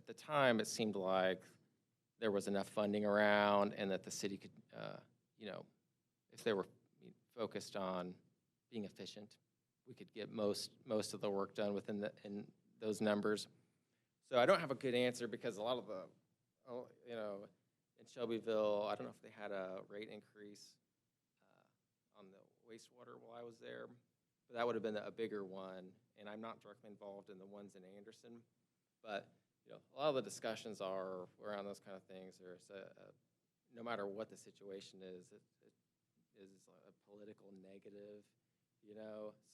the time it seemed like there was enough funding around, and that the city could, if they were focused on being efficient, we could get most of the work done in those numbers. So I don't have a good answer, because a lot of the, in Shelbyville, I don't know if they had a rate increase on the wastewater while I was there, but that would have been a bigger one. and I'm not directly involved in the ones in Anderson, but a lot of the discussions are around those kind of things. There's no matter what the situation is, it is a political negative,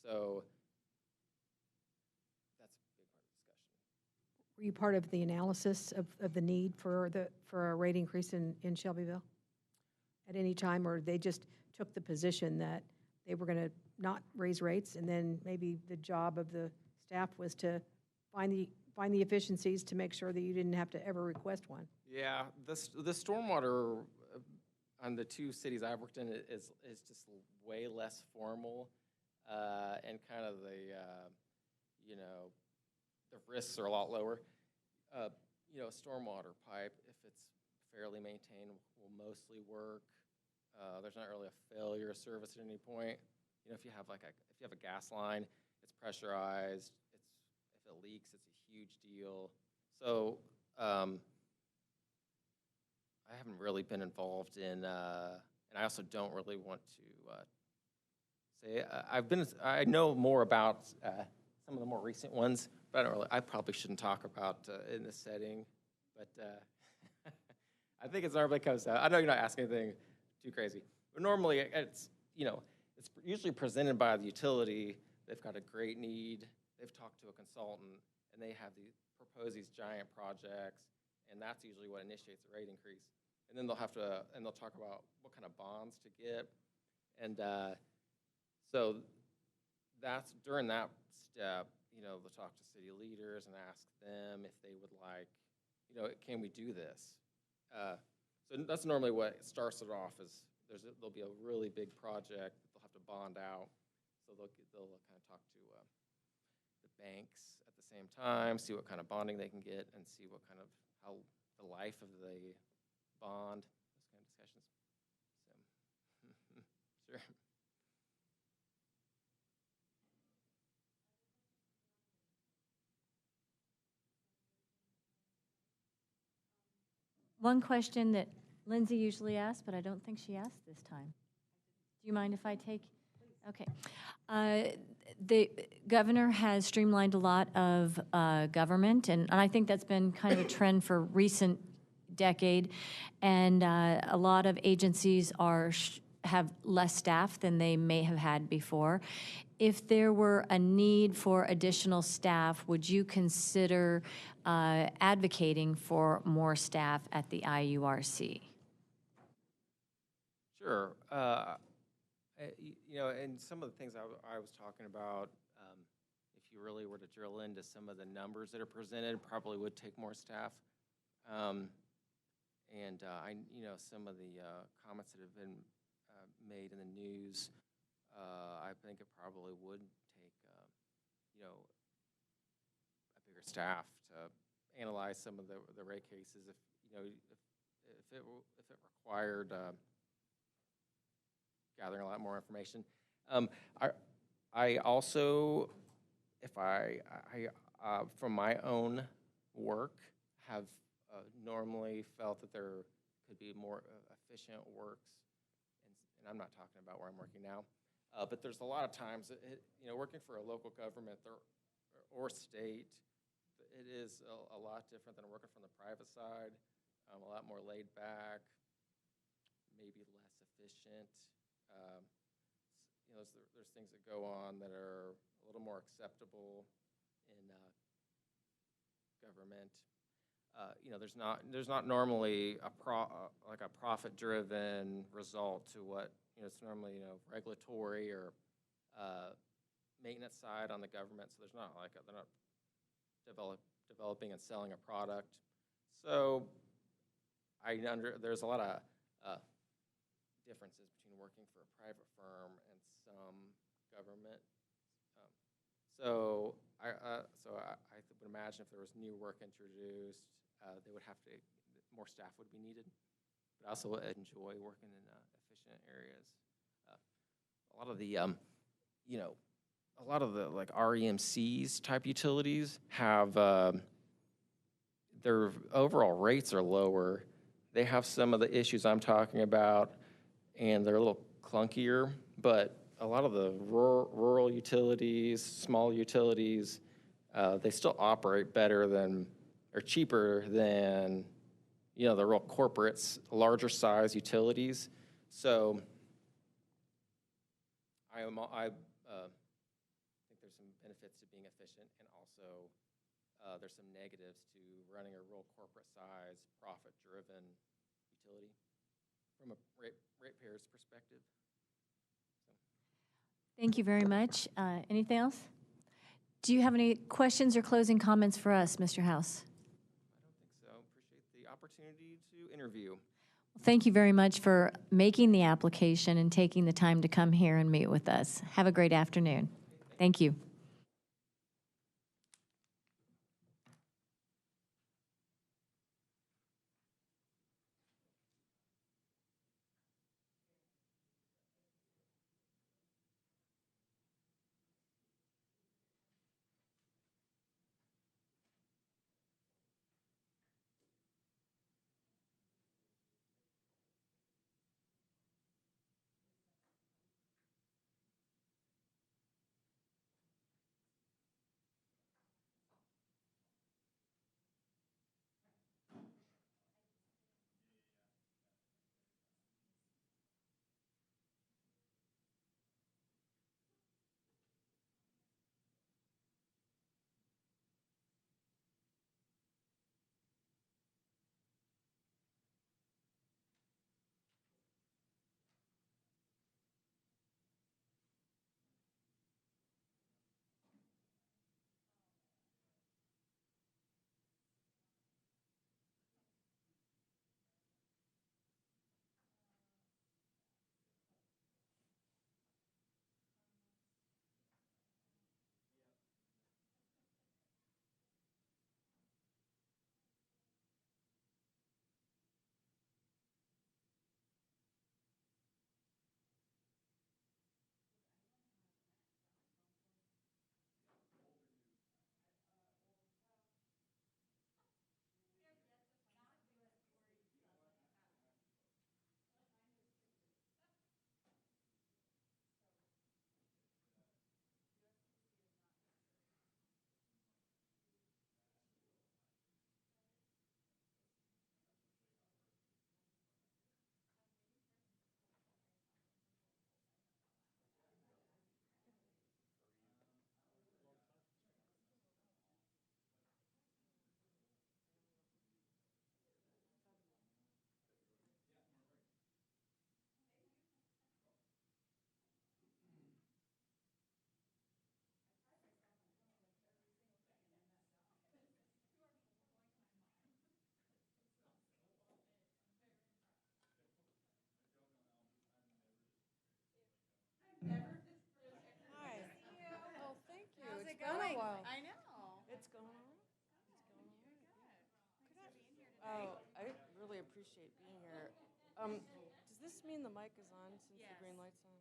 so that's a big part of the discussion. Were you part of the analysis of the need for a rate increase in Shelbyville at any time, or they just took the position that they were going to not raise rates, and then maybe the job of the staff was to find the efficiencies to make sure that you didn't have to ever request one? Yeah, the stormwater on the two cities I've worked in is just way less formal, and kind of the risks are a lot lower. A stormwater pipe, if it's fairly maintained, will mostly work. There's not really a failure of service at any point. If you have a gas line, it's pressurized. If it leaks, it's a huge deal. So I haven't really been involved in, and I also don't really want to say. I know more about some of the more recent ones, but I probably shouldn't talk about in this setting. But I think it's normally comes out. I know you're not asking anything too crazy, but normally it's usually presented by the utility. They've got a great need. They've talked to a consultant, and they have propose these giant projects, and that's usually what initiates a rate increase. And then they'll talk about what kind of bonds to get, and so that's during that step. They'll talk to city leaders and ask them if they would like, can we do this? So that's normally what starts it off. Is there'll be a really big project that they'll have to bond out, so they'll kind of talk to the banks at the same time, see what kind of bonding they can get, and see what kind of how the life of the bond, those kind of discussions. So, sure. One question that Lindsay usually asks, but I don't think she asked this time. Do you mind if I take? Okay. The governor has streamlined a lot of government, and I think that's been kind of a trend for recent decade. And a lot of agencies have less staff than they may have had before. If there were a need for additional staff, would you consider advocating for more staff at the IURC? Sure. And some of the things I was talking about, if you really were to drill into some of the numbers that are presented, probably would take more staff. And some of the comments that have been made in the news, I think it probably would take, a bigger staff to analyze some of the rate cases. If it required gathering a lot more information. I also, from my own work, have normally felt that there could be more efficient works, and I'm not talking about where I'm working now, but there's a lot of times, working for a local government or state, it is a lot different than working from the private side, a lot more laid back, maybe less efficient. There's things that go on that are a little more acceptable in government. There's not normally a profit-driven result to what it's normally regulatory or maintenance side on the government. So there's not they're not developing and selling a product. So there's a lot of differences between working for a private firm and some government. So I would imagine if there was new work introduced, they would have to, more staff would be needed. But I also enjoy working in efficient areas. A lot of the like REMCs type utilities have their overall rates are lower. They have some of the issues I'm talking about, and they're a little clunkier, but a lot of the rural utilities, small utilities, they still operate better than, or cheaper than, you know, the real corporates, larger size utilities. So I think there's some benefits to being efficient, and also there's some negatives to running a real corporate size, profit-driven utility from a ratepayer's perspective. Thank you very much. Anything else? Do you have any questions or closing comments for us, Mr. House? I don't think so. Appreciate the opportunity to interview. Thank you very much for making the application and taking the time to come here and meet with us. Have a great afternoon. Thank you. I know. It's going on. Oh, I really appreciate being here. Does this mean the mic is on since the green light's on?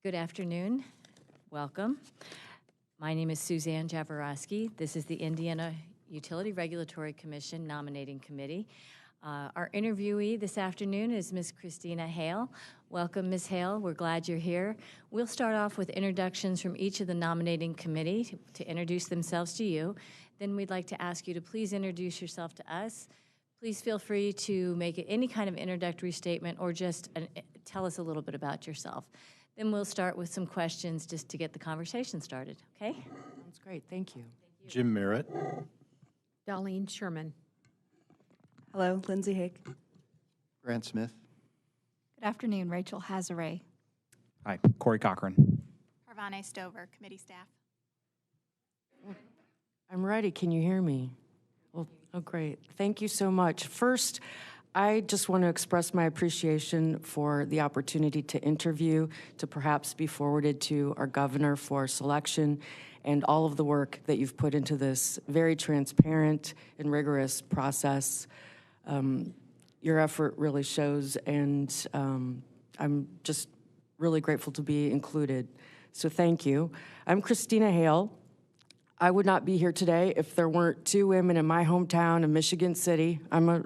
Good afternoon. Welcome. My name is Suzanne Jaworowski. This is the Indiana Utility Regulatory Commission Nominating Committee. Our interviewee this afternoon is Ms. Christina Hale. Welcome, Ms. Hale. We're glad you're here. We'll start off with introductions from each of the nominating committee to introduce themselves to you. Then we'd like to ask you to please introduce yourself to us. Please feel free to make any kind of introductory statement or just tell us a little bit about yourself. Then we'll start with some questions just to get the conversation started, okay? Sounds great. Thank you. Jim Merritt. Darlene Sherman. Hello, Lindsay Hake. Grant Smith. Good afternoon, Rachel Hazaray. Hi, Corey Cochran. Parvane Stover, committee staff. I'm ready. Can you hear me? Well, oh, great. Thank you so much. First, I just want to express my appreciation for the opportunity to interview, to perhaps be forwarded to our governor for selection, and all of the work that you've put into this very transparent and rigorous process. Your effort really shows, and I'm just really grateful to be included. So thank you. I'm Christina Hale. I would not be here today if there weren't two women in my hometown of Michigan City. I'm a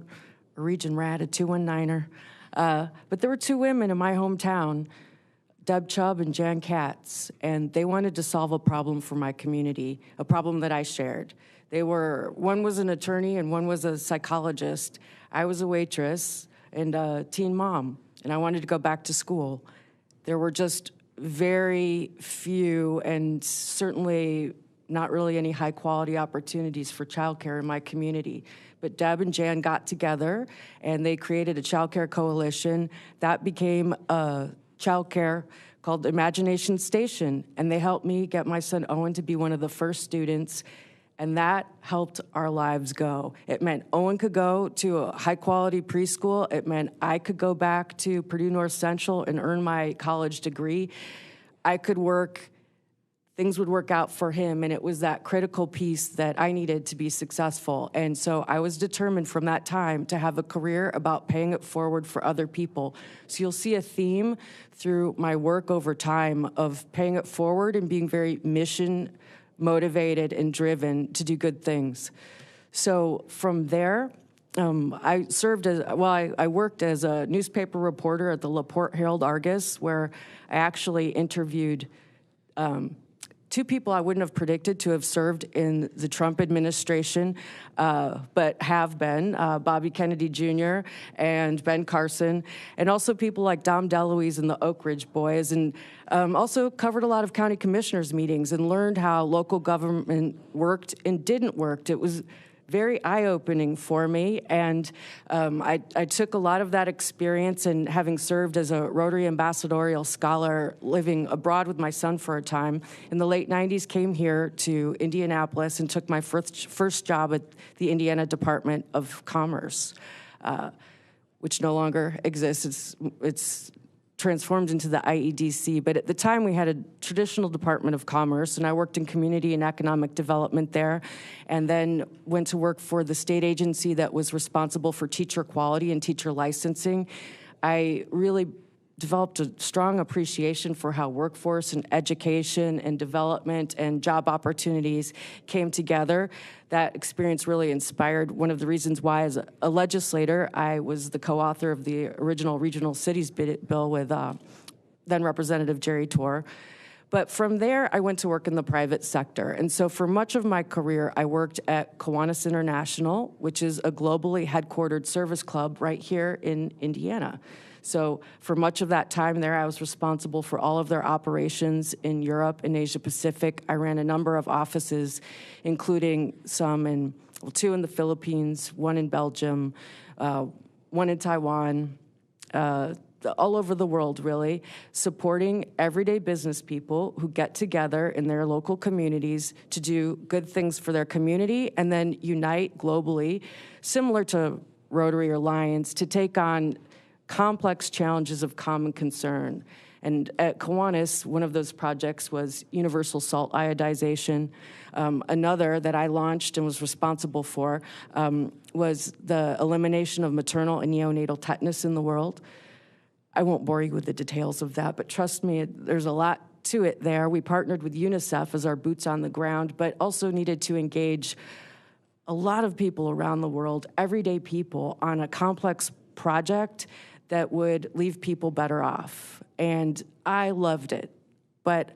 region rat, a 219er. But there were two women in my hometown, Deb Chubb and Jan Katz, and they wanted to solve a problem for my community, a problem that I shared. One was an attorney and one was a psychologist. I was a waitress and a teen mom, and I wanted to go back to school. There were just very few and certainly not really any high-quality opportunities for childcare in my community. But Deb and Jan got together, and they created a childcare coalition. That became a childcare called Imagination Station, and they helped me get my son Owen to be one of the first students, and that helped our lives go. It meant Owen could go to a high-quality preschool. It meant I could go back to Purdue North Central and earn my college degree. I could work. Things would work out for him, and it was that critical piece that I needed to be successful. And so I was determined from that time to have a career about paying it forward for other people. So you'll see a theme through my work over time of paying it forward and being very mission motivated and driven to do good things. So from there, I worked as a newspaper reporter at the LaPorte Herald-Argus, where I actually interviewed two people I wouldn't have predicted to have served in the Trump administration, but have been, Bobby Kennedy Jr. and Ben Carson, and also people like Dom DeLuise and the Oak Ridge Boys, and also covered a lot of county commissioners meetings and learned how local government worked and didn't work. It was very eye-opening for me, and I took a lot of that experience, and having served as a Rotary Ambassadorial Scholar, living abroad with my son for a time, in the late 90s came here to Indianapolis and took my first job at the Indiana Department of Commerce, which no longer exists. It's transformed into the IEDC, but at the time we had a traditional Department of Commerce, and I worked in community and economic development there, and then went to work for the state agency that was responsible for teacher quality and teacher licensing. I really developed a strong appreciation for how workforce and education and development and job opportunities came together. That experience really inspired one of the reasons why, as a legislator, I was the co-author of the original Regional Cities bill with then Representative Jerry Torr. But from there, I went to work in the private sector. And so for much of my career, I worked at Kiwanis International, which is a globally headquartered service club right here in Indiana. So for much of that time there, I was responsible for all of their operations in Europe and Asia Pacific. I ran a number of offices, including two in the Philippines, one in Belgium, one in Taiwan, all over the world, really, supporting everyday business people who get together in their local communities to do good things for their community and then unite globally, similar to Rotary or Lions, to take on complex challenges of common concern. And at Kiwanis, one of those projects was universal salt iodization. Another that I launched and was responsible for was the elimination of maternal and neonatal tetanus in the world. I won't bore you with the details of that, but trust me, there's a lot to it there. We partnered with UNICEF as our boots on the ground, but also needed to engage a lot of people around the world, everyday people, on a complex project that would leave people better off. And I loved it. But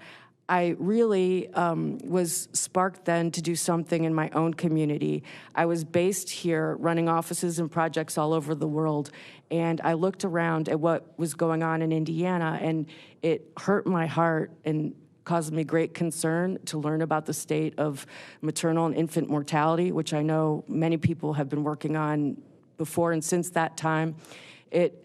I really was sparked then to do something in my own community. I was based here running offices and projects all over the world, and I looked around at what was going on in Indiana, and it hurt my heart and caused me great concern to learn about the state of maternal and infant mortality, which I know many people have been working on before and since that time. It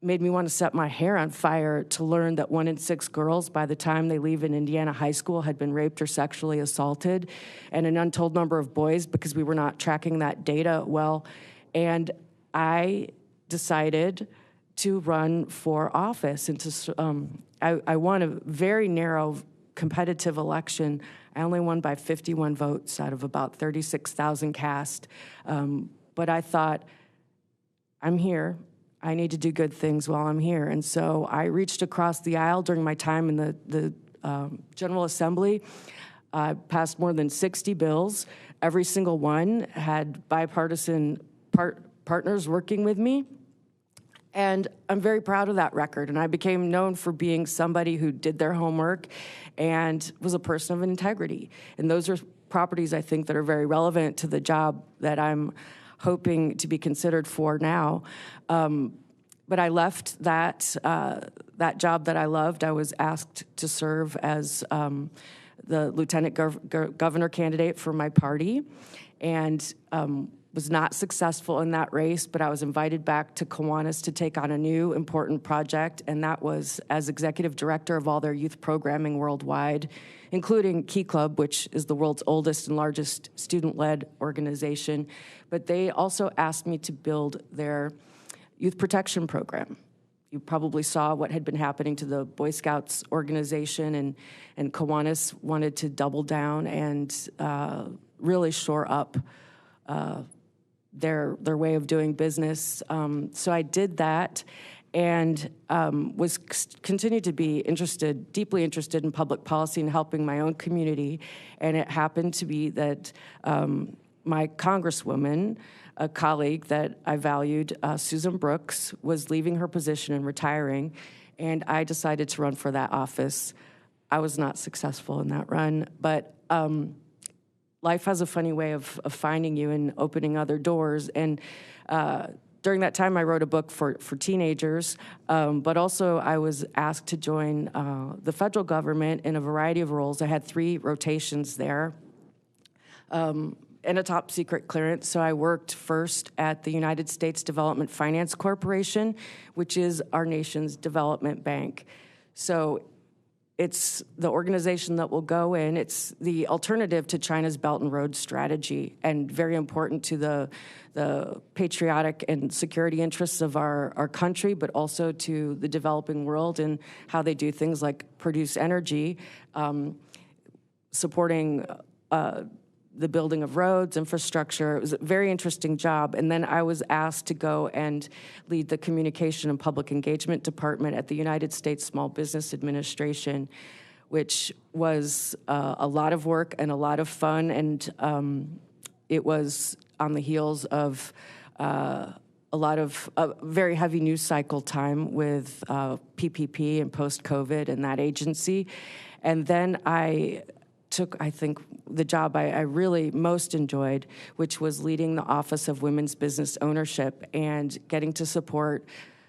made me want to set my hair on fire to learn that 1 in 6 girls, by the time they leave an Indiana high school, had been raped or sexually assaulted, and an untold number of boys, because we were not tracking that data well. And I decided to run for office, and I won a very narrow competitive election. I only won by 51 votes out of about 36,000 cast. But I thought, I'm here. I need to do good things while I'm here. And so I reached across the aisle during my time in the General Assembly. I passed more than 60 bills. Every single one had bipartisan partners working with me. And I'm very proud of that record. And I became known for being somebody who did their homework and was a person of integrity. And those are properties, I think, that are very relevant to the job that I'm hoping to be considered for now. But I left that job that I loved. I was asked to serve as the lieutenant governor candidate for my party, and was not successful in that race, but I was invited back to Kiwanis to take on a new important project, and that was as executive director of all their youth programming worldwide, including Key Club, which is the world's oldest and largest student-led organization. But they also asked me to build their youth protection program. You probably saw what had been happening to the Boy Scouts organization, and Kiwanis wanted to double down and really shore up their way of doing business. So I did that, and continued to be deeply interested in public policy and helping my own community. And it happened to be that my congresswoman, a colleague that I valued, Susan Brooks, was leaving her position and retiring, and I decided to run for that office. I was not successful in that run, but life has a funny way of finding you and opening other doors. And during that time, I wrote a book for teenagers, but also I was asked to join the federal government in a variety of roles. I had 3 rotations there. And a top secret clearance. So I worked first at the United States Development Finance Corporation, which is our nation's development bank. So it's the organization that will go in. It's the alternative to China's Belt and Road strategy, and very important to the patriotic and security interests of our country, but also to the developing world and how they do things like produce energy, supporting the building of roads, infrastructure. It was a very interesting job. And then I was asked to go and lead the Communication and Public Engagement Department at the United States Small Business Administration, which was a lot of work and a lot of fun. And it was on the heels of a lot of very heavy news cycle time with PPP and post-COVID and that agency. And then I took, I think, the job I really most enjoyed, which was leading the Office of Women's Business Ownership and getting to support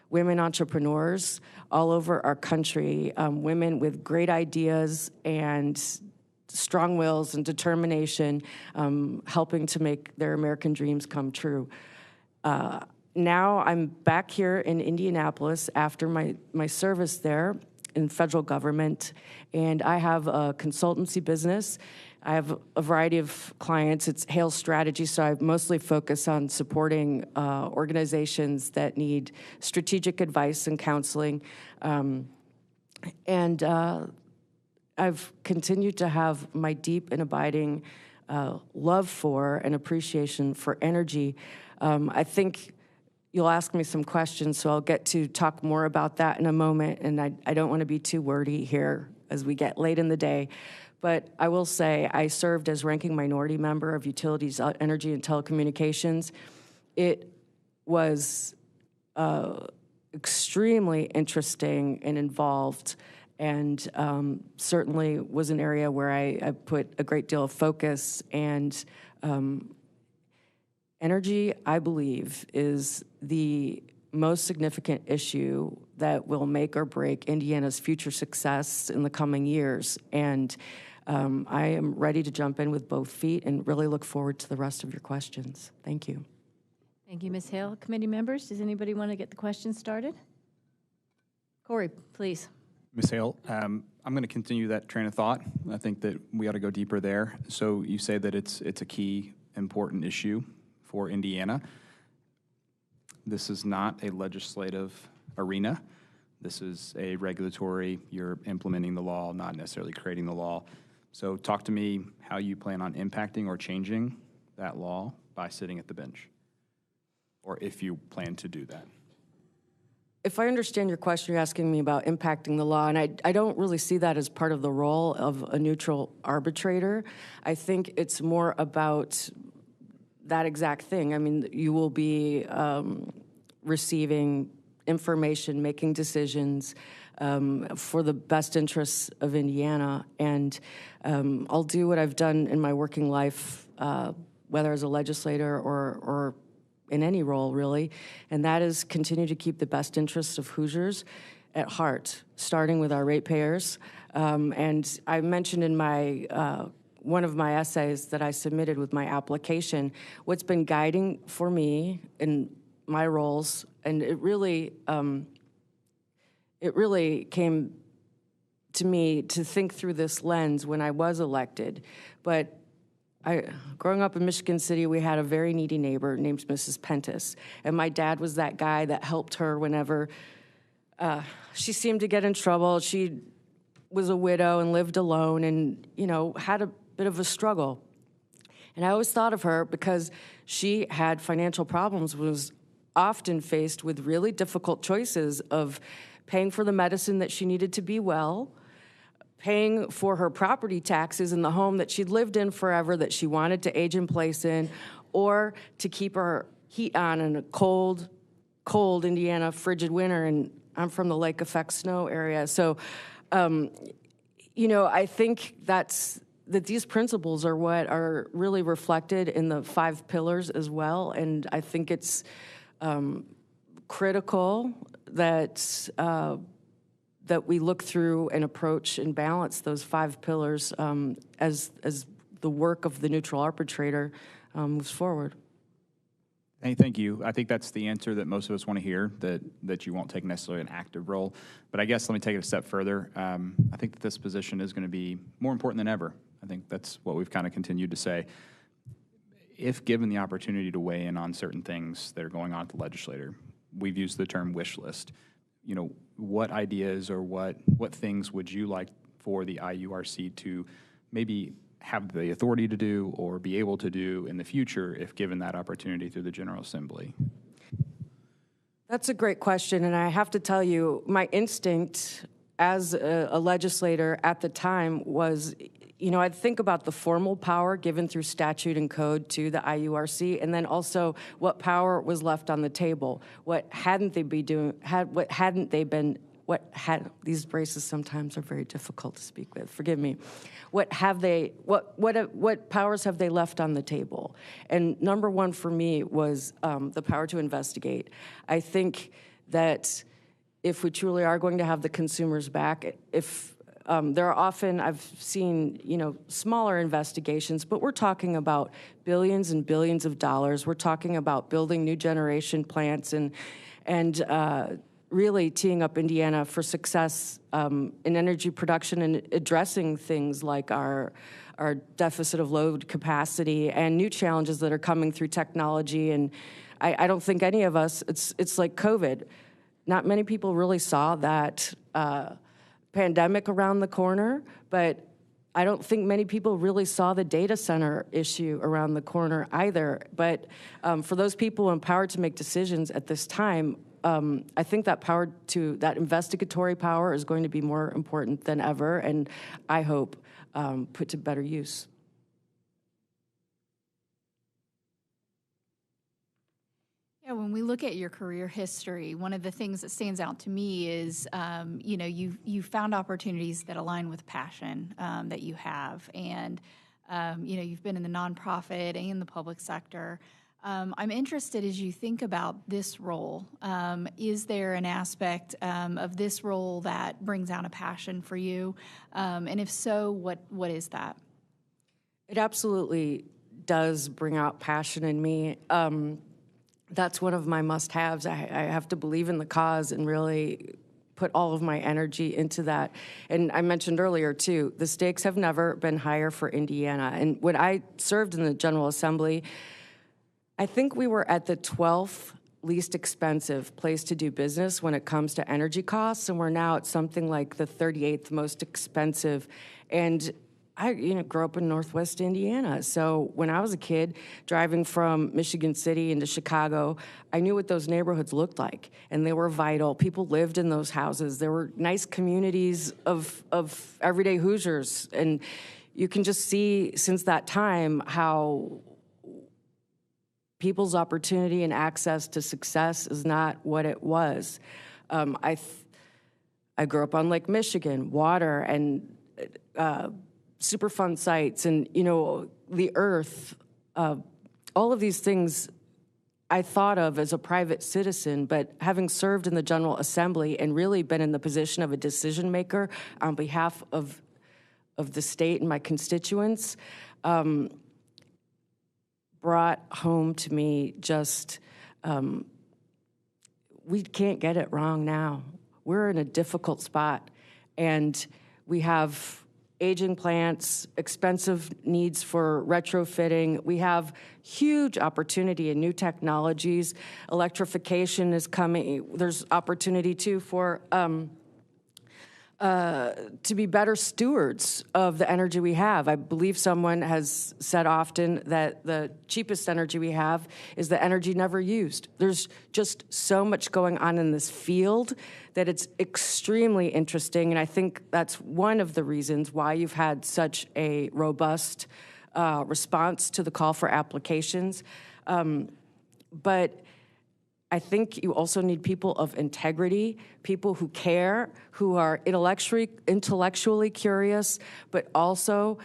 women entrepreneurs all over our country, women with great ideas and strong wills and determination, helping to make their American dreams come true. Now I'm back here in Indianapolis after my service there in federal government, and I have a consultancy business. I have a variety of clients. It's Hale Strategy, so I mostly focus on supporting organizations that need strategic advice and counseling. And I've continued to have my deep and abiding love for and appreciation for energy. I think, you'll ask me some questions, so I'll get to talk more about that in a moment, and I don't want to be too wordy here as we get late in the day. But I will say I served as ranking minority member of Utilities, Energy, and Telecommunications. It was extremely interesting and involved, and certainly was an area where I put a great deal of focus. And energy, I believe, is the most significant issue that will make or break Indiana's future success in the coming years. And I am ready to jump in with both feet and really look forward to the rest of your questions. Thank you. Thank you, Ms. Hale. Committee members, does anybody want to get the questions started? Corey, please. Ms. Hale, I'm going to continue that train of thought. I think that we ought to go deeper there. So you say that it's a key, important issue for Indiana. This is not a legislative arena. This is a regulatory, you're implementing the law, not necessarily creating the law. So talk to me how you plan on impacting or changing that law by sitting at the bench, or if you plan to do that. If I understand your question, you're asking me about impacting the law, and I don't really see that as part of the role of a neutral arbitrator. I think it's more about that exact thing. I mean, you will be receiving information, making decisions for the best interests of Indiana, and I'll do what I've done in my working life, whether as a legislator or in any role, really, and that is continue to keep the best interests of Hoosiers at heart, starting with our ratepayers. And I mentioned in my one of my essays that I submitted with my application, what's been guiding for me in my roles, and it really came to me to think through this lens when I was elected. But growing up in Michigan City, we had a very needy neighbor named Mrs. Pentis, and my dad was that guy that helped her whenever she seemed to get in trouble. She was a widow and lived alone and, had a bit of a struggle. And I always thought of her because she had financial problems, was often faced with really difficult choices of paying for the medicine that she needed to be well, paying for her property taxes in the home that she'd lived in forever that she wanted to age in place in, or to keep her heat on in a cold Indiana frigid winter. And I'm from the lake effect snow area. So, I think that these principles are what are really reflected in the 5 pillars as well. And I think it's critical that we look through and approach and balance those 5 pillars as the work of the neutral arbitrator moves forward. Hey, thank you. I think that's the answer that most of us want to hear, that you won't take necessarily an active role. But I guess let me take it a step further. I think that this position is going to be more important than ever. I think that's what we've kind of continued to say. If given the opportunity to weigh in on certain things that are going on at the legislature, we've used the term wish list. What ideas or what things would you like for the IURC to maybe have the authority to do or be able to do in the future if given that opportunity through the General Assembly? That's a great question, and I have to tell you, my instinct as a legislator at the time was, I'd think about the formal power given through statute and code to the IURC, and then also what power was left on the table. What hadn't they been? These braces sometimes are very difficult to speak with. Forgive me. What powers have they left on the table? And number one for me was the power to investigate. I think that if we truly are going to have the consumers back, there are often, I've seen, smaller investigations, but we're talking about billions and billions of dollars. We're talking about building new generation plants and really teeing up Indiana for success in energy production and addressing things like our deficit of load capacity and new challenges that are coming through technology. And I don't think any of us, it's like COVID. Not many people really saw that pandemic around the corner, but I don't think many people really saw the data center issue around the corner either. But for those people empowered to make decisions at this time, I think that investigatory power is going to be more important than ever, and I hope put to better use. Yeah, when we look at your career history, one of the things that stands out to me is, you found opportunities that align with passion that you have, and you've been in the nonprofit and the public sector. I'm interested as you think about this role. Is there an aspect of this role that brings out a passion for you? And if so, what is that? It absolutely does bring out passion in me. That's one of my must-haves. I have to believe in the cause and really put all of my energy into that. And I mentioned earlier, too, the stakes have never been higher for Indiana. And when I served in the General Assembly, I think we were at the 12th least expensive place to do business when it comes to energy costs, and we're now at something like the 38th most expensive. And I grew up in Northwest Indiana, so when I was a kid driving from Michigan City into Chicago, I knew what those neighborhoods looked like, and they were vital. People lived in those houses. There were nice communities of everyday Hoosiers, and you can just see since that time how people's opportunity and access to success is not what it was. I grew up on Lake Michigan, water, and Superfund sites, and the earth, all of these things I thought of as a private citizen, but having served in the General Assembly and really been in the position of a decision maker on behalf of the state and my constituents, brought home to me just, we can't get it wrong now. We're in a difficult spot, and we have aging plants, expensive needs for retrofitting. We have huge opportunity in new technologies. Electrification is coming. There's opportunity, too, for to be better stewards of the energy we have. I believe someone has said often that the cheapest energy we have is the energy never used. There's just so much going on in this field that it's extremely interesting, and I think that's one of the reasons why you've had such a robust response to the call for applications. But I think you also need people of integrity, people who care, who are intellectually curious, but also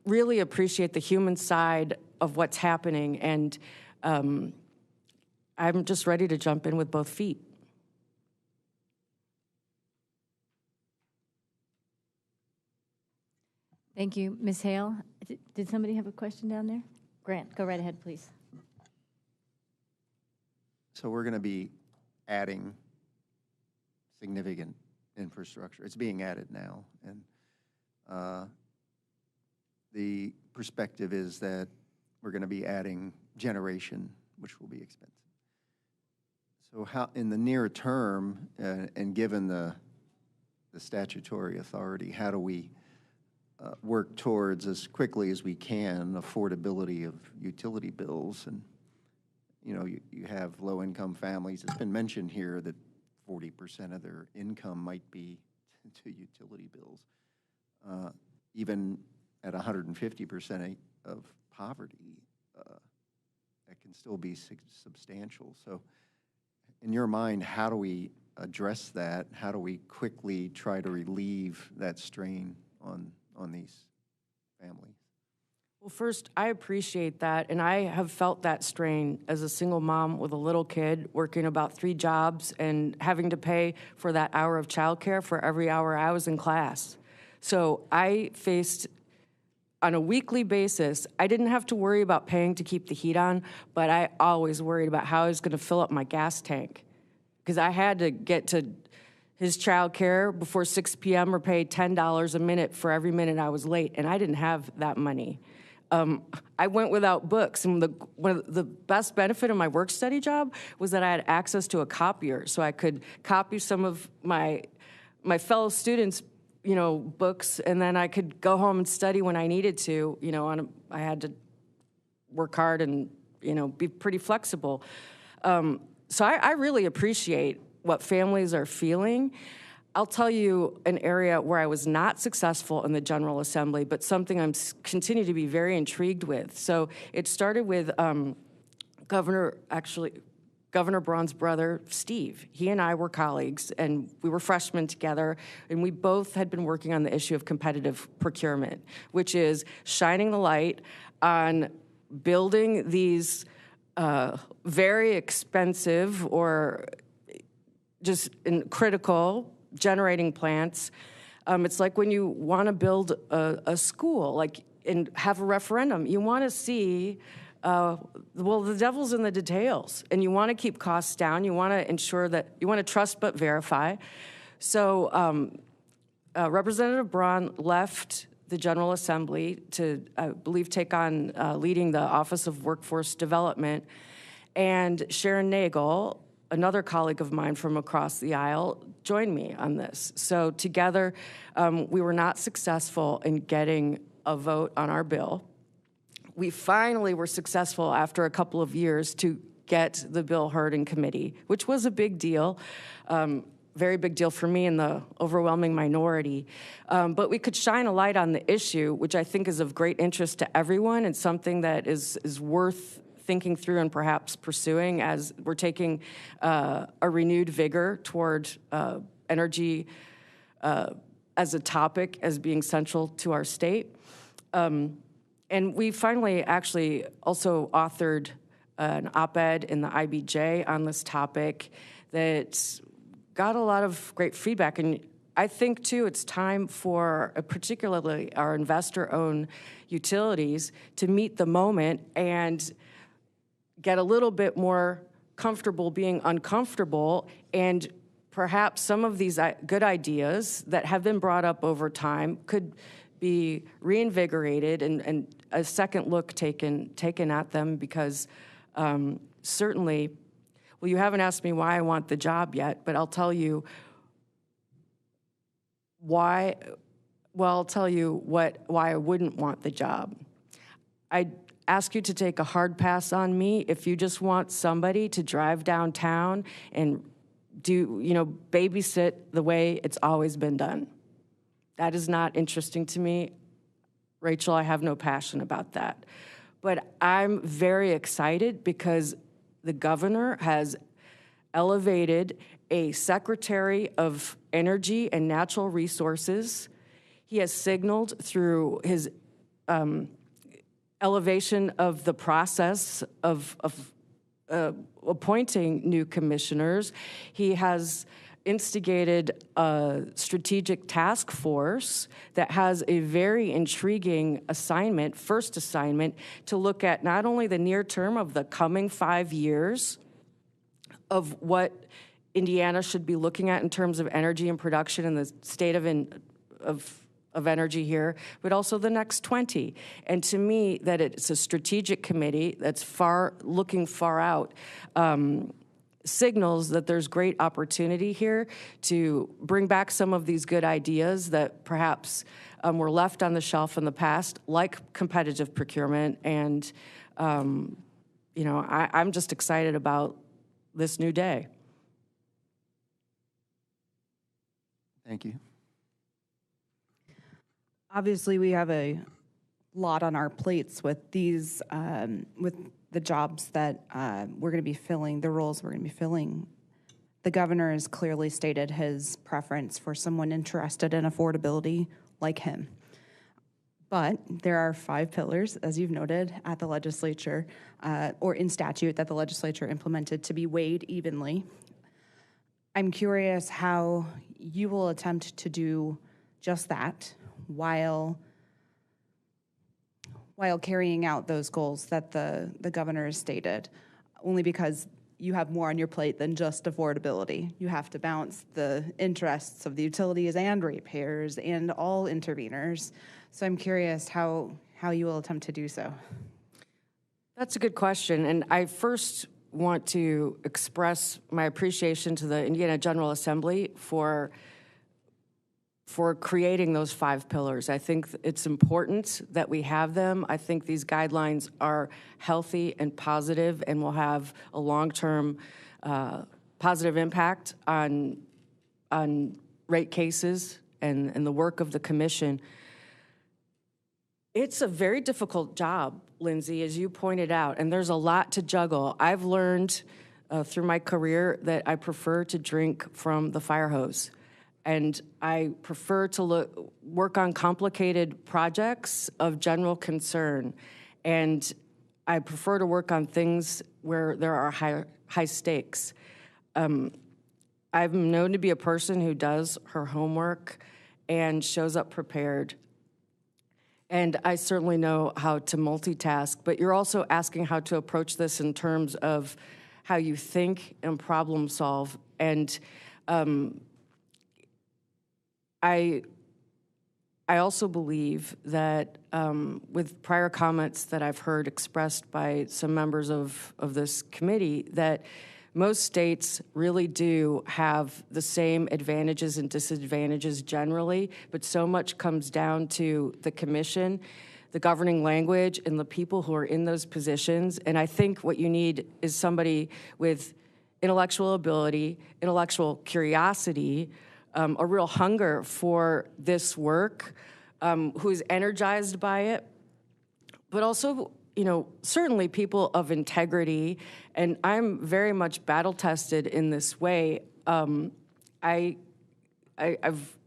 really appreciate the human side of what's happening. And I'm just ready to jump in with both feet. Thank you. Ms. Hale, did somebody have a question down there? Grant, go right ahead, please. So we're going to be adding significant infrastructure. It's being added now, and the perspective is that we're going to be adding generation, which will be expensive. So how, in the near term, and given the statutory authority, how do we work towards, as quickly as we can, affordability of utility bills? And you have low-income families. It's been mentioned here that 40% of their income might be to utility bills. Even at 150% of poverty, that can still be substantial. So in your mind, how do we address that? How do we quickly try to relieve that strain on these families? Well, first, I appreciate that, and I have felt that strain as a single mom with a little kid, working about 3 jobs and having to pay for that hour of childcare for every hour I was in class. So I faced, on a weekly basis, I didn't have to worry about paying to keep the heat on, but I always worried about how I was going to fill up my gas tank, because I had to get to his childcare before 6 p.m. or pay $10 a minute for every minute I was late, and I didn't have that money. I went without books, and one of the best benefit of my work-study job was that I had access to a copier, so I could copy some of my fellow students' books, and then I could go home and study when I needed to. I had to work hard and, be pretty flexible. So I really appreciate what families are feeling. I'll tell you an area where I was not successful in the General Assembly, but something I'm continue to be very intrigued with. So it started with Governor Braun's brother, Steve. He and I were colleagues, and we were freshmen together, and we both had been working on the issue of competitive procurement, which is shining the light on building these very expensive or just critical generating plants. It's like when you want to build a school, and have a referendum, you want to see, the devil's in the details, and you want to keep costs down. You want to ensure that you want to trust but verify. So Representative Braun left the General Assembly to, I believe, take on leading the Office of Workforce Development. And Sharon Nagel, another colleague of mine from across the aisle, joined me on this. So together, we were not successful in getting a vote on our bill. We finally were successful after a couple of years to get the bill heard in committee, which was a big deal. Very big deal for me and the overwhelming minority. But we could shine a light on the issue, which I think is of great interest to everyone and something that is worth thinking through and perhaps pursuing as we're taking a renewed vigor toward energy as a topic as being central to our state. And we finally actually also authored an op-ed in the IBJ on this topic that got a lot of great feedback. And I think, too, it's time for particularly our investor-owned utilities to meet the moment and get a little bit more comfortable being uncomfortable, and perhaps some of these good ideas that have been brought up over time could be reinvigorated and a second look taken at them, because certainly, well, you haven't asked me why I want the job yet, but I'll tell you why. Well, I'll tell you why I wouldn't want the job. I ask you to take a hard pass on me if you just want somebody to drive downtown and babysit the way it's always been done. That is not interesting to me. Rachel, I have no passion about that. But I'm very excited because the governor has elevated a Secretary of Energy and Natural Resources. He has signaled through his elevation of the process of appointing new commissioners. He has instigated a strategic task force that has a very intriguing first assignment, to look at not only the near term of the coming 5 years of what Indiana should be looking at in terms of energy and production and the state of energy here, but also the next 20. And to me, that it's a strategic committee that's looking far out, signals that there's great opportunity here to bring back some of these good ideas that perhaps were left on the shelf in the past, like competitive procurement. And, I'm just excited about this new day. Thank you. Obviously, we have a lot on our plates with these, with the jobs that we're going to be filling, the roles we're going to be filling. The governor has clearly stated his preference for someone interested in affordability like him. But there are 5 pillars, as you've noted, at the legislature, or in statute that the legislature implemented to be weighed evenly. I'm curious how you will attempt to do just that while carrying out those goals that the governor has stated, only because you have more on your plate than just affordability. You have to balance the interests of the utilities and ratepayers and all interveners. So I'm curious how you will attempt to do so. That's a good question. And I first want to express my appreciation to the Indiana General Assembly for for creating those 5 pillars. I think it's important that we have them. I think these guidelines are healthy and positive and will have a long-term positive impact on rate cases and the work of the commission. It's a very difficult job, Lindsay, as you pointed out, and there's a lot to juggle. I've learned through my career that I prefer to drink from the fire hose. And I prefer to work on complicated projects of general concern. And I prefer to work on things where there are high stakes. I'm known to be a person who does her homework and shows up prepared. And I certainly know how to multitask, but you're also asking how to approach this in terms of how you think and problem solve. And I also believe that with prior comments that I've heard expressed by some members of this committee, that most states really do have the same advantages and disadvantages generally, but so much comes down to the commission, the governing language, and the people who are in those positions. And I think what you need is somebody with intellectual ability, intellectual curiosity, a real hunger for this work, who's energized by it, but also, certainly people of integrity. And I'm very much battle-tested in this way. I've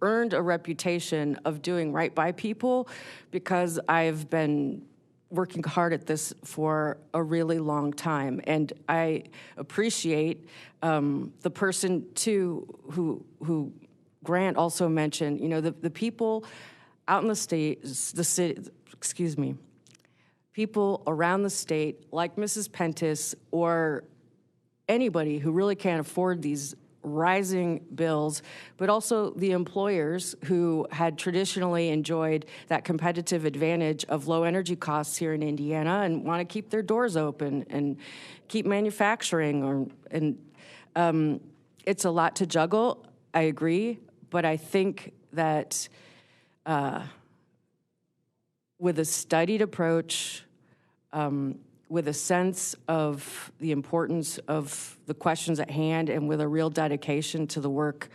earned a reputation of doing right by people because I've been working hard at this for a really long time. And I appreciate the person, too, who Grant also mentioned, the people out in the state, people around the state, like Mrs. Pentis, or anybody who really can't afford these rising bills, but also the employers who had traditionally enjoyed that competitive advantage of low energy costs here in Indiana and want to keep their doors open and keep manufacturing. It's a lot to juggle, I agree. But I think that with a studied approach, with a sense of the importance of the questions at hand, and with a real dedication to the work,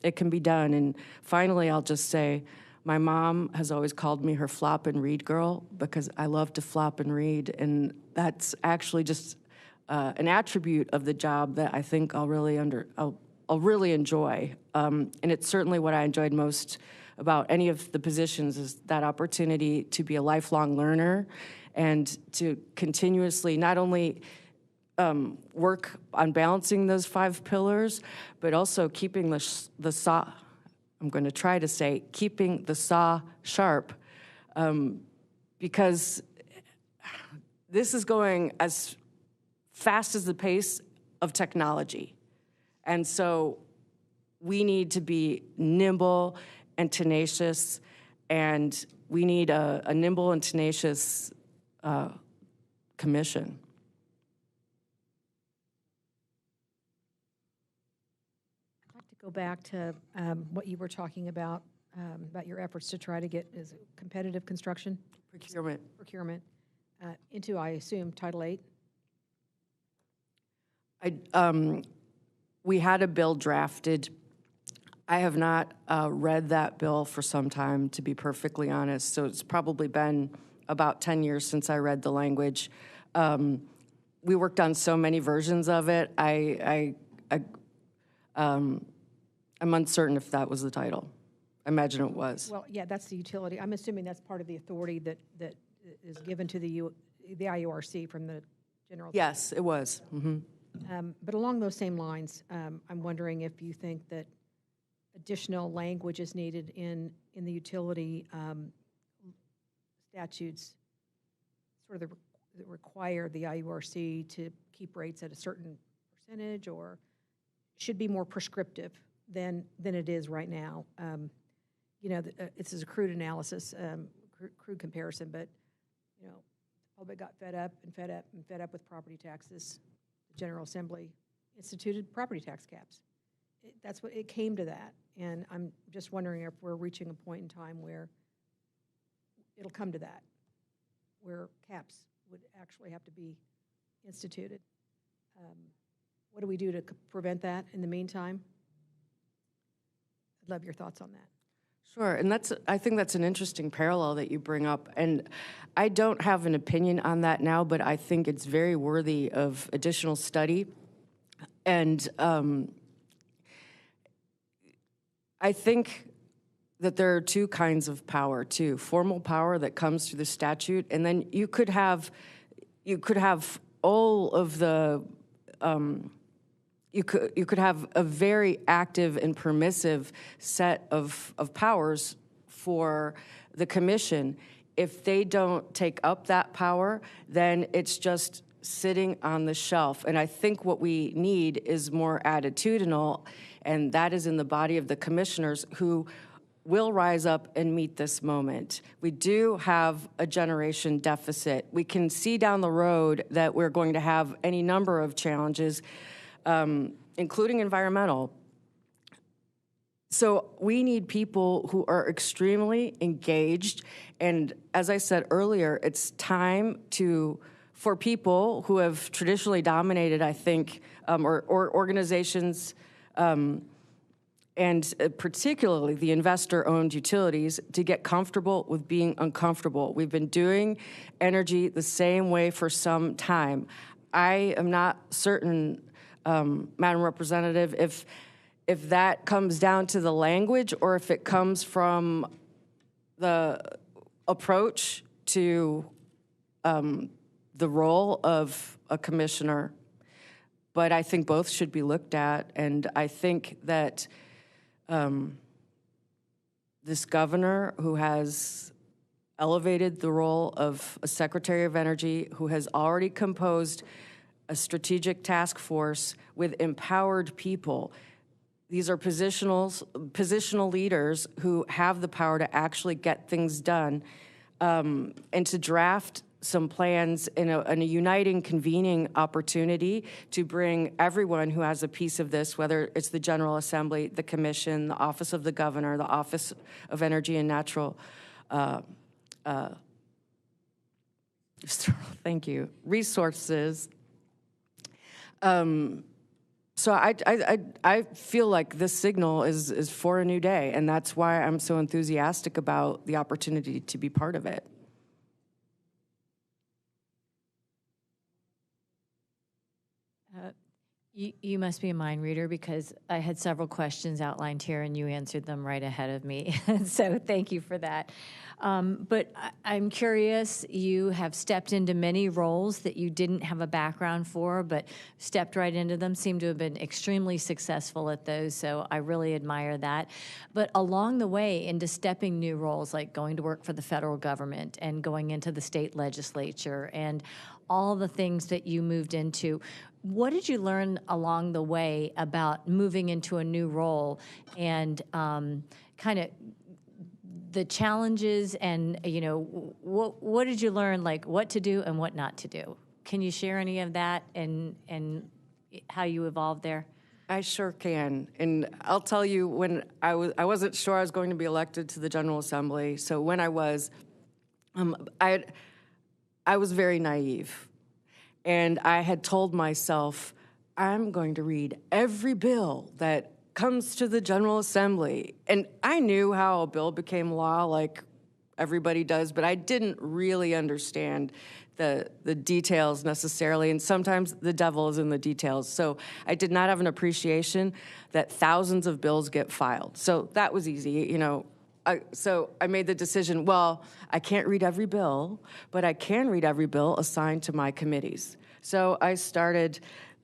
it can be done. And finally, I'll just say, my mom has always called me her flop and read girl because I love to flop and read. And that's actually just an attribute of the job that I think I'll really enjoy. And it's certainly what I enjoyed most about any of the positions is that opportunity to be a lifelong learner and to continuously not only work on balancing those 5 pillars, but also keeping the saw, I'm going to try to say, keeping the saw sharp, because this is going as fast as the pace of technology. And so we need to be nimble and tenacious, and we need a nimble and tenacious commission. I'd like to go back to what you were talking about your efforts to try to get is competitive construction? Procurement into, I assume, Title VIII? We had a bill drafted. I have not read that bill for some time, to be perfectly honest. So it's probably been about 10 years since I read the language. We worked on so many versions of it. I'm uncertain if that was the title. I imagine it was. Well, yeah, that's the utility. I'm assuming that's part of the authority that is given to the IURC from the general. Yes, it was. Mm-hmm. But along those same lines, I'm wondering if you think that additional language is needed in the utility statutes, sort of that require the IURC to keep rates at a certain percentage, or should be more prescriptive than it is right now. This is a crude analysis, crude comparison, but the public got fed up with property taxes. The General Assembly instituted property tax caps. that's what, it came to that. And I'm just wondering if we're reaching a point in time where it'll come to that, where caps would actually have to be instituted. What do we do to prevent that in the meantime? I'd love your thoughts on that. Sure, and I think that's an interesting parallel that you bring up, and I don't have an opinion on that now, but I think it's very worthy of additional study, and I think that there are two kinds of power, too. Formal power that comes through the statute, and then you could have all of the, you could have a very active and permissive set of powers for the commission. If they don't take up that power, then it's just sitting on the shelf. And I think what we need is more attitudinal, and that is in the body of the commissioners who will rise up and meet this moment. We do have a generation deficit. We can see down the road that we're going to have any number of challenges, including environmental. So we need people who are extremely engaged. And as I said earlier, it's time for people who have traditionally dominated, I think, or organizations, and particularly the investor-owned utilities, to get comfortable with being uncomfortable. We've been doing energy the same way for some time. I am not certain, Madam Representative, if that comes down to the language or if it comes from the approach to the role of a commissioner. But I think both should be looked at, and I think that this governor, who has elevated the role of a Secretary of Energy, who has already composed a strategic task force with empowered people. These are positional leaders who have the power to actually get things done, and to draft some plans in a uniting, convening opportunity to bring everyone who has a piece of this, whether it's the General Assembly, the Commission, the Office of the Governor, the Office of Energy and Natural, thank you, resources. So I feel like this signal is for a new day, and that's why I'm so enthusiastic about the opportunity to be part of it. You must be a mind reader, because I had several questions outlined here and you answered them right ahead of me. So thank you for that. But I'm curious, you have stepped into many roles that you didn't have a background for, but stepped right into them, seem to have been extremely successful at those, so I really admire that. But along the way into stepping new roles, like going to work for the federal government and going into the state legislature and all the things that you moved into, what did you learn along the way about moving into a new role and kind of the challenges and, you know, what did you learn, like what to do and what not to do? Can you share any of that and how you evolved there? I sure can. And I'll tell you, when I wasn't sure I was going to be elected to the General Assembly. So when I was, I was very naive. And I had told myself, I'm going to read every bill that comes to the General Assembly. And I knew how a bill became law, like everybody does, but I didn't really understand the details necessarily. And sometimes the devil is in the details. So I did not have an appreciation that thousands of bills get filed. So that was easy, you know. So I made the decision, well, I can't read every bill, but I can read every bill assigned to my committees. So I started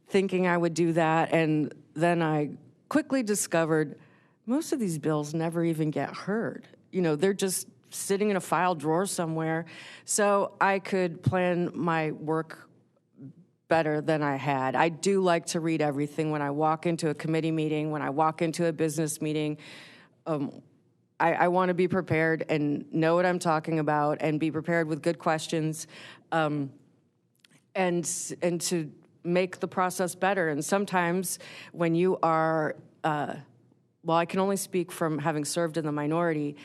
thinking I would do that, and then I quickly discovered most of these bills never even get heard. You know, they're just sitting in a file drawer somewhere. So I could plan my work better than I had. I do like to read everything when I walk into a committee meeting, when I walk into a business meeting. I want to be prepared and know what I'm talking about and be prepared with good questions, and to make the process better. And sometimes when you are while I can only speak from having served in the minority,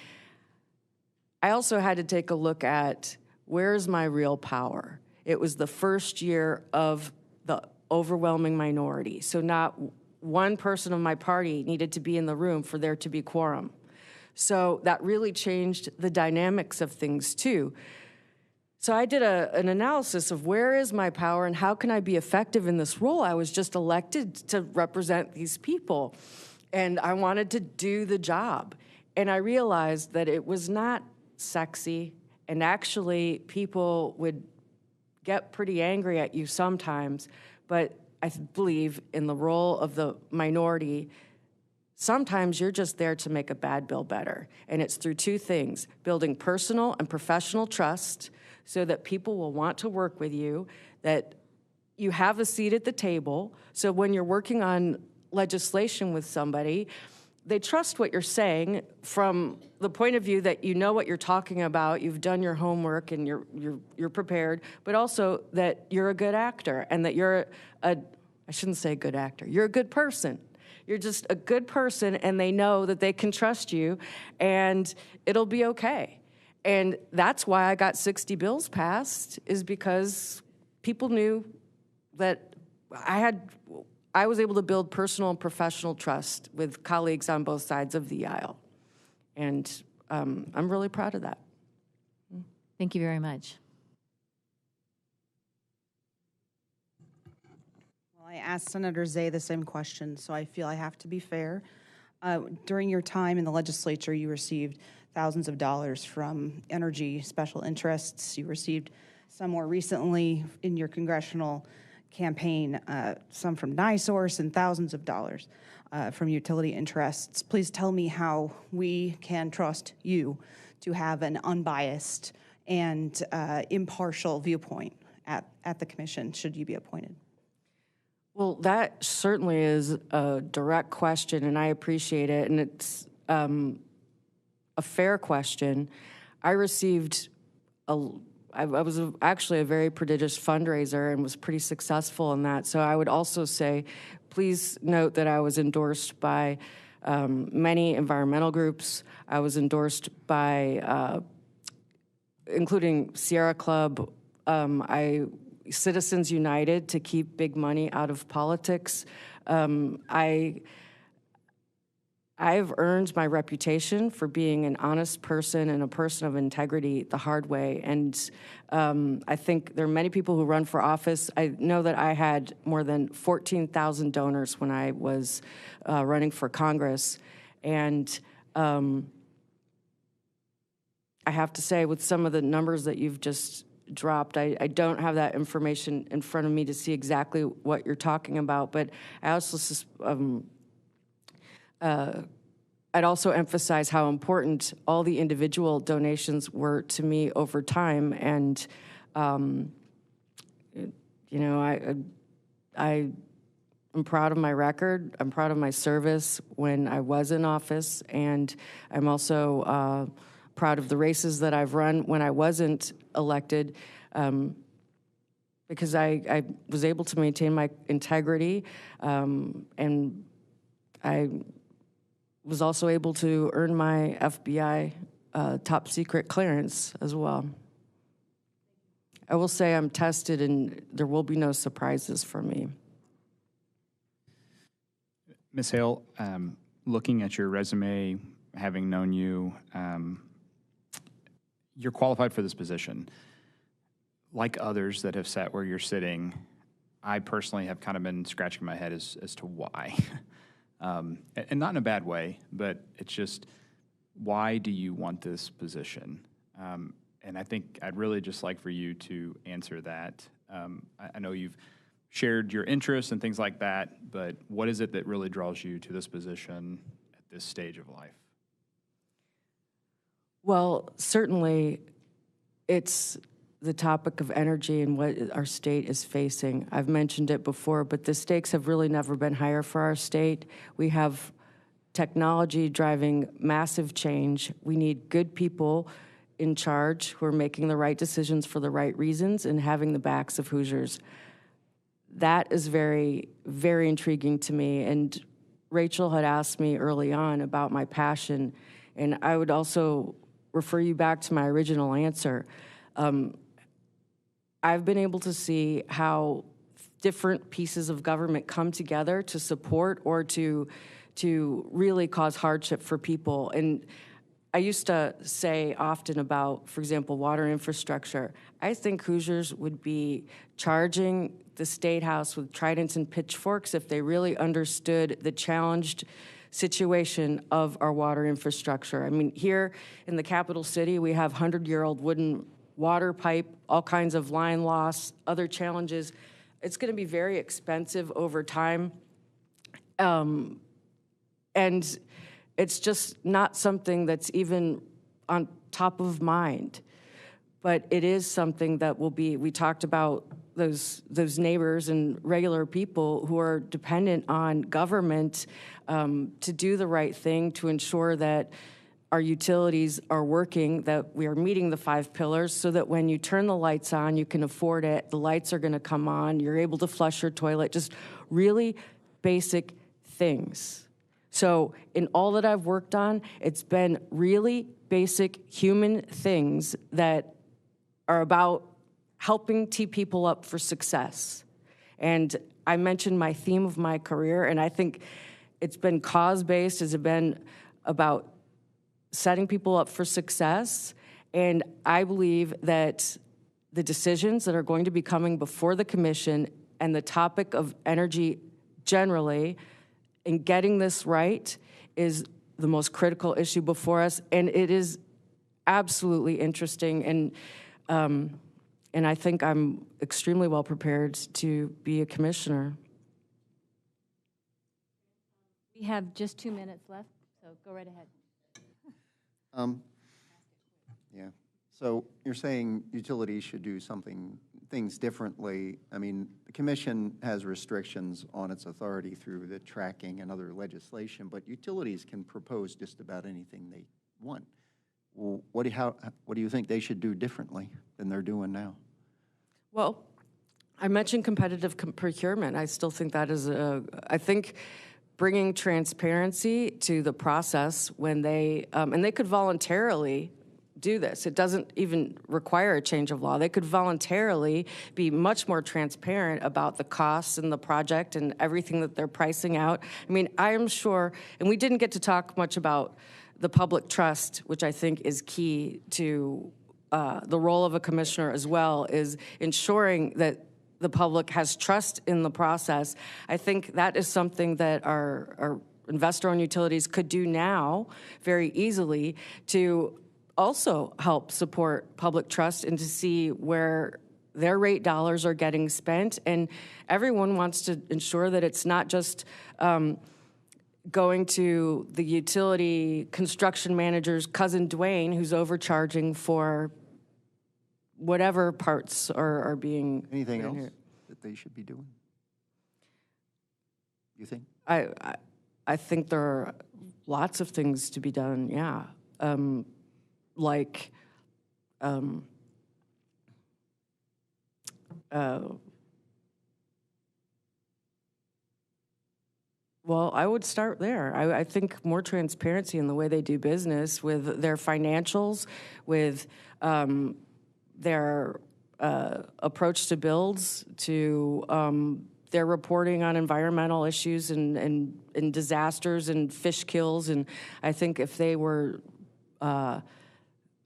I also had to take a look at where's my real power. It was the first year of the overwhelming minority. So not one person of my party needed to be in the room for there to be quorum. So that really changed the dynamics of things too. So I did an analysis of where is my power and how can I be effective in this role. I was just elected to represent these people, and I wanted to do the job. And I realized that it was not sexy, and actually people would get pretty angry at you sometimes, but I believe in the role of the minority, sometimes you're just there to make a bad bill better. And it's through two things: building personal and professional trust so that people will want to work with you, that you have a seat at the table. So when you're working on legislation with somebody, they trust what you're saying from the point of view that you know what you're talking about, you've done your homework, and you're prepared, but also that you're a good actor and that you're I shouldn't say good actor, you're a good person. You're just a good person, and they know that they can trust you, and it'll be okay. And that's why I got 60 bills passed, is because people knew that I was able to build personal and professional trust with colleagues on both sides of the aisle. And I'm really proud of that. Thank you very much. Well, I asked Senator Zay the same question, so I feel I have to be fair. During your time in the legislature, you received thousands of dollars from energy special interests. You received some more recently in your congressional campaign, some from NiSource, and thousands of dollars from utility interests. Please tell me how we can trust you to have an unbiased and impartial viewpoint at the commission, should you be appointed. Well, that certainly is a direct question, and I appreciate it, and it's a fair question. I received I was actually a very prodigious fundraiser and was pretty successful in that. So I would also say, please note that I was endorsed by many environmental groups. I was endorsed by, including Sierra Club, Citizens United, to keep big money out of politics. I've earned my reputation for being an honest person and a person of integrity the hard way. And I think there are many people who run for office. I know that I had more than 14,000 donors when I was running for Congress. And I have to say, with some of the numbers that you've just dropped, I don't have that information in front of me to see exactly what you're talking about. But I also I'd also emphasize how important all the individual donations were to me over time. And, you know, I am proud of my record. I'm proud of my service when I was in office. And I'm also proud of the races that I've run when I wasn't elected, because I was able to maintain my integrity, and I was also able to earn my FBI top secret clearance as well. I will say I'm tested, and there will be no surprises for me. Ms. Hale, looking at your resume, having known you, you're qualified for this position. Like others that have sat where you're sitting, I personally have kind of been scratching my head as to why. And not in a bad way, but it's just, why do you want this position? And I think I'd really just like for you to answer that. I know you've shared your interests and things like that, but what is it that really draws you to this position at this stage of life? Well, certainly it's the topic of energy and what our state is facing. I've mentioned it before, but the stakes have really never been higher for our state. We have technology driving massive change. We need good people in charge who are making the right decisions for the right reasons and having the backs of Hoosiers. That is very, very intriguing to me. And Rachel had asked me early on about my passion, and I would also refer you back to my original answer. I've been able to see how different pieces of government come together to support or to really cause hardship for people. And I used to say often about, for example, water infrastructure. I think Hoosiers would be charging the State House with tridents and pitchforks if they really understood the challenged situation of our water infrastructure. I mean, here in the capital city, we have 100-year-old wooden water pipe, all kinds of line loss, other challenges. It's going to be very expensive over time. And it's just not something that's even on top of mind. But it is something that will be, we talked about those neighbors and regular people who are dependent on government to do the right thing, to ensure that our utilities are working, that we are meeting the 5 pillars, so that when you turn the lights on, you can afford it, the lights are gonna come on, you're able to flush your toilet, just really basic things. So in all that I've worked on, it's been really basic human things that are about helping tee people up for success. And I mentioned my theme of my career, and I think it's been cause-based, it's been about setting people up for success. And I believe that the decisions that are going to be coming before the commission and the topic of energy generally, and getting this right, is the most critical issue before us. And it is absolutely interesting. And I think I'm extremely well prepared to be a commissioner. We have just 2 minutes left, so go right ahead. Yeah. So you're saying utilities should do things differently. I mean, the commission has restrictions on its authority through the tracking and other legislation, but utilities can propose just about anything they want. Well, what do you think they should do differently than they're doing now? Well, I mentioned competitive procurement. I still think that is I think bringing transparency to the process when they, and they could voluntarily do this. It doesn't even require a change of law. They could voluntarily be much more transparent about the costs and the project and everything that they're pricing out. I mean, I am sure, and we didn't get to talk much about the public trust, which I think is key to the role of a commissioner as well, is ensuring that the public has trust in the process. I think that is something that our investor-owned utilities could do now very easily to also help support public trust and to see where their rate dollars are getting spent. And everyone wants to ensure that it's not just going to the utility construction manager's cousin Dwayne, who's overcharging for whatever parts are being. Anything else that they should be doing? You think? I think there are lots of things to be done, yeah. Well, I would start there. I think more transparency in the way they do business with their financials, with their approach to builds, to their reporting on environmental issues and disasters and fish kills. And I think if they were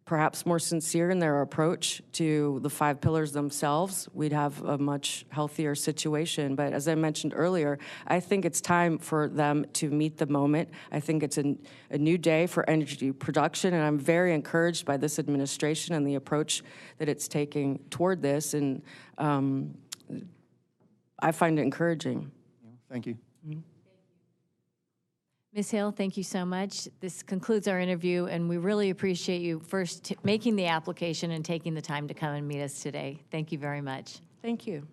perhaps more sincere in their approach to the 5 pillars themselves, we'd have a much healthier situation. But as I mentioned earlier, I think it's time for them to meet the moment. I think it's a new day for energy production, and I'm very encouraged by this administration and the approach that it's taking toward this, and I find it encouraging. Thank you. Mm-hmm. Ms. Hill, thank you so much. This concludes our interview, and we really appreciate you first making the application and taking the time to come and meet us today. Thank you very much. Thank you.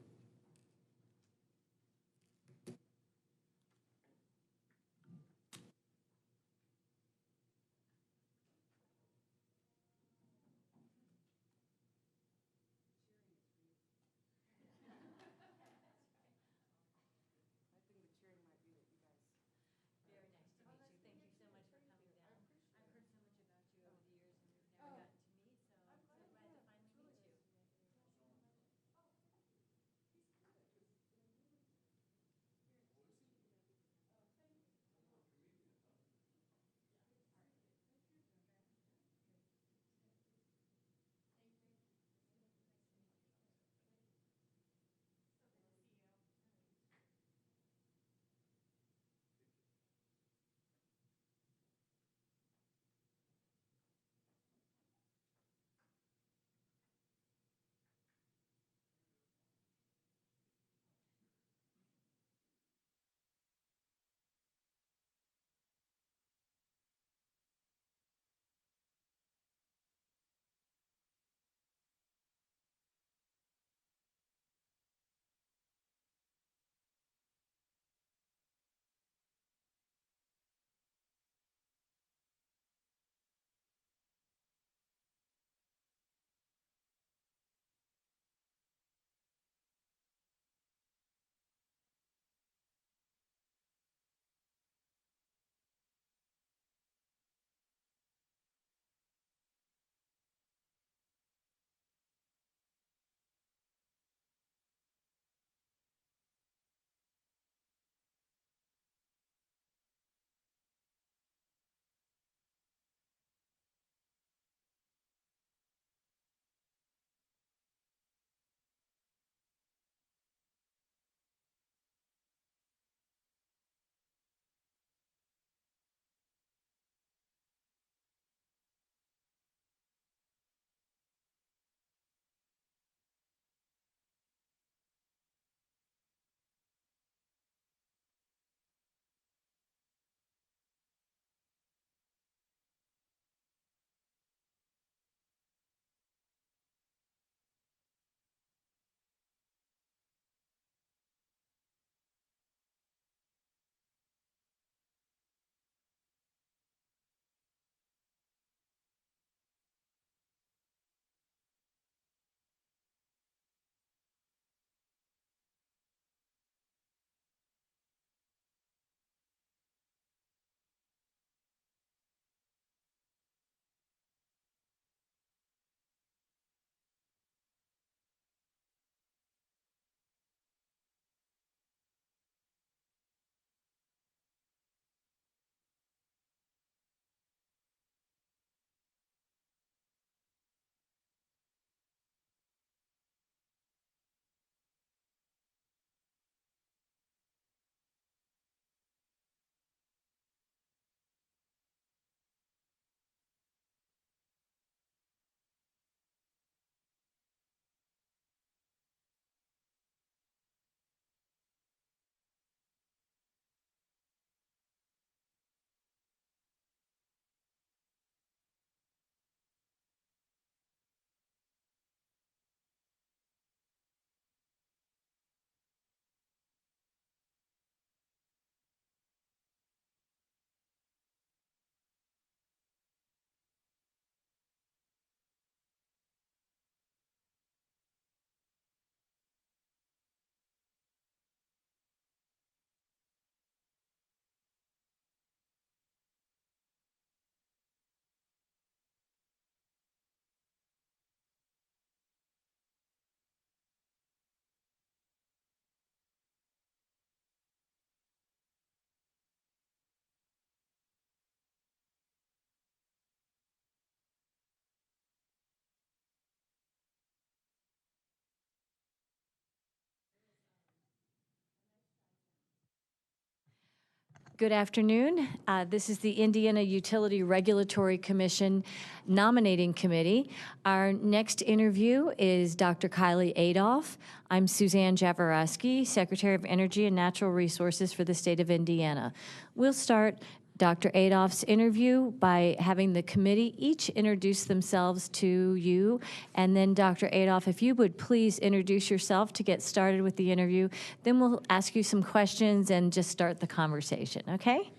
Good afternoon. This is the Indiana Utility Regulatory Commission Nominating Committee. Our next interview is Dr. Kylie Adolph. I'm Suzanne Jaworski, Secretary of Energy and Natural Resources for the state of Indiana. We'll start Dr. Adolph's interview by having the committee each introduce themselves to you. And then Dr. Adolph, if you would please introduce yourself to get started with the interview. Then we'll ask you some questions and just start the conversation, okay?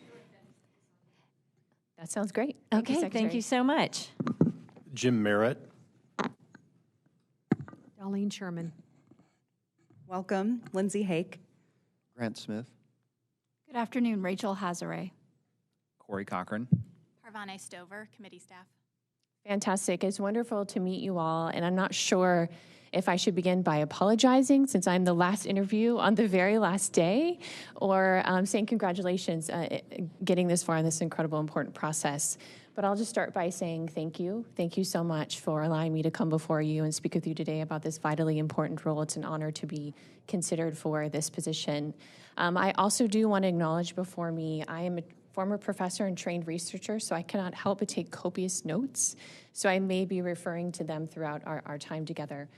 That sounds great. Okay, thank you so much. Jim Merritt. Darlene Sherman. Welcome, Lindsay Hake. Grant Smith. Good afternoon, Rachel Hazare. Corey Cochran. Parvane Stover, committee staff. Fantastic. It's wonderful to meet you all, and I'm not sure if I should begin by apologizing since I'm the last interview on the very last day, or saying congratulations getting this far in this incredible, important process. But I'll just start by saying thank you. Thank you so much for allowing me to come before you and speak with you today about this vitally important role. It's an honor to be considered for this position. I also do want to acknowledge before me, I am a former professor and trained researcher, so I cannot help but take copious notes. So I may be referring to them throughout our time together.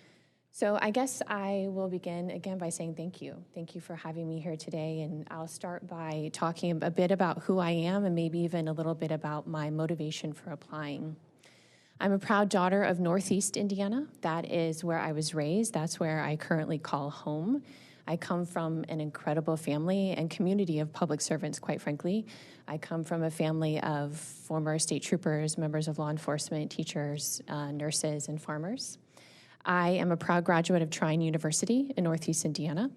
So I guess I will begin again by saying thank you. Thank you for having me here today. And I'll start by talking a bit about who I am and maybe even a little bit about my motivation for applying. I'm a proud daughter of Northeast Indiana. That is where I was raised. That's where I currently call home. I come from an incredible family and community of public servants, quite frankly. I come from a family of former state troopers, members of law enforcement, teachers, nurses, and farmers. I am a proud graduate of Trine University in Northeast Indiana.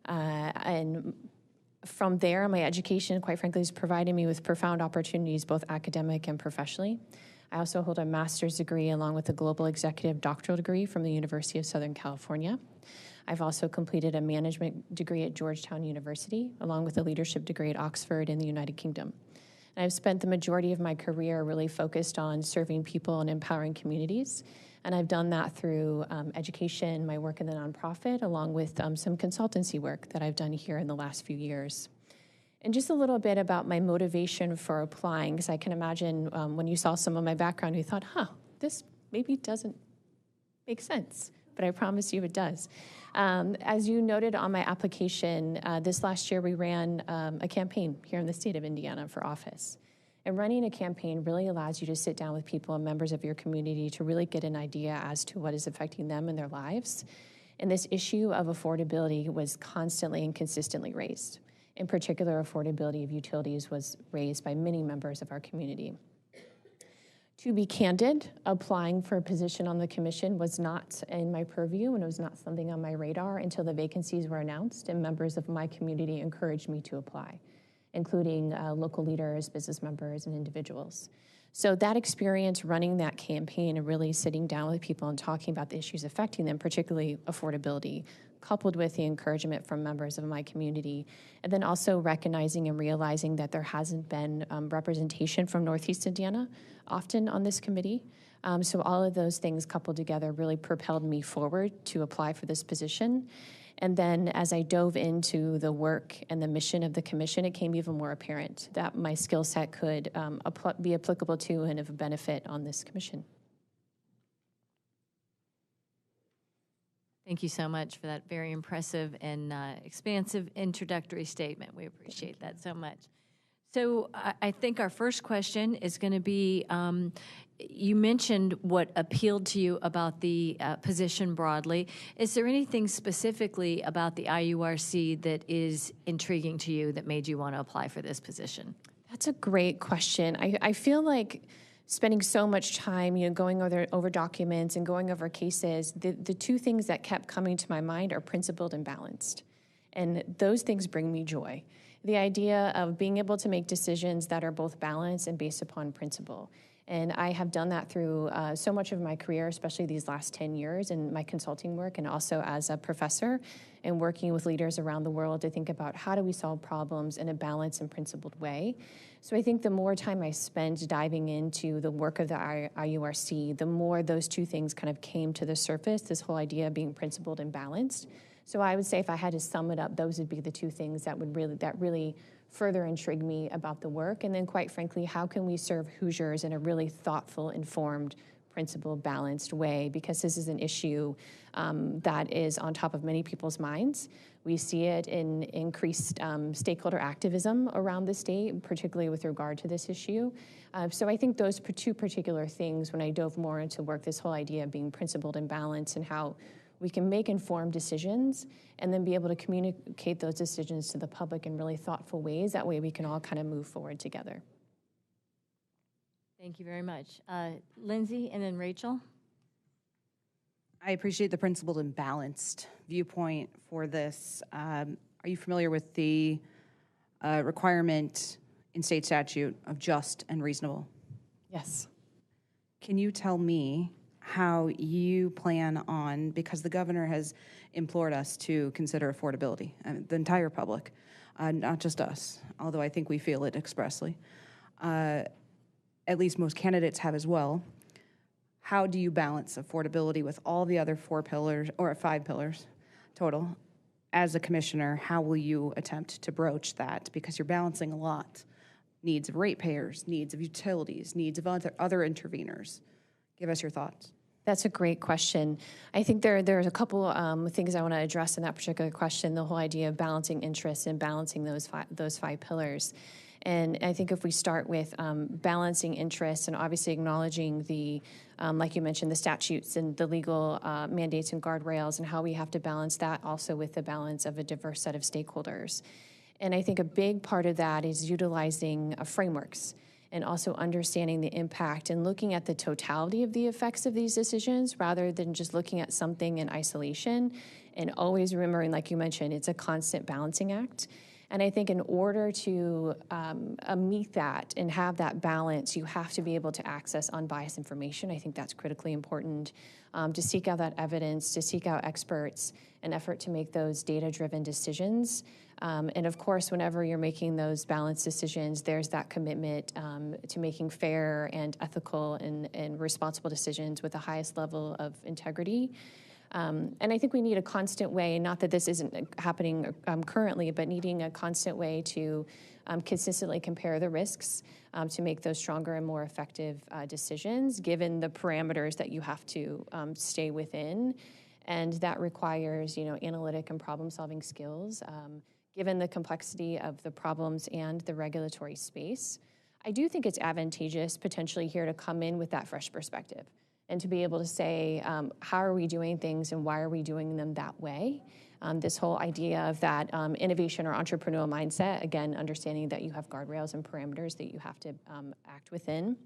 And from there, my education, quite frankly, has provided me with profound opportunities, both academic and professionally. I also hold a master's degree along with a global executive doctoral degree from the University of Southern California. I've also completed a management degree at Georgetown University, along with a leadership degree at Oxford in the United Kingdom. And I've spent the majority of my career really focused on serving people and empowering communities. And I've done that through education, my work in the nonprofit, along with some consultancy work that I've done here in the last few years. And just a little bit about my motivation for applying, because I can imagine when you saw some of my background, you thought, this maybe doesn't make sense. But I promise you it does. As you noted on my application, this last year we ran a campaign here in the state of Indiana for office. And running a campaign really allows you to sit down with people and members of your community to really get an idea as to what is affecting them in their lives. And this issue of affordability was constantly and consistently raised. In particular, affordability of utilities was raised by many members of our community. To be candid, applying for a position on the commission was not in my purview, and it was not something on my radar until the vacancies were announced and members of my community encouraged me to apply, including local leaders, business members, and individuals. So that experience running that campaign and really sitting down with people and talking about the issues affecting them, particularly affordability, coupled with the encouragement from members of my community, and then also recognizing and realizing that there hasn't been representation from Northeast Indiana often on this committee. So all of those things coupled together really propelled me forward to apply for this position. And then as I dove into the work and the mission of the commission, it became even more apparent that my skill set could be applicable to and of a benefit on this commission. Thank you so much for that very impressive and expansive introductory statement. We appreciate that so much. So I think our first question is going to be, you mentioned what appealed to you about the position broadly. Is there anything specifically about the IURC that is intriguing to you that made you want to apply for this position? That's a great question. I feel like spending so much time, going over documents and going over cases, the two things that kept coming to my mind are principled and balanced. And those things bring me joy. The idea of being able to make decisions that are both balanced and based upon principle. And I have done that through so much of my career, especially these last 10 years in my consulting work and also as a professor and working with leaders around the world to think about how do we solve problems in a balanced and principled way. So I think the more time I spend diving into the work of the IURC, the more those two things kind of came to the surface, this whole idea of being principled and balanced. So I would say if I had to sum it up, those would be the two things that really further intrigue me about the work. And then quite frankly, how can we serve Hoosiers in a really thoughtful, informed, principled, balanced way? Because this is an issue that is on top of many people's minds. We see it in increased stakeholder activism around the state, particularly with regard to this issue. So I think those two particular things, when I dove more into work, this whole idea of being principled and balanced and how we can make informed decisions and then be able to communicate those decisions to the public in really thoughtful ways. That way we can all kind of move forward together. Thank you very much. Lindsay and then Rachel. I appreciate the principled and balanced viewpoint for this. Are you familiar with the requirement in state statute of just and reasonable? Yes. Can you tell me how you plan on, because the governor has implored us to consider affordability, the entire public, not just us, although I think we feel it expressly. At least most candidates have as well. How do you balance affordability with all the other 4 pillars, or 5 pillars total? As a commissioner, how will you attempt to broach that? Because you're balancing a lot. Needs of ratepayers, needs of utilities, needs of other interveners. Give us your thoughts. That's a great question. I think there's a couple things I want to address in that particular question, the whole idea of balancing interests and balancing those 5 pillars. And I think if we start with balancing interests and obviously acknowledging the, like you mentioned, the statutes and the legal mandates and guardrails and how we have to balance that also with the balance of a diverse set of stakeholders. And I think a big part of that is utilizing frameworks and also understanding the impact and looking at the totality of the effects of these decisions rather than just looking at something in isolation, and always remembering, like you mentioned, it's a constant balancing act. And I think in order to meet that and have that balance, you have to be able to access unbiased information. I think that's critically important, to seek out that evidence, to seek out experts, an effort to make those data-driven decisions. And of course, whenever you're making those balanced decisions, there's that commitment to making fair and ethical and responsible decisions with the highest level of integrity. And I think we need a constant way, not that this isn't happening currently, but needing a constant way to consistently compare the risks to make those stronger and more effective decisions, given the parameters that you have to stay within. And that requires, analytic and problem-solving skills, given the complexity of the problems and the regulatory space. I do think it's advantageous potentially here to come in with that fresh perspective and to be able to say, how are we doing things and why are we doing them that way? This whole idea of that innovation or entrepreneurial mindset, again, understanding that you have guardrails and parameters that you have to act within.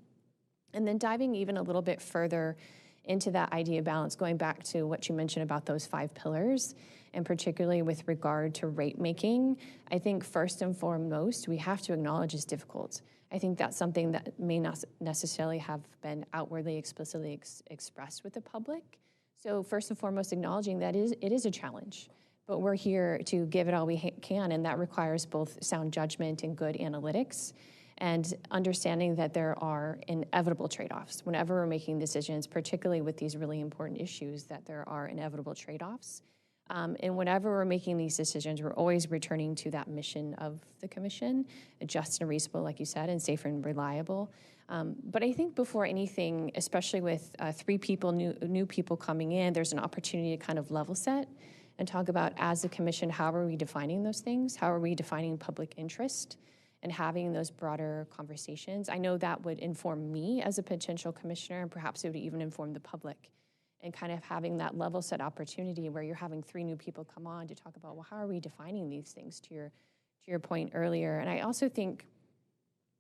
And then diving even a little bit further into that idea of balance, going back to what you mentioned about those 5 pillars, and particularly with regard to rate making, I think first and foremost, we have to acknowledge it's difficult. I think that's something that may not necessarily have been outwardly, explicitly expressed with the public. So first and foremost, acknowledging that it is a challenge, but we're here to give it all we can, and that requires both sound judgment and good analytics, and understanding that there are inevitable trade-offs. Whenever we're making decisions, particularly with these really important issues, that there are inevitable trade-offs. And whenever we're making these decisions, we're always returning to that mission of the commission, just and reasonable, like you said, and safe and reliable. But I think before anything, especially with 3 people, new people coming in, there's an opportunity to kind of level set and talk about, as a commission, how are we defining those things? How are we defining public interest? And having those broader conversations. I know that would inform me as a potential commissioner, and perhaps it would even inform the public, and kind of having that level set opportunity where you're having 3 new people come on to talk about, well, how are we defining these things, to your point earlier. And I also think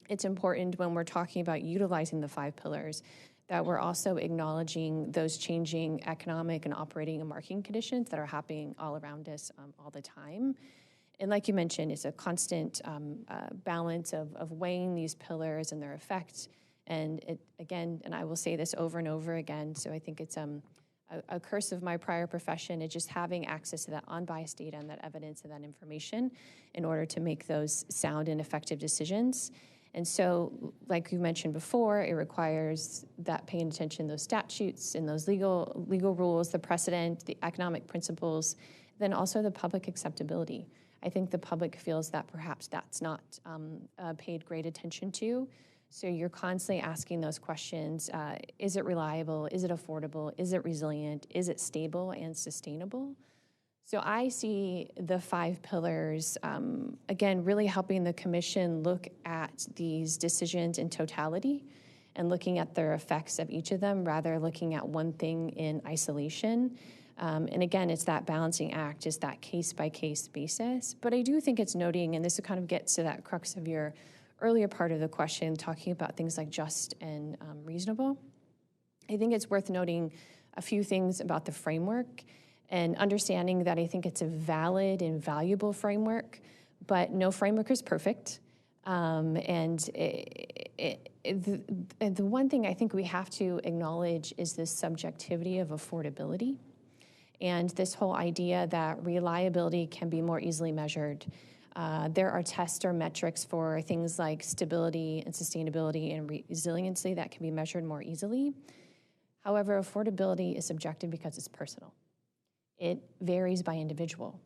it's important when we're talking about utilizing the 5 pillars that we're also acknowledging those changing economic and operating and marketing conditions that are happening all around us all the time. And like you mentioned, it's a constant balance of weighing these pillars and their effect. And it, again, and I will say this over and over again, so I think it's a curse of my prior profession, is just having access to that unbiased data and that evidence and that information in order to make those sound and effective decisions. And so, like you mentioned before, it requires that paying attention to those statutes and those legal rules, the precedent, the economic principles, then also the public acceptability. I think the public feels that perhaps that's not paid great attention to. So you're constantly asking those questions. Is it reliable? Is it affordable? Is it resilient? Is it stable and sustainable? So I see the 5 pillars, again, really helping the commission look at these decisions in totality and looking at their effects of each of them rather than looking at one thing in isolation. And again, it's that balancing act, it's that case-by-case basis. But I do think it's noting, and this kind of gets to that crux of your earlier part of the question, talking about things like just and reasonable. I think it's worth noting a few things about the framework and understanding that I think it's a valid and valuable framework, but no framework is perfect. And the one thing I think we have to acknowledge is this subjectivity of affordability and this whole idea that reliability can be more easily measured. There are tests or metrics for things like stability and sustainability and resiliency that can be measured more easily. However, affordability is subjective because it's personal. It varies by individual.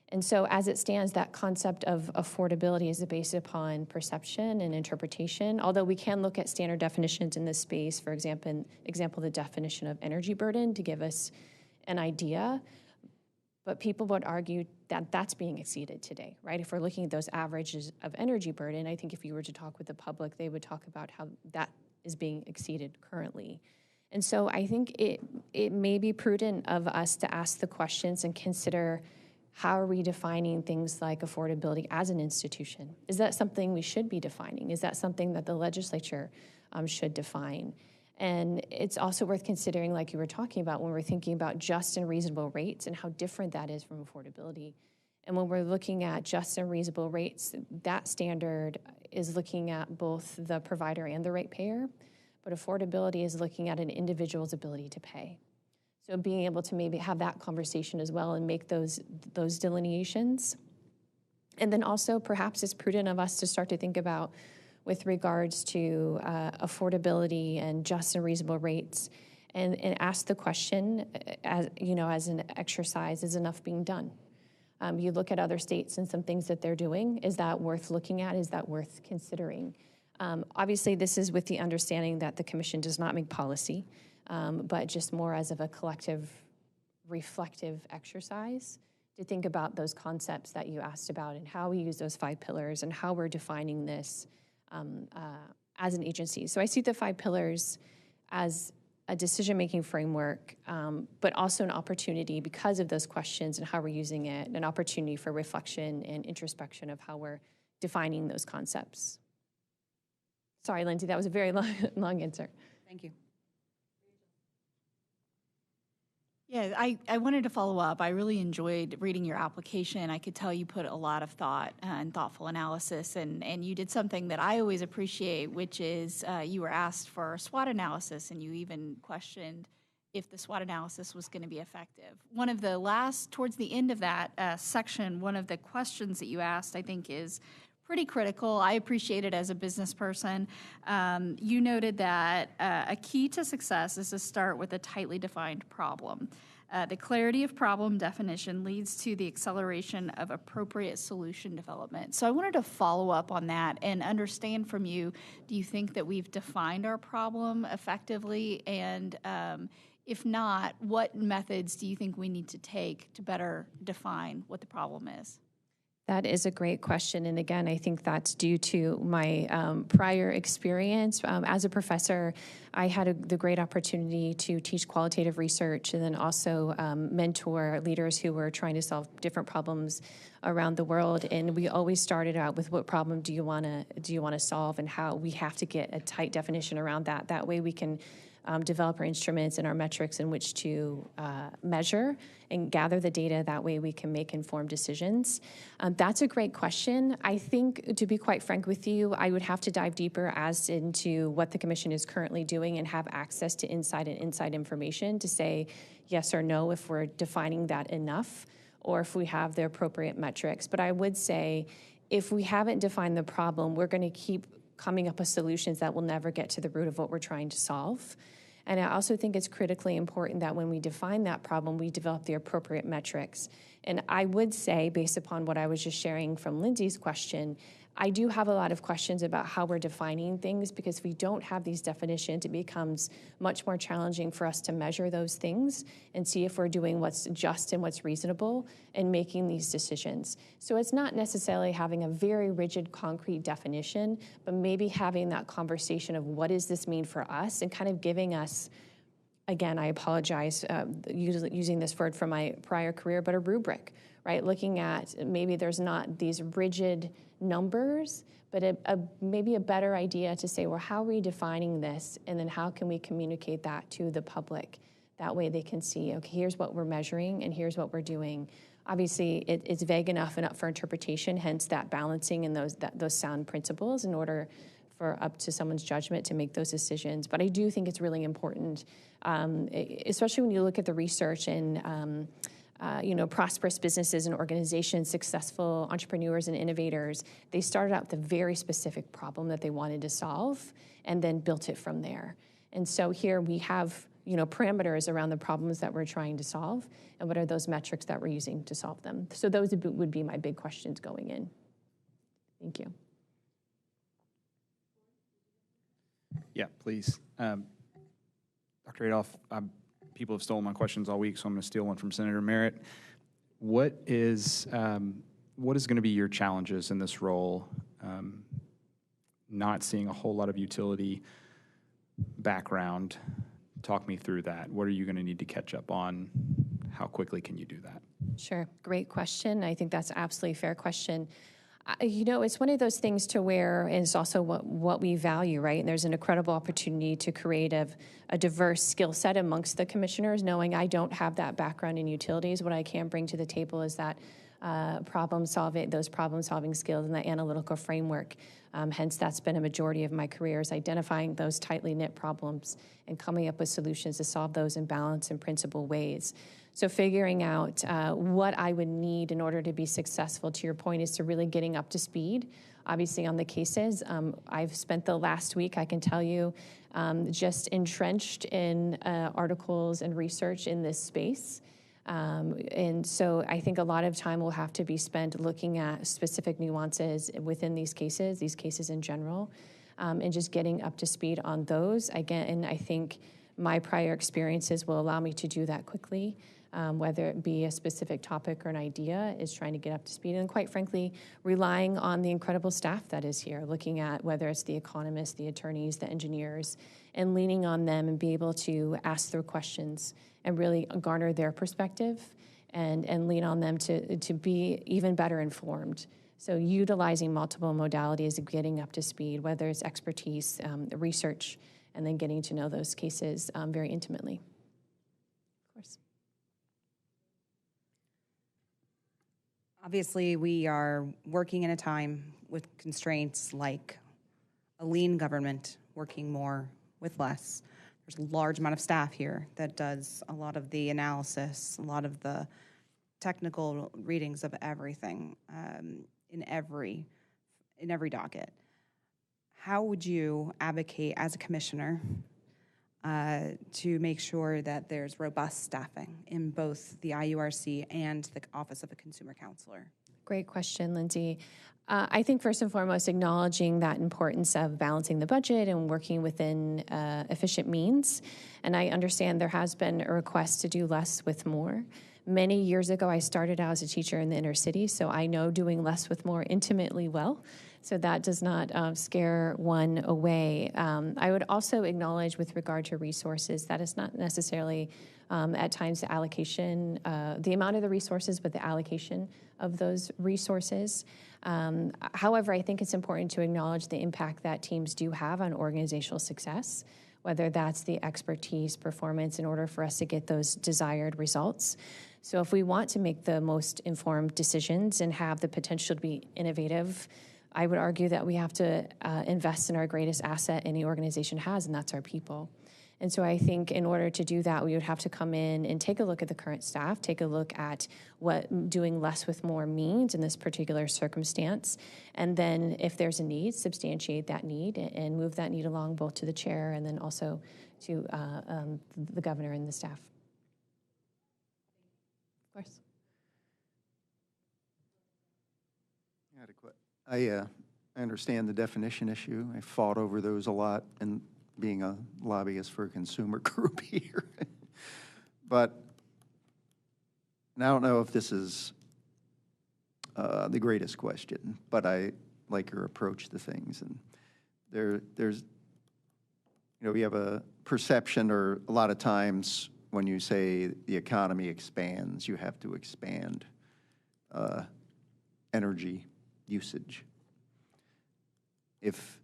And so as it stands, that concept of affordability is based upon perception and interpretation, although we can look at standard definitions in this space, for example, the definition of energy burden to give us an idea. But people would argue that that's being exceeded today, right? If we're looking at those averages of energy burden, I think if you were to talk with the public, they would talk about how that is being exceeded currently. And so I think it may be prudent of us to ask the questions and consider how are we defining things like affordability as an institution? Is that something we should be defining? Is that something that the legislature should define? And it's also worth considering, like you were talking about, when we're thinking about just and reasonable rates and how different that is from affordability. And when we're looking at just and reasonable rates, that standard is looking at both the provider and the ratepayer, but affordability is looking at an individual's ability to pay. So being able to maybe have that conversation as well and make those delineations. And then also perhaps it's prudent of us to start to think about with regards to affordability and just and reasonable rates and ask the question, as an exercise, is enough being done? You look at other states and some things that they're doing. Is that worth looking at? Is that worth considering? Obviously, this is with the understanding that the commission does not make policy, but just more as of a collective, reflective exercise to think about those concepts that you asked about and how we use those 5 pillars and how we're defining this as an agency. So I see the 5 pillars as a decision-making framework, but also an opportunity because of those questions and how we're using it, an opportunity for reflection and introspection of how we're defining those concepts. Sorry, Lindsay, that was a very long answer. Thank you. Yeah, I wanted to follow up. I really enjoyed reading your application. I could tell you put a lot of thought and thoughtful analysis, and you did something that I always appreciate, which is you were asked for a SWOT analysis, and you even questioned if the SWOT analysis was going to be effective. One of the towards the end of that section, one of the questions that you asked, I think, is pretty critical. I appreciate it as a business person. You noted that a key to success is to start with a tightly defined problem. The clarity of problem definition leads to the acceleration of appropriate solution development. So I wanted to follow up on that and understand from you, do you think that we've defined our problem effectively? And if not, what methods do you think we need to take to better define what the problem is? That is a great question. And again, I think that's due to my prior experience. As a professor, I had the great opportunity to teach qualitative research and then also mentor leaders who were trying to solve different problems around the world. And we always started out with what problem do you want to solve and how we have to get a tight definition around that. That way we can develop our instruments and our metrics in which to measure and gather the data. That way we can make informed decisions. That's a great question. I think, to be quite frank with you, I would have to dive deeper as into what the commission is currently doing and have access to inside information to say yes or no if we're defining that enough or if we have the appropriate metrics. But I would say if we haven't defined the problem, we're going to keep coming up with solutions that will never get to the root of what we're trying to solve. And I also think it's critically important that when we define that problem, we develop the appropriate metrics. And I would say, based upon what I was just sharing from Lindsay's question, I do have a lot of questions about how we're defining things, because if we don't have these definitions, it becomes much more challenging for us to measure those things and see if we're doing what's just and what's reasonable and making these decisions. So it's not necessarily having a very rigid, concrete definition, but maybe having that conversation of what does this mean for us, and kind of giving us, again, I apologize using this word from my prior career, but a rubric, right? Looking at maybe there's not these rigid numbers, but maybe a better idea to say, well, how are we defining this? And then how can we communicate that to the public? That way they can see, okay, here's what we're measuring and here's what we're doing. Obviously, it's vague enough and up for interpretation, hence that balancing and those sound principles in order for up to someone's judgment to make those decisions. But I do think it's really important, especially when you look at the research and prosperous businesses and organizations, successful entrepreneurs and innovators, they started out with a very specific problem that they wanted to solve and then built it from there. And so here we have, parameters around the problems that we're trying to solve, and what are those metrics that we're using to solve them. So those would be my big questions going in. Thank you. Yeah, please. Dr. Adolph, people have stolen my questions all week, so I'm going to steal one from Senator Merritt. What is going to be your challenges in this role? Not seeing a whole lot of utility background. Talk me through that. What are you going to need to catch up on? How quickly can you do that? Sure. Great question. I think that's absolutely a fair question. It's one of those things to where it's also what we value, right? And there's an incredible opportunity to create a diverse skill set amongst the commissioners, knowing I don't have that background in utilities. What I can bring to the table is that those problem-solving skills and that analytical framework. Hence, that's been a majority of my career, is identifying those tightly knit problems and coming up with solutions to solve those in balanced and principled ways. So figuring out what I would need in order to be successful, to your point, is to really getting up to speed, obviously, on the cases. I've spent the last week, I can tell you, just entrenched in articles and research in this space. And so I think a lot of time will have to be spent looking at specific nuances within these cases in general, and just getting up to speed on those. Again, and I think my prior experiences will allow me to do that quickly, whether it be a specific topic or an idea, is trying to get up to speed. And quite frankly, relying on the incredible staff that is here, looking at whether it's the economists, the attorneys, the engineers, and leaning on them and be able to ask their questions and really garner their perspective and lean on them to be even better informed. So utilizing multiple modalities of getting up to speed, whether it's expertise, research, and then getting to know those cases very intimately. Of course. Obviously, we are working in a time with constraints like a lean government, working more with less. There's a large amount of staff here that does a lot of the analysis, a lot of the technical readings of everything in every docket. How would you advocate as a commissioner to make sure that there's robust staffing in both the IURC and the Office of a Consumer Counselor? Great question, Lindsay. I think first and foremost, acknowledging that importance of balancing the budget and working within efficient means. And I understand there has been a request to do less with more. Many years ago, I started out as a teacher in the inner city, so I know doing less with more intimately well. So that does not scare one away. I would also acknowledge, with regard to resources, that it's not necessarily at times the allocation, the amount of the resources, but the allocation of those resources. However, I think it's important to acknowledge the impact that teams do have on organizational success, whether that's the expertise, performance, in order for us to get those desired results. So if we want to make the most informed decisions and have the potential to be innovative, I would argue that we have to invest in our greatest asset any organization has, and that's our people. And so I think in order to do that, we would have to come in and take a look at the current staff, take a look at what doing less with more means in this particular circumstance, and then if there's a need, substantiate that need and move that need along both to the chair and then also to the governor and the staff. Of course. I understand the definition issue. I fought over those a lot, and being a lobbyist for a consumer group here. But and I don't know if this is the greatest question, but I like your approach to things. And there's, we have a perception, or a lot of times when you say the economy expands, you have to expand energy usage. If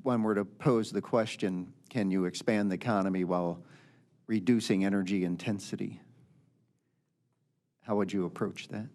one were to pose the question, can you expand the economy while reducing energy intensity? How would you approach that?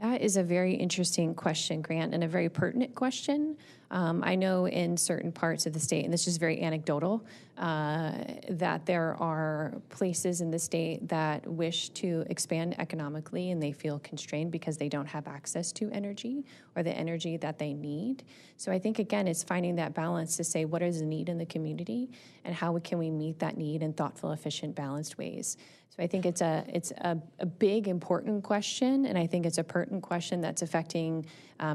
That is a very interesting question, Grant, and a very pertinent question. I know in certain parts of the state, and this is very anecdotal, that there are places in the state that wish to expand economically, and they feel constrained because they don't have access to energy or the energy that they need. So I think, again, it's finding that balance to say, what is the need in the community, and how can we meet that need in thoughtful, efficient, balanced ways? So I think it's a big, important question, and I think it's a pertinent question that's affecting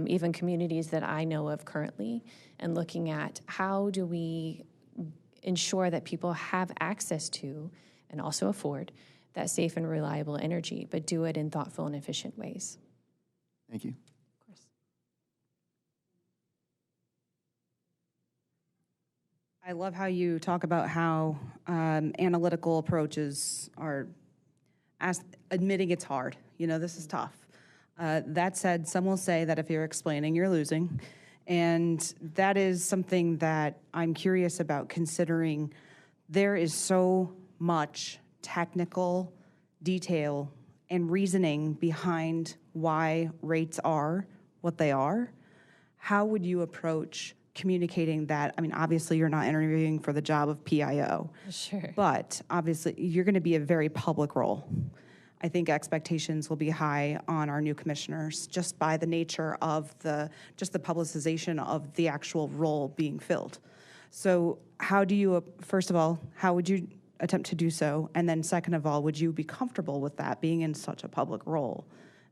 even communities that I know of currently, and looking at how do we ensure that people have access to and also afford that safe and reliable energy, but do it in thoughtful and efficient ways. Thank you. Of course. I love how you talk about how analytical approaches are admitting it's hard. This is tough. That said, some will say that if you're explaining, you're losing. And that is something that I'm curious about, considering there is so much technical detail and reasoning behind why rates are what they are. How would you approach communicating that? I mean, obviously you're not interviewing for the job of PIO. Sure. But obviously you're going to be a very public role. I think expectations will be high on our new commissioners just by the nature of the publicization of the actual role being filled. So how do you, first of all, how would you attempt to do so? And then second of all, would you be comfortable with that being in such a public role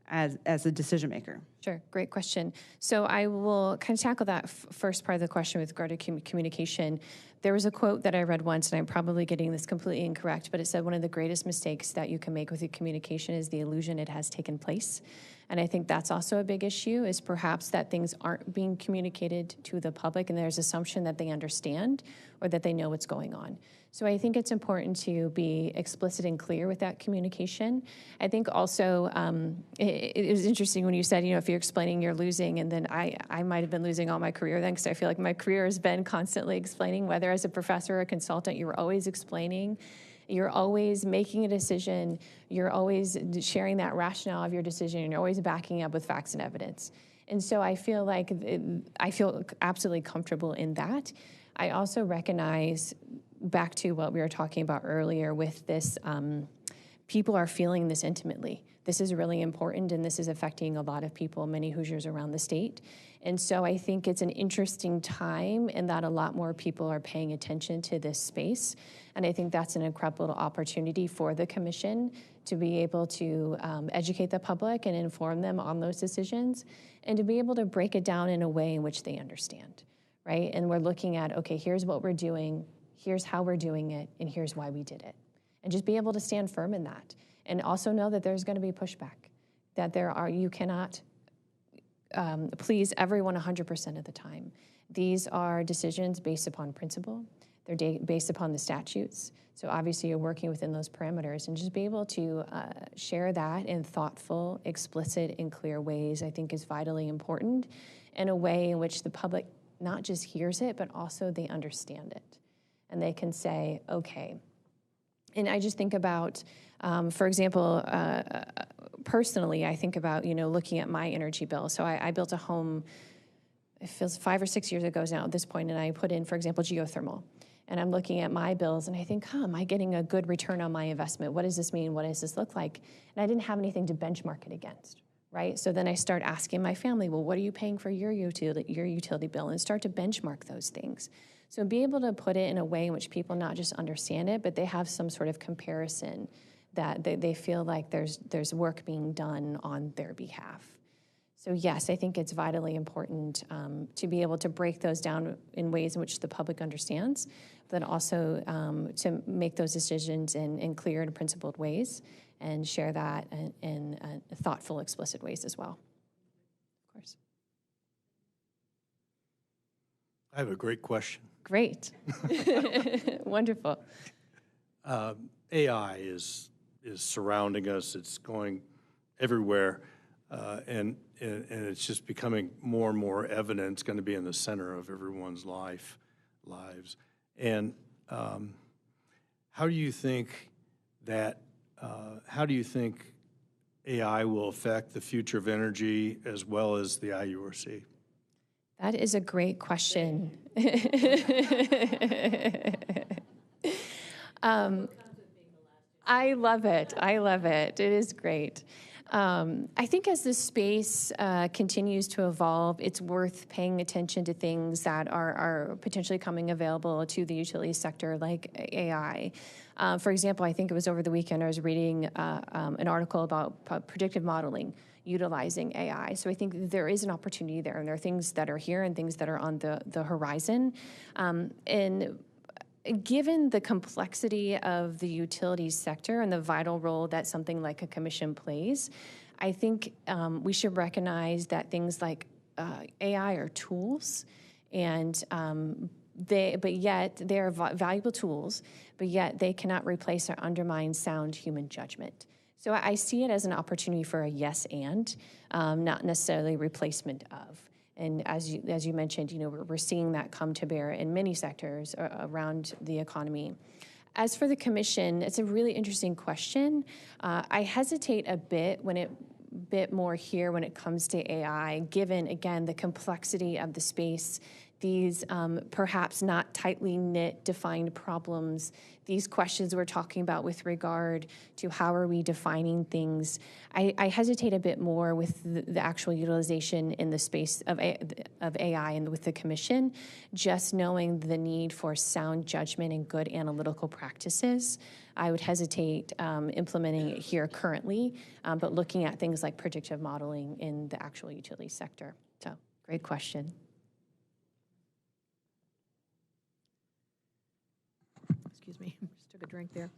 as a decision maker? Sure, great question. So I will kind of tackle that first part of the question with regard to communication. There was a quote that I read once, and I'm probably getting this completely incorrect, but it said one of the greatest mistakes that you can make with your communication is the illusion it has taken place. And I think that's also a big issue, is perhaps that things aren't being communicated to the public, and there's assumption that they understand or that they know what's going on. So I think it's important to be explicit and clear with that communication. I think also it was interesting when you said, if you're explaining, you're losing, and then I might have been losing all my career then, because I feel like my career has been constantly explaining, whether as a professor or a consultant, you're always explaining. You're always making a decision. You're always sharing that rationale of your decision, and you're always backing up with facts and evidence. And so I feel like I feel absolutely comfortable in that. I also recognize, back to what we were talking about earlier with this, people are feeling this intimately. This is really important, and this is affecting a lot of people, many Hoosiers around the state. And so I think it's an interesting time in that a lot more people are paying attention to this space. And I think that's an incredible opportunity for the commission to be able to educate the public and inform them on those decisions, and to be able to break it down in a way in which they understand, right? And we're looking at, okay, here's what we're doing, here's how we're doing it, and here's why we did it. And just be able to stand firm in that. And also know that there's going to be pushback, that you cannot please everyone 100% of the time. These are decisions based upon principle. They're based upon the statutes. So obviously you're working within those parameters, and just be able to share that in thoughtful, explicit, and clear ways, I think is vitally important, in a way in which the public not just hears it, but also they understand it. And they can say, okay. And I just think about, for example, personally, I think about, looking at my energy bill. So I built a home, it feels 5 or 6 years ago now at this point, and I put in, for example, geothermal. And I'm looking at my bills, and I think, am I getting a good return on my investment? What does this mean? What does this look like? And I didn't have anything to benchmark it against, right? So then I start asking my family, well, what are you paying for your utility bill? And start to benchmark those things. So be able to put it in a way in which people not just understand it, but they have some sort of comparison that they feel like there's work being done on their behalf. So yes, I think it's vitally important to be able to break those down in ways in which the public understands, but also to make those decisions in clear and principled ways and share that in thoughtful, explicit ways as well, of course. I have a great question. Great. Wonderful. AI is surrounding us. It's going everywhere, and it's just becoming more and more evident. It's going to be in the center of everyone's lives. And how do you think AI will affect the future of energy as well as the IURC? That is a great question. I love it. I love it. It is great. I think as this space continues to evolve, it's worth paying attention to things that are potentially coming available to the utility sector, like AI. For example, I think it was over the weekend I was reading an article about predictive modeling utilizing AI. So I think there is an opportunity there, and there are things that are here and things that are on the horizon. And given the complexity of the utilities sector and the vital role that something like a commission plays, I think we should recognize that things like AI are tools, and but yet they are valuable tools, but yet they cannot replace or undermine sound human judgment. So I see it as an opportunity for a yes and, not necessarily replacement of. And as you mentioned, we're seeing that come to bear in many sectors around the economy. As for the commission, it's a really interesting question. I hesitate a bit more here when it comes to AI, given, again, the complexity of the space, these perhaps not tightly knit, defined problems, these questions we're talking about with regard to how are we defining things. I hesitate a bit more with the actual utilization in the space of AI and with the commission, just knowing the need for sound judgment and good analytical practices. I would hesitate implementing it here currently, but looking at things like predictive modeling in the actual utility sector. So, great question. Excuse me, just took a drink there.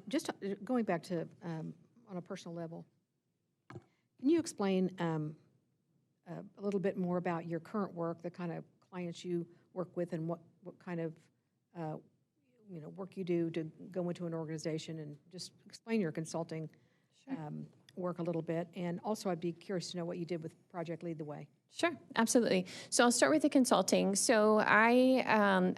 Just going back to on a personal level, can you explain a little bit more about your current work, the kind of clients you work with, and what kind of work you do to go into an organization, and just explain your consulting work a little bit. And also, I'd be curious to know what you did with Project Lead the Way. Sure, absolutely. So I'll start with the consulting. So I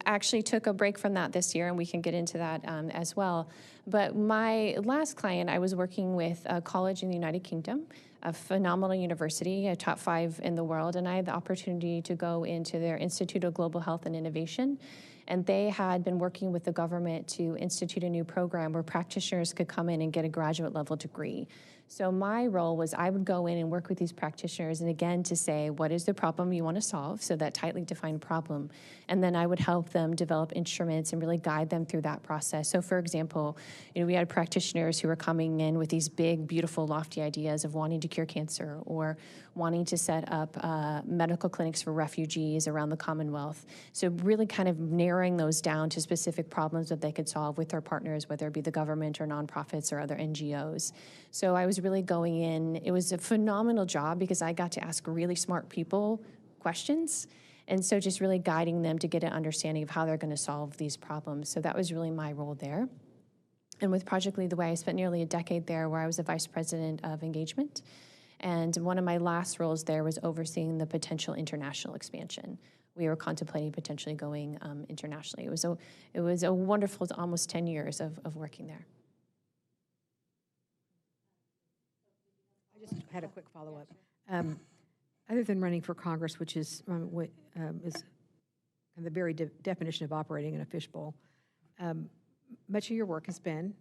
actually took a break from that this year, and we can get into that as well. But my last client, I was working with a college in the United Kingdom, a phenomenal university, a top 5 in the world, and I had the opportunity to go into their Institute of Global Health and Innovation. And they had been working with the government to institute a new program where practitioners could come in and get a graduate level degree. So my role was I would go in and work with these practitioners, and again, to say, what is the problem you want to solve? So that tightly defined problem. And then I would help them develop instruments and really guide them through that process. So for example, we had practitioners who were coming in with these big, beautiful, lofty ideas of wanting to cure cancer or wanting to set up medical clinics for refugees around the Commonwealth. So really kind of narrowing those down to specific problems that they could solve with their partners, whether it be the government or nonprofits or other NGOs. So I was really going in. It was a phenomenal job because I got to ask really smart people questions. And so just really guiding them to get an understanding of how they're going to solve these problems. So that was really my role there. And with Project Lead the Way, I spent nearly a decade there where I was a vice president of engagement. And one of my last roles there was overseeing the potential international expansion. We were contemplating potentially going internationally. It was a wonderful almost 10 years of working there. I just had a quick follow-up. Other than running for Congress, which is kind of the very definition of operating in a fishbowl, much of your work has been,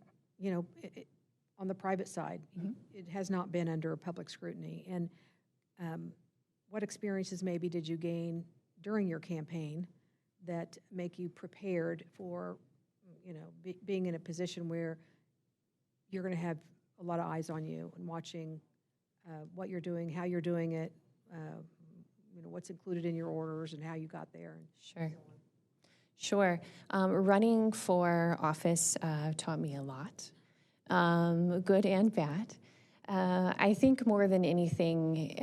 on the private side. It has not been under public scrutiny. And what experiences maybe did you gain during your campaign that make you prepared for, being in a position where you're going to have a lot of eyes on you and watching what you're doing, how you're doing it, what's included in your orders and how you got there? Sure. Sure. Running for office taught me a lot, good and bad. I think more than anything,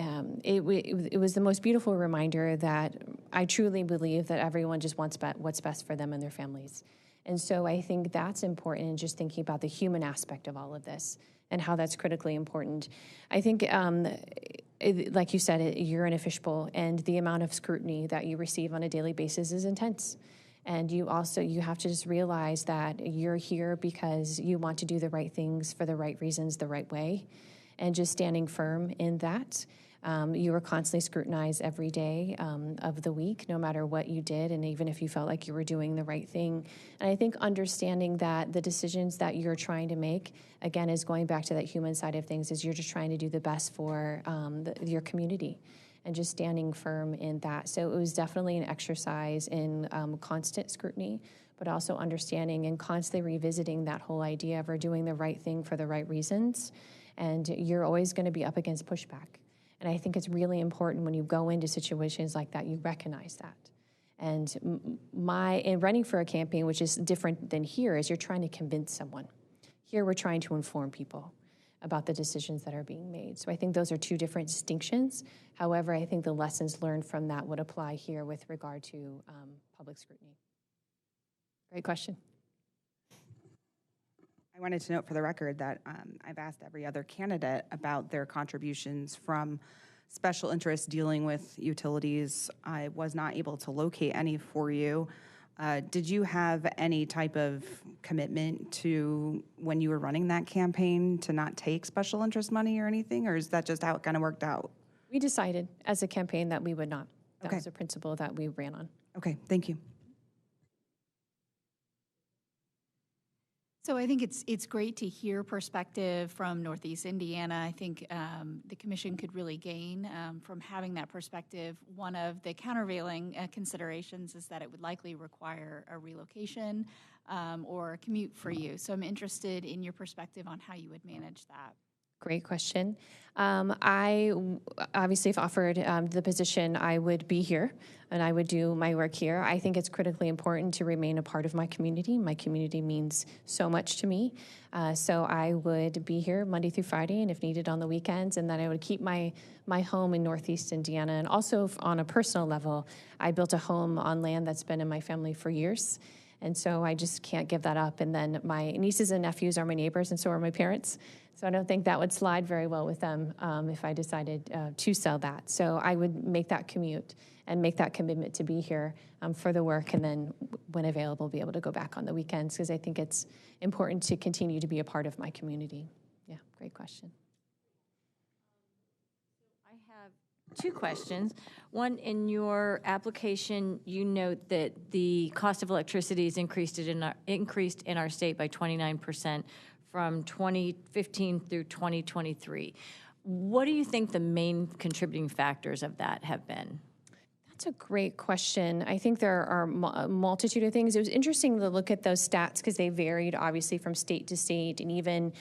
it was the most beautiful reminder that I truly believe that everyone just wants what's best for them and their families. And so I think that's important in just thinking about the human aspect of all of this and how that's critically important. I think, like you said, you're in a fishbowl, and the amount of scrutiny that you receive on a daily basis is intense. And you have to just realize that you're here because you want to do the right things for the right reasons, the right way, and just standing firm in that. You were constantly scrutinized every day of the week, no matter what you did, and even if you felt like you were doing the right thing. And I think understanding that the decisions that you're trying to make, again, is going back to that human side of things, is you're just trying to do the best for your community, and just standing firm in that. So it was definitely an exercise in constant scrutiny, but also understanding and constantly revisiting that whole idea of we're doing the right thing for the right reasons. And you're always going to be up against pushback. And I think it's really important when you go into situations like that, you recognize that. And in running for a campaign, which is different than here, is you're trying to convince someone. Here we're trying to inform people about the decisions that are being made. So I think those are two different distinctions. However, I think the lessons learned from that would apply here with regard to public scrutiny. Great question. I wanted to note for the record that I've asked every other candidate about their contributions from special interests dealing with utilities. I was not able to locate any for you. Did you have any type of commitment to, when you were running that campaign, to not take special interest money or anything, or is that just how it kind of worked out? We decided as a campaign that we would not. That was a principle that we ran on. Okay, thank you. So I think it's great to hear perspective from Northeast Indiana. I think the commission could really gain from having that perspective. One of the countervailing considerations is that it would likely require a relocation or a commute for you. So I'm interested in your perspective on how you would manage that. Great question. I obviously, if offered the position, I would be here and I would do my work here. I think it's critically important to remain a part of my community. My community means so much to me. So I would be here Monday through Friday, and if needed on the weekends, and then I would keep my home in Northeast Indiana. And also on a personal level, I built a home on land that's been in my family for years. And so I just can't give that up. And then my nieces and nephews are my neighbors, and so are my parents. So I don't think that would slide very well with them if I decided to sell that. So I would make that commute and make that commitment to be here for the work, and then when available, be able to go back on the weekends, because I think it's important to continue to be a part of my community. Yeah, great question. I have two questions. One, in your application, you note that the cost of electricity is increased in our state by 29% from 2015 through 2023. What do you think the main contributing factors of that have been? That's a great question. I think there are a multitude of things. It was interesting to look at those stats because they varied obviously from state to state, and even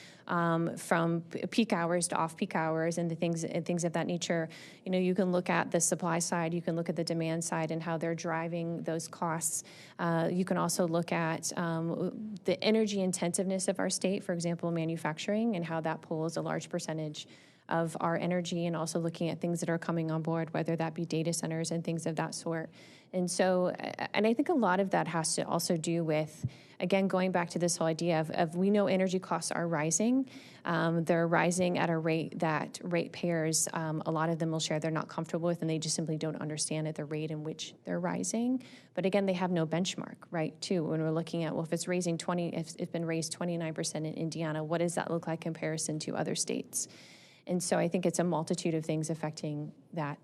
from peak hours to off-peak hours and things of that nature. You know, you can look at the supply side, you can look at the demand side and how they're driving those costs. You can also look at the energy intensiveness of our state, for example, manufacturing, and how that pulls a large percentage of our energy, and also looking at things that are coming on board, whether that be data centers and things of that sort. And so, and I think a lot of that has to also do with, again, going back to this whole idea of we know energy costs are rising. They're rising at a rate that ratepayers, a lot of them will share they're not comfortable with, and they just simply don't understand at the rate in which they're rising. But again, they have no benchmark, right, too, when we're looking at, well, if it's raising if it's been raised 29% in Indiana, what does that look like in comparison to other states? And so I think it's a multitude of things affecting that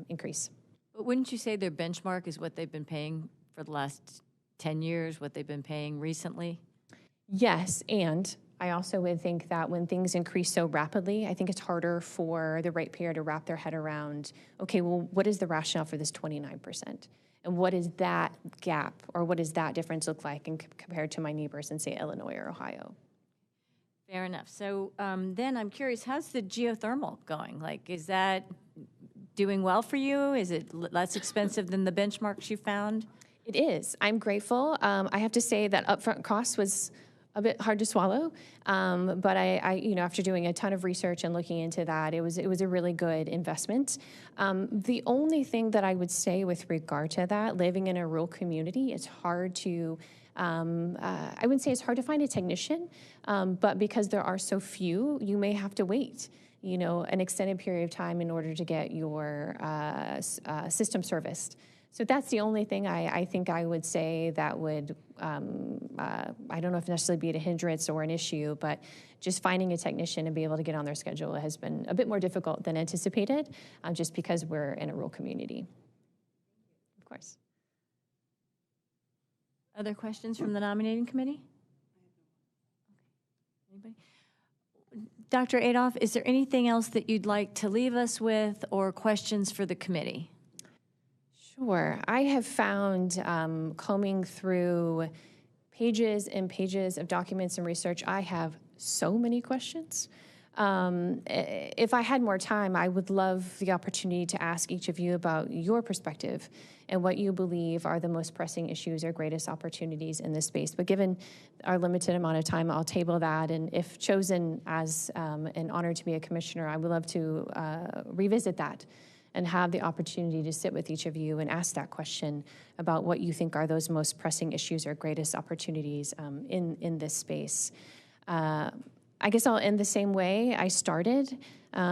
increase. But wouldn't you say their benchmark is what they've been paying for the last 10 years, what they've been paying recently? Yes, and I also would think that when things increase so rapidly, I think it's harder for the ratepayer to wrap their head around, okay, well, what is the rationale for this 29%? And what is that gap, or what does that difference look like compared to my neighbors in, say, Illinois or Ohio? Fair enough. So then I'm curious, how's the geothermal going? Like, is that doing well for you? Is it less expensive than the benchmarks you found? It is. I'm grateful. I have to say that upfront cost was a bit hard to swallow, but I, after doing a ton of research and looking into that, it was a really good investment. The only thing that I would say with regard to that, living in a rural community, it's hard to. I wouldn't say it's hard to find a technician, but because there are so few, you may have to wait, an extended period of time in order to get your system serviced. So that's the only thing I think I would say that would, I don't know if necessarily be it a hindrance or an issue, but just finding a technician and be able to get on their schedule has been a bit more difficult than anticipated, just because we're in a rural community. Of course. Other questions from the nominating committee? Anybody? Dr. Adolph, is there anything else that you'd like to leave us with, or questions for the committee? Sure. I have found combing through pages and pages of documents and research, I have so many questions. If I had more time, I would love the opportunity to ask each of you about your perspective and what you believe are the most pressing issues or greatest opportunities in this space. But given our limited amount of time, I'll table that. And if chosen as an honor to be a commissioner, I would love to revisit that and have the opportunity to sit with each of you and ask that question about what you think are those most pressing issues or greatest opportunities in this space. I guess I'll end the same way I started,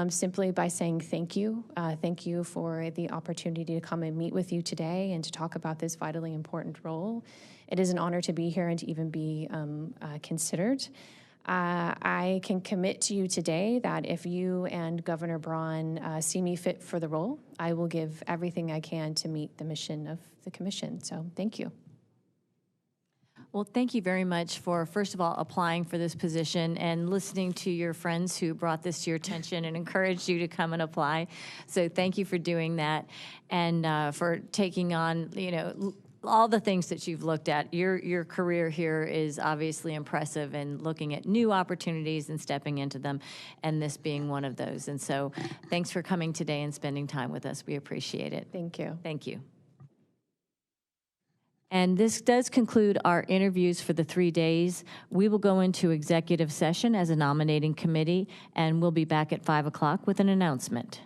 simply by saying thank you. Thank you for the opportunity to come and meet with you today and to talk about this vitally important role. It is an honor to be here and to even be considered. I can commit to you today that if you and Governor Braun see me fit for the role, I will give everything I can to meet the mission of the commission. So thank you. Well, thank you very much for, first of all, applying for this position and listening to your friends who brought this to your attention and encouraged you to come and apply. So thank you for doing that, and for taking on, all the things that you've looked at. Your career here is obviously impressive, and looking at new opportunities and stepping into them, and this being one of those. And so thanks for coming today and spending time with us. We appreciate it. Thank you. Thank you. And this does conclude our interviews for the 3 days. We will go into executive session as a nominating committee, and we'll be back at 5 o'clock with an announcement.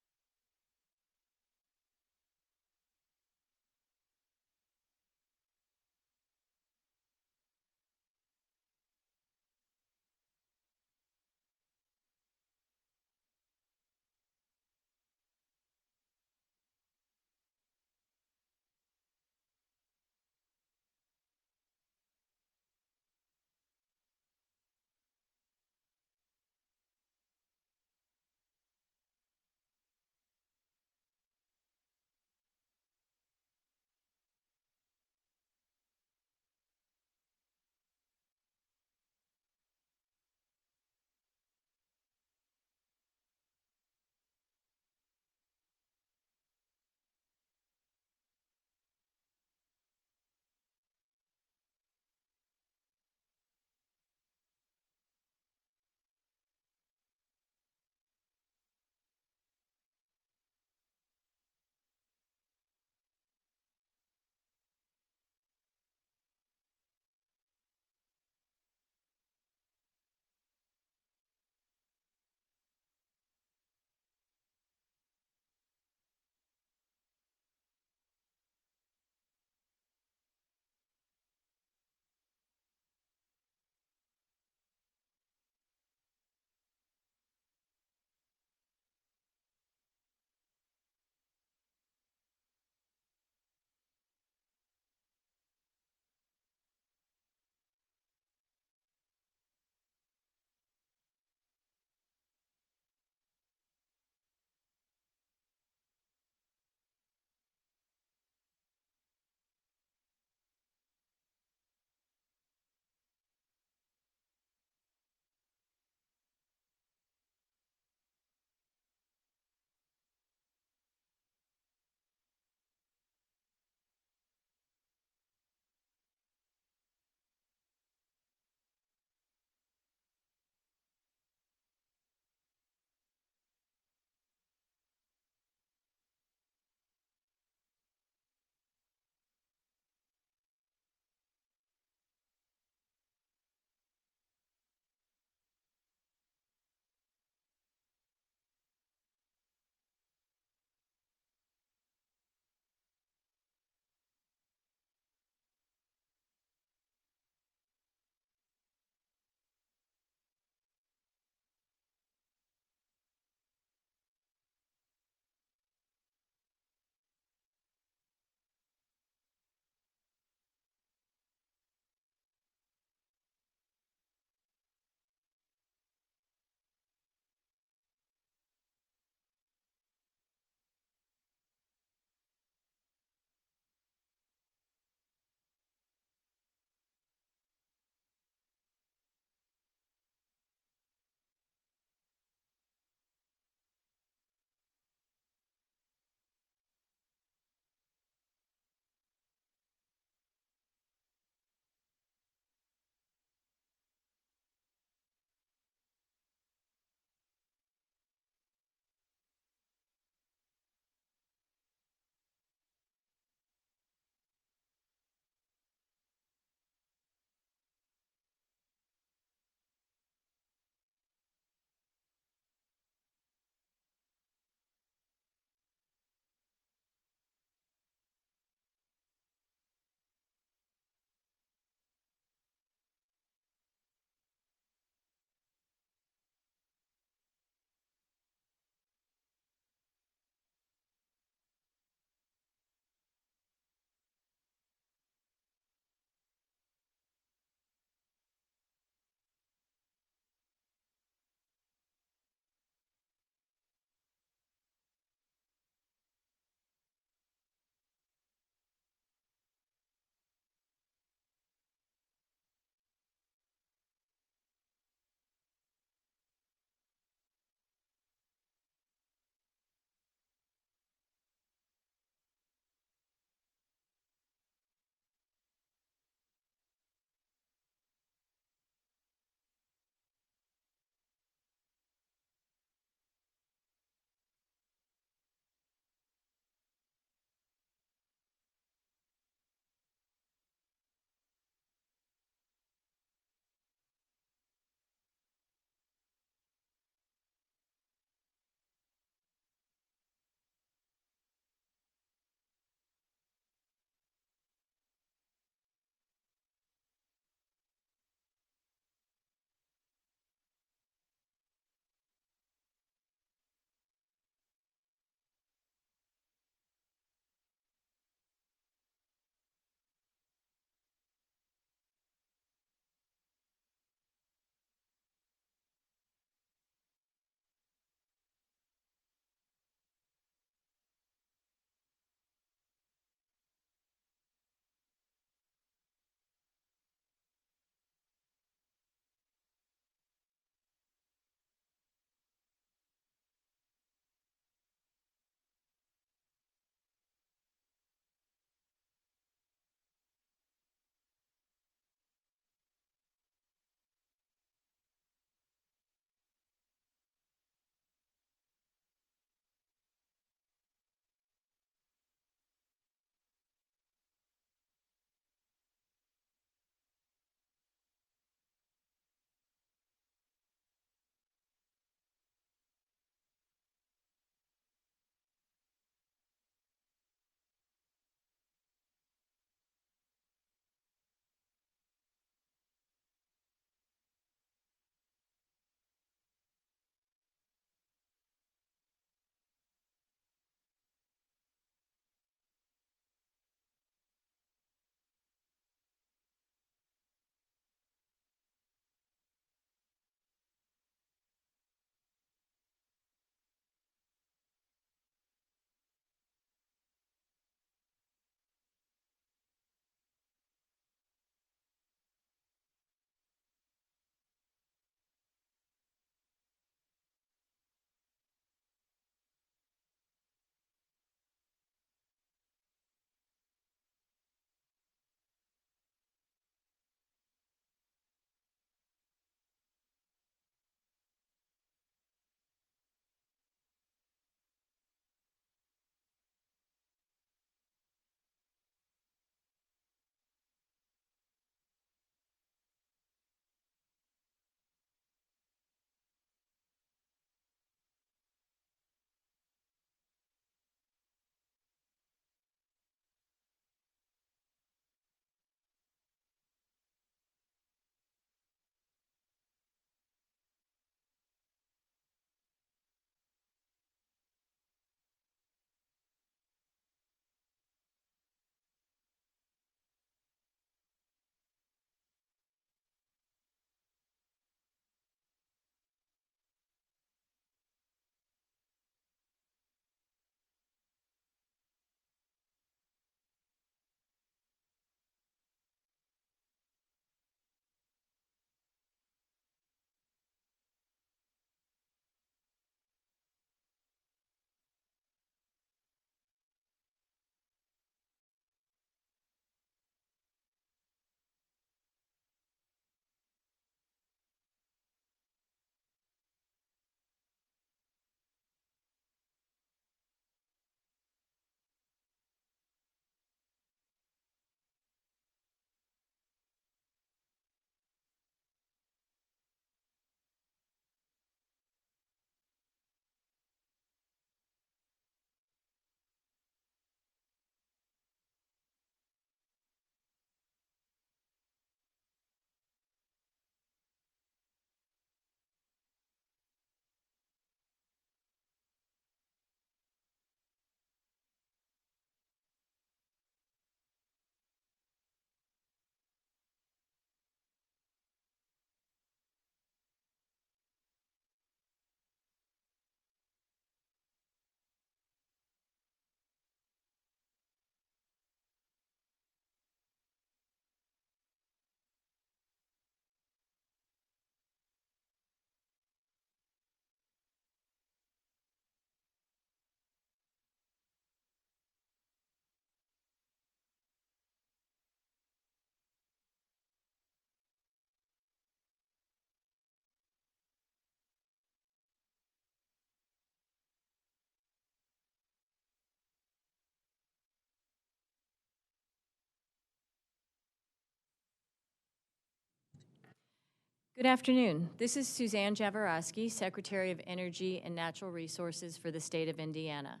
Good afternoon. This is Suzanne Jaworowski, Secretary of Energy and Natural Resources for the state of Indiana.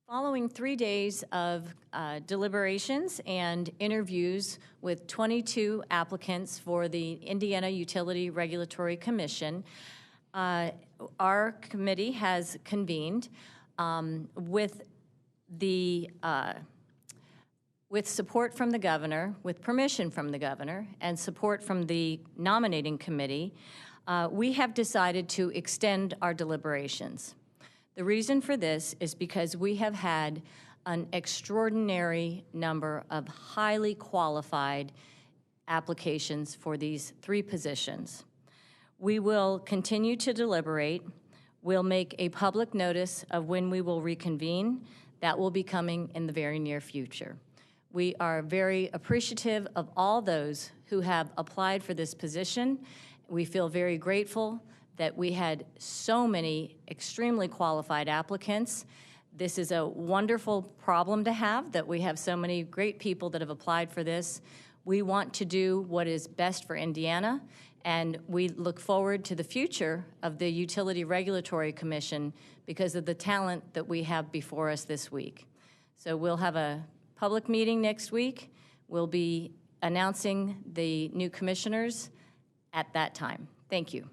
Following 3 days of deliberations and interviews with 22 applicants for the Indiana Utility Regulatory Commission, our committee has convened with support from the governor, with permission from the governor, and support from the nominating committee. We have decided to extend our deliberations. The reason for this is because we have had an extraordinary number of highly qualified applications for these 3 positions. We will continue to deliberate. We'll make a public notice of when we will reconvene. That will be coming in the very near future. We are very appreciative of all those who have applied for this position. We feel very grateful that we had so many extremely qualified applicants. This is a wonderful problem to have, that we have so many great people that have applied for this. We want to do what is best for Indiana, and we look forward to the future of the Utility Regulatory Commission because of the talent that we have before us this week. So we'll have a public meeting next week. We'll be announcing the new commissioners at that time. Thank you.